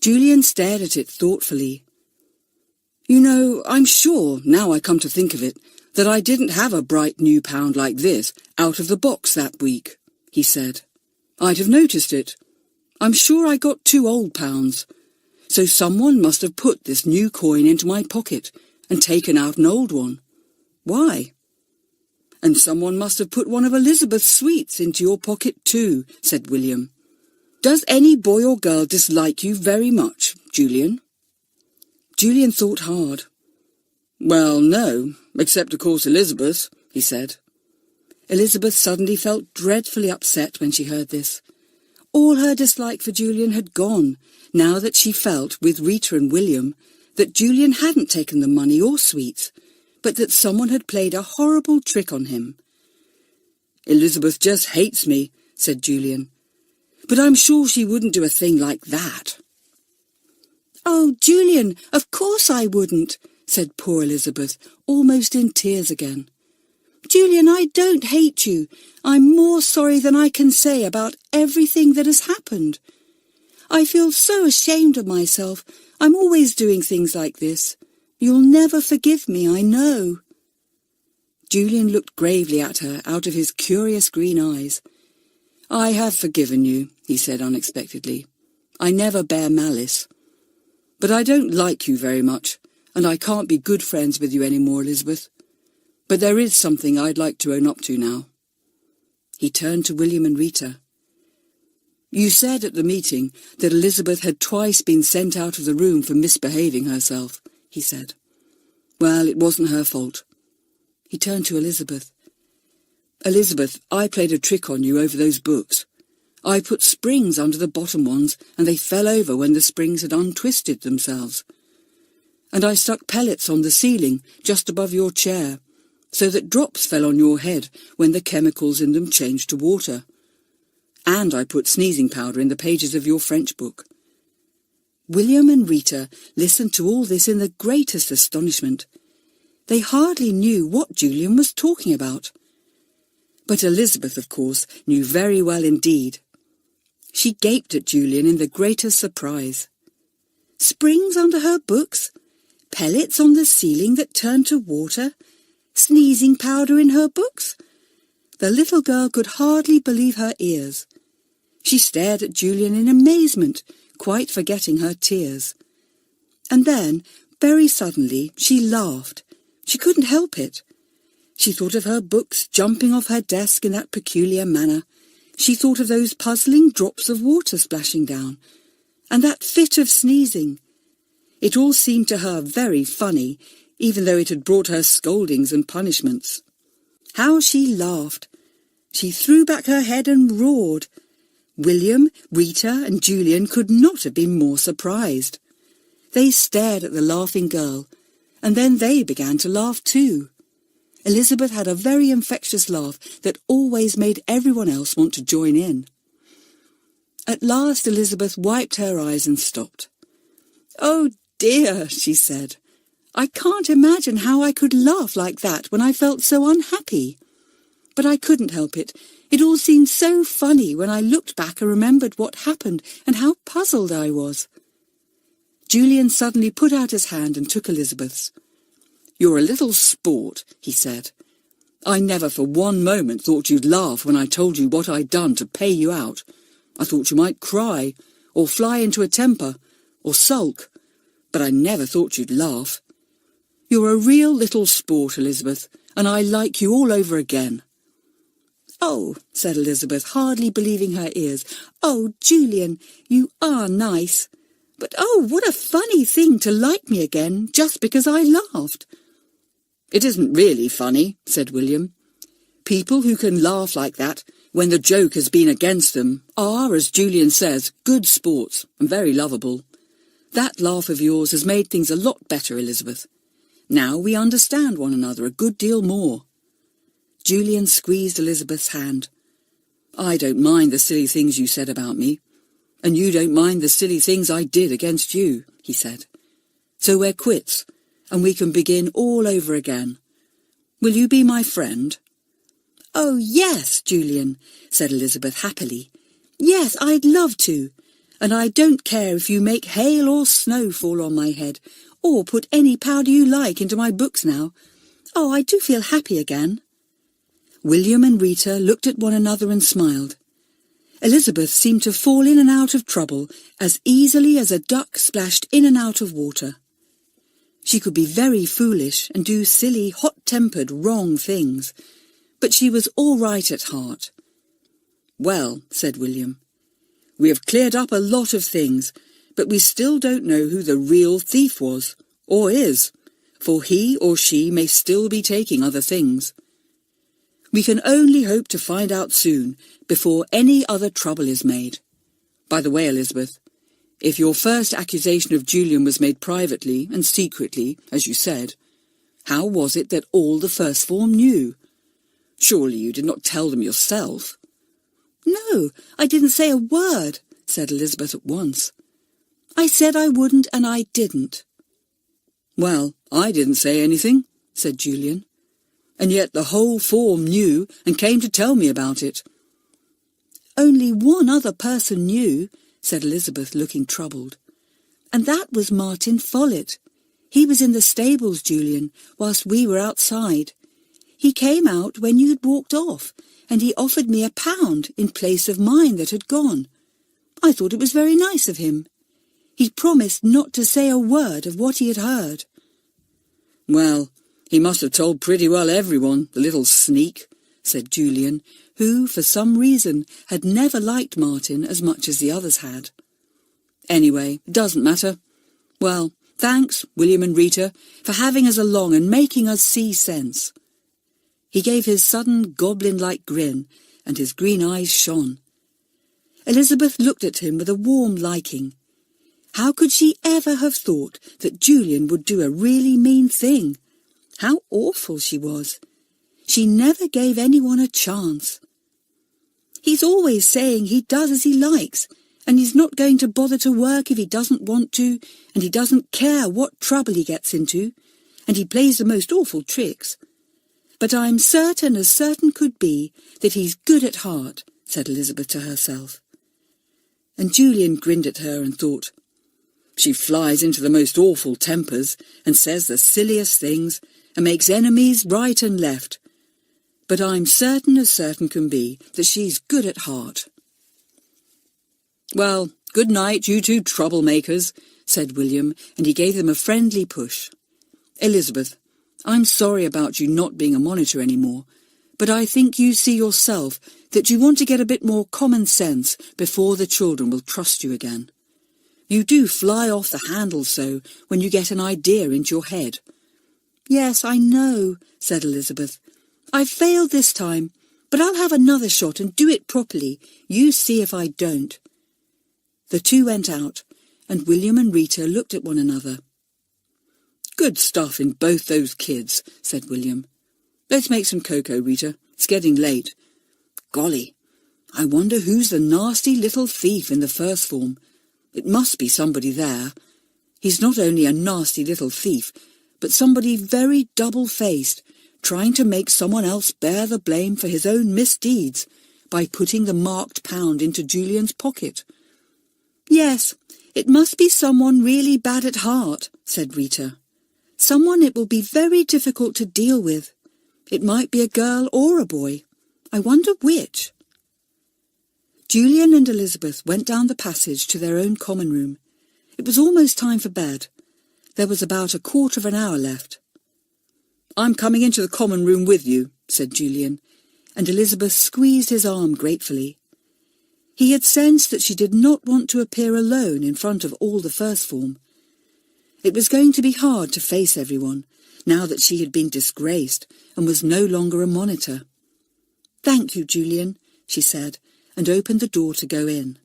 Julian stared at it thoughtfully. "You know, I'm sure, now I come to think of it, that I didn't have a bright new pound like this out of the box that week," he said. "I'd have noticed it. I'm sure I got 2 old pounds. So someone must have put this new coin into my pocket and taken out an old one. Why? And someone must have put one of Elizabeth's sweets into your pocket too, said William. Does any boy or girl dislike you very much, Julian? Julian thought hard. Well, no, except of course Elizabeth, he said. Elizabeth suddenly felt dreadfully upset when she heard this. All her dislike for Julian had gone, now that she felt, with Rita and William, that Julian hadn't taken the money or sweets, but that someone had played a horrible trick on him. Elizabeth just hates me, said Julian. But I'm sure she wouldn't do a thing like that. Oh, Julian, of course I wouldn't, said poor Elizabeth, almost in tears again. Julian, I don't hate you. I'm more sorry than I can say about everything that has happened. I feel so ashamed of myself. I'm always doing things like this. You'll never forgive me, I know. Julian looked gravely at her out of his curious green eyes. I have forgiven you, he said unexpectedly. I never bear malice. But I don't like you very much, and I can't be good friends with you any more, Elizabeth. But there is something I'd like to own up to now. He turned to William and Rita. You said at the meeting that Elizabeth had twice been sent out of the room for misbehaving herself, he said. Well, it wasn't her fault. He turned to Elizabeth. Elizabeth, I played a trick on you over those books. I put springs under the bottom ones, and they fell over when the springs had untwisted themselves. And I stuck pellets on the ceiling just above your chair, so that drops fell on your head when the chemicals in them changed to water. And I put sneezing powder in the pages of your French book. William and Rita listened to all this in the greatest astonishment. They hardly knew what Julian was talking about. But Elizabeth, of course, knew very well indeed. She gaped at Julian in the greatest surprise. Springs under her books? Pellets on the ceiling that turned to water? Sneezing powder in her books? The little girl could hardly believe her ears. She stared at Julian in amazement, quite forgetting her tears. And then, very suddenly, she laughed. She couldn't help it. She thought of her books jumping off her desk in that peculiar manner. She thought of those puzzling drops of water splashing down, and that fit of sneezing. It all seemed to her very funny, even though it had brought her scoldings and punishments. How she laughed! She threw back her head and roared. William, Rita, and Julian could not have been more surprised. They stared at the laughing girl, and then they began to laugh too. Elizabeth had a very infectious laugh that always made everyone else want to join in. At last Elizabeth wiped her eyes and stopped. "Oh dear," she said. "I can't imagine how I could laugh like that when I felt so unhappy. But I couldn't help it. It all seemed so funny when I looked back and remembered what happened and how puzzled I was." Julian suddenly put out his hand and took Elizabeth's. "You're a little sport," he said. "I never for one moment thought you'd laugh when I told you what I'd done to pay you out. I thought you might cry, or fly into a temper, or sulk, but I never thought you'd laugh. You're a real little sport, Elizabeth, and I like you all over again." "Oh," said Elizabeth, hardly believing her ears. "Oh, Julian, you are nice. But oh, what a funny thing to like me again just because I laughed." "It isn't really funny," said William. "People who can laugh like that when the joke has been against them are, as Julian says, good sports and very lovable. That laugh of yours has made things a lot better, Elizabeth. Now we understand one another a good deal more." Julian squeezed Elizabeth's hand. "I don't mind the silly things you said about me, and you don't mind the silly things I did against you," he said. "So we're quits, and we can begin all over again. Will you be my friend?" "Oh, yes, Julian," said Elizabeth happily. "Yes, I'd love to. And I don't care if you make hail or snow fall on my head, or put any powder you like into my books now. Oh, I do feel happy again." William and Rita looked at one another and smiled. Elizabeth seemed to fall in and out of trouble as easily as a duck splashed in and out of water. She could be very foolish and do silly, hot-tempered, wrong things, but she was all right at heart. "Well," said William, "we have cleared up a lot of things, but we still don't know who the real thief was, or is, for he or she may still be taking other things. We can only hope to find out soon, before any other trouble is made. By the way, Elizabeth, if your first accusation of Julian was made privately and secretly, as you said, how was it that all the first form knew? Surely you did not tell them yourself?" "No, I didn't say a word," said Elizabeth at once. "I said I wouldn't, and I didn't." "Well, I didn't say anything," said Julian, "and yet the whole form knew and came to tell me about it." "Only one other person knew," said Elizabeth, looking troubled, "and that was Martin Follett. He was in the stables, Julian, whilst we were outside. He came out when you'd walked off, and he offered me £1 in place of mine that had gone. I thought it was very nice of him. He promised not to say a word of what he had heard." "Well, he must have told pretty well everyone, the little sneak," said Julian, who, for some reason, had never liked Martin as much as the others had. "Anyway, it doesn't matter. Well, thanks, William and Rita, for having us along and making us see sense." He gave his sudden goblin-like grin, and his green eyes shone. Elizabeth looked at him with a warm liking. How could she ever have thought that Julian would do a really mean thing? How awful she was! She never gave anyone a chance. "He's always saying he does as he likes, and he's not going to bother to work if he doesn't want to, and he doesn't care what trouble he gets into, and he plays the most awful tricks. But I'm certain as certain could be that he's good at heart," said Elizabeth to herself. And Julian grinned at her and thought, "She flies into the most awful tempers and says the silliest things and makes enemies right and left. But I'm certain as certain can be that she's good at heart." "Well, good night, you two troublemakers," said William, and he gave them a friendly push. "Elizabeth, I'm sorry about you not being a monitor anymore, but I think you see yourself that you want to get a bit more common sense before the children will trust you again. You do fly off the handle so when you get an idea into your head." "Yes, I know," said Elizabeth. "I failed this time, but I'll have another shot and do it properly. You see if I don't." The two went out, and William and Rita looked at one another. "Good stuff in both those kids," said William. "Let's make some cocoa, Rita. It's getting late. Golly, I wonder who's the nasty little thief in the first form. It must be somebody there. He's not only a nasty little thief, but somebody very double-faced, trying to make someone else bear the blame for his own misdeeds by putting the marked £1 into Julian's pocket." "Yes, it must be someone really bad at heart," said Rita. "Someone it will be very difficult to deal with. It might be a girl or a boy. I wonder which." Julian and Elizabeth went down the passage to their own common room. It was almost time for bed. There was about a quarter of an hour left. "I'm coming into the common room with you," said Julian, and Elizabeth squeezed his arm gratefully. He had sensed that she did not want to appear alone in front of all the first form. It was going to be hard to face everyone, now that she had been disgraced and was no longer a monitor. "Thank you, Julian," she said, and opened the door to go in.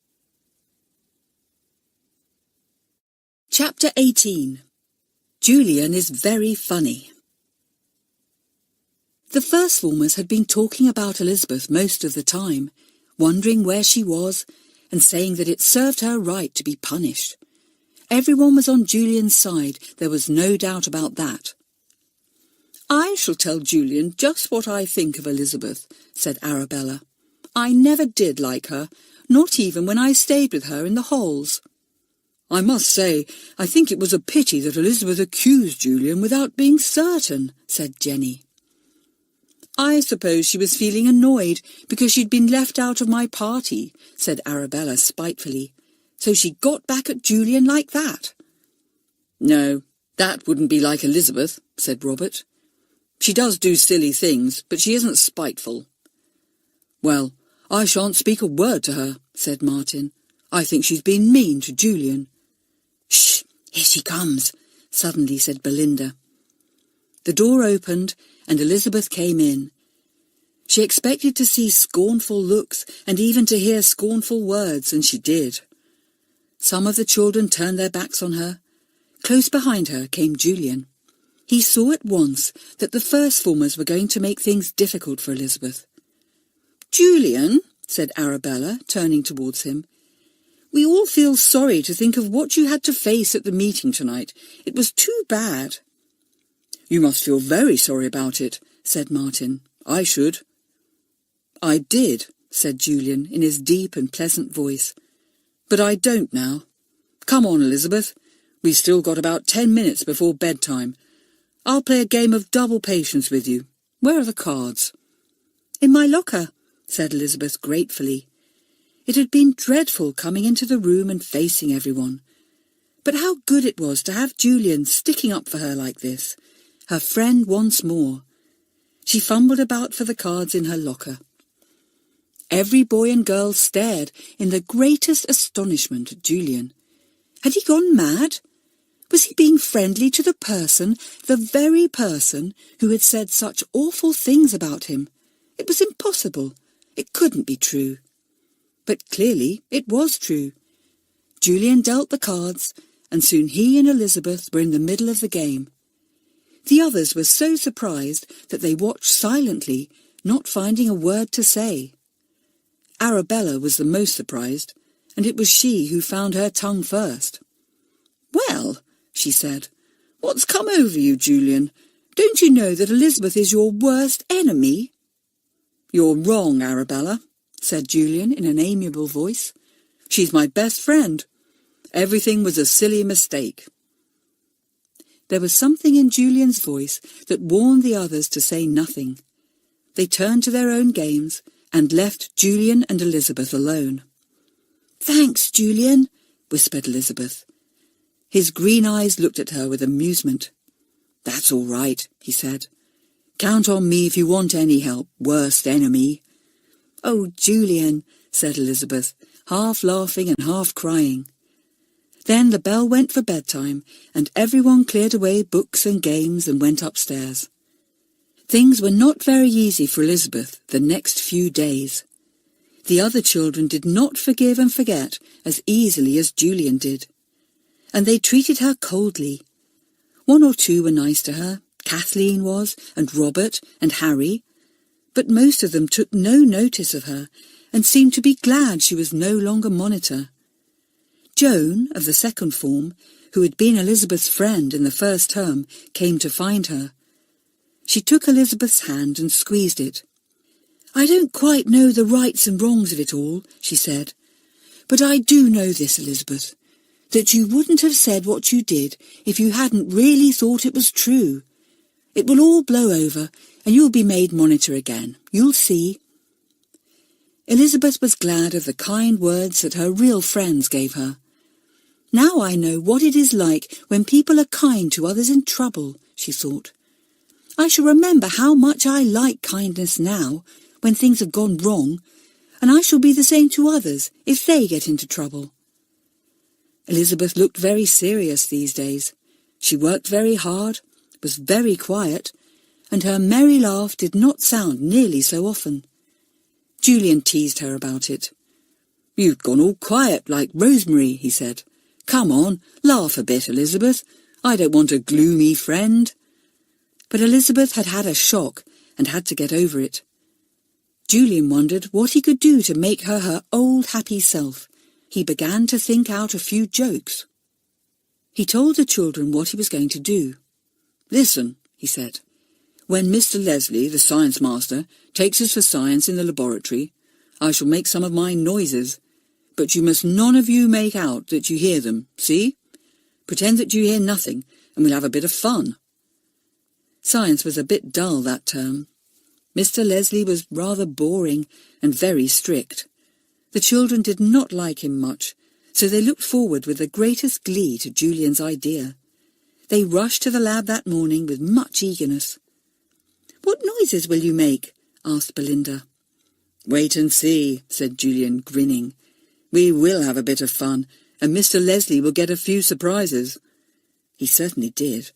Chapter 18. Julian is very funny. The first formers had been talking about Elizabeth most of the time, wondering where she was, and saying that it served her right to be punished. Everyone was on Julian's side, there was no doubt about that. "I shall tell Julian just what I think of Elizabeth," said Arabella. "I never did like her, not even when I stayed with her in the halls." "I must say, I think it was a pity that Elizabeth accused Julian without being certain," said Jenny. "I suppose she was feeling annoyed because she'd been left out of my party," said Arabella spitefully. "So she got back at Julian like that." "No, that wouldn't be like Elizabeth," said Robert. "She does do silly things, but she isn't spiteful." "Well, I shan't speak a word to her," said Martin. "I think she's been mean to Julian." "Shh, here she comes," suddenly said Belinda. The door opened and Elizabeth came in. She expected to see scornful looks and even to hear scornful words, and she did. Some of the children turned their backs on her. Close behind her came Julian. He saw at once that the first formers were going to make things difficult for Elizabeth. "Julian," said Arabella, turning towards him, "we all feel sorry to think of what you had to face at the meeting tonight. It was too bad." "You must feel very sorry about it," said Martin. "I should." "I did," said Julian in his deep and pleasant voice. "But I don't now. Come on, Elizabeth. We've still got about 10 minutes before bedtime. I'll play a game of double patience with you. Where are the cards?" "In my locker," said Elizabeth gratefully. It had been dreadful coming into the room and facing everyone. But how good it was to have Julian sticking up for her like this, her friend once more. She fumbled about for the cards in her locker. Every boy and girl stared in the greatest astonishment at Julian. Had he gone mad? Was he being friendly to the very person who had said such awful things about him? It was impossible. It couldn't be true. But clearly it was true. Julian dealt the cards, and soon he and Elizabeth were in the middle of the game. The others were so surprised that they watched silently, not finding a word to say. Arabella was the most surprised, and it was she who found her tongue first. "Well," she said, "what's come over you, Julian? Don't you know that Elizabeth is your worst enemy?" "You're wrong, Arabella," said Julian in an amiable voice. "She's my best friend. Everything was a silly mistake." There was something in Julian's voice that warned the others to say nothing. They turned to their own games and left Julian and Elizabeth alone. "Thanks, Julian," whispered Elizabeth. His green eyes looked at her with amusement. "That's all right," he said. "Count on me if you want any help, worst enemy." "Oh, Julian," said Elizabeth, half laughing and half crying. Then the bell went for bedtime, and everyone cleared away books and games and went upstairs. Things were not very easy for Elizabeth the next few days. The other children did not forgive and forget as easily as Julian did, and they treated her coldly. One or two were nice to her. Kathleen was, and Robert, and Harry. But most of them took no notice of her, and seemed to be glad she was no longer monitor. Joan, of the second form, who had been Elizabeth's friend in the first term, came to find her. She took Elizabeth's hand and squeezed it. "I don't quite know the rights and wrongs of it all," she said, "but I do know this, Elizabeth, that you wouldn't have said what you did if you hadn't really thought it was true. It will all blow over, and you'll be made monitor again. You'll see." Elizabeth was glad of the kind words that her real friends gave her. "Now I know what it is like when people are kind to others in trouble," she thought. "I shall remember how much I like kindness now, when things have gone wrong, and I shall be the same to others if they get into trouble." Elizabeth looked very serious these days. She worked very hard, was very quiet, and her merry laugh did not sound nearly so often. Julian teased her about it. "You've gone all quiet like Rosemary," he said. "Come on, laugh a bit, Elizabeth. I don't want a gloomy friend." But Elizabeth had had a shock and had to get over it. Julian wondered what he could do to make her her old happy self. He began to think out a few jokes. He told the children what he was going to do. "Listen," he said. "When Mr. Leslie, the science master, takes us for science in the laboratory, I shall make some of my noises, but you must none of you make out that you hear them, see? Pretend that you hear nothing, and we'll have a bit of fun." Science was a bit dull that term. Mr. Leslie was rather boring and very strict. The children did not like him much, so they looked forward with the greatest glee to Julian's idea. They rushed to the lab that morning with much eagerness. "What noises will you make?" asked Belinda. "Wait and see," said Julian, grinning. "We will have a bit of fun, and Mr. Leslie will get a few surprises." He certainly did.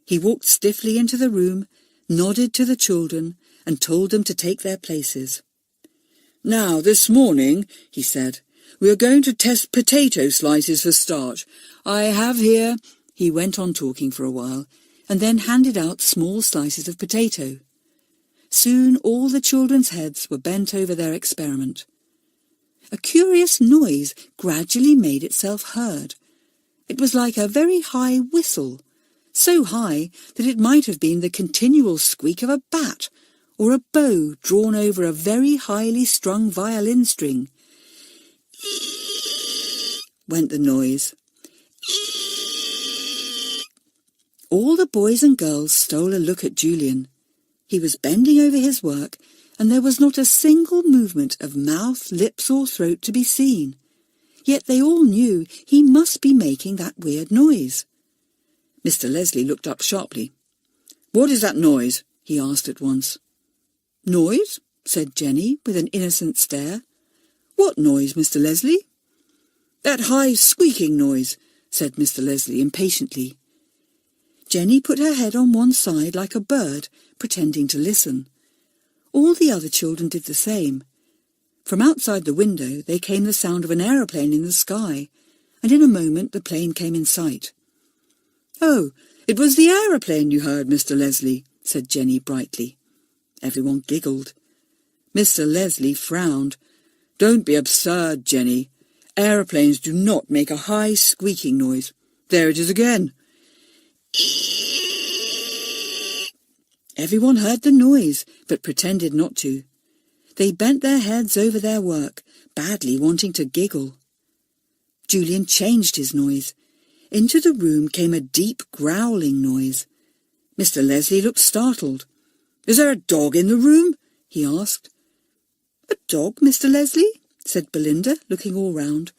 He walked stiffly into the room, nodded to the children, and told them to take their places. "Now, this morning," he said, "we are going to test potato slices for starch. I have here—" He went on talking for a while, and then handed out small slices of potato. Soon all the children's heads were bent over their experiment. A curious noise gradually made itself heard. It was like a very high whistle, so high that it might have been the continual squeak of a bat, or a bow drawn over a very highly strung violin string. Went the noise. All the boys and girls stole a look at Julian. He was bending over his work, and there was not a single movement of mouth, lips or throat to be seen. Yet they all knew he must be making that weird noise. Mr. Leslie looked up sharply. "What is that noise?" he asked at once. "Noise?" said Jenny, with an innocent stare. "What noise, Mr. Leslie?" "That high squeaking noise," said Mr. Leslie impatiently. Jenny put her head on one side like a bird, pretending to listen. All the other children did the same. From outside the window there came the sound of an aeroplane in the sky, and in a moment the plane came in sight. "Oh, it was the aeroplane you heard, Mr. Leslie," said Jenny brightly. Everyone giggled. Mr. Leslie frowned. "Don't be absurd, Jenny. Aeroplanes do not make a high squeaking noise. There it is again." Everyone heard the noise, but pretended not to. They bent their heads over their work, badly wanting to giggle. Julian changed his noise. Into the room came a deep growling noise. Mr. Leslie looked startled. "Is there a dog in the room?" he asked. "A dog, Mr. Leslie?" said Belinda, looking all round.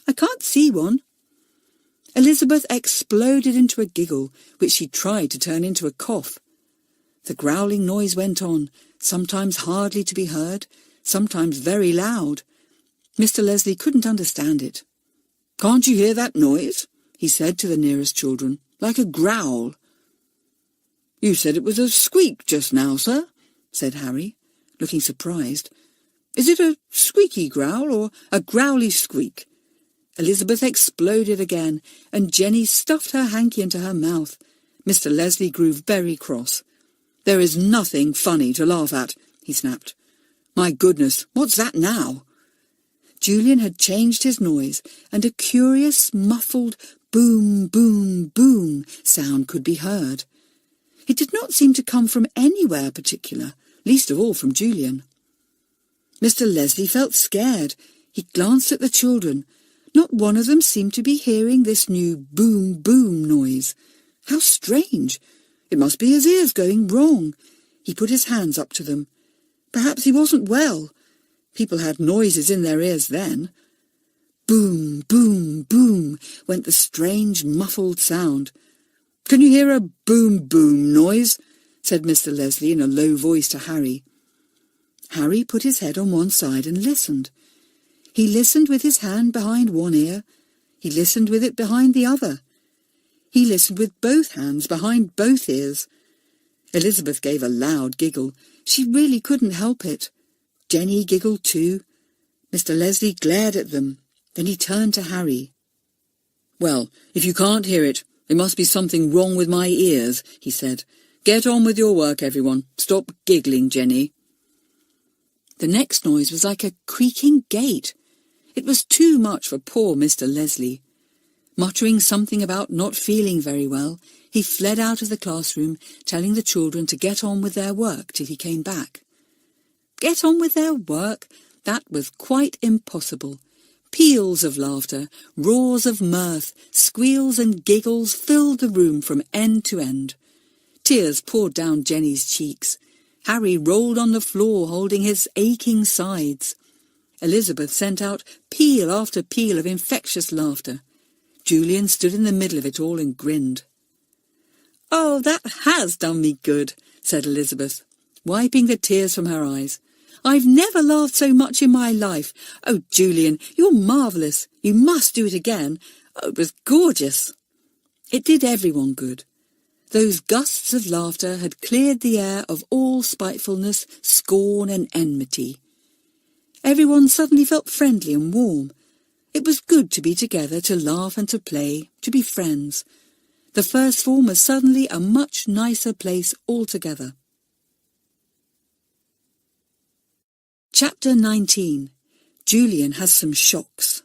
"I can't see one." Elizabeth exploded into a giggle, which she tried to turn into a cough. The growling noise went on, sometimes hardly to be heard, sometimes very loud. Mr. Leslie couldn't understand it. "Can't you hear that noise?" he said to the nearest children. "Like a growl." "You said it was a squeak just now, sir," said Harry, looking surprised. "Is it a squeaky growl or a growly squeak?" Elizabeth exploded again, and Jenny stuffed her hanky into her mouth. Mr. Leslie grew very cross. "There is nothing funny to laugh at," he snapped. "My goodness, what's that now?" Julian had changed his noise, and a curious, muffled boom, boom, boom sound could be heard. It did not seem to come from anywhere particular, least of all from Julian. Mr. Leslie felt scared. He glanced at the children. Not one of them seemed to be hearing this new boom, boom noise. How strange! It must be his ears going wrong. He put his hands up to them. Perhaps he wasn't well. People had noises in their ears then. Boom, boom, boom went the strange muffled sound. "Can you hear a boom, boom noise?" said Mr. Leslie in a low voice to Harry. Harry put his head on one side and listened. He listened with his hand behind one ear. He listened with it behind the other. He listened with both hands behind both ears. Elizabeth gave a loud giggle. She really couldn't help it. Jenny giggled too. Mr. Leslie glared at them. Then he turned to Harry. "Well, if you can't hear it, there must be something wrong with my ears," he said. "Get on with your work, everyone. Stop giggling, Jenny." The next noise was like a creaking gate. It was too much for poor Mr. Leslie. Muttering something about not feeling very well, he fled out of the classroom, telling the children to get on with their work till he came back. Get on with their work? That was quite impossible. Peals of laughter, roars of mirth, squeals and giggles filled the room from end to end. Tears poured down Jenny's cheeks. Harry rolled on the floor holding his aching sides. Elizabeth sent out peal after peal of infectious laughter. Julian stood in the middle of it all and grinned. "Oh, that has done me good," said Elizabeth, wiping the tears from her eyes. "I've never laughed so much in my life. Oh, Julian, you're marvellous. You must do it again. Oh, it was gorgeous." It did everyone good. Those gusts of laughter had cleared the air of all spitefulness, scorn and enmity. Everyone suddenly felt friendly and warm. It was good to be together, to laugh and to play, to be friends. The first form was suddenly a much nicer place altogether. Chapter 19. Julian has some shocks.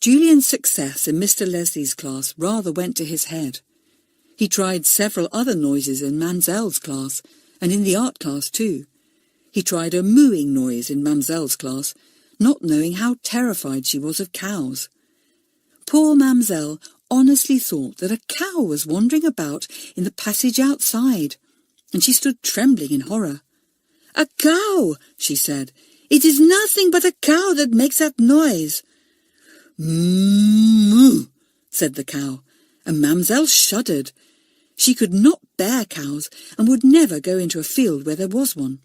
Julian's success in Mr. Leslie's class rather went to his head. He tried several other noises in Mamselle's class, and in the art class too. He tried a mooing noise in Mamselle's class, not knowing how terrified she was of cows. Poor Mamselle honestly thought that a cow was wandering about in the passage outside, and she stood trembling in horror. "A cow," she said. "It is nothing but a cow that makes that noise." "Moo," said the cow, and Mamselle shuddered. She could not bear cows, and would never go into a field where there was one.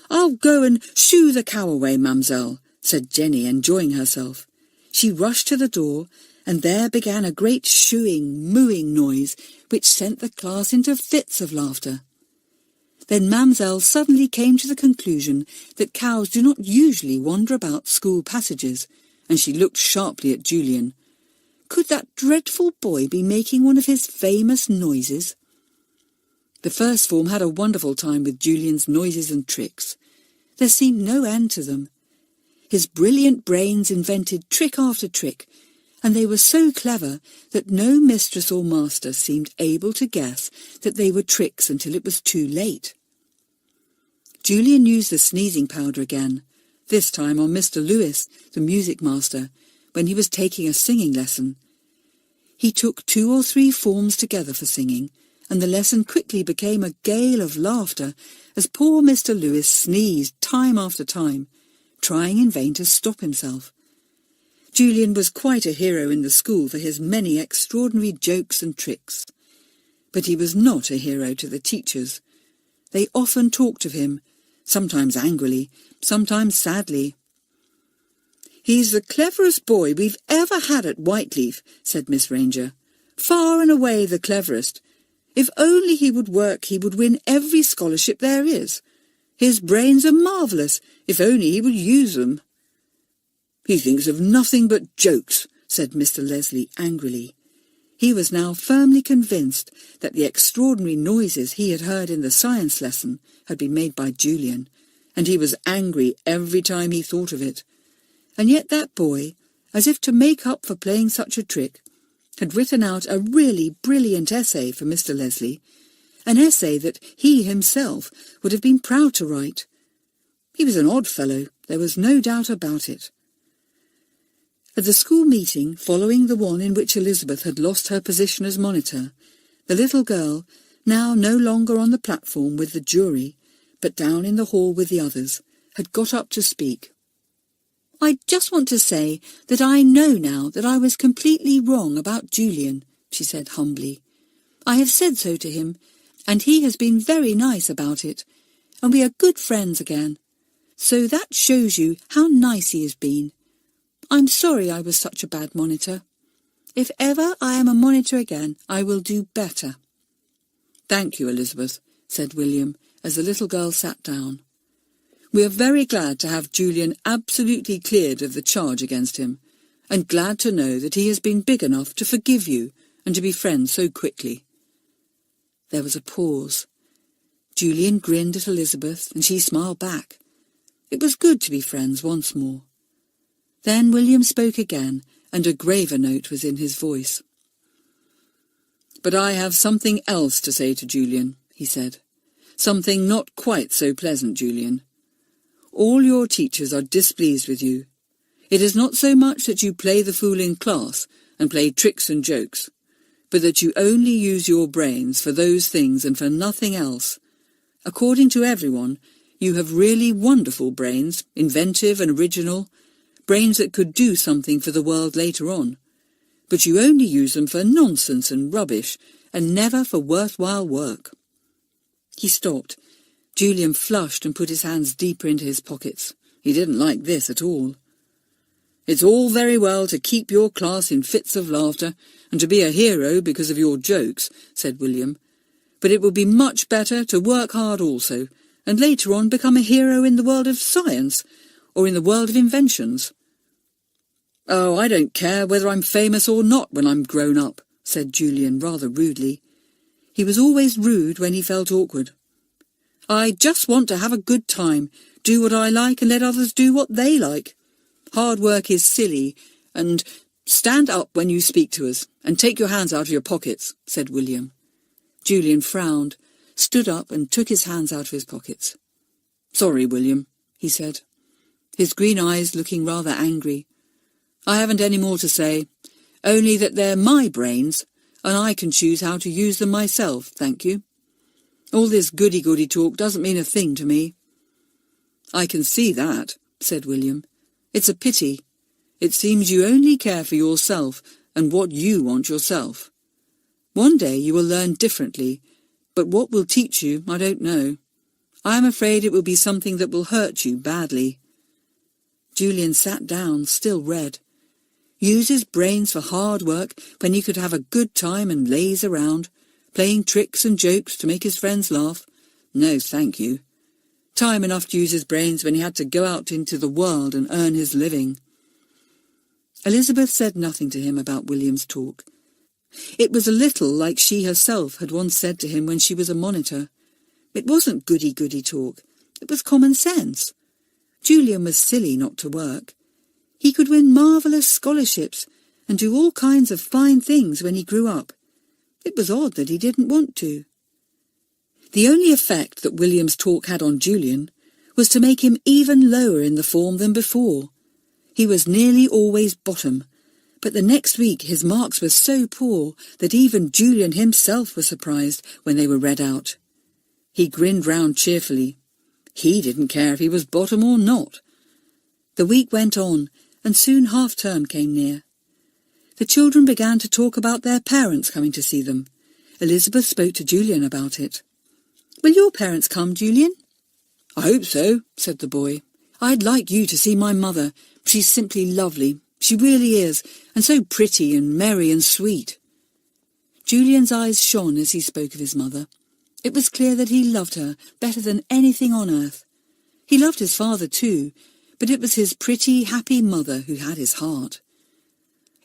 "I'll go and shoo the cow away, Mamselle," said Jenny, enjoying herself. She rushed to the door, and there began a great shooing, mooing noise, which sent the class into fits of laughter. Then Mamselle suddenly came to the conclusion that cows do not usually wander about school passages, and she looked sharply at Julian. Could that dreadful boy be making one of his famous noises? The first form had a wonderful time with Julian's noises and tricks. There seemed no end to them. His brilliant brains invented trick after trick, and they were so clever that no mistress or master seemed able to guess that they were tricks until it was too late. Julian used the sneezing powder again, this time on Mr. Lewis, the music master, when he was taking a singing lesson. He took 2 or 3 forms together for singing, and the lesson quickly became a gale of laughter as poor Mr. Lewis sneezed time after time, trying in vain to stop himself. Julian was quite a hero in the school for his many extraordinary jokes and tricks. But he was not a hero to the teachers. They often talked of him, sometimes angrily, sometimes sadly. "He's the cleverest boy we've ever had at Whiteleaf," said Miss Ranger. "Far and away the cleverest. If only he would work, he would win every scholarship there is. His brains are marvellous, if only he would use them." "He thinks of nothing but jokes," said Mr. Leslie angrily. He was now firmly convinced that the extraordinary noises he had heard in the science lesson had been made by Julian, and he was angry every time he thought of it. And yet that boy, as if to make up for playing such a trick, had written out a really brilliant essay for Mr. Leslie, an essay that he himself would have been proud to write. He was an odd fellow, there was no doubt about it. At the school meeting, following the one in which Elizabeth had lost her position as monitor, the little girl, now no longer on the platform with the jury, but down in the hall with the others, had got up to speak. "I just want to say that I know now that I was completely wrong about Julian," she said humbly. "I have said so to him, and he has been very nice about it, and we are good friends again. So that shows you how nice he has been. I'm sorry I was such a bad monitor. If ever I am a monitor again, I will do better." "Thank you, Elizabeth," said William, as the little girl sat down. "We are very glad to have Julian absolutely cleared of the charge against him, and glad to know that he has been big enough to forgive you and to be friends so quickly." There was a pause. Julian grinned at Elizabeth, and she smiled back. It was good to be friends once more. Then William spoke again, and a graver note was in his voice. "But I have something else to say to Julian," he said. "Something not quite so pleasant, Julian. All your teachers are displeased with you. It is not so much that you play the fool in class and play tricks and jokes. but that you only use your brains for those things and for nothing else. According to everyone, you have really wonderful brains, inventive and original, brains that could do something for the world later on. But you only use them for nonsense and rubbish, and never for worthwhile work." He stopped. Julian flushed and put his hands deeper into his pockets. He didn't like this at all. "It's all very well to keep your class in fits of laughter, and to be a hero because of your jokes," said William, "but it would be much better to work hard also, and later on become a hero in the world of science, or in the world of inventions." "Oh, I don't care whether I'm famous or not when I'm grown up," said Julian rather rudely. He was always rude when he felt awkward. "I just want to have a good time, do what I like and let others do what they like. Hard work is silly, and stand up when you speak to us, and take your hands out of your pockets," said William. Julian frowned, stood up and took his hands out of his pockets. "Sorry, William," he said, his green eyes looking rather angry. "I haven't any more to say, only that they're my brains, and I can choose how to use them myself, thank you. All this goody-goody talk doesn't mean a thing to me." "I can see that," said William. "It's a pity. It seems you only care for yourself and what you want yourself. One day you will learn differently, but what will teach you, I don't know. I am afraid it will be something that will hurt you badly." Julian sat down, still red. Use his brains for hard work when he could have a good time and laze around, playing tricks and jokes to make his friends laugh? No, thank you. Time enough to use his brains when he had to go out into the world and earn his living. Elizabeth said nothing to him about William's talk. It was a little like she herself had once said to him when she was a monitor. It wasn't goody-goody talk. It was common sense. Julian was silly not to work. He could win marvellous scholarships and do all kinds of fine things when he grew up. It was odd that he didn't want to. The only effect that William's talk had on Julian was to make him even lower in the form than before. He was nearly always bottom, but the next week his marks were so poor that even Julian himself was surprised when they were read out. He grinned round cheerfully. He didn't care if he was bottom or not. The week went on, and soon half-term came near. The children began to talk about their parents coming to see them. Elizabeth spoke to Julian about it. "Will your parents come, Julian?" "I hope so," said the boy. "I'd like you to see my mother. She's simply lovely. She really is, and so pretty and merry and sweet." Julian's eyes shone as he spoke of his mother. It was clear that he loved her better than anything on earth. He loved his father too, but it was his pretty, happy mother who had his heart.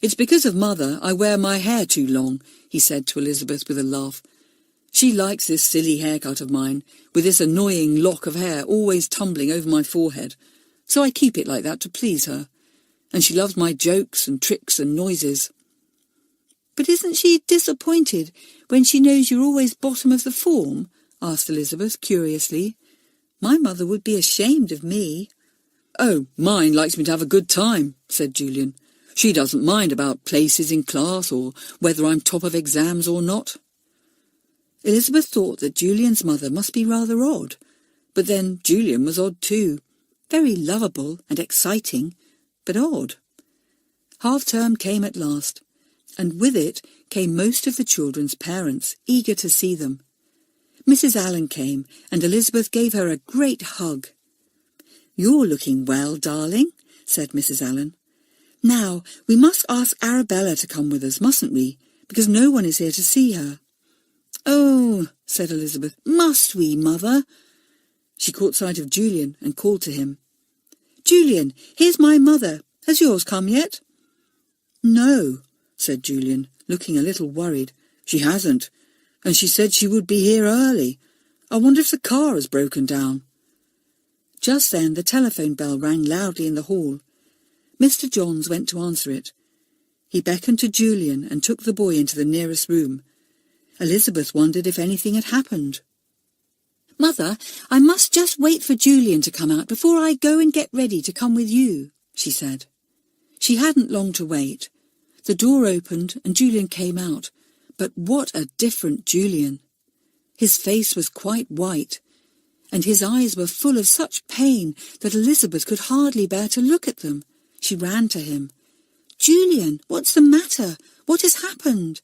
"It's because of Mother I wear my hair too long," he said to Elizabeth with a laugh. "She likes this silly haircut of mine, with this annoying lock of hair always tumbling over my forehead, so I keep it like that to please her. And she loves my jokes and tricks and noises." "But isn't she disappointed when she knows you're always bottom of the form?" asked Elizabeth curiously. "My mother would be ashamed of me." "Oh, mine likes me to have a good time," said Julian. "She doesn't mind about places in class or whether I'm top of exams or not." Elizabeth thought that Julian's mother must be rather odd, but then Julian was odd too. Very lovable and exciting, but odd. Half-term came at last, and with it came most of the children's parents, eager to see them. Mrs. Allen came, and Elizabeth gave her a great hug. "You're looking well, darling," said Mrs. Allen. "Now, we must ask Arabella to come with us, mustn't we? Because no one is here to see her." "Oh," said Elizabeth, "must we, Mother?" She caught sight of Julian and called to him. "Julian, here's my mother. Has yours come yet?" "No," said Julian, looking a little worried. "She hasn't, and she said she would be here early. I wonder if the car has broken down." Just then the telephone bell rang loudly in the hall. Mr. Johns went to answer it. He beckoned to Julian and took the boy into the nearest room. Elizabeth wondered if anything had happened. "Mother, I must just wait for Julian to come out before I go and get ready to come with you," she said. She hadn't long to wait. The door opened and Julian came out, But what a different Julian! His face was quite white, and his eyes were full of such pain that Elizabeth could hardly bear to look at them. She ran to him. "Julian, what's the matter? What has happened?"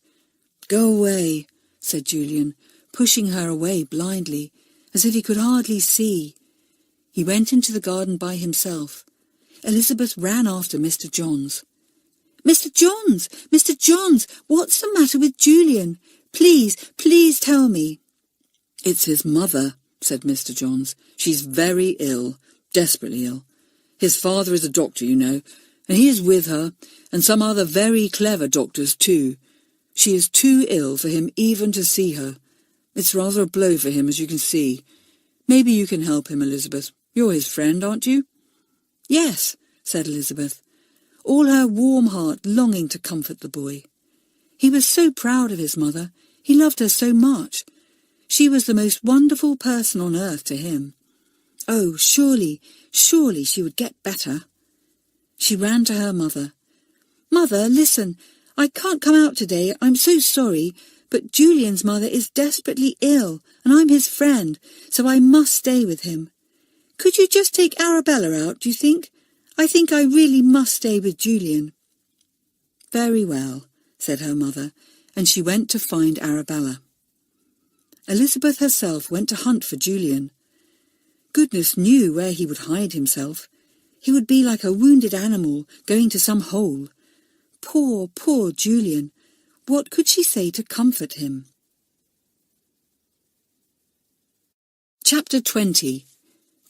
"Go away," said Julian, pushing her away blindly, as if he could hardly see. He went into the garden by himself. Elizabeth ran after Mr. Johns. "Mr. Johns! Mr. Johns! What's the matter with Julian? Please, please tell me." "It's his mother," said Mr. Johns. "She's very ill, desperately ill. His father is a doctor, you know, and he is with her, and some other very clever doctors too. She is too ill for him even to see her. It's rather a blow for him, as you can see. Maybe you can help him, Elizabeth. You're his friend, aren't you?" "Yes," said Elizabeth, all her warm heart longing to comfort the boy. He was so proud of his mother. He loved her so much. She was the most wonderful person on earth to him. Oh, surely, surely she would get better. She ran to her mother. "Mother, listen, I can't come out today, I'm so sorry, but Julian's mother is desperately ill, and I'm his friend, so I must stay with him. Could you just take Arabella out, do you think? I think I really must stay with Julian." "Very well," said her mother, and she went to find Arabella. Elizabeth herself went to hunt for Julian. Goodness knew where he would hide himself. He would be like a wounded animal going to some hole. Poor, poor Julian! What could she say to comfort him? Chapter 20.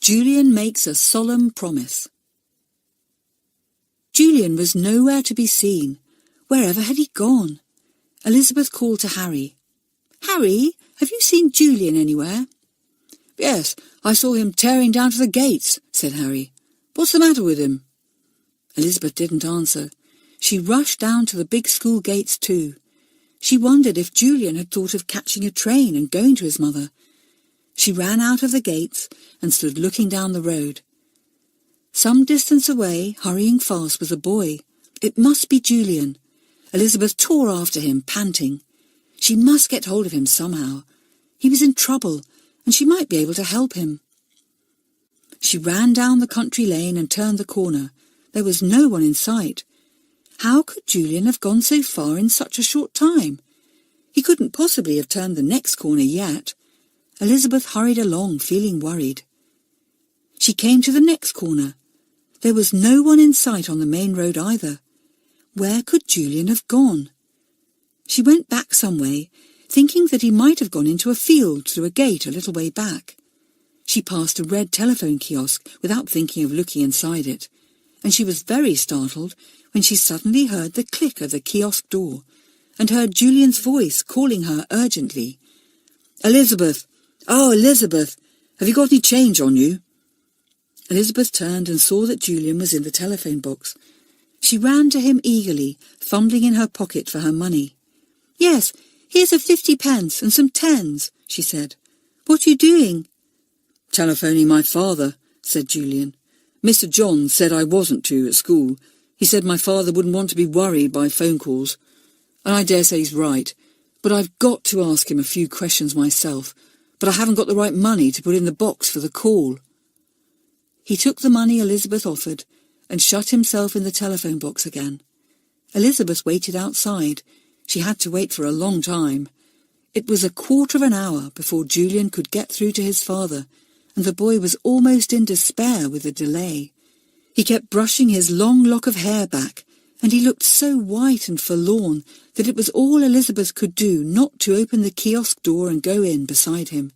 Julian makes a solemn promise. Julian was nowhere to be seen. Wherever had he gone? Elizabeth called to Harry. "Harry, have you seen Julian anywhere?" "Yes, I saw him tearing down to the gates," said Harry. "What's the matter with him?" Elizabeth didn't answer. She rushed down to the big school gates too. She wondered if Julian had thought of catching a train and going to his mother. She ran out of the gates and stood looking down the road. Some distance away, hurrying fast, was a boy. It must be Julian. Elizabeth tore after him, panting. She must get hold of him somehow. He was in trouble, and she might be able to help him. She ran down the country lane and turned the corner. There was no one in sight. How could Julian have gone so far in such a short time? He couldn't possibly have turned the next corner yet. Elizabeth hurried along, feeling worried. She came to the next corner. There was no one in sight on the main road either. Where could Julian have gone? She went back some way, thinking that he might have gone into a field through a gate a little way back. She passed a red telephone kiosk without thinking of looking inside it, and she was very startled when she suddenly heard the click of the kiosk door and heard Julian's voice calling her urgently. "Elizabeth! Oh, Elizabeth! Have you got any change on you?" Elizabeth turned and saw that Julian was in the telephone box. She ran to him eagerly, fumbling in her pocket for her money. "Yes, here's a 50p and some tens," she said. "What are you doing?" "Telephoning my father," said Julian. "Mr. Johns said I wasn't to at school. He said my father wouldn't want to be worried by phone calls. And I dare say he's right, but I've got to ask him a few questions myself, but I haven't got the right money to put in the box for the call." He took the money Elizabeth offered and shut himself in the telephone box again. Elizabeth waited outside. She had to wait for a long time. It was a quarter of an hour before Julian could get through to his father, and the boy was almost in despair with the delay. He kept brushing his long lock of hair back, and he looked so white and forlorn that it was all Elizabeth could do not to open the kiosk door and go in beside him.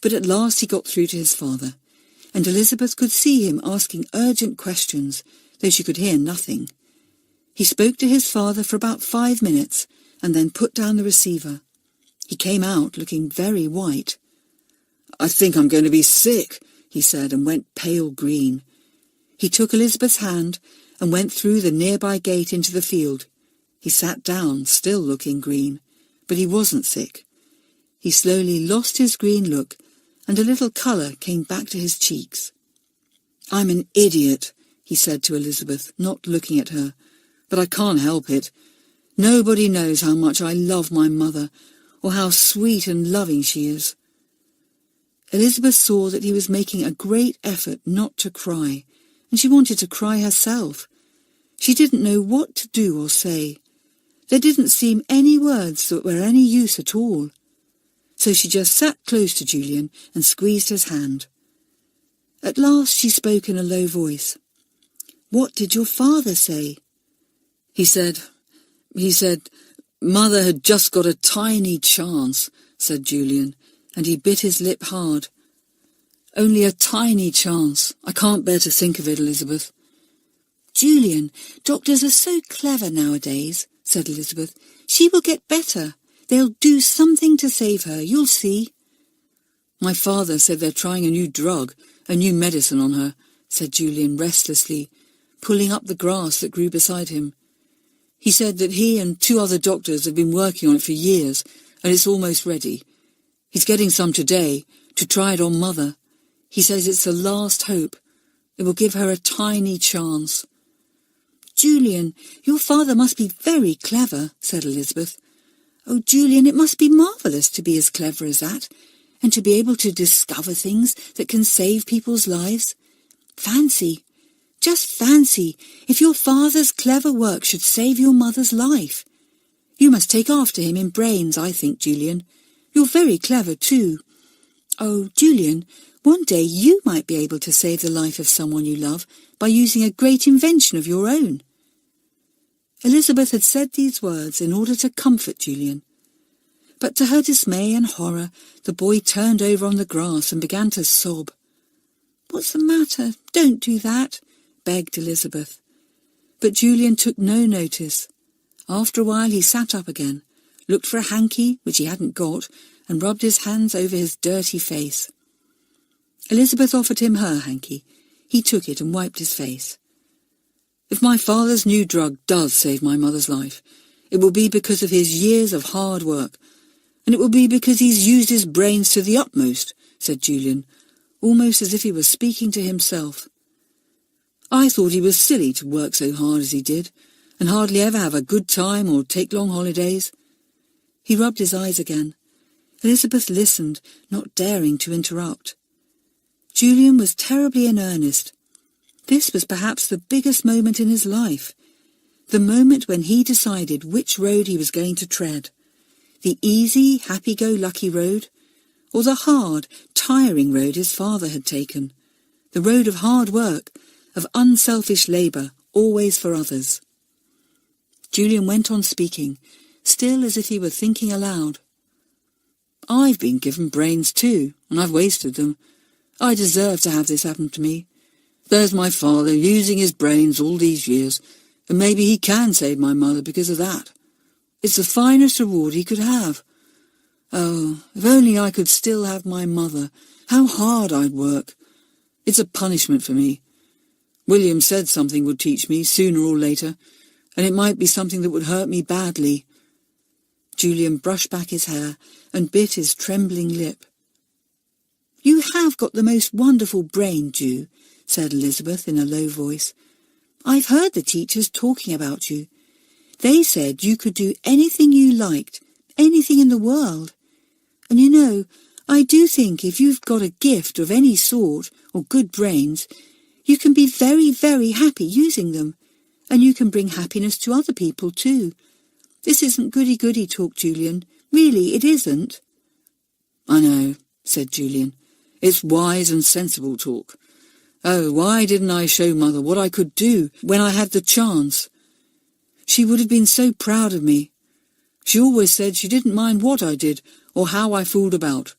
But at last he got through to his father, and Elizabeth could see him asking urgent questions, though she could hear nothing. He spoke to his father for about 5 minutes, and then put down the receiver. He came out looking very white. "I think I'm going to be sick," he said, and went pale green. He took Elizabeth's hand and went through the nearby gate into the field. He sat down, still looking green, but he wasn't sick. He slowly lost his green look, and a little colour came back to his cheeks. "I'm an idiot," he said to Elizabeth, not looking at her, "but I can't help it. Nobody knows how much I love my mother, or how sweet and loving she is." Elizabeth saw that he was making a great effort not to cry, and she wanted to cry herself. She didn't know what to do or say. There didn't seem any words that were any use at all. So she just sat close to Julian and squeezed his hand. At last she spoke in a low voice. "What did your father say?" He said, "Mother had just got a tiny chance," said Julian, and he bit his lip hard. "Only a tiny chance. I can't bear to think of it, Elizabeth." "Julian, doctors are so clever nowadays," said Elizabeth. "She will get better. They'll do something to save her, you'll see." "My father said they're trying a new drug, a new medicine on her," said Julian restlessly, pulling up the grass that grew beside him. "He said that he and 2 other doctors have been working on it for years, and it's almost ready. He's getting some today, to try it on Mother. He says it's the last hope. It will give her a tiny chance." "Julian, your father must be very clever," said Elizabeth. "Oh, Julian, it must be marvellous to be as clever as that, and to be able to discover things that can save people's lives. Just fancy, if your father's clever work should save your mother's life. You must take after him in brains, I think, Julian. You're very clever too. Oh, Julian, one day you might be able to save the life of someone you love by using a great invention of your own." Elizabeth had said these words in order to comfort Julian. But to her dismay and horror, the boy turned over on the grass and began to sob. "What's the matter? Don't do that," begged Elizabeth. But Julian took no notice. After a while he sat up again, looked for a hanky, which he hadn't got, and rubbed his hands over his dirty face. Elizabeth offered him her hanky. He took it and wiped his face. "If my father's new drug does save my mother's life, it will be because of his years of hard work, and it will be because he's used his brains to the utmost," said Julian, almost as if he was speaking to himself. "I thought he was silly to work so hard as he did, and hardly ever have a good time or take long holidays." He rubbed his eyes again. Elizabeth listened, not daring to interrupt. Julian was terribly in earnest. This was perhaps the biggest moment in his life, the moment when he decided which road he was going to tread, the easy, happy-go-lucky road, or the hard, tiring road his father had taken, the road of hard work, of unselfish labour, always for others. Julian went on speaking, still as if he were thinking aloud. "I've been given brains too, and I've wasted them. I deserve to have this happen to me. There's my father using his brains all these years, and maybe he can save my mother because of that. It's the finest reward he could have. Oh, if only I could still have my mother, how hard I'd work. It's a punishment for me. William said something would teach me, sooner or later, and it might be something that would hurt me badly." Julian brushed back his hair and bit his trembling lip. "You have got the most wonderful brain, Ju," said Elizabeth in a low voice. "I've heard the teachers talking about you. They said you could do anything you liked, anything in the world. And you know, I do think if you've got a gift of any sort, or good brains, you can be very, very happy using them, and you can bring happiness to other people too. This isn't goody-goody talk, Julian. Really, it isn't." "I know," said Julian. "It's wise and sensible talk. Oh, why didn't I show Mother what I could do when I had the chance? She would have been so proud of me. She always said she didn't mind what I did or how I fooled about.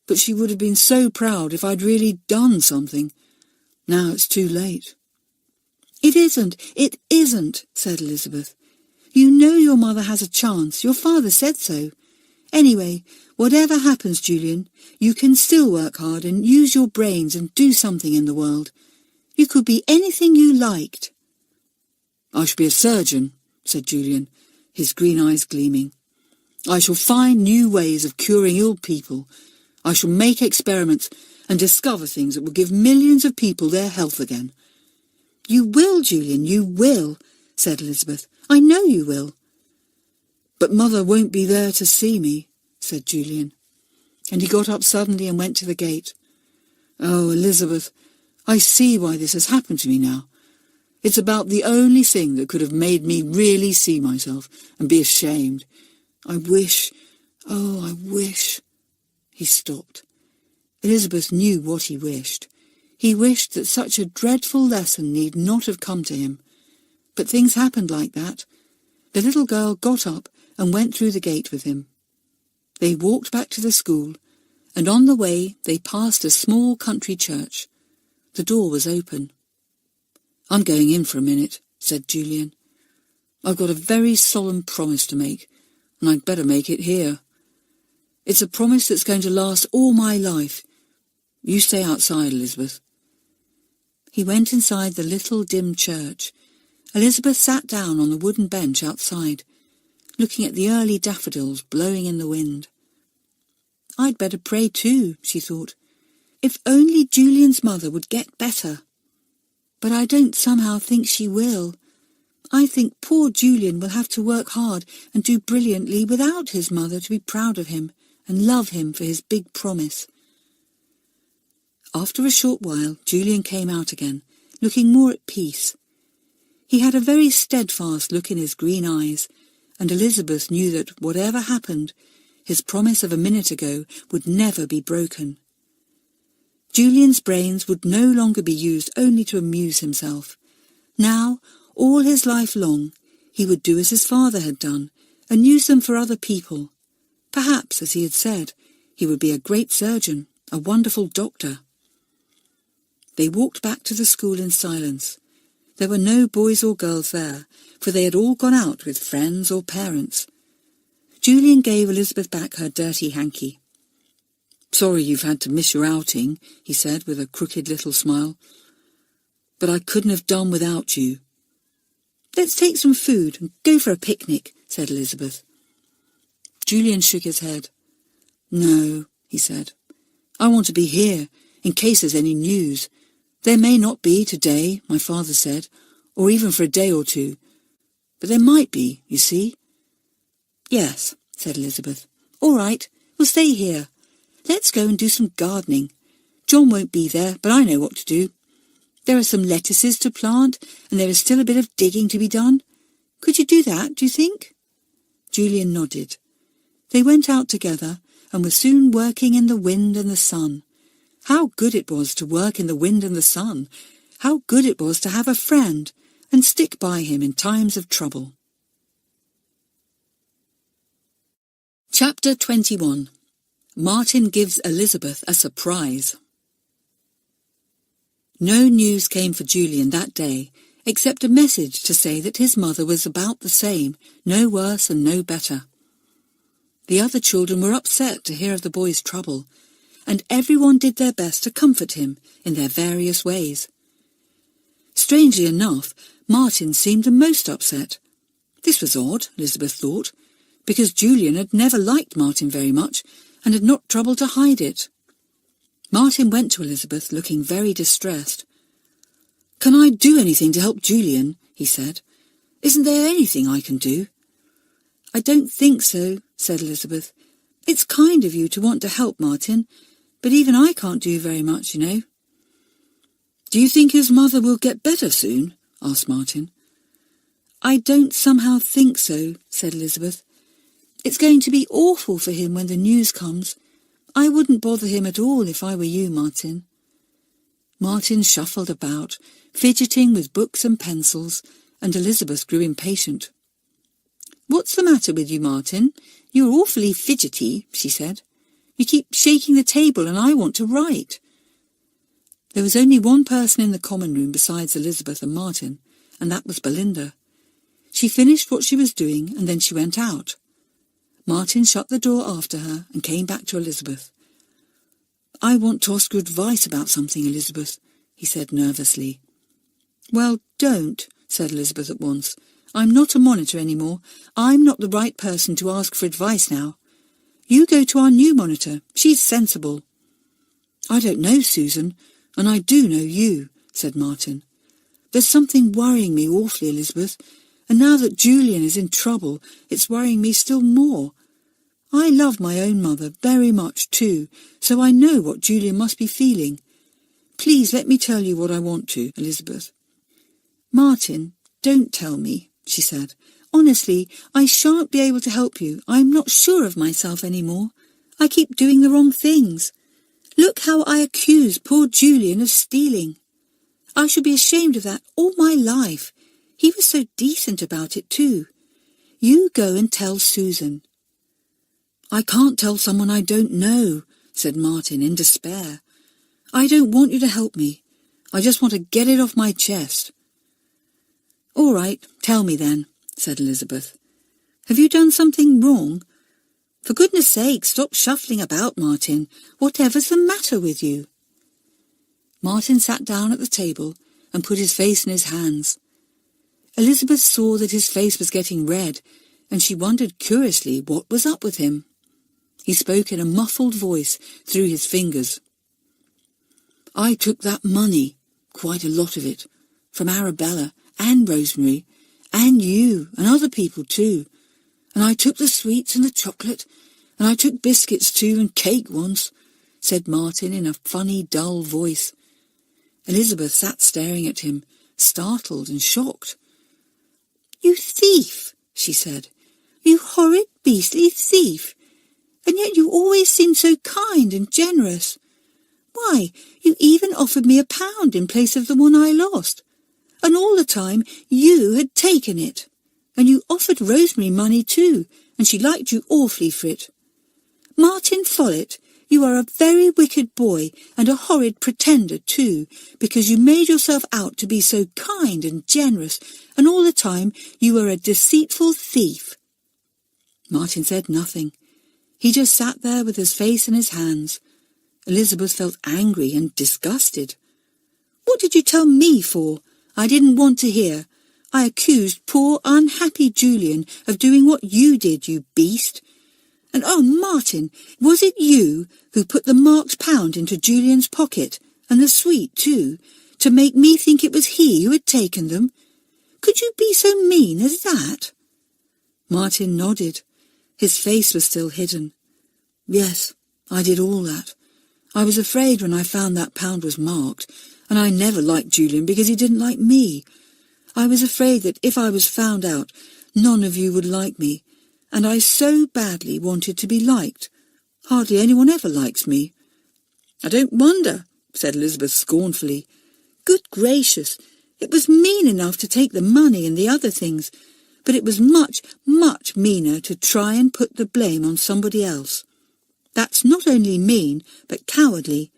But she would have been so proud if I'd really done something. Now it's too late." It isn't, said Elizabeth. "You know your mother has a chance. Your father said so. Anyway, whatever happens, Julian, you can still work hard and use your brains and do something in the world. You could be anything you liked." "I shall be a surgeon," said Julian, his green eyes gleaming. "I shall find new ways of curing ill people. I shall make experiments and discover things that will give millions of people their health again." "You will, Julian, you will," said Elizabeth. "I know you will." "But Mother won't be there to see me," said Julian. And he got up suddenly and went to the gate. "Oh, Elizabeth, I see why this has happened to me now. It's about the only thing that could have made me really see myself and be ashamed. I wish, oh, I wish—" He stopped. Elizabeth knew what he wished. He wished that such a dreadful lesson need not have come to him. But things happened like that. The little girl got up and went through the gate with him. They walked back to the school, and on the way they passed a small country church. The door was open. "I'm going in for a minute," said Julian. "I've got a very solemn promise to make, and I'd better make it here. It's a promise that's going to last all my life. You stay outside, Elizabeth." He went inside the little dim church. Elizabeth sat down on the wooden bench outside, looking at the early daffodils blowing in the wind. "I'd better pray too," she thought. "If only Julian's mother would get better. But I don't somehow think she will. I think poor Julian will have to work hard and do brilliantly without his mother to be proud of him and love him for his big promise." After a short while, Julian came out again, looking more at peace. He had a very steadfast look in his green eyes, and Elizabeth knew that whatever happened, his promise of a minute ago would never be broken. Julian's brains would no longer be used only to amuse himself. Now, all his life long, he would do as his father had done, and use them for other people. Perhaps, as he had said, he would be a great surgeon, a wonderful doctor. They walked back to the school in silence. There were no boys or girls there, for they had all gone out with friends or parents. Julian gave Elizabeth back her dirty hanky. "Sorry you've had to miss your outing," he said with a crooked little smile. "But I couldn't have done without you." "Let's take some food and go for a picnic," said Elizabeth. Julian shook his head. "No," he said. "I want to be here, in case there's any news. There may not be today, my father said, or even for a day or two. But there might be, you see." "Yes," said Elizabeth. "All right, we'll stay here. Let's go and do some gardening. John won't be there, but I know what to do. There are some lettuces to plant, and there is still a bit of digging to be done. Could you do that, do you think?" Julian nodded. They went out together, and were soon working in the wind and the sun. How good it was to work in the wind and the sun! How good it was to have a friend, and stick by him in times of trouble. Chapter 21. Martin gives Elizabeth a surprise. No news came for Julian that day, except a message to say that his mother was about the same, no worse and no better. The other children were upset to hear of the boy's trouble, and everyone did their best to comfort him in their various ways. Strangely enough, Martin seemed the most upset. This was odd, Elizabeth thought, because Julian had never liked Martin very much, and had not troubled to hide it. Martin went to Elizabeth looking very distressed. "Can I do anything to help Julian?" he said. "Isn't there anything I can do?" "I don't think so," said Elizabeth. "It's kind of you to want to help Martin, but even I can't do very much, you know." "Do you think his mother will get better soon?" asked Martin. "I don't somehow think so," said Elizabeth. "It's going to be awful for him when the news comes. I wouldn't bother him at all if I were you, Martin." Martin shuffled about, fidgeting with books and pencils, and Elizabeth grew impatient. "What's the matter with you, Martin? You're awfully fidgety," she said. "You keep shaking the table and I want to write." There was only one person in the common room besides Elizabeth and Martin, and that was Belinda. She finished what she was doing and then she went out. Martin shut the door after her and came back to Elizabeth. "I want to ask your advice about something, Elizabeth," he said nervously. "Well, don't," said Elizabeth at once. "I'm not a monitor any more. I'm not the right person to ask for advice now. You go to our new monitor. She's sensible." "I don't know, Susan, and I do know you," said Martin. "There's something worrying me awfully, Elizabeth, And now that Julian is in trouble, it's worrying me still more. I love my own mother very much too, so I know what Julian must be feeling. Please let me tell you what I want to, Elizabeth." "Martin, don't tell me," she said. "Honestly, I shan't be able to help you. I'm not sure of myself any more. I keep doing the wrong things. Look how I accuse poor Julian of stealing. I should be ashamed of that all my life. He was so decent about it too. You go and tell Susan." "I can't tell someone I don't know," said Martin in despair. "I don't want you to help me. I just want to get it off my chest." "All right, tell me then," said Elizabeth. "Have you done something wrong? For goodness sake, stop shuffling about, Martin. Whatever's the matter with you?" Martin sat down at the table and put his face in his hands. Elizabeth saw that his face was getting red, and she wondered curiously what was up with him. He spoke in a muffled voice through his fingers. "I took that money, quite a lot of it, from Arabella and Rosemary, and you, and other people too. And I took the sweets and the chocolate, and I took biscuits too, and cake once," said Martin in a funny, dull voice. Elizabeth sat staring at him, startled and shocked. "You thief," she said. "You horrid, beastly thief. And yet you always seemed so kind and generous. Why, you even offered me £1 in place of the one I lost. And all the time you had taken it. And you offered Rosemary money too, and she liked you awfully for it. Martin Follett, you are a very wicked boy and a horrid pretender too, because you made yourself out to be so kind and generous, and all the time you were a deceitful thief." Martin said nothing. He just sat there with his face in his hands. Elizabeth felt angry and disgusted. "What did you tell me for? I didn't want to hear. I accused poor, unhappy Julian of doing what you did, you beast. And oh, Martin, was it you who put the marked £1 into Julian's pocket, and the sweet too, to make me think it was he who had taken them? Could you be so mean as that?" Martin nodded. His face was still hidden. "Yes, I did all that. I was afraid when I found that £1 was marked, and I never liked Julian because he didn't like me. I was afraid that if I was found out, none of you would like me, and I so badly wanted to be liked. Hardly anyone ever likes me." "I don't wonder," said Elizabeth scornfully. "Good gracious, it was mean enough to take the money and the other things, but it was much, much meaner to try and put the blame on somebody else. That's not only mean, but cowardly.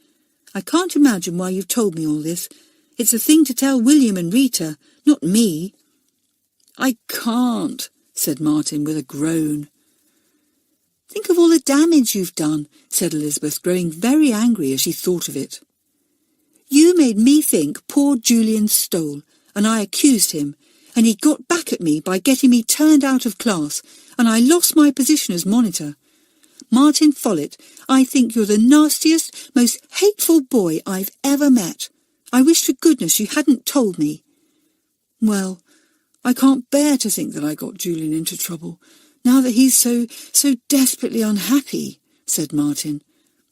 I can't imagine why you've told me all this. It's a thing to tell William and Rita, not me." "I can't," said Martin with a groan. "Think of all the damage you've done," said Elizabeth, growing very angry as she thought of it. "You made me think poor Julian stole, and I accused him, and he got back at me by getting me turned out of class, and I lost my position as monitor. Martin Follett, I think you're the nastiest, most hateful boy I've ever met. I wish to goodness you hadn't told me." "Well, I can't bear to think that I got Julian into trouble, now that he's so desperately unhappy," said Martin.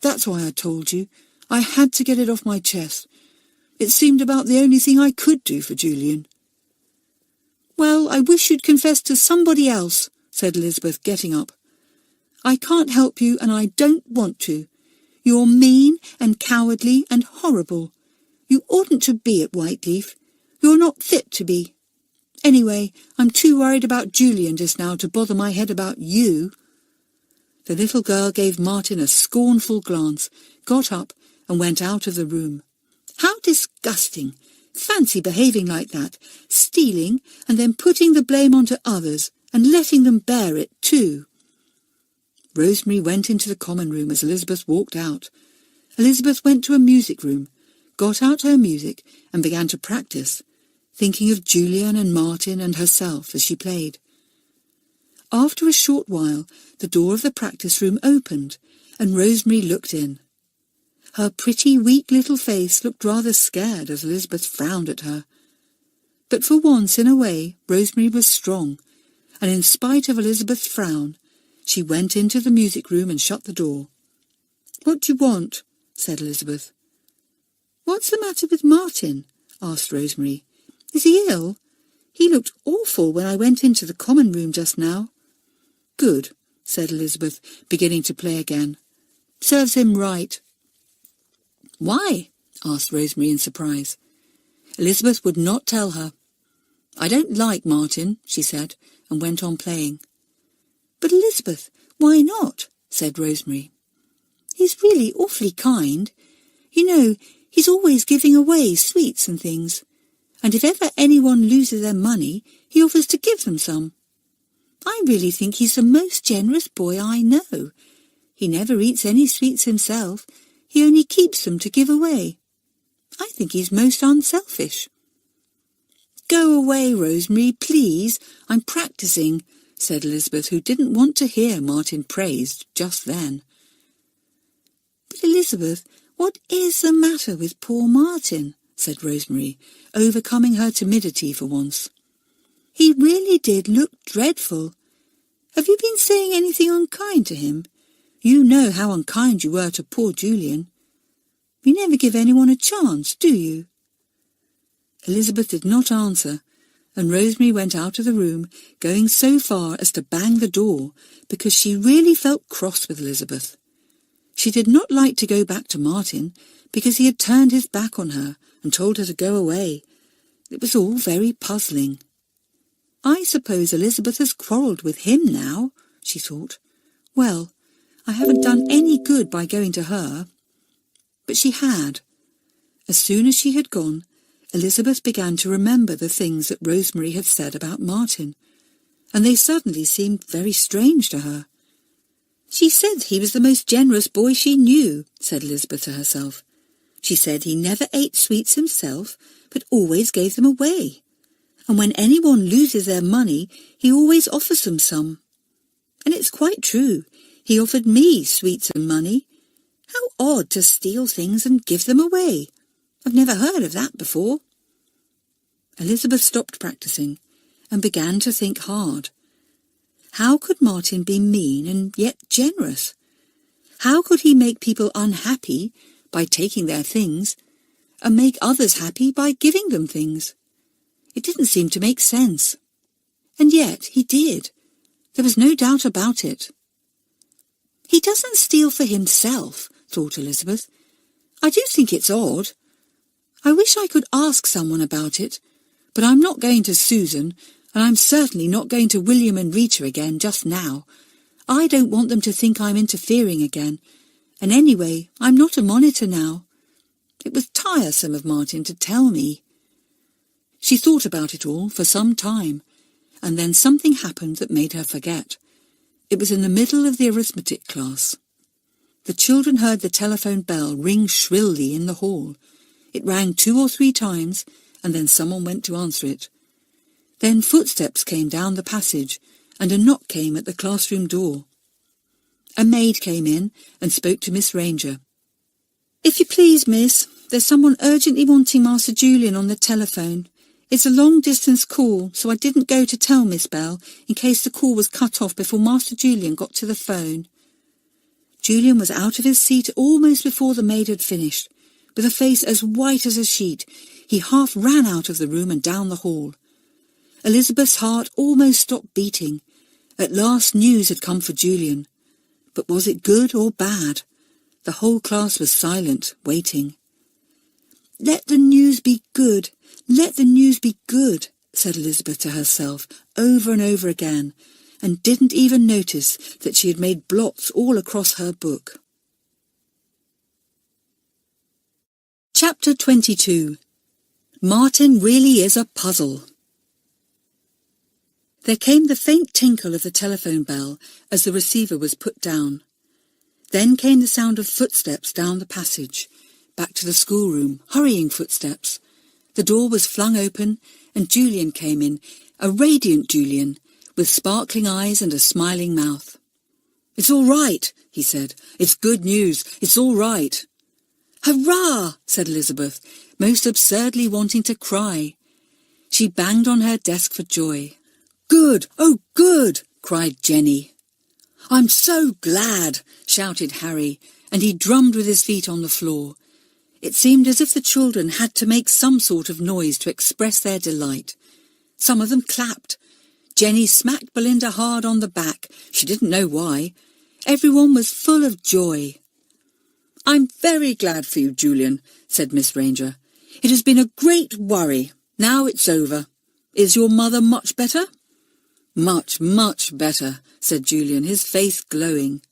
"That's why I told you. I had to get it off my chest. It seemed about the only thing I could do for Julian." "Well, I wish you'd confess to somebody else," said Elizabeth, getting up. "I can't help you, and I don't want to. You're mean and cowardly and horrible. You oughtn't to be at Whiteleaf. You're not fit to be. Anyway, I'm too worried about Julian just now to bother my head about you." The little girl gave Martin a scornful glance, got up, and went out of the room. "How disgusting! Fancy behaving like that, stealing, and then putting the blame onto others, and letting them bear it too." Rosemary went into the common room as Elizabeth walked out. Elizabeth went to a music room, got out her music, and began to practice, thinking of Julian and Martin and herself as she played. After a short while, the door of the practice room opened, and Rosemary looked in. Her pretty, weak little face looked rather scared as Elizabeth frowned at her. But for once in a way, Rosemary was strong, and in spite of Elizabeth's frown, she went into the music room and shut the door. "What do you want?" said Elizabeth. "What's the matter with Martin?" asked Rosemary. "Is he ill? He looked awful when I went into the common room just now." "Good," said Elizabeth, beginning to play again. "Serves him right." "Why?" asked Rosemary in surprise. Elizabeth would not tell her. "I don't like Martin," she said, and went on playing. "But Elizabeth, why not?" said Rosemary. "He's really awfully kind. You know, he's always giving away sweets and things. And if ever anyone loses their money, he offers to give them some. I really think he's the most generous boy I know. He never eats any sweets himself. He only keeps them to give away. I think he's most unselfish." "Go away, Rosemary, please. I'm practising," said Elizabeth, who didn't want to hear Martin praised just then. "But Elizabeth, what is the matter with poor Martin?" said Rosemary, overcoming her timidity for once. "He really did look dreadful. Have you been saying anything unkind to him? You know how unkind you were to poor Julian. You never give anyone a chance, do you?" Elizabeth did not answer, and Rosemary went out of the room, going so far as to bang the door, because she really felt cross with Elizabeth. She did not like to go back to Martin, because he had turned his back on her and told her to go away. It was all very puzzling. "I suppose Elizabeth has quarrelled with him now," she thought. "Well, I haven't done any good by going to her." But she had. As soon as she had gone, Elizabeth began to remember the things that Rosemary had said about Martin, and they suddenly seemed very strange to her. "She said he was the most generous boy she knew," said Elizabeth to herself. "She said he never ate sweets himself, but always gave them away. And when anyone loses their money, he always offers them some. And it's quite true. He offered me sweets and money. How odd to steal things and give them away. I've never heard of that before." Elizabeth stopped practising and began to think hard. How could Martin be mean and yet generous? How could he make people unhappy by taking their things and make others happy by giving them things? It didn't seem to make sense. And yet he did. There was no doubt about it. "He doesn't steal for himself," thought Elizabeth. "I do think it's odd. I wish I could ask someone about it, but I'm not going to Susan, and I'm certainly not going to William and Rita again just now. I don't want them to think I'm interfering again, and anyway, I'm not a monitor now. It was tiresome of Martin to tell me." She thought about it all for some time, and then something happened that made her forget. It was in the middle of the arithmetic class. The children heard the telephone bell ring shrilly in the hall. It rang 2 or 3 times, and then someone went to answer it. Then footsteps came down the passage, and a knock came at the classroom door. A maid came in and spoke to Miss Ranger. "If you please, miss, there's someone urgently wanting Master Julian on the telephone. It's a long-distance call, so I didn't go to tell Miss Bell in case the call was cut off before Master Julian got to the phone." Julian was out of his seat almost before the maid had finished. With a face as white as a sheet, he half ran out of the room and down the hall. Elizabeth's heart almost stopped beating. At last news had come for Julian. But was it good or bad? The whole class was silent, waiting. "Let the news be good. Let the news be good," said Elizabeth to herself over and over again, and didn't even notice that she had made blots all across her book. Chapter 22. Martin really is a puzzle. There came the faint tinkle of the telephone bell as the receiver was put down. Then came the sound of footsteps down the passage, back to the schoolroom, hurrying footsteps. The door was flung open, and Julian came in, a radiant Julian, with sparkling eyes and a smiling mouth. "It's all right," he said. "It's good news. It's all right." "Hurrah!" said Elizabeth, most absurdly wanting to cry. She banged on her desk for joy. "Good! Oh, good!" cried Jenny. "I'm so glad!" shouted Harry, and he drummed with his feet on the floor. It seemed as if the children had to make some sort of noise to express their delight. Some of them clapped. Jenny smacked Belinda hard on the back. She didn't know why. Everyone was full of joy. "I'm very glad for you, Julian," said Miss Ranger. "It has been a great worry. Now it's over. Is your mother much better?" "Much, much better," said Julian, his face glowing.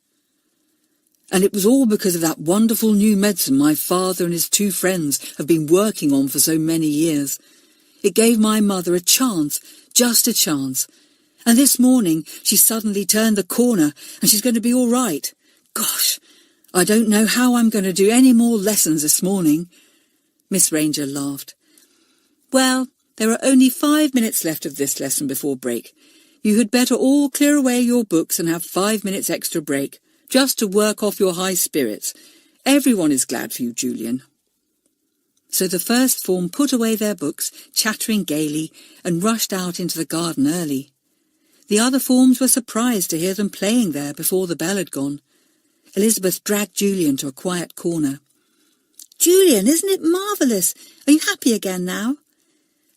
"And it was all because of that wonderful new medicine my father and his 2 friends have been working on for so many years. It gave my mother a chance, just a chance. And this morning she suddenly turned the corner and she's going to be all right. Gosh, I don't know how I'm going to do any more lessons this morning." Miss Ranger laughed. "Well, there are only 5 minutes left of this lesson before break. You had better all clear away your books and have 5 minutes extra break, just to work off your high spirits. Everyone is glad for you, Julian." So the first form put away their books, chattering gaily, and rushed out into the garden early. The other forms were surprised to hear them playing there before the bell had gone. Elizabeth dragged Julian to a quiet corner. "Julian, isn't it marvellous? Are you happy again now?"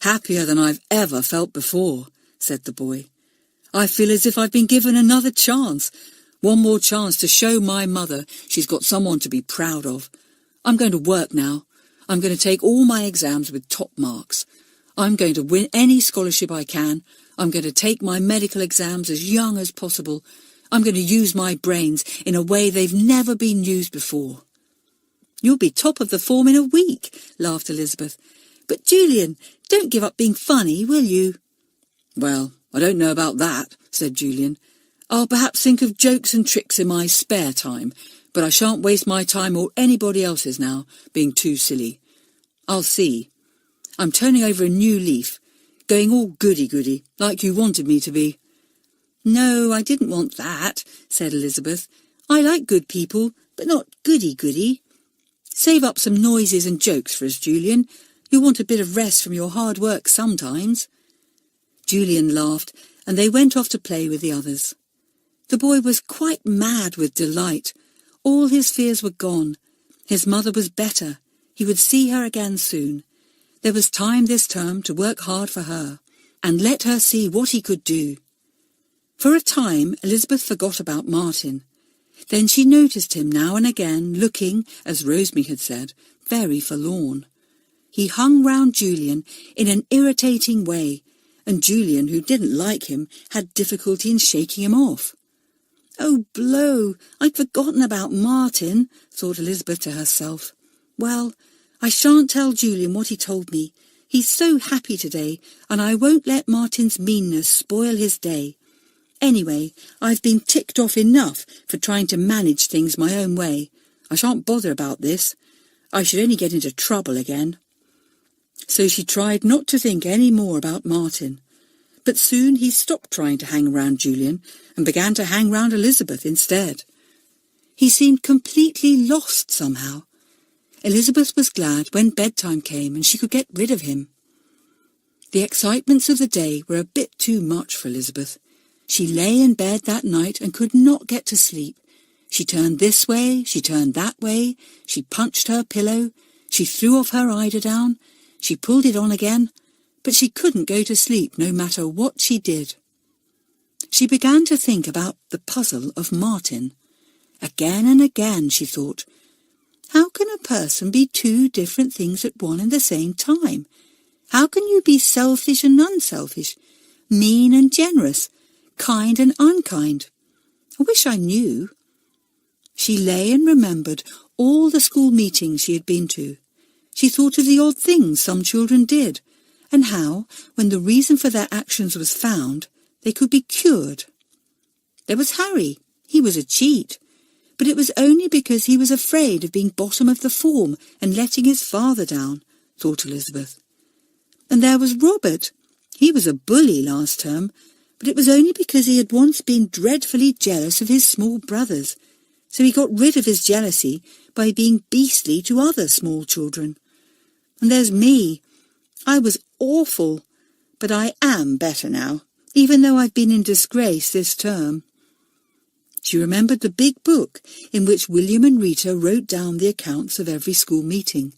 "Happier than I've ever felt before," said the boy. "I feel as if I've been given another chance. One more chance to show my mother she's got someone to be proud of. I'm going to work now. I'm going to take all my exams with top marks. I'm going to win any scholarship I can. I'm going to take my medical exams as young as possible. I'm going to use my brains in a way they've never been used before." "You'll be top of the form in a week," laughed Elizabeth. "But Julian, don't give up being funny, will you?" "Well, I don't know about that," said Julian. "I'll perhaps think of jokes and tricks in my spare time, but I shan't waste my time or anybody else's now, being too silly. I'll see. I'm turning over a new leaf, going all goody-goody, like you wanted me to be." "No, I didn't want that," said Elizabeth. "I like good people, but not goody-goody. Save up some noises and jokes for us, Julian. You'll want a bit of rest from your hard work sometimes." Julian laughed, and they went off to play with the others. The boy was quite mad with delight. All his fears were gone. His mother was better. He would see her again soon. There was time this term to work hard for her, and let her see what he could do. For a time, Elizabeth forgot about Martin. Then she noticed him now and again, looking, as Rosemary had said, very forlorn. He hung round Julian in an irritating way, and Julian, who didn't like him, had difficulty in shaking him off. "Oh, blow! I'd forgotten about Martin," thought Elizabeth to herself. "Well, I shan't tell Julian what he told me. He's so happy today, and I won't let Martin's meanness spoil his day. Anyway, I've been ticked off enough for trying to manage things my own way. I shan't bother about this. I should only get into trouble again." So she tried not to think any more about Martin. But soon he stopped trying to hang round Julian and began to hang round Elizabeth instead. He seemed completely lost somehow. Elizabeth was glad when bedtime came and she could get rid of him. The excitements of the day were a bit too much for Elizabeth. She lay in bed that night and could not get to sleep. She turned this way, she turned that way, she punched her pillow, she threw off her eiderdown, she pulled it on again, but she couldn't go to sleep no matter what she did. She began to think about the puzzle of Martin. Again and again she thought, how can a person be 2 different things at one and the same time? How can you be selfish and unselfish, mean and generous, kind and unkind? I wish I knew. She lay and remembered all the school meetings she had been to. She thought of the odd things some children did, and how, when the reason for their actions was found, they could be cured. There was Harry. He was a cheat, but it was only because he was afraid of being bottom of the form and letting his father down, thought Elizabeth. And there was Robert. He was a bully last term, but it was only because he had once been dreadfully jealous of his small brothers, so he got rid of his jealousy by being beastly to other small children. And there's me. I was awful. but I am better now, even though I've been in disgrace this term." She remembered the big book in which William and Rita wrote down the accounts of every school meeting.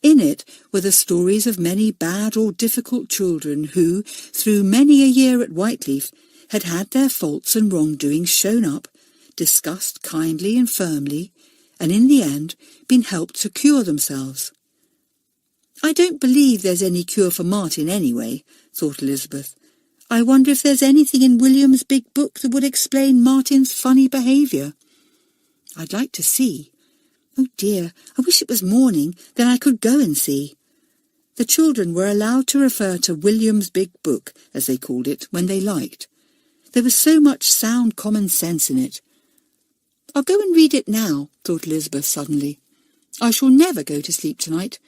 In it were the stories of many bad or difficult children who, through many a year at Whiteleaf, had had their faults and wrongdoings shown up, discussed kindly and firmly, and in the end been helped to cure themselves. "I don't believe there's any cure for Martin anyway," thought Elizabeth. "I wonder if there's anything in William's big book that would explain Martin's funny behaviour. I'd like to see. Oh dear, I wish it was morning, then I could go and see." The children were allowed to refer to William's big book, as they called it, when they liked. There was so much sound common sense in it. "I'll go and read it now," thought Elizabeth suddenly. "I shall never go to sleep tonight.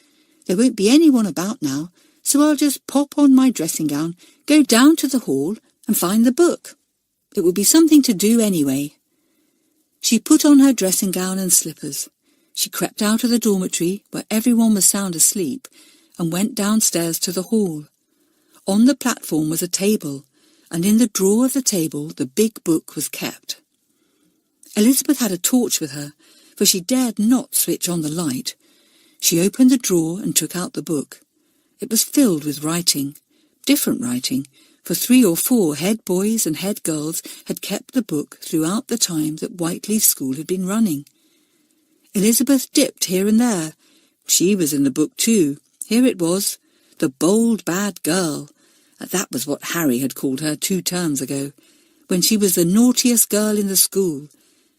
There won't be anyone about now, so I'll just pop on my dressing gown, go down to the hall and find the book. It will be something to do anyway." She put on her dressing gown and slippers. She crept out of the dormitory, where everyone was sound asleep, and went downstairs to the hall. On the platform was a table, and in the drawer of the table the big book was kept. Elizabeth had a torch with her, for she dared not switch on the light. She opened the drawer and took out the book. It was filled with writing, different writing, for 3 or 4 head boys and head girls had kept the book throughout the time that Whiteleaf School had been running. Elizabeth dipped here and there. She was in the book too. Here it was, The Bold Bad Girl. That was what Harry had called her 2 terms ago, when she was the naughtiest girl in the school.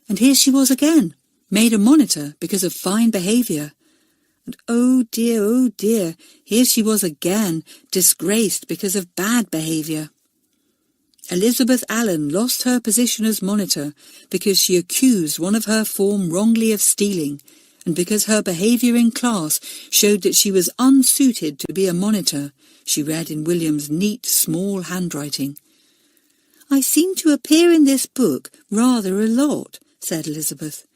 And here she was again, made a monitor because of fine behaviour. And oh dear, here she was again, disgraced because of bad behaviour. Elizabeth Allen lost her position as monitor because she accused one of her form wrongly of stealing, and because her behaviour in class showed that she was unsuited to be a monitor, she read in William's neat, small handwriting. "I seem to appear in this book rather a lot," said Elizabeth.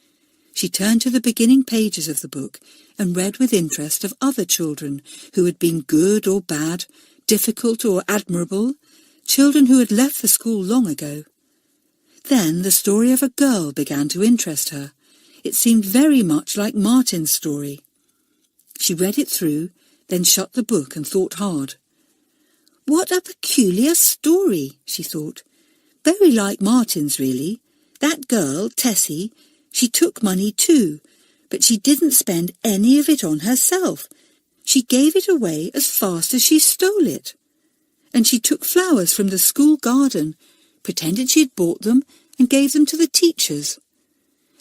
She turned to the beginning pages of the book and read with interest of other children who had been good or bad, difficult or admirable, children who had left the school long ago. Then the story of a girl began to interest her. It seemed very much like Martin's story. She read it through, then shut the book and thought hard. "What a peculiar story," she thought. "Very like Martin's, really. That girl, Tessie, she took money too, but she didn't spend any of it on herself. She gave it away as fast as she stole it. And she took flowers from the school garden, pretended she had bought them, and gave them to the teachers.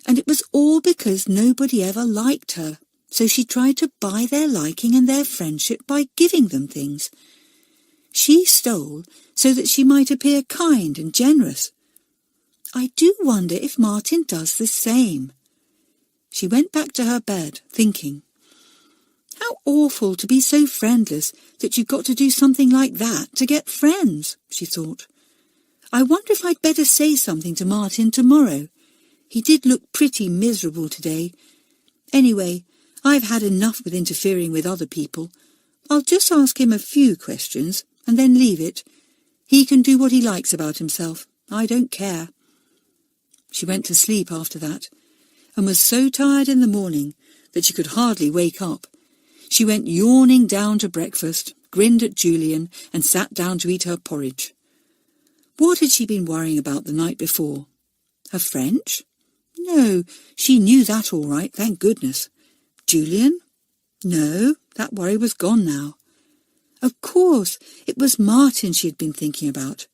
And it was all because nobody ever liked her, so she tried to buy their liking and their friendship by giving them things. She stole so that she might appear kind and generous. I do wonder if Martin does the same." She went back to her bed, thinking, "How awful to be so friendless that you've got to do something like that to get friends," she thought. "I wonder if I'd better say something to Martin tomorrow. He did look pretty miserable today. Anyway, I've had enough with interfering with other people. I'll just ask him a few questions and then leave it. He can do what he likes about himself. I don't care." She went to sleep after that, and was so tired in the morning that she could hardly wake up. She went yawning down to breakfast, grinned at Julian, and sat down to eat her porridge. What had she been worrying about the night before? Her French? No, she knew that all right, thank goodness. Julian? No, that worry was gone now. Of course, it was Martin she had been thinking about.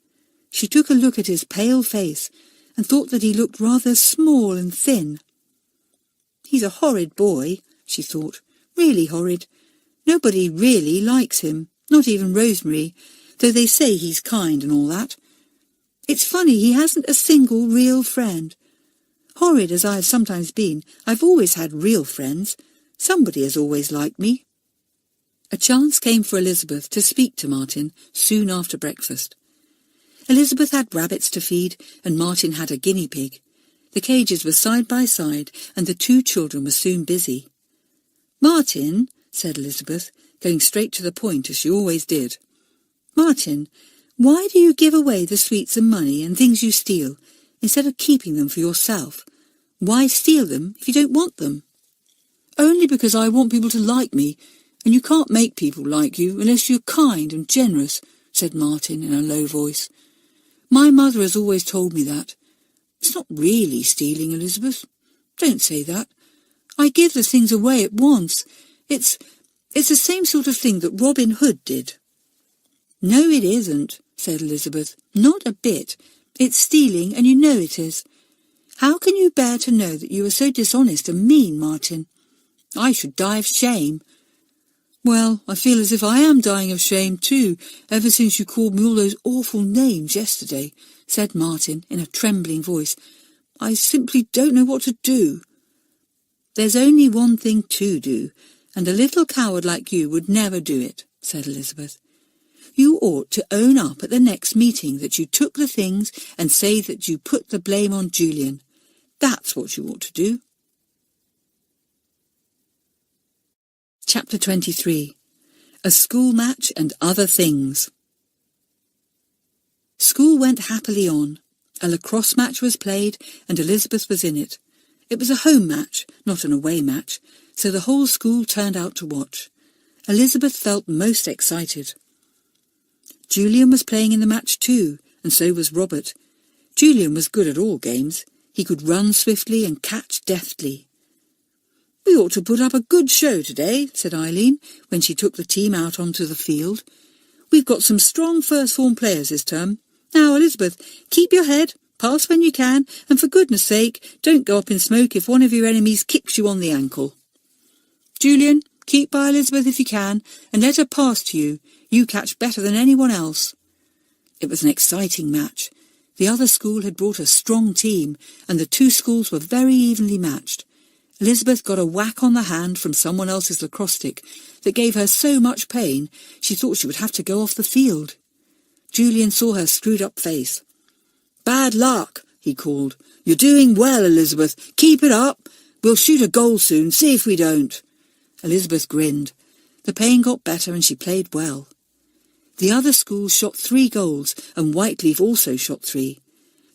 She took a look at his pale face and thought that he looked rather small and thin. "He's a horrid boy," she thought, "really horrid. Nobody really likes him, not even Rosemary, though they say he's kind and all that. It's funny he hasn't a single real friend. Horrid as I've sometimes been, I've always had real friends. Somebody has always liked me." A chance came for Elizabeth to speak to Martin soon after breakfast. Elizabeth had rabbits to feed, and Martin had a guinea pig. The cages were side by side, and the 2 children were soon busy. "Martin," said Elizabeth, going straight to the point as she always did. "Martin, why do you give away the sweets and money and things you steal, instead of keeping them for yourself? Why steal them if you don't want them?" "Only because I want people to like me, and you can't make people like you unless you're kind and generous," said Martin in a low voice. "My mother has always told me that. It's not really stealing, Elizabeth. Don't say that. I give the things away at once. It's the same sort of thing that Robin Hood did." "No, it isn't," said Elizabeth. "Not a bit. It's stealing, and you know it is. How can you bear to know that you are so dishonest and mean, Martin? I should die of shame." "Well, I feel as if I am dying of shame too, ever since you called me all those awful names yesterday," said Martin in a trembling voice. "I simply don't know what to do." "There's only one thing to do, and a little coward like you would never do it," said Elizabeth. "You ought to own up at the next meeting that you took the things and say that you put the blame on Julian. That's what you ought to do." Chapter 23. A School Match and Other Things. School went happily on. A lacrosse match was played, and Elizabeth was in it. It was a home match, not an away match, so the whole school turned out to watch. Elizabeth felt most excited. Julian was playing in the match too, and so was Robert. Julian was good at all games. He could run swiftly and catch deftly. "We ought to put up a good show today," said Eileen, when she took the team out onto the field. "We've got some strong first-form players this term. Now, Elizabeth, keep your head, pass when you can, and for goodness sake, don't go up in smoke if one of your enemies kicks you on the ankle. Julian, keep by Elizabeth if you can, and let her pass to you. You catch better than anyone else." It was an exciting match. The other school had brought a strong team, and the two schools were very evenly matched. Elizabeth got a whack on the hand from someone else's lacrosse stick that gave her so much pain she thought she would have to go off the field. Julian saw her screwed-up face. "Bad luck," he called. "You're doing well, Elizabeth. Keep it up. We'll shoot a goal soon, see if we don't." Elizabeth grinned. The pain got better and she played well. The other school shot 3 goals, and Whiteleaf also shot 3.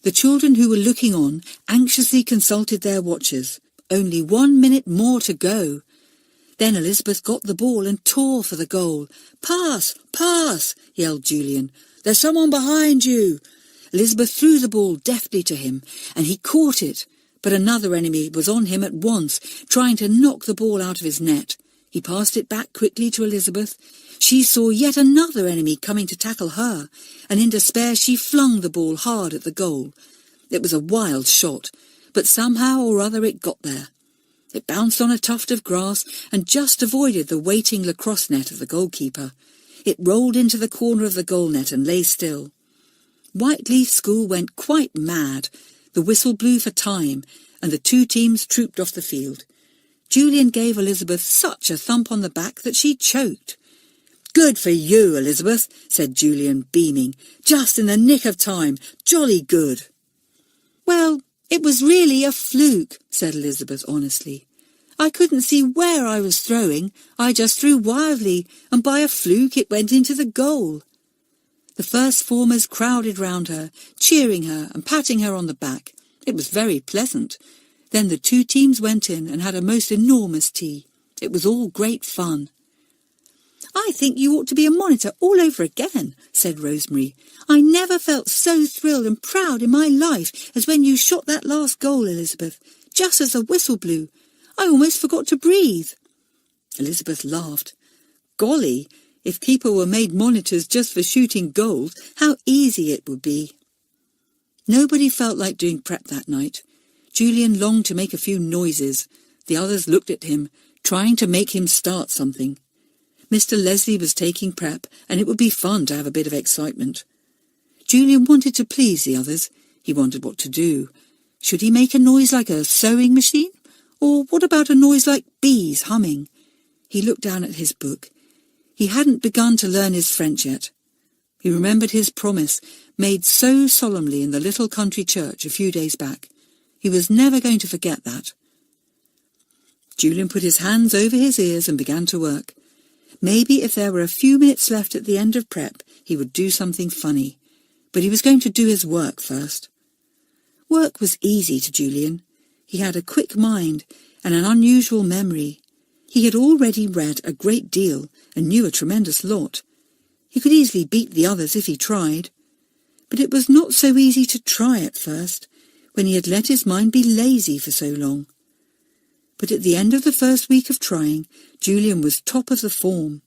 The children who were looking on anxiously consulted their watches. Only 1 minute more to go. Then Elizabeth got the ball and tore for the goal. "Pass! Pass!" yelled Julian. "There's someone behind you!" Elizabeth threw the ball deftly to him, and he caught it, but another enemy was on him at once, trying to knock the ball out of his net. He passed it back quickly to Elizabeth. She saw yet another enemy coming to tackle her, and in despair she flung the ball hard at the goal. It was a wild shot, but somehow or other it got there. It bounced on a tuft of grass and just avoided the waiting lacrosse net of the goalkeeper. It rolled into the corner of the goal net and lay still. Whiteleaf School went quite mad. The whistle blew for time, and the two teams trooped off the field. Julian gave Elizabeth such a thump on the back that she choked. "Good for you, Elizabeth," said Julian, beaming. "Just in the nick of time. Jolly good." "Well, it was really a fluke," said Elizabeth honestly. "I couldn't see where I was throwing. I just threw wildly, and by a fluke it went into the goal." The first formers crowded round her, cheering her and patting her on the back. It was very pleasant. Then the two teams went in and had a most enormous tea. It was all great fun. "I think you ought to be a monitor all over again," said Rosemary. "I never felt so thrilled and proud in my life as when you shot that last goal, Elizabeth, just as the whistle blew. I almost forgot to breathe." Elizabeth laughed. Golly, if people were made monitors just for shooting goals, how easy it would be. Nobody felt like doing prep that night. Julian longed to make a few noises. The others looked at him, trying to make him start something. Mr. Leslie was taking prep, and it would be fun to have a bit of excitement. Julian wanted to please the others. He wondered what to do. Should he make a noise like a sewing machine? Or what about a noise like bees humming? He looked down at his book. He hadn't begun to learn his French yet. He remembered his promise, made so solemnly in the little country church a few days back. He was never going to forget that. Julian put his hands over his ears and began to work. Maybe if there were a few minutes left at the end of prep, he would do something funny. But he was going to do his work first. Work was easy to Julian. He had a quick mind and an unusual memory. He had already read a great deal and knew a tremendous lot. He could easily beat the others if he tried. But it was not so easy to try at first, when he had let his mind be lazy for so long. But at the end of the first week of trying, Julian was top of the form.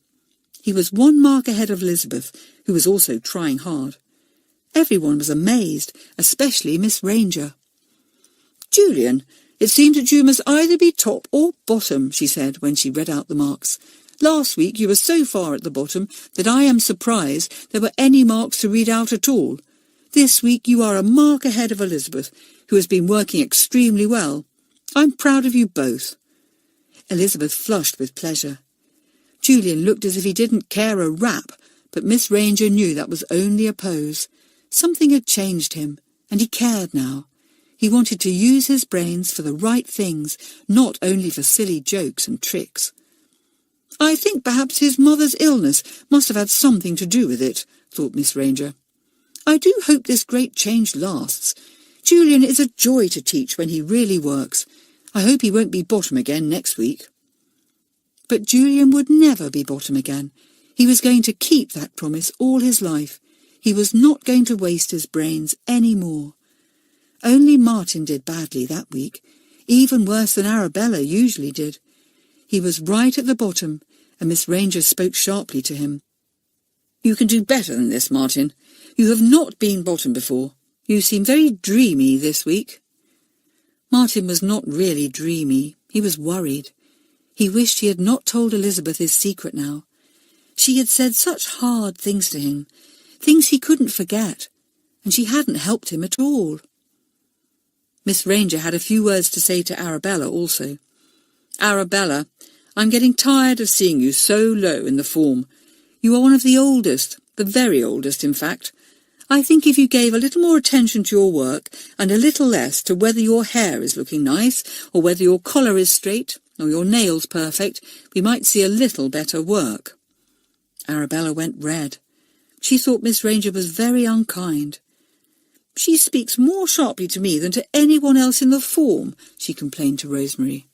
He was 1 mark ahead of Elizabeth, who was also trying hard. Everyone was amazed, especially Miss Ranger. "Julian, it seems that you must either be top or bottom," she said when she read out the marks. "Last week you were so far at the bottom that I am surprised there were any marks to read out at all. This week you are a mark ahead of Elizabeth, who has been working extremely well. I'm proud of you both." Elizabeth flushed with pleasure. Julian looked as if he didn't care a rap, but Miss Ranger knew that was only a pose. Something had changed him, and he cared now. He wanted to use his brains for the right things, not only for silly jokes and tricks. "I think perhaps his mother's illness must have had something to do with it," thought Miss Ranger. "I do hope this great change lasts. Julian is a joy to teach when he really works. I hope he won't be bottom again next week." But Julian would never be bottom again. He was going to keep that promise all his life. He was not going to waste his brains any more. Only Martin did badly that week, even worse than Arabella usually did. He was right at the bottom, and Miss Ranger spoke sharply to him. "You can do better than this, Martin. You have not been bottom before. You seem very dreamy this week." Martin was not really dreamy. He was worried. He wished he had not told Elizabeth his secret now. She had said such hard things to him, things he couldn't forget, and she hadn't helped him at all. Miss Ranger had a few words to say to Arabella also. "Arabella, I'm getting tired of seeing you so low in the form. You are one of the oldest, the very oldest, in fact. I think if you gave a little more attention to your work and a little less to whether your hair is looking nice or whether your collar is straight or your nails perfect, we might see a little better work." Arabella went red. She thought Miss Ranger was very unkind. "She speaks more sharply to me than to anyone else in the form," she complained to Rosemary.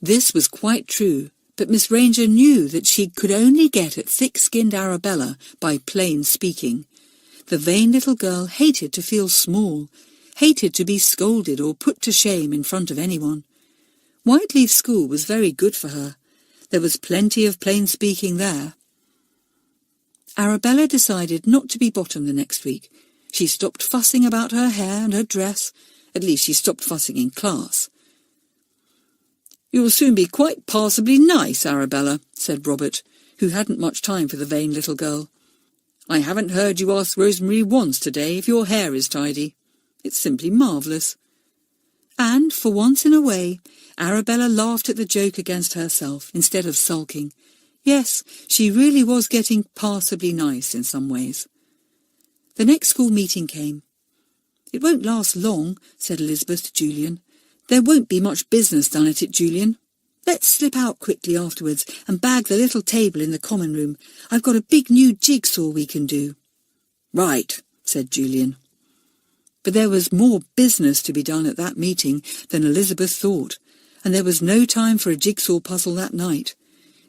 This was quite true, but Miss Ranger knew that she could only get at thick-skinned Arabella by plain speaking. The vain little girl hated to feel small, hated to be scolded or put to shame in front of anyone. Whiteleaf School was very good for her. There was plenty of plain speaking there. Arabella decided not to be bottom the next week. She stopped fussing about her hair and her dress. At least she stopped fussing in class. "You'll soon be quite passably nice, Arabella," said Robert, who hadn't much time for the vain little girl. "I haven't heard you ask Rosemary once today if your hair is tidy. It's simply marvellous." And, for once in a way, Arabella laughed at the joke against herself instead of sulking. Yes, she really was getting passably nice in some ways. The next school meeting came. "It won't last long," said Elizabeth to Julian. "There won't be much business done at it, Julian. Let's slip out quickly afterwards and bag the little table in the common room. I've got a big new jigsaw we can do." "Right," said Julian. But there was more business to be done at that meeting than Elizabeth thought, and there was no time for a jigsaw puzzle that night.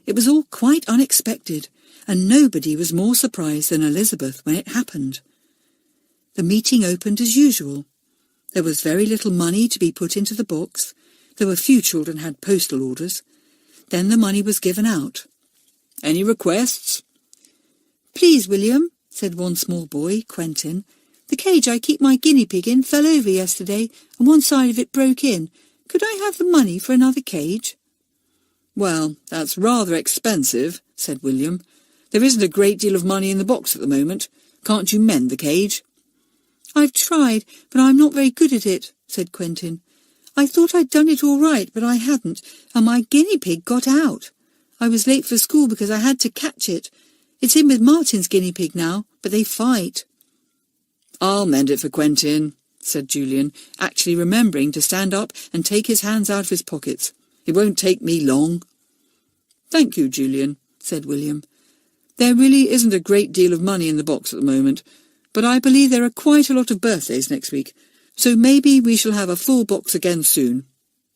It was all quite unexpected, and nobody was more surprised than Elizabeth when it happened. The meeting opened as usual. There was very little money to be put into the box, though a few children had postal orders. Then the money was given out. "Any requests?" "Please, William," said one small boy, Quentin, "the cage I keep my guinea pig in fell over yesterday, and one side of it broke in. Could I have the money for another cage?" "Well, that's rather expensive," said William. "There isn't a great deal of money in the box at the moment. Can't you mend the cage?" "I've tried, but I'm not very good at it," said Quentin. "I thought I'd done it all right, but I hadn't, and my guinea pig got out. I was late for school because I had to catch it. It's in with Martin's guinea pig now, but they fight." "I'll mend it for Quentin," said Julian, actually remembering to stand up and take his hands out of his pockets. "It won't take me long." "Thank you, Julian," said William. "There really isn't a great deal of money in the box at the moment, but I believe there are quite a lot of birthdays next week, so maybe we shall have a full box again soon.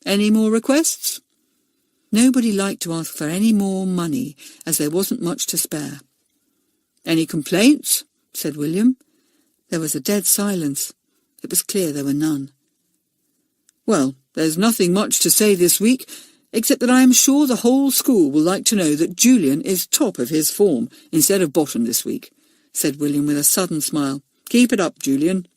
Any more requests?" Nobody liked to ask for any more money, as there wasn't much to spare. "Any complaints?" said William. There was a dead silence. It was clear there were none. "Well, there's nothing much to say this week, except that I am sure the whole school will like to know that Julian is top of his form instead of bottom this week," said William with a sudden smile. "Keep it up, Julian."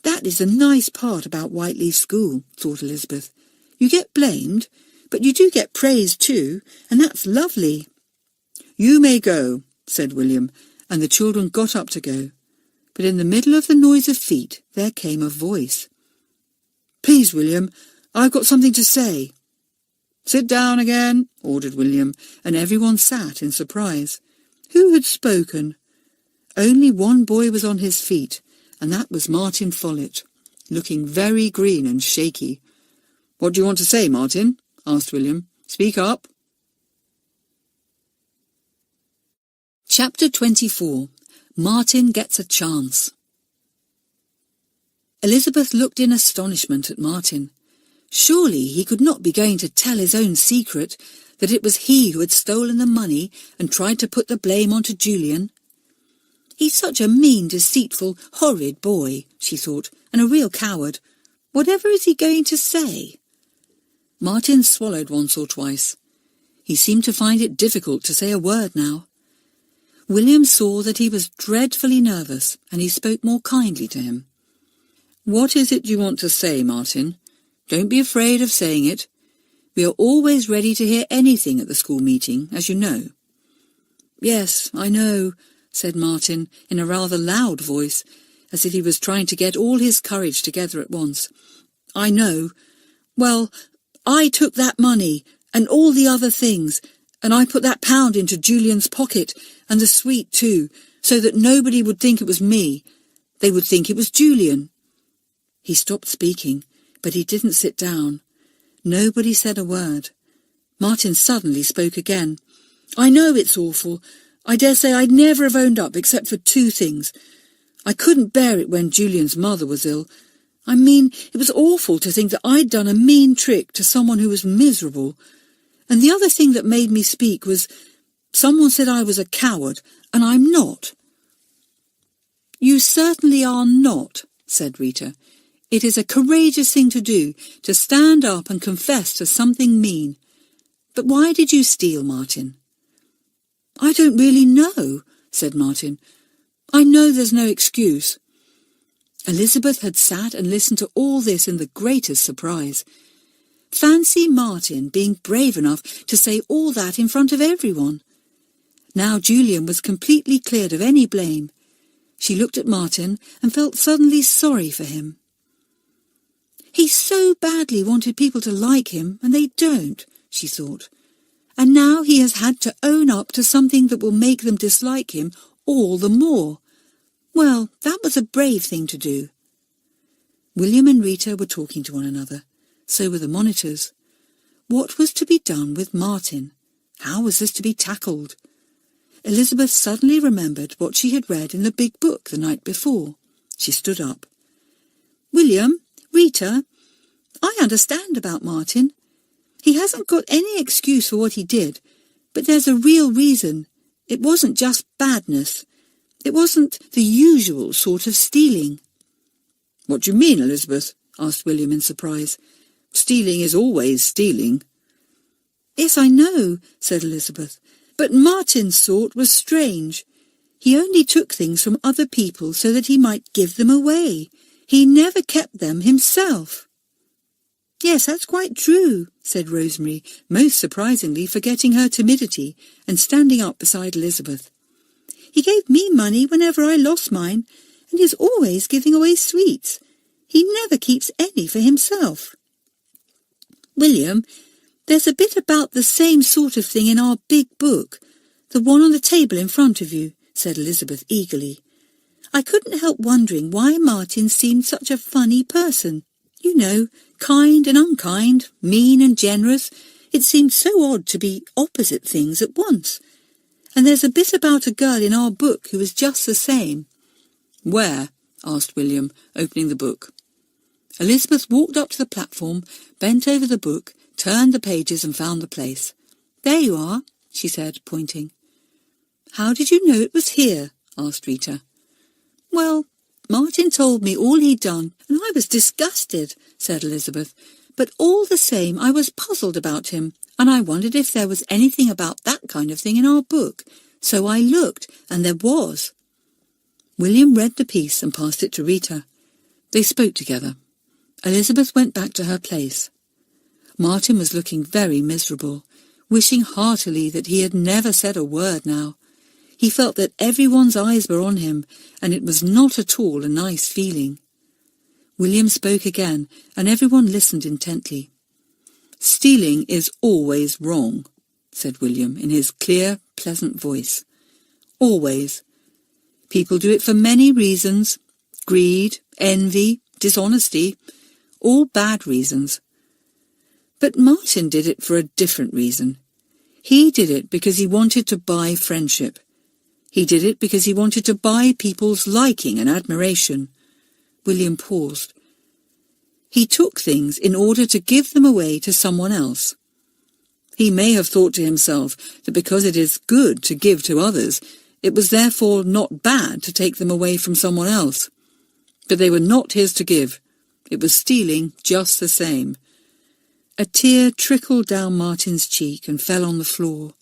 "That is the nice part about Whiteleaf School," thought Elizabeth. "You get blamed, but you do get praised too, and that's lovely." "You may go," said William, and the children got up to go. But in the middle of the noise of feet there came a voice. "Please, William, I've got something to say." "Sit down again," ordered William, and everyone sat in surprise. Who had spoken? Only one boy was on his feet, and that was Martin Follett, looking very green and shaky. "What do you want to say, Martin?" asked William. "Speak up." Chapter 24. Martin Gets a Chance. Elizabeth looked in astonishment at Martin. Surely he could not be going to tell his own secret, that it was he who had stolen the money and tried to put the blame onto Julian. "He's such a mean, deceitful, horrid boy," she thought, "and a real coward. Whatever is he going to say?" Martin swallowed once or twice. He seemed to find it difficult to say a word now. William saw that he was dreadfully nervous, and he spoke more kindly to him. "What is it you want to say, Martin? Don't be afraid of saying it. We are always ready to hear anything at the school meeting, as you know." "Yes, I know," said Martin in a rather loud voice, as if he was trying to get all his courage together at once. "I know. Well, I took that money, and all the other things, and I put that £1 into Julian's pocket, and the sweet too, so that nobody would think it was me. They would think it was Julian." He stopped speaking, but he didn't sit down. Nobody said a word. Martin suddenly spoke again. "I know it's awful. I dare say I'd never have owned up except for 2 things. I couldn't bear it when Julian's mother was ill. I mean, it was awful to think that I'd done a mean trick to someone who was miserable. And the other thing that made me speak was, someone said I was a coward, and I'm not." "You certainly are not," said Rita. "It is a courageous thing to do, to stand up and confess to something mean. But why did you steal, Martin?" "I don't really know," said Martin. "I know there's no excuse." Elizabeth had sat and listened to all this in the greatest surprise. Fancy Martin being brave enough to say all that in front of everyone. Now Julian was completely cleared of any blame. She looked at Martin and felt suddenly sorry for him. He so badly wanted people to like him, and they don't, she thought. And now he has had to own up to something that will make them dislike him all the more. Well, that was a brave thing to do. William and Rita were talking to one another. So were the monitors. What was to be done with Martin? How was this to be tackled? Elizabeth suddenly remembered what she had read in the big book the night before. She stood up. "William, Rita, I understand about Martin. He hasn't got any excuse for what he did, but there's a real reason. It wasn't just badness. It wasn't the usual sort of stealing." "What do you mean, Elizabeth?" asked William in surprise. "Stealing is always stealing." "Yes, I know," said Elizabeth, "but Martin's sort was strange. He only took things from other people so that he might give them away. He never kept them himself." "Yes, that's quite true," said Rosemary, most surprisingly forgetting her timidity and standing up beside Elizabeth. "He gave me money whenever I lost mine, and he's always giving away sweets. He never keeps any for himself." "William, there's a bit about the same sort of thing in our big book, the one on the table in front of you," said Elizabeth eagerly. "I couldn't help wondering why Martin seemed such a funny person. You know, kind and unkind, mean and generous. It seemed so odd to be opposite things at once. And there's a bit about a girl in our book who is just the same. Where? Asked William, opening the book. Elizabeth walked up to the platform, bent over the book, turned the pages and found the place. There you are, she said, pointing. How did you know it was here? Asked Rita. Well, Martin told me all he'd done, and I was disgusted, said Elizabeth. But all the same, I was puzzled about him, and I wondered if there was anything about that kind of thing in our book. So I looked, and there was. William read the piece and passed it to Rita. They spoke together. Elizabeth went back to her place. Martin was looking very miserable, wishing heartily that he had never said a word now. He felt that everyone's eyes were on him, and it was not at all a nice feeling. William spoke again, and everyone listened intently. "Stealing is always wrong," said William in his clear, pleasant voice. "Always. People do it for many reasons. Greed, envy, dishonesty, all bad reasons. But Martin did it for a different reason. He did it because he wanted to buy friendship. He did it because he wanted to buy people's liking and admiration." William paused. "He took things in order to give them away to someone else. He may have thought to himself that because it is good to give to others, it was therefore not bad to take them away from someone else. But they were not his to give. It was stealing just the same." A tear trickled down Martin's cheek and fell on the floor.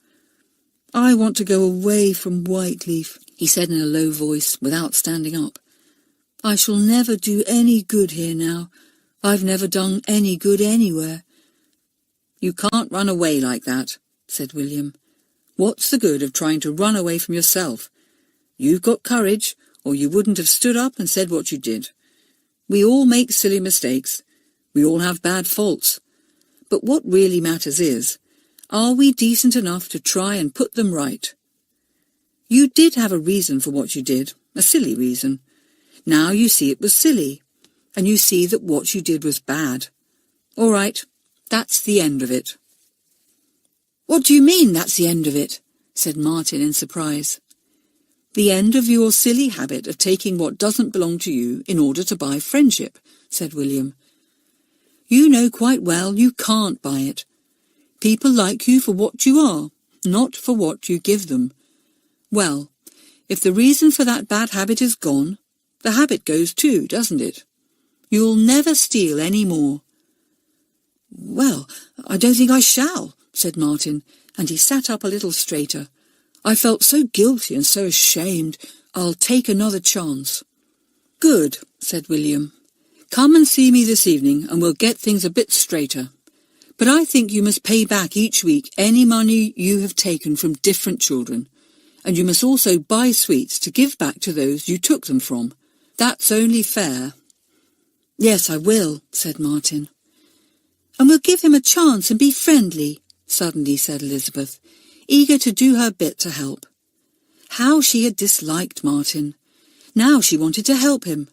"I want to go away from Whiteleaf," he said in a low voice, without standing up. "I shall never do any good here now. I've never done any good anywhere." "You can't run away like that," said William. "What's the good of trying to run away from yourself? You've got courage, or you wouldn't have stood up and said what you did. We all make silly mistakes. We all have bad faults. But what really matters is, are we decent enough to try and put them right? You did have a reason for what you did, a silly reason. Now you see it was silly, and you see that what you did was bad. All right, that's the end of it." "What do you mean, that's the end of it?" said Martin in surprise. "The end of your silly habit of taking what doesn't belong to you in order to buy friendship," said William. "You know quite well you can't buy it. People like you for what you are, not for what you give them. Well, if the reason for that bad habit is gone, the habit goes too, doesn't it? You'll never steal any more." "Well, I don't think I shall," said Martin, and he sat up a little straighter. "I felt so guilty and so ashamed. I'll take another chance." "Good," said William. "Come and see me this evening and we'll get things a bit straighter. But I think you must pay back each week any money you have taken from different children, and you must also buy sweets to give back to those you took them from. That's only fair." "Yes, I will," said Martin. "And we'll give him a chance and be friendly," suddenly said Elizabeth, eager to do her bit to help. How she had disliked Martin. Now she wanted to help him.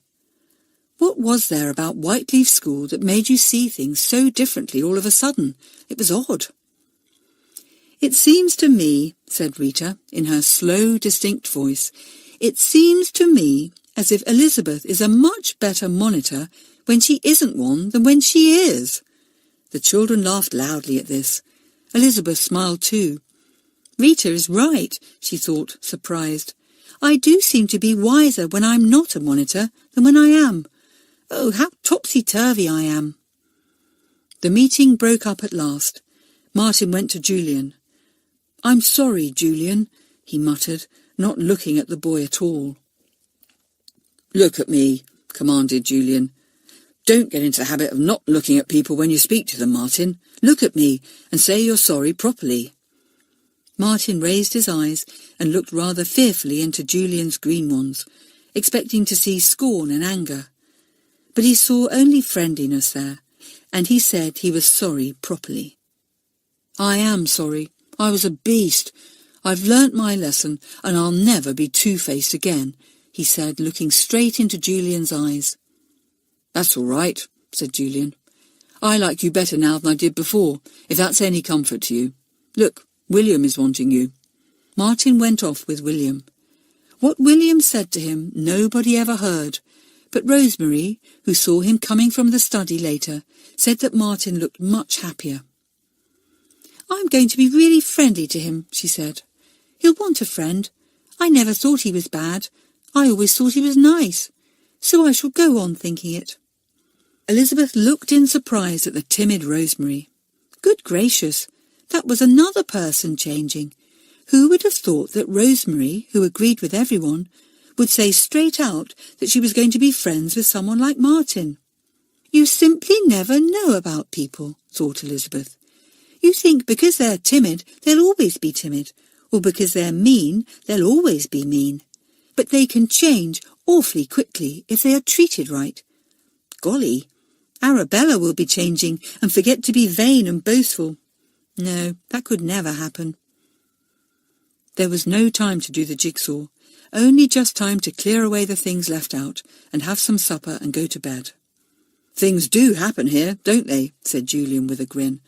What was there about Whiteleaf School that made you see things so differently all of a sudden? It was odd. "It seems to me," said Rita, in her slow, distinct voice, "it seems to me as if Elizabeth is a much better monitor when she isn't one than when she is." The children laughed loudly at this. Elizabeth smiled too. "Rita is right," she thought, surprised. "I do seem to be wiser when I'm not a monitor than when I am. Oh, how topsy-turvy I am." The meeting broke up at last. Martin went to Julian. "I'm sorry, Julian," he muttered, not looking at the boy at all. "Look at me," commanded Julian. "Don't get into the habit of not looking at people when you speak to them, Martin. Look at me and say you're sorry properly." Martin raised his eyes and looked rather fearfully into Julian's green ones, expecting to see scorn and anger. But he saw only friendliness there, and he said he was sorry properly. "I am sorry. I was a beast. I've learnt my lesson, and I'll never be two-faced again," he said, looking straight into Julian's eyes. "That's all right," said Julian. I like you better now than I did before, if that's any comfort to you. Look, William is wanting you." Martin went off with William. What William said to him nobody ever heard, but Rosemary, who saw him coming from the study later, said that Martin looked much happier. "I'm going to be really friendly to him," she said. "He'll want a friend. I never thought he was bad. I always thought he was nice. So I shall go on thinking it." Elizabeth looked in surprise at the timid Rosemary. Good gracious, that was another person changing. Who would have thought that Rosemary, who agreed with everyone, would say straight out that she was going to be friends with someone like Martin? "You simply never know about people," thought Elizabeth. "You think because they're timid, they'll always be timid, or because they're mean, they'll always be mean. But they can change awfully quickly if they are treated right. Golly, Arabella will be changing and forget to be vain and boastful. No, that could never happen." There was no time to do the jigsaw, only just time to clear away the things left out and have some supper and go to bed. "Things do happen here, don't they?" said Julian with a grin.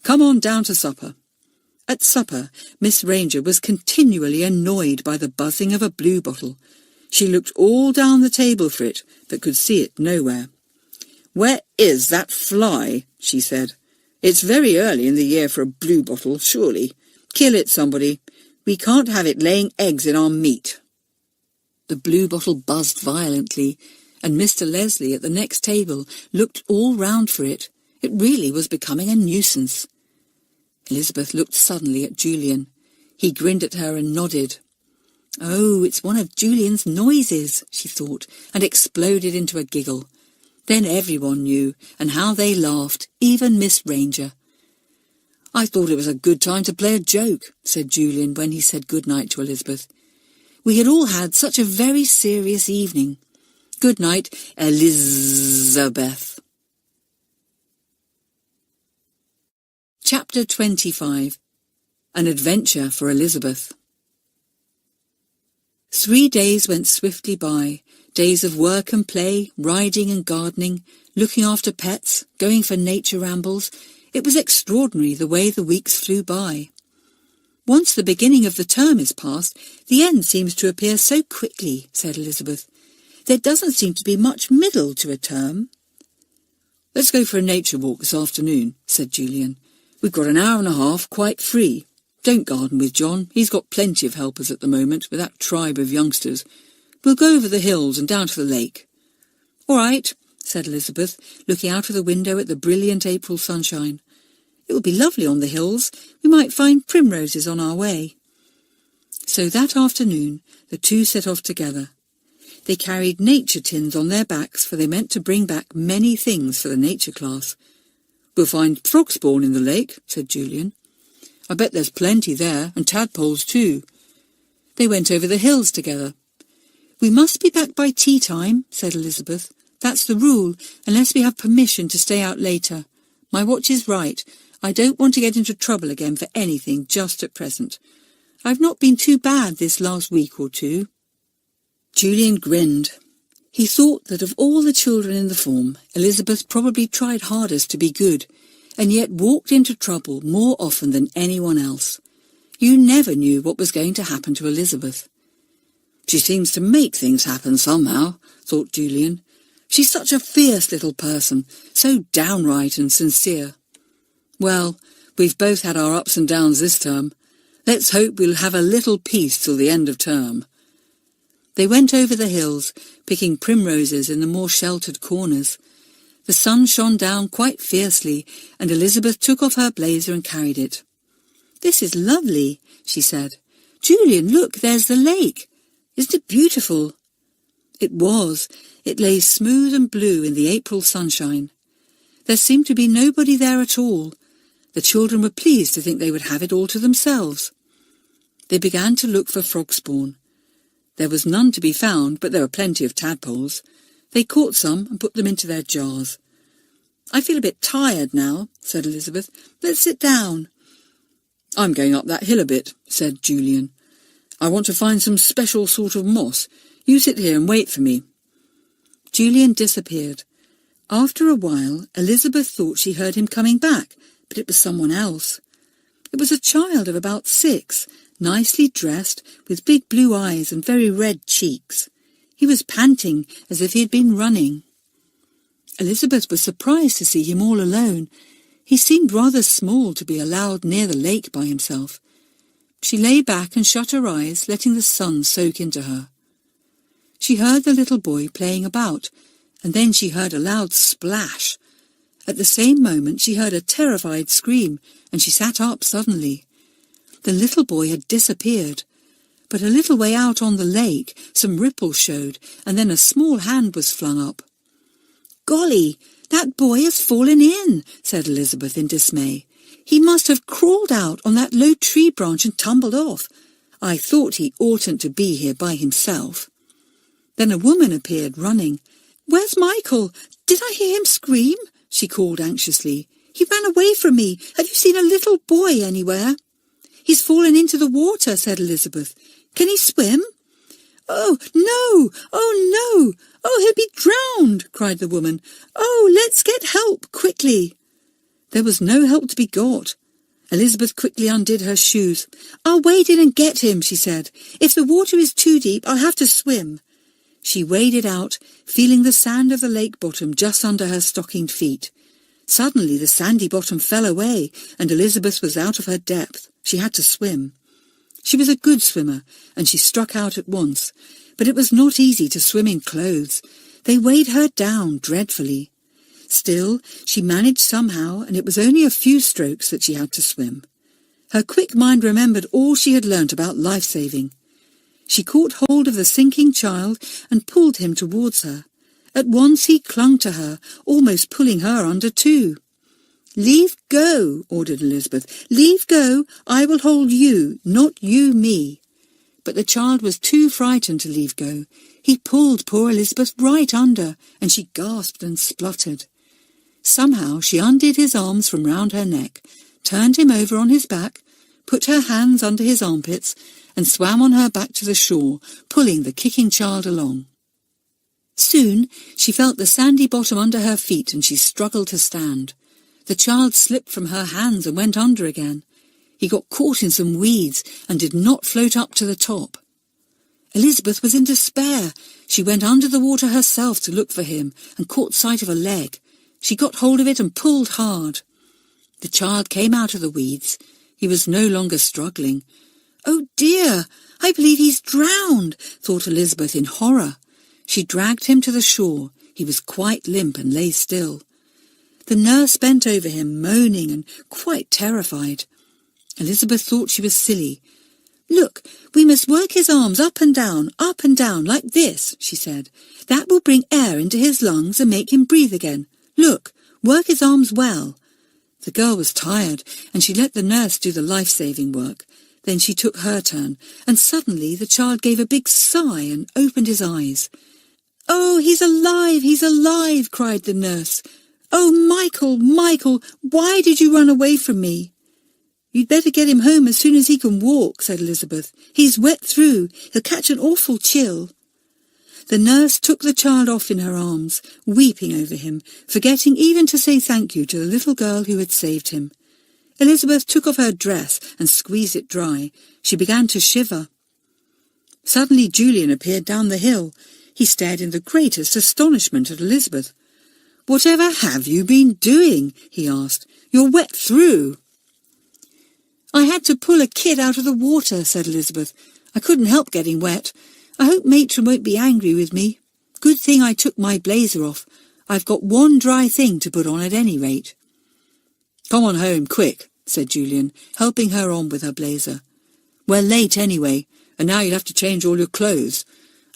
"Come on down to supper." At supper, Miss Ranger was continually annoyed by the buzzing of a blue bottle. She looked all down the table for it, but could see it nowhere. "Where is that fly?" she said. "It's very early in the year for a blue bottle, surely. Kill it, somebody. We can't have it laying eggs in our meat." The blue bottle buzzed violently, and Mr. Leslie at the next table looked all round for it. It really was becoming a nuisance. Elizabeth looked suddenly at Julian. He grinned at her and nodded. "Oh, it's one of Julian's noises," she thought, and exploded into a giggle. Then everyone knew, and how they laughed, even Miss Ranger. "I thought it was a good time to play a joke," said Julian when he said good night to Elizabeth. "We had all had such a very serious evening. Good night, Elizabeth." Chapter 25. An Adventure for Elizabeth. 3 days went swiftly by, days of work and play, riding and gardening, looking after pets, going for nature rambles. It was extraordinary the way the weeks flew by. "Once the beginning of the term is past, the end seems to appear so quickly," said Elizabeth. "There doesn't seem to be much middle to a term." "Let's go for a nature walk this afternoon," said Julian. "We've got an hour and a half quite free. Don't garden with John. He's got plenty of helpers at the moment with that tribe of youngsters. We'll go over the hills and down to the lake." "All right," said Elizabeth, looking out of the window at the brilliant April sunshine. "It will be lovely on the hills. We might find primroses on our way." So that afternoon the two set off together. They carried nature tins on their backs, for they meant to bring back many things for the nature class. "We'll find frog spawn in the lake," said Julian. "I bet there's plenty there, and tadpoles too." They went over the hills together. "We must be back by tea time," said Elizabeth. "That's the rule, unless we have permission to stay out later. My watch is right. I don't want to get into trouble again for anything just at present. I've not been too bad this last week or two." Julian grinned. He thought that of all the children in the form, Elizabeth probably tried hardest to be good, and yet walked into trouble more often than anyone else. You never knew what was going to happen to Elizabeth. "She seems to make things happen somehow," thought Julian. "She's such a fierce little person, so downright and sincere. Well, we've both had our ups and downs this term. Let's hope we'll have a little peace till the end of term." They went over the hills, picking primroses in the more sheltered corners. The sun shone down quite fiercely, and Elizabeth took off her blazer and carried it. "This is lovely," she said. "Julian, look, there's the lake. Isn't it beautiful?" It was. It lay smooth and blue in the April sunshine. There seemed to be nobody there at all. The children were pleased to think they would have it all to themselves. They began to look for frog spawn. There was none to be found, but there were plenty of tadpoles. They caught some and put them into their jars. "I feel a bit tired now," said Elizabeth. "Let's sit down." "I'm going up that hill a bit," said Julian. "I want to find some special sort of moss. You sit here and wait for me." Julian disappeared. After a while, Elizabeth thought she heard him coming back, but it was someone else. It was a child of about 6, nicely dressed, with big blue eyes and very red cheeks. He was panting as if he had been running. Elizabeth was surprised to see him all alone. He seemed rather small to be allowed near the lake by himself. She lay back and shut her eyes, letting the sun soak into her. She heard the little boy playing about, and then she heard a loud splash. At the same moment she heard a terrified scream, and she sat up suddenly. The little boy had disappeared, but a little way out on the lake some ripples showed, and then a small hand was flung up. "Golly, that boy has fallen in," said Elizabeth in dismay. "He must have crawled out on that low tree branch and tumbled off. I thought he oughtn't to be here by himself." Then a woman appeared running. "Where's Michael? Did I hear him scream?" she called anxiously. "He ran away from me. Have you seen a little boy anywhere?" "He's fallen into the water," said Elizabeth. "Can he swim?" "Oh, no! Oh, no! Oh, he'll be drowned!" cried the woman. "Oh, let's get help, quickly!" There was no help to be got. Elizabeth quickly undid her shoes. "I'll wade in and get him," she said. "If the water is too deep, I'll have to swim." She waded out, feeling the sand of the lake bottom just under her stockinged feet. Suddenly the sandy bottom fell away, and Elizabeth was out of her depth. She had to swim. She was a good swimmer, and she struck out at once, but it was not easy to swim in clothes. They weighed her down dreadfully. Still, she managed somehow, and it was only a few strokes that she had to swim. Her quick mind remembered all she had learnt about life-saving. She caught hold of the sinking child and pulled him towards her. At once he clung to her, almost pulling her under too. "Leave go," ordered Elizabeth. "Leave go. I will hold you, not you me." But the child was too frightened to leave go. He pulled poor Elizabeth right under, and she gasped and spluttered. Somehow she undid his arms from round her neck, turned him over on his back, put her hands under his armpits, and swam on her back to the shore, pulling the kicking child along. Soon she felt the sandy bottom under her feet, and she struggled to stand. The child slipped from her hands and went under again. He got caught in some weeds and did not float up to the top. Elizabeth was in despair. She went under the water herself to look for him and caught sight of a leg. She got hold of it and pulled hard. The child came out of the weeds. He was no longer struggling. "Oh dear, I believe he's drowned," thought Elizabeth in horror. She dragged him to the shore. He was quite limp and lay still. The nurse bent over him, moaning and quite terrified. Elizabeth thought she was silly. "Look, we must work his arms up and down, like this," she said. "That will bring air into his lungs and make him breathe again. Look, work his arms well." The girl was tired, and she let the nurse do the life-saving work. Then she took her turn, and suddenly the child gave a big sigh and opened his eyes. "Oh, he's alive, cried the nurse. "Oh, Michael, Michael, why did you run away from me?" "You'd better get him home as soon as he can walk," said Elizabeth. "He's wet through. He'll catch an awful chill." The nurse took the child off in her arms, weeping over him, forgetting even to say thank you to the little girl who had saved him. Elizabeth took off her dress and squeezed it dry. She began to shiver. Suddenly Julian appeared down the hill. He stared in the greatest astonishment at Elizabeth. "Whatever have you been doing?" he asked. "You're wet through." "I had to pull a kid out of the water," said Elizabeth. "I couldn't help getting wet. I hope Matron won't be angry with me. Good thing I took my blazer off. I've got one dry thing to put on at any rate." "Come on home, quick," said Julian, helping her on with her blazer. "We're late anyway, and now you'll have to change all your clothes.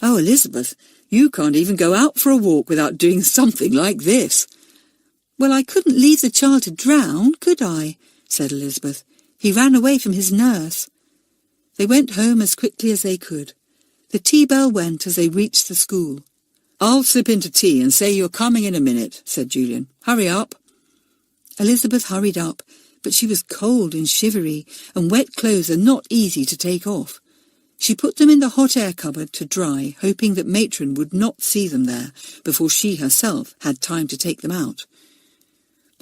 Oh, Elizabeth, you can't even go out for a walk without doing something like this." "Well, I couldn't leave the child to drown, could I?" said Elizabeth. "He ran away from his nurse." They went home as quickly as they could. The tea bell went as they reached the school. "I'll slip into tea and say you're coming in a minute," said Julian. "Hurry up." Elizabeth hurried up, but she was cold and shivery, and wet clothes are not easy to take off. She put them in the hot air cupboard to dry, hoping that Matron would not see them there before she herself had time to take them out.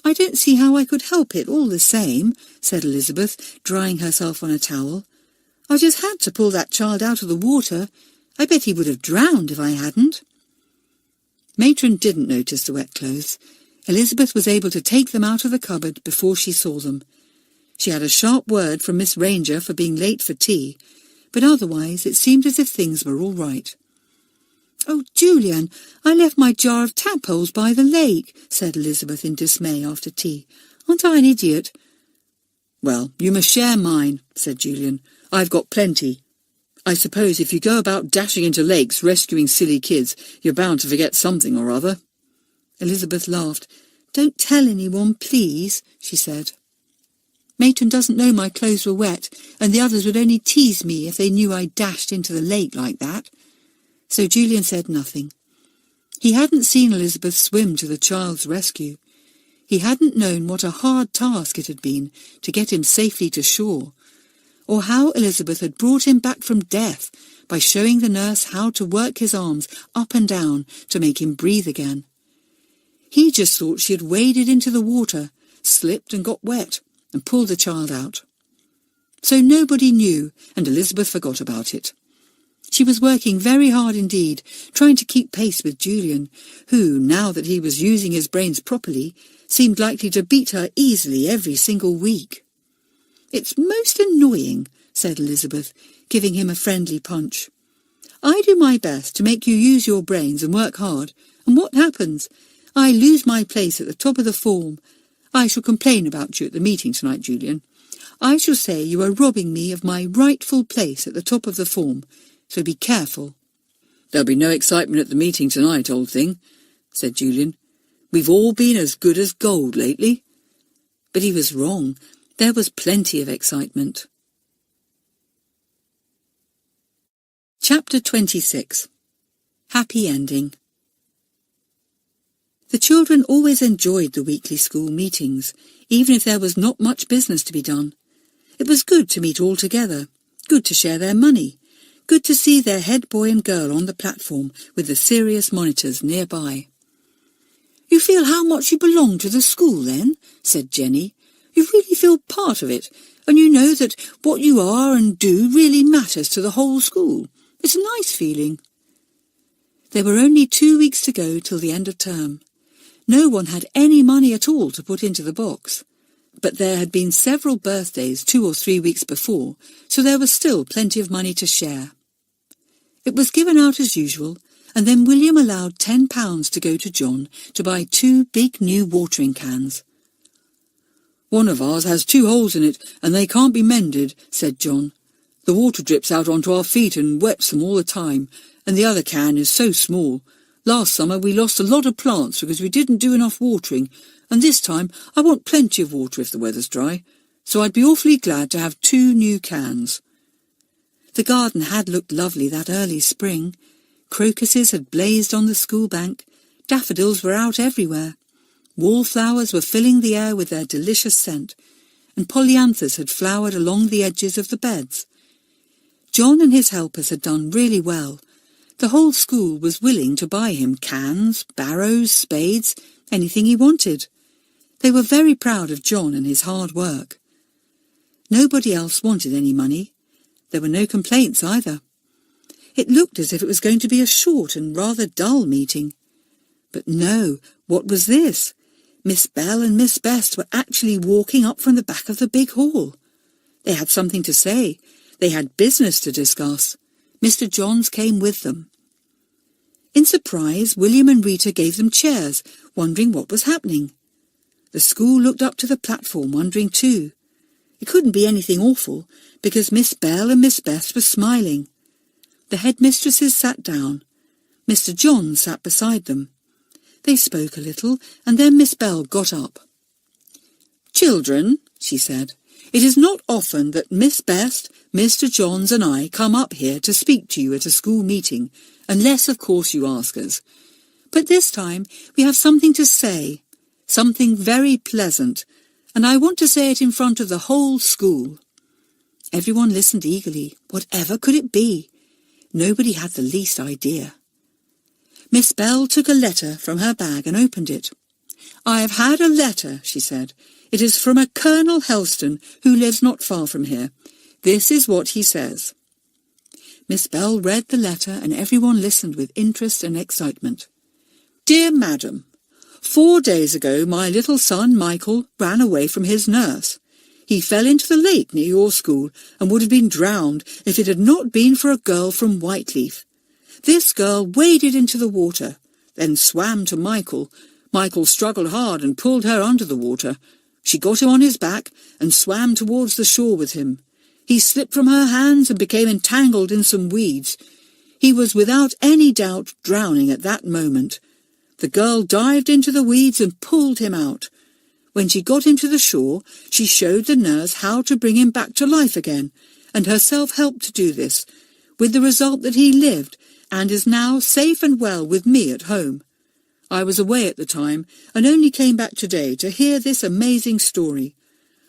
"I don't see how I could help it all the same," said Elizabeth, drying herself on a towel. "I just had to pull that child out of the water. I bet he would have drowned if I hadn't." Matron didn't notice the wet clothes. Elizabeth was able to take them out of the cupboard before she saw them. She had a sharp word from Miss Ranger for being late for tea, but otherwise it seemed as if things were all right. "Oh, Julian, I left my jar of tadpoles by the lake," said Elizabeth in dismay after tea. "Aren't I an idiot?" "Well, you must share mine," said Julian. "I've got plenty. I suppose if you go about dashing into lakes rescuing silly kids, you're bound to forget something or other." Elizabeth laughed. "Don't tell anyone, please," she said. "Matron doesn't know my clothes were wet, and the others would only tease me if they knew I dashed into the lake like that." So Julian said nothing. He hadn't seen Elizabeth swim to the child's rescue. He hadn't known what a hard task it had been to get him safely to shore, or how Elizabeth had brought him back from death by showing the nurse how to work his arms up and down to make him breathe again. He just thought she had waded into the water, slipped and got wet, and pulled the child out. So nobody knew, and Elizabeth forgot about it. She was working very hard indeed, trying to keep pace with Julian, who, now that he was using his brains properly, seemed likely to beat her easily every single week. "It's most annoying," said Elizabeth, giving him a friendly punch. "I do my best to make you use your brains and work hard, and what happens? I lose my place at the top of the form. I shall complain about you at the meeting tonight, Julian. I shall say you are robbing me of my rightful place at the top of the form, so be careful." "There'll be no excitement at the meeting tonight, old thing," said Julian. "We've all been as good as gold lately." But he was wrong. There was plenty of excitement. Chapter 26. Happy Ending. The children always enjoyed the weekly school meetings, even if there was not much business to be done. It was good to meet all together, good to share their money, good to see their head boy and girl on the platform with the serious monitors nearby. "You feel how much you belong to the school, then?" said Jenny. "You really feel part of it, and you know that what you are and do really matters to the whole school. It's a nice feeling." There were only 2 weeks to go till the end of term. No one had any money at all to put into the box, but there had been several birthdays 2 or 3 weeks before, so there was still plenty of money to share. It was given out as usual, and then William allowed £10 to go to John to buy 2 big new watering cans. "One of ours has 2 holes in it, and they can't be mended," said John. "The water drips out onto our feet and wets them all the time, and the other can is so small. Last summer we lost a lot of plants because we didn't do enough watering, and this time I want plenty of water if the weather's dry, so I'd be awfully glad to have 2 new cans." The garden had looked lovely that early spring. Crocuses had blazed on the school bank, daffodils were out everywhere, wallflowers were filling the air with their delicious scent, and polyanthus had flowered along the edges of the beds. John and his helpers had done really well. The whole school was willing to buy him cans, barrows, spades, anything he wanted. They were very proud of John and his hard work. Nobody else wanted any money. There were no complaints either. It looked as if it was going to be a short and rather dull meeting. But no, what was this? Miss Bell and Miss Best were actually walking up from the back of the big hall. They had something to say. They had business to discuss. Mr. Johns came with them. In surprise, William and Rita gave them chairs, wondering what was happening. The school looked up to the platform, wondering too. It couldn't be anything awful, because Miss Bell and Miss Best were smiling. The headmistresses sat down. Mr. John sat beside them. They spoke a little, and then Miss Bell got up. "Children," she said, "it is not often that Miss Best, Mr. Johns and I come up here to speak to you at a school meeting, unless, of course, you ask us. But this time we have something to say, something very pleasant, and I want to say it in front of the whole school." Everyone listened eagerly. Whatever could it be? Nobody had the least idea. Miss Bell took a letter from her bag and opened it. "I have had a letter," she said. "It is from a Colonel Helston, who lives not far from here. This is what he says." Miss Bell read the letter, and everyone listened with interest and excitement. "Dear Madam, 4 days ago my little son Michael ran away from his nurse. He fell into the lake near your school and would have been drowned if it had not been for a girl from Whiteleaf. This girl waded into the water, then swam to Michael. Michael struggled hard and pulled her under the water. She got him on his back and swam towards the shore with him. He slipped from her hands and became entangled in some weeds. He was without any doubt drowning at that moment. The girl dived into the weeds and pulled him out. When she got him to the shore, she showed the nurse how to bring him back to life again, and herself helped to do this, with the result that he lived and is now safe and well with me at home. I was away at the time and only came back today to hear this amazing story.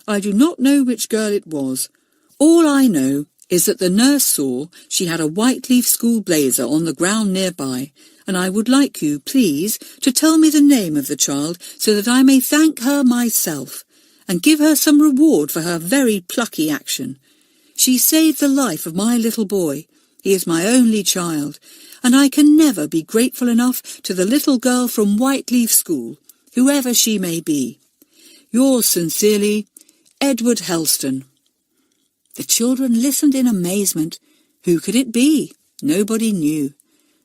I do not know which girl it was. All I know is that the nurse saw she had a Whiteleaf school blazer on the ground nearby, and I would like you, please, to tell me the name of the child so that I may thank her myself, and give her some reward for her very plucky action. She saved the life of my little boy. He is my only child, and I can never be grateful enough to the little girl from Whiteleaf School, whoever she may be. Yours sincerely, Edward Helston." The children listened in amazement. Who could it be? Nobody knew.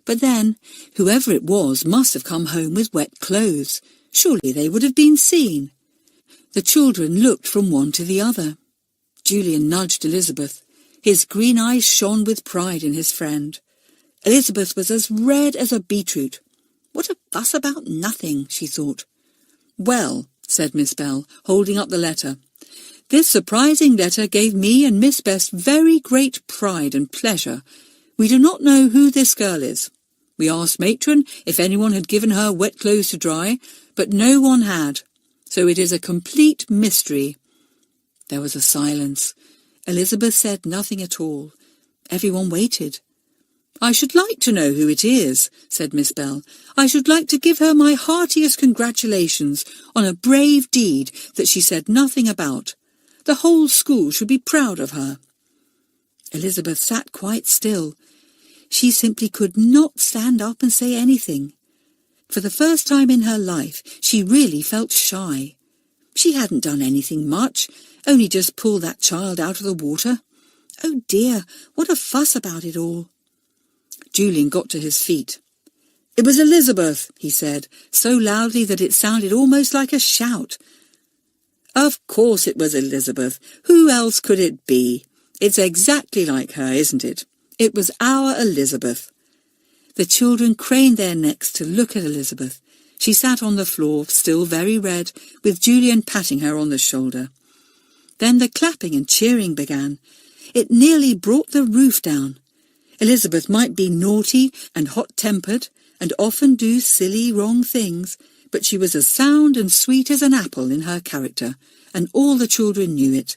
But then, whoever it was must have come home with wet clothes. Surely they would have been seen. The children looked from one to the other. Julian nudged Elizabeth. His green eyes shone with pride in his friend. Elizabeth was as red as a beetroot. What a fuss about nothing, she thought. "Well," said Miss Bell, holding up the letter, "this surprising letter gave me and Miss Best very great pride and pleasure. We do not know who this girl is. We asked Matron if anyone had given her wet clothes to dry, but no one had, so it is a complete mystery." There was a silence. Elizabeth said nothing at all. Everyone waited. "I should like to know who it is," said Miss Bell. "I should like to give her my heartiest congratulations on a brave deed that she said nothing about. The whole school should be proud of her." Elizabeth sat quite still. She simply could not stand up and say anything. For the first time in her life, she really felt shy. She hadn't done anything much, only just pulled that child out of the water. Oh dear, what a fuss about it all. Julian got to his feet. "It was Elizabeth," he said, so loudly that it sounded almost like a shout. "Of course it was Elizabeth. Who else could it be? It's exactly like her, isn't it? It was our Elizabeth." The children craned their necks to look at Elizabeth. She sat on the floor, still very red, with Julian patting her on the shoulder. Then the clapping and cheering began. It nearly brought the roof down. Elizabeth might be naughty and hot-tempered, and often do silly, wrong things, but she was as sound and sweet as an apple in her character, and all the children knew it.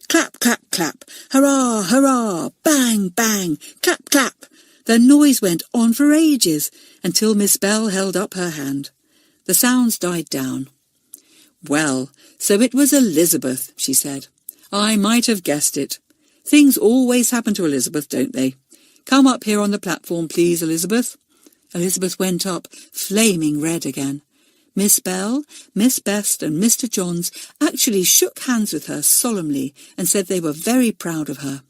Clap, clap, clap, hurrah, hurrah, bang, bang, clap, clap. The noise went on for ages, until Miss Bell held up her hand. The sounds died down. "Well, so it was Elizabeth," she said. "I might have guessed it. Things always happen to Elizabeth, don't they? Come up here on the platform, please, Elizabeth." Elizabeth went up, flaming red again. Miss Bell, Miss Best and Mr. Johns actually shook hands with her solemnly and said they were very proud of her.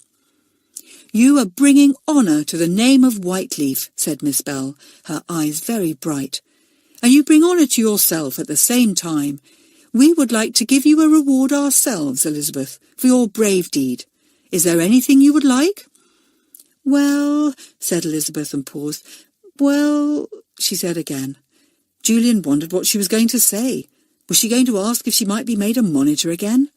"You are bringing honour to the name of Whiteleaf," said Miss Bell, her eyes very bright. "And you bring honour to yourself at the same time. We would like to give you a reward ourselves, Elizabeth, for your brave deed. Is there anything you would like?" "Well," said Elizabeth and paused. "Well," she said again. Julian wondered what she was going to say. Was she going to ask if she might be made a monitor again?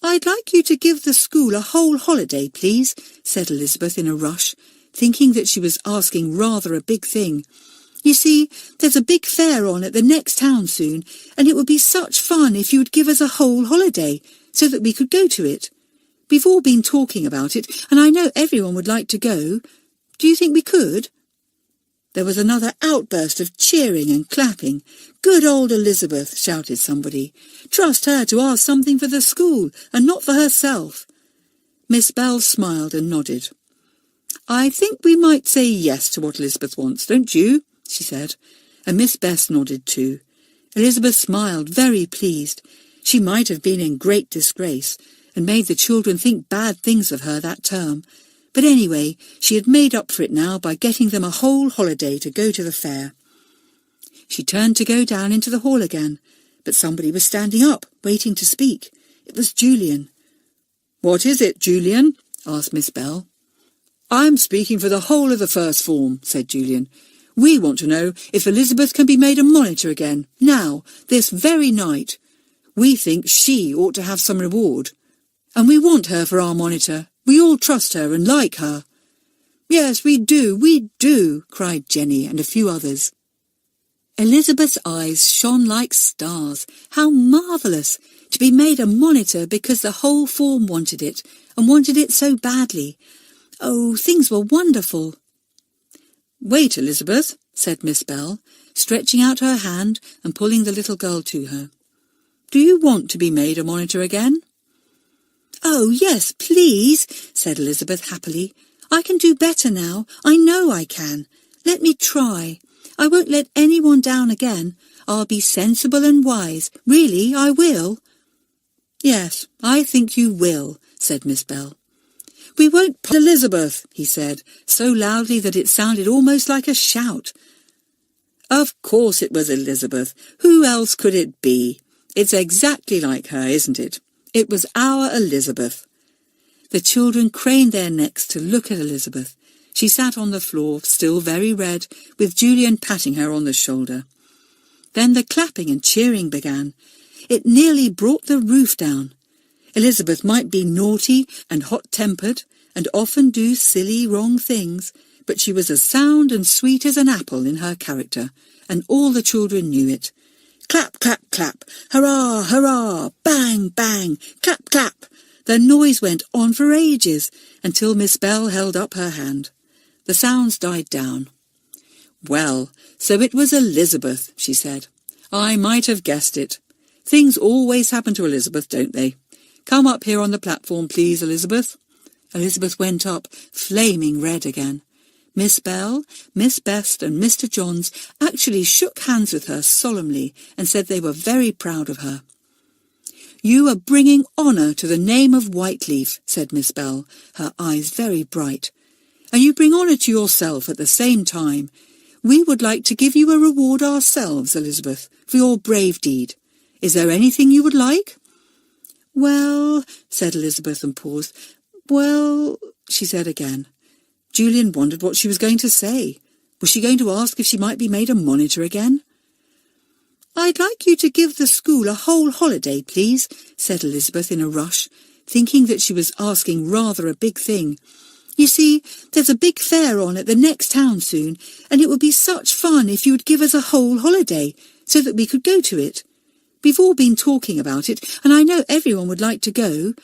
"I'd like you to give the school a whole holiday, please," said Elizabeth in a rush, thinking that she was asking rather a big thing. "You see, there's a big fair on at the next town soon, and it would be such fun if you would give us a whole holiday, so that we could go to it. We've all been talking about it, and I know everyone would like to go. Do you think we could?" There was another outburst of cheering and clapping. "Good old Elizabeth," shouted somebody. "Trust her to ask something for the school, and not for herself." Miss Bell smiled and nodded. "I think we might say yes to what Elizabeth wants, don't you?" she said, and Miss Bess nodded too. Elizabeth smiled, very pleased. She might have been in great disgrace, and made the children think bad things of her that term, but anyway, she had made up for it now by getting them a whole holiday to go to the fair. She turned to go down into the hall again, but somebody was standing up, waiting to speak. It was Julian. "What is it, Julian?" asked Miss Bell. "I'm speaking for the whole of the first form," said Julian. "We want to know if Elizabeth can be made a monitor again, now, this very night. We think she ought to have some reward, and we want her for our monitor. We all trust her and like her." "Yes, we do," cried Jenny and a few others. Elizabeth's eyes shone like stars. How marvellous! To be made a monitor because the whole form wanted it, and wanted it so badly. Oh, things were wonderful. "Wait, Elizabeth," said Miss Bell, stretching out her hand and pulling the little girl to her. "Do you want to be made a monitor again?" "Oh, yes, please," said Elizabeth happily. "I can do better now. I know I can. Let me try. I won't let anyone down again. I'll be sensible and wise. Really, I will." "Yes, I think you will," said Miss Bell. "We won't Elizabeth," he said, so loudly that it sounded almost like a shout. Of course it was Elizabeth. Who else could it be? It's exactly like her, isn't it? It was our Elizabeth. The children craned their necks to look at Elizabeth. She sat on the floor, still very red, with Julian patting her on the shoulder. Then the clapping and cheering began. It nearly brought the roof down. Elizabeth might be naughty and hot-tempered, and often do silly, wrong things, but she was as sound and sweet as an apple in her character, and all the children knew it. Clap, clap, clap, hurrah, hurrah, bang, bang, clap, clap. The noise went on for ages, until Miss Bell held up her hand. The sounds died down. "Well, so it was Elizabeth," she said. "I might have guessed it. Things always happen to Elizabeth, don't they? Come up here on the platform, please, Elizabeth." Elizabeth went up, flaming red again. Miss Bell, Miss Best and Mr. Johns actually shook hands with her solemnly and said they were very proud of her. "You are bringing honour to the name of Whiteleaf," said Miss Bell, her eyes very bright. "And you bring honour to yourself at the same time. We would like to give you a reward ourselves, Elizabeth, for your brave deed. Is there anything you would like?" "Well," said Elizabeth and paused. "Well," she said again. Julian wondered what she was going to say. Was she going to ask if she might be made a monitor again? "I'd like you to give the school a whole holiday, please," said Elizabeth in a rush, thinking that she was asking rather a big thing. "You see, there's a big fair on at the next town soon, and it would be such fun if you would give us a whole holiday, so that we could go to it. We've all been talking about it, and I know everyone would like to go.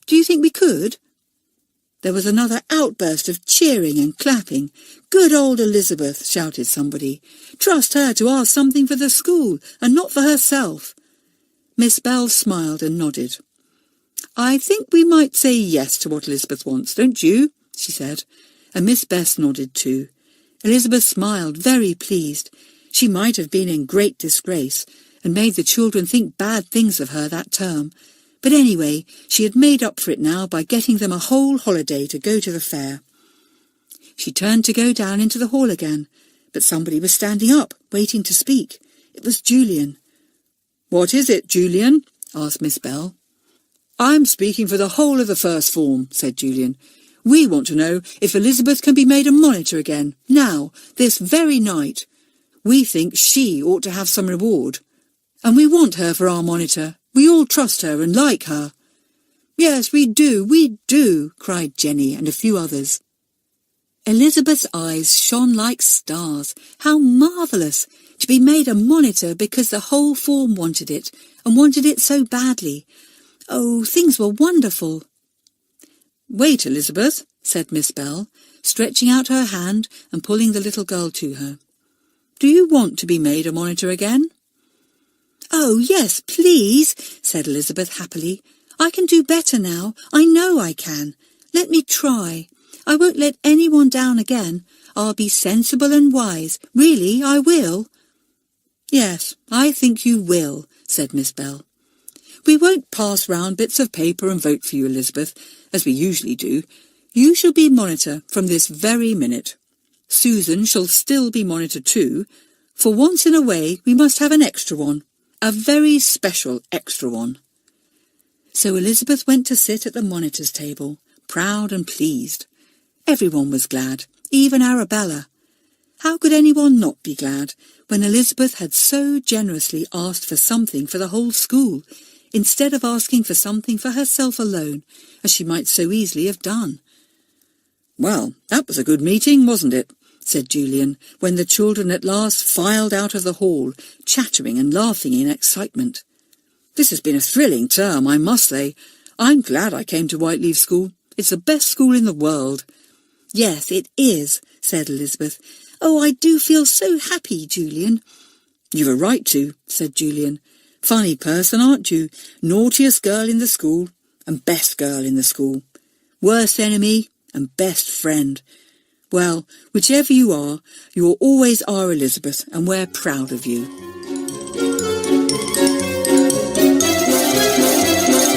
Do you think we could?" There was another outburst of cheering and clapping. "Good old Elizabeth," shouted somebody. "Trust her to ask something for the school, and not for herself." Miss Bell smiled and nodded. "I think we might say yes to what Elizabeth wants, don't you?" she said, and Miss Bess nodded too. Elizabeth smiled, very pleased. She might have been in great disgrace, and made the children think bad things of her that term, but anyway, she had made up for it now by getting them a whole holiday to go to the fair. She turned to go down into the hall again, but somebody was standing up, waiting to speak. It was Julian. "What is it, Julian?" asked Miss Bell. "I'm speaking for the whole of the first form," said Julian. "We want to know if Elizabeth can be made a monitor again, now, this very night. We think she ought to have some reward, and we want her for our monitor. We all trust her and like her." "Yes, we do," cried Jenny and a few others. Elizabeth's eyes shone like stars. How marvellous! To be made a monitor because the whole form wanted it, and wanted it so badly. Oh, things were wonderful. "Wait, Elizabeth," said Miss Bell, stretching out her hand and pulling the little girl to her. "Do you want to be made a monitor again?" "Oh, yes, please," said Elizabeth happily. "I can do better now. I know I can. Let me try. I won't let anyone down again. I'll be sensible and wise. Really, I will." "Yes, I think you will," said Miss Bell. "We won't pass round bits of paper and vote for you, Elizabeth, as we usually do. You shall be monitor from this very minute. Susan shall still be monitor too. For once in a way we must have an extra one. A very special extra one." So Elizabeth went to sit at the monitor's table, proud and pleased. Everyone was glad, even Arabella. How could anyone not be glad when Elizabeth had so generously asked for something for the whole school, instead of asking for something for herself alone, as she might so easily have done? "Well, that was a good meeting, wasn't it?" said Julian, when the children at last filed out of the hall, chattering and laughing in excitement. "This has been a thrilling term, I must say. I'm glad I came to Whiteleaf School. It's the best school in the world." "Yes, it is," said Elizabeth. "Oh, I do feel so happy, Julian." "You've a right to," said Julian. "Funny person, aren't you? Naughtiest girl in the school, and best girl in the school. Worst enemy, and best friend. Well, whichever you always are, Elizabeth, and we're proud of you."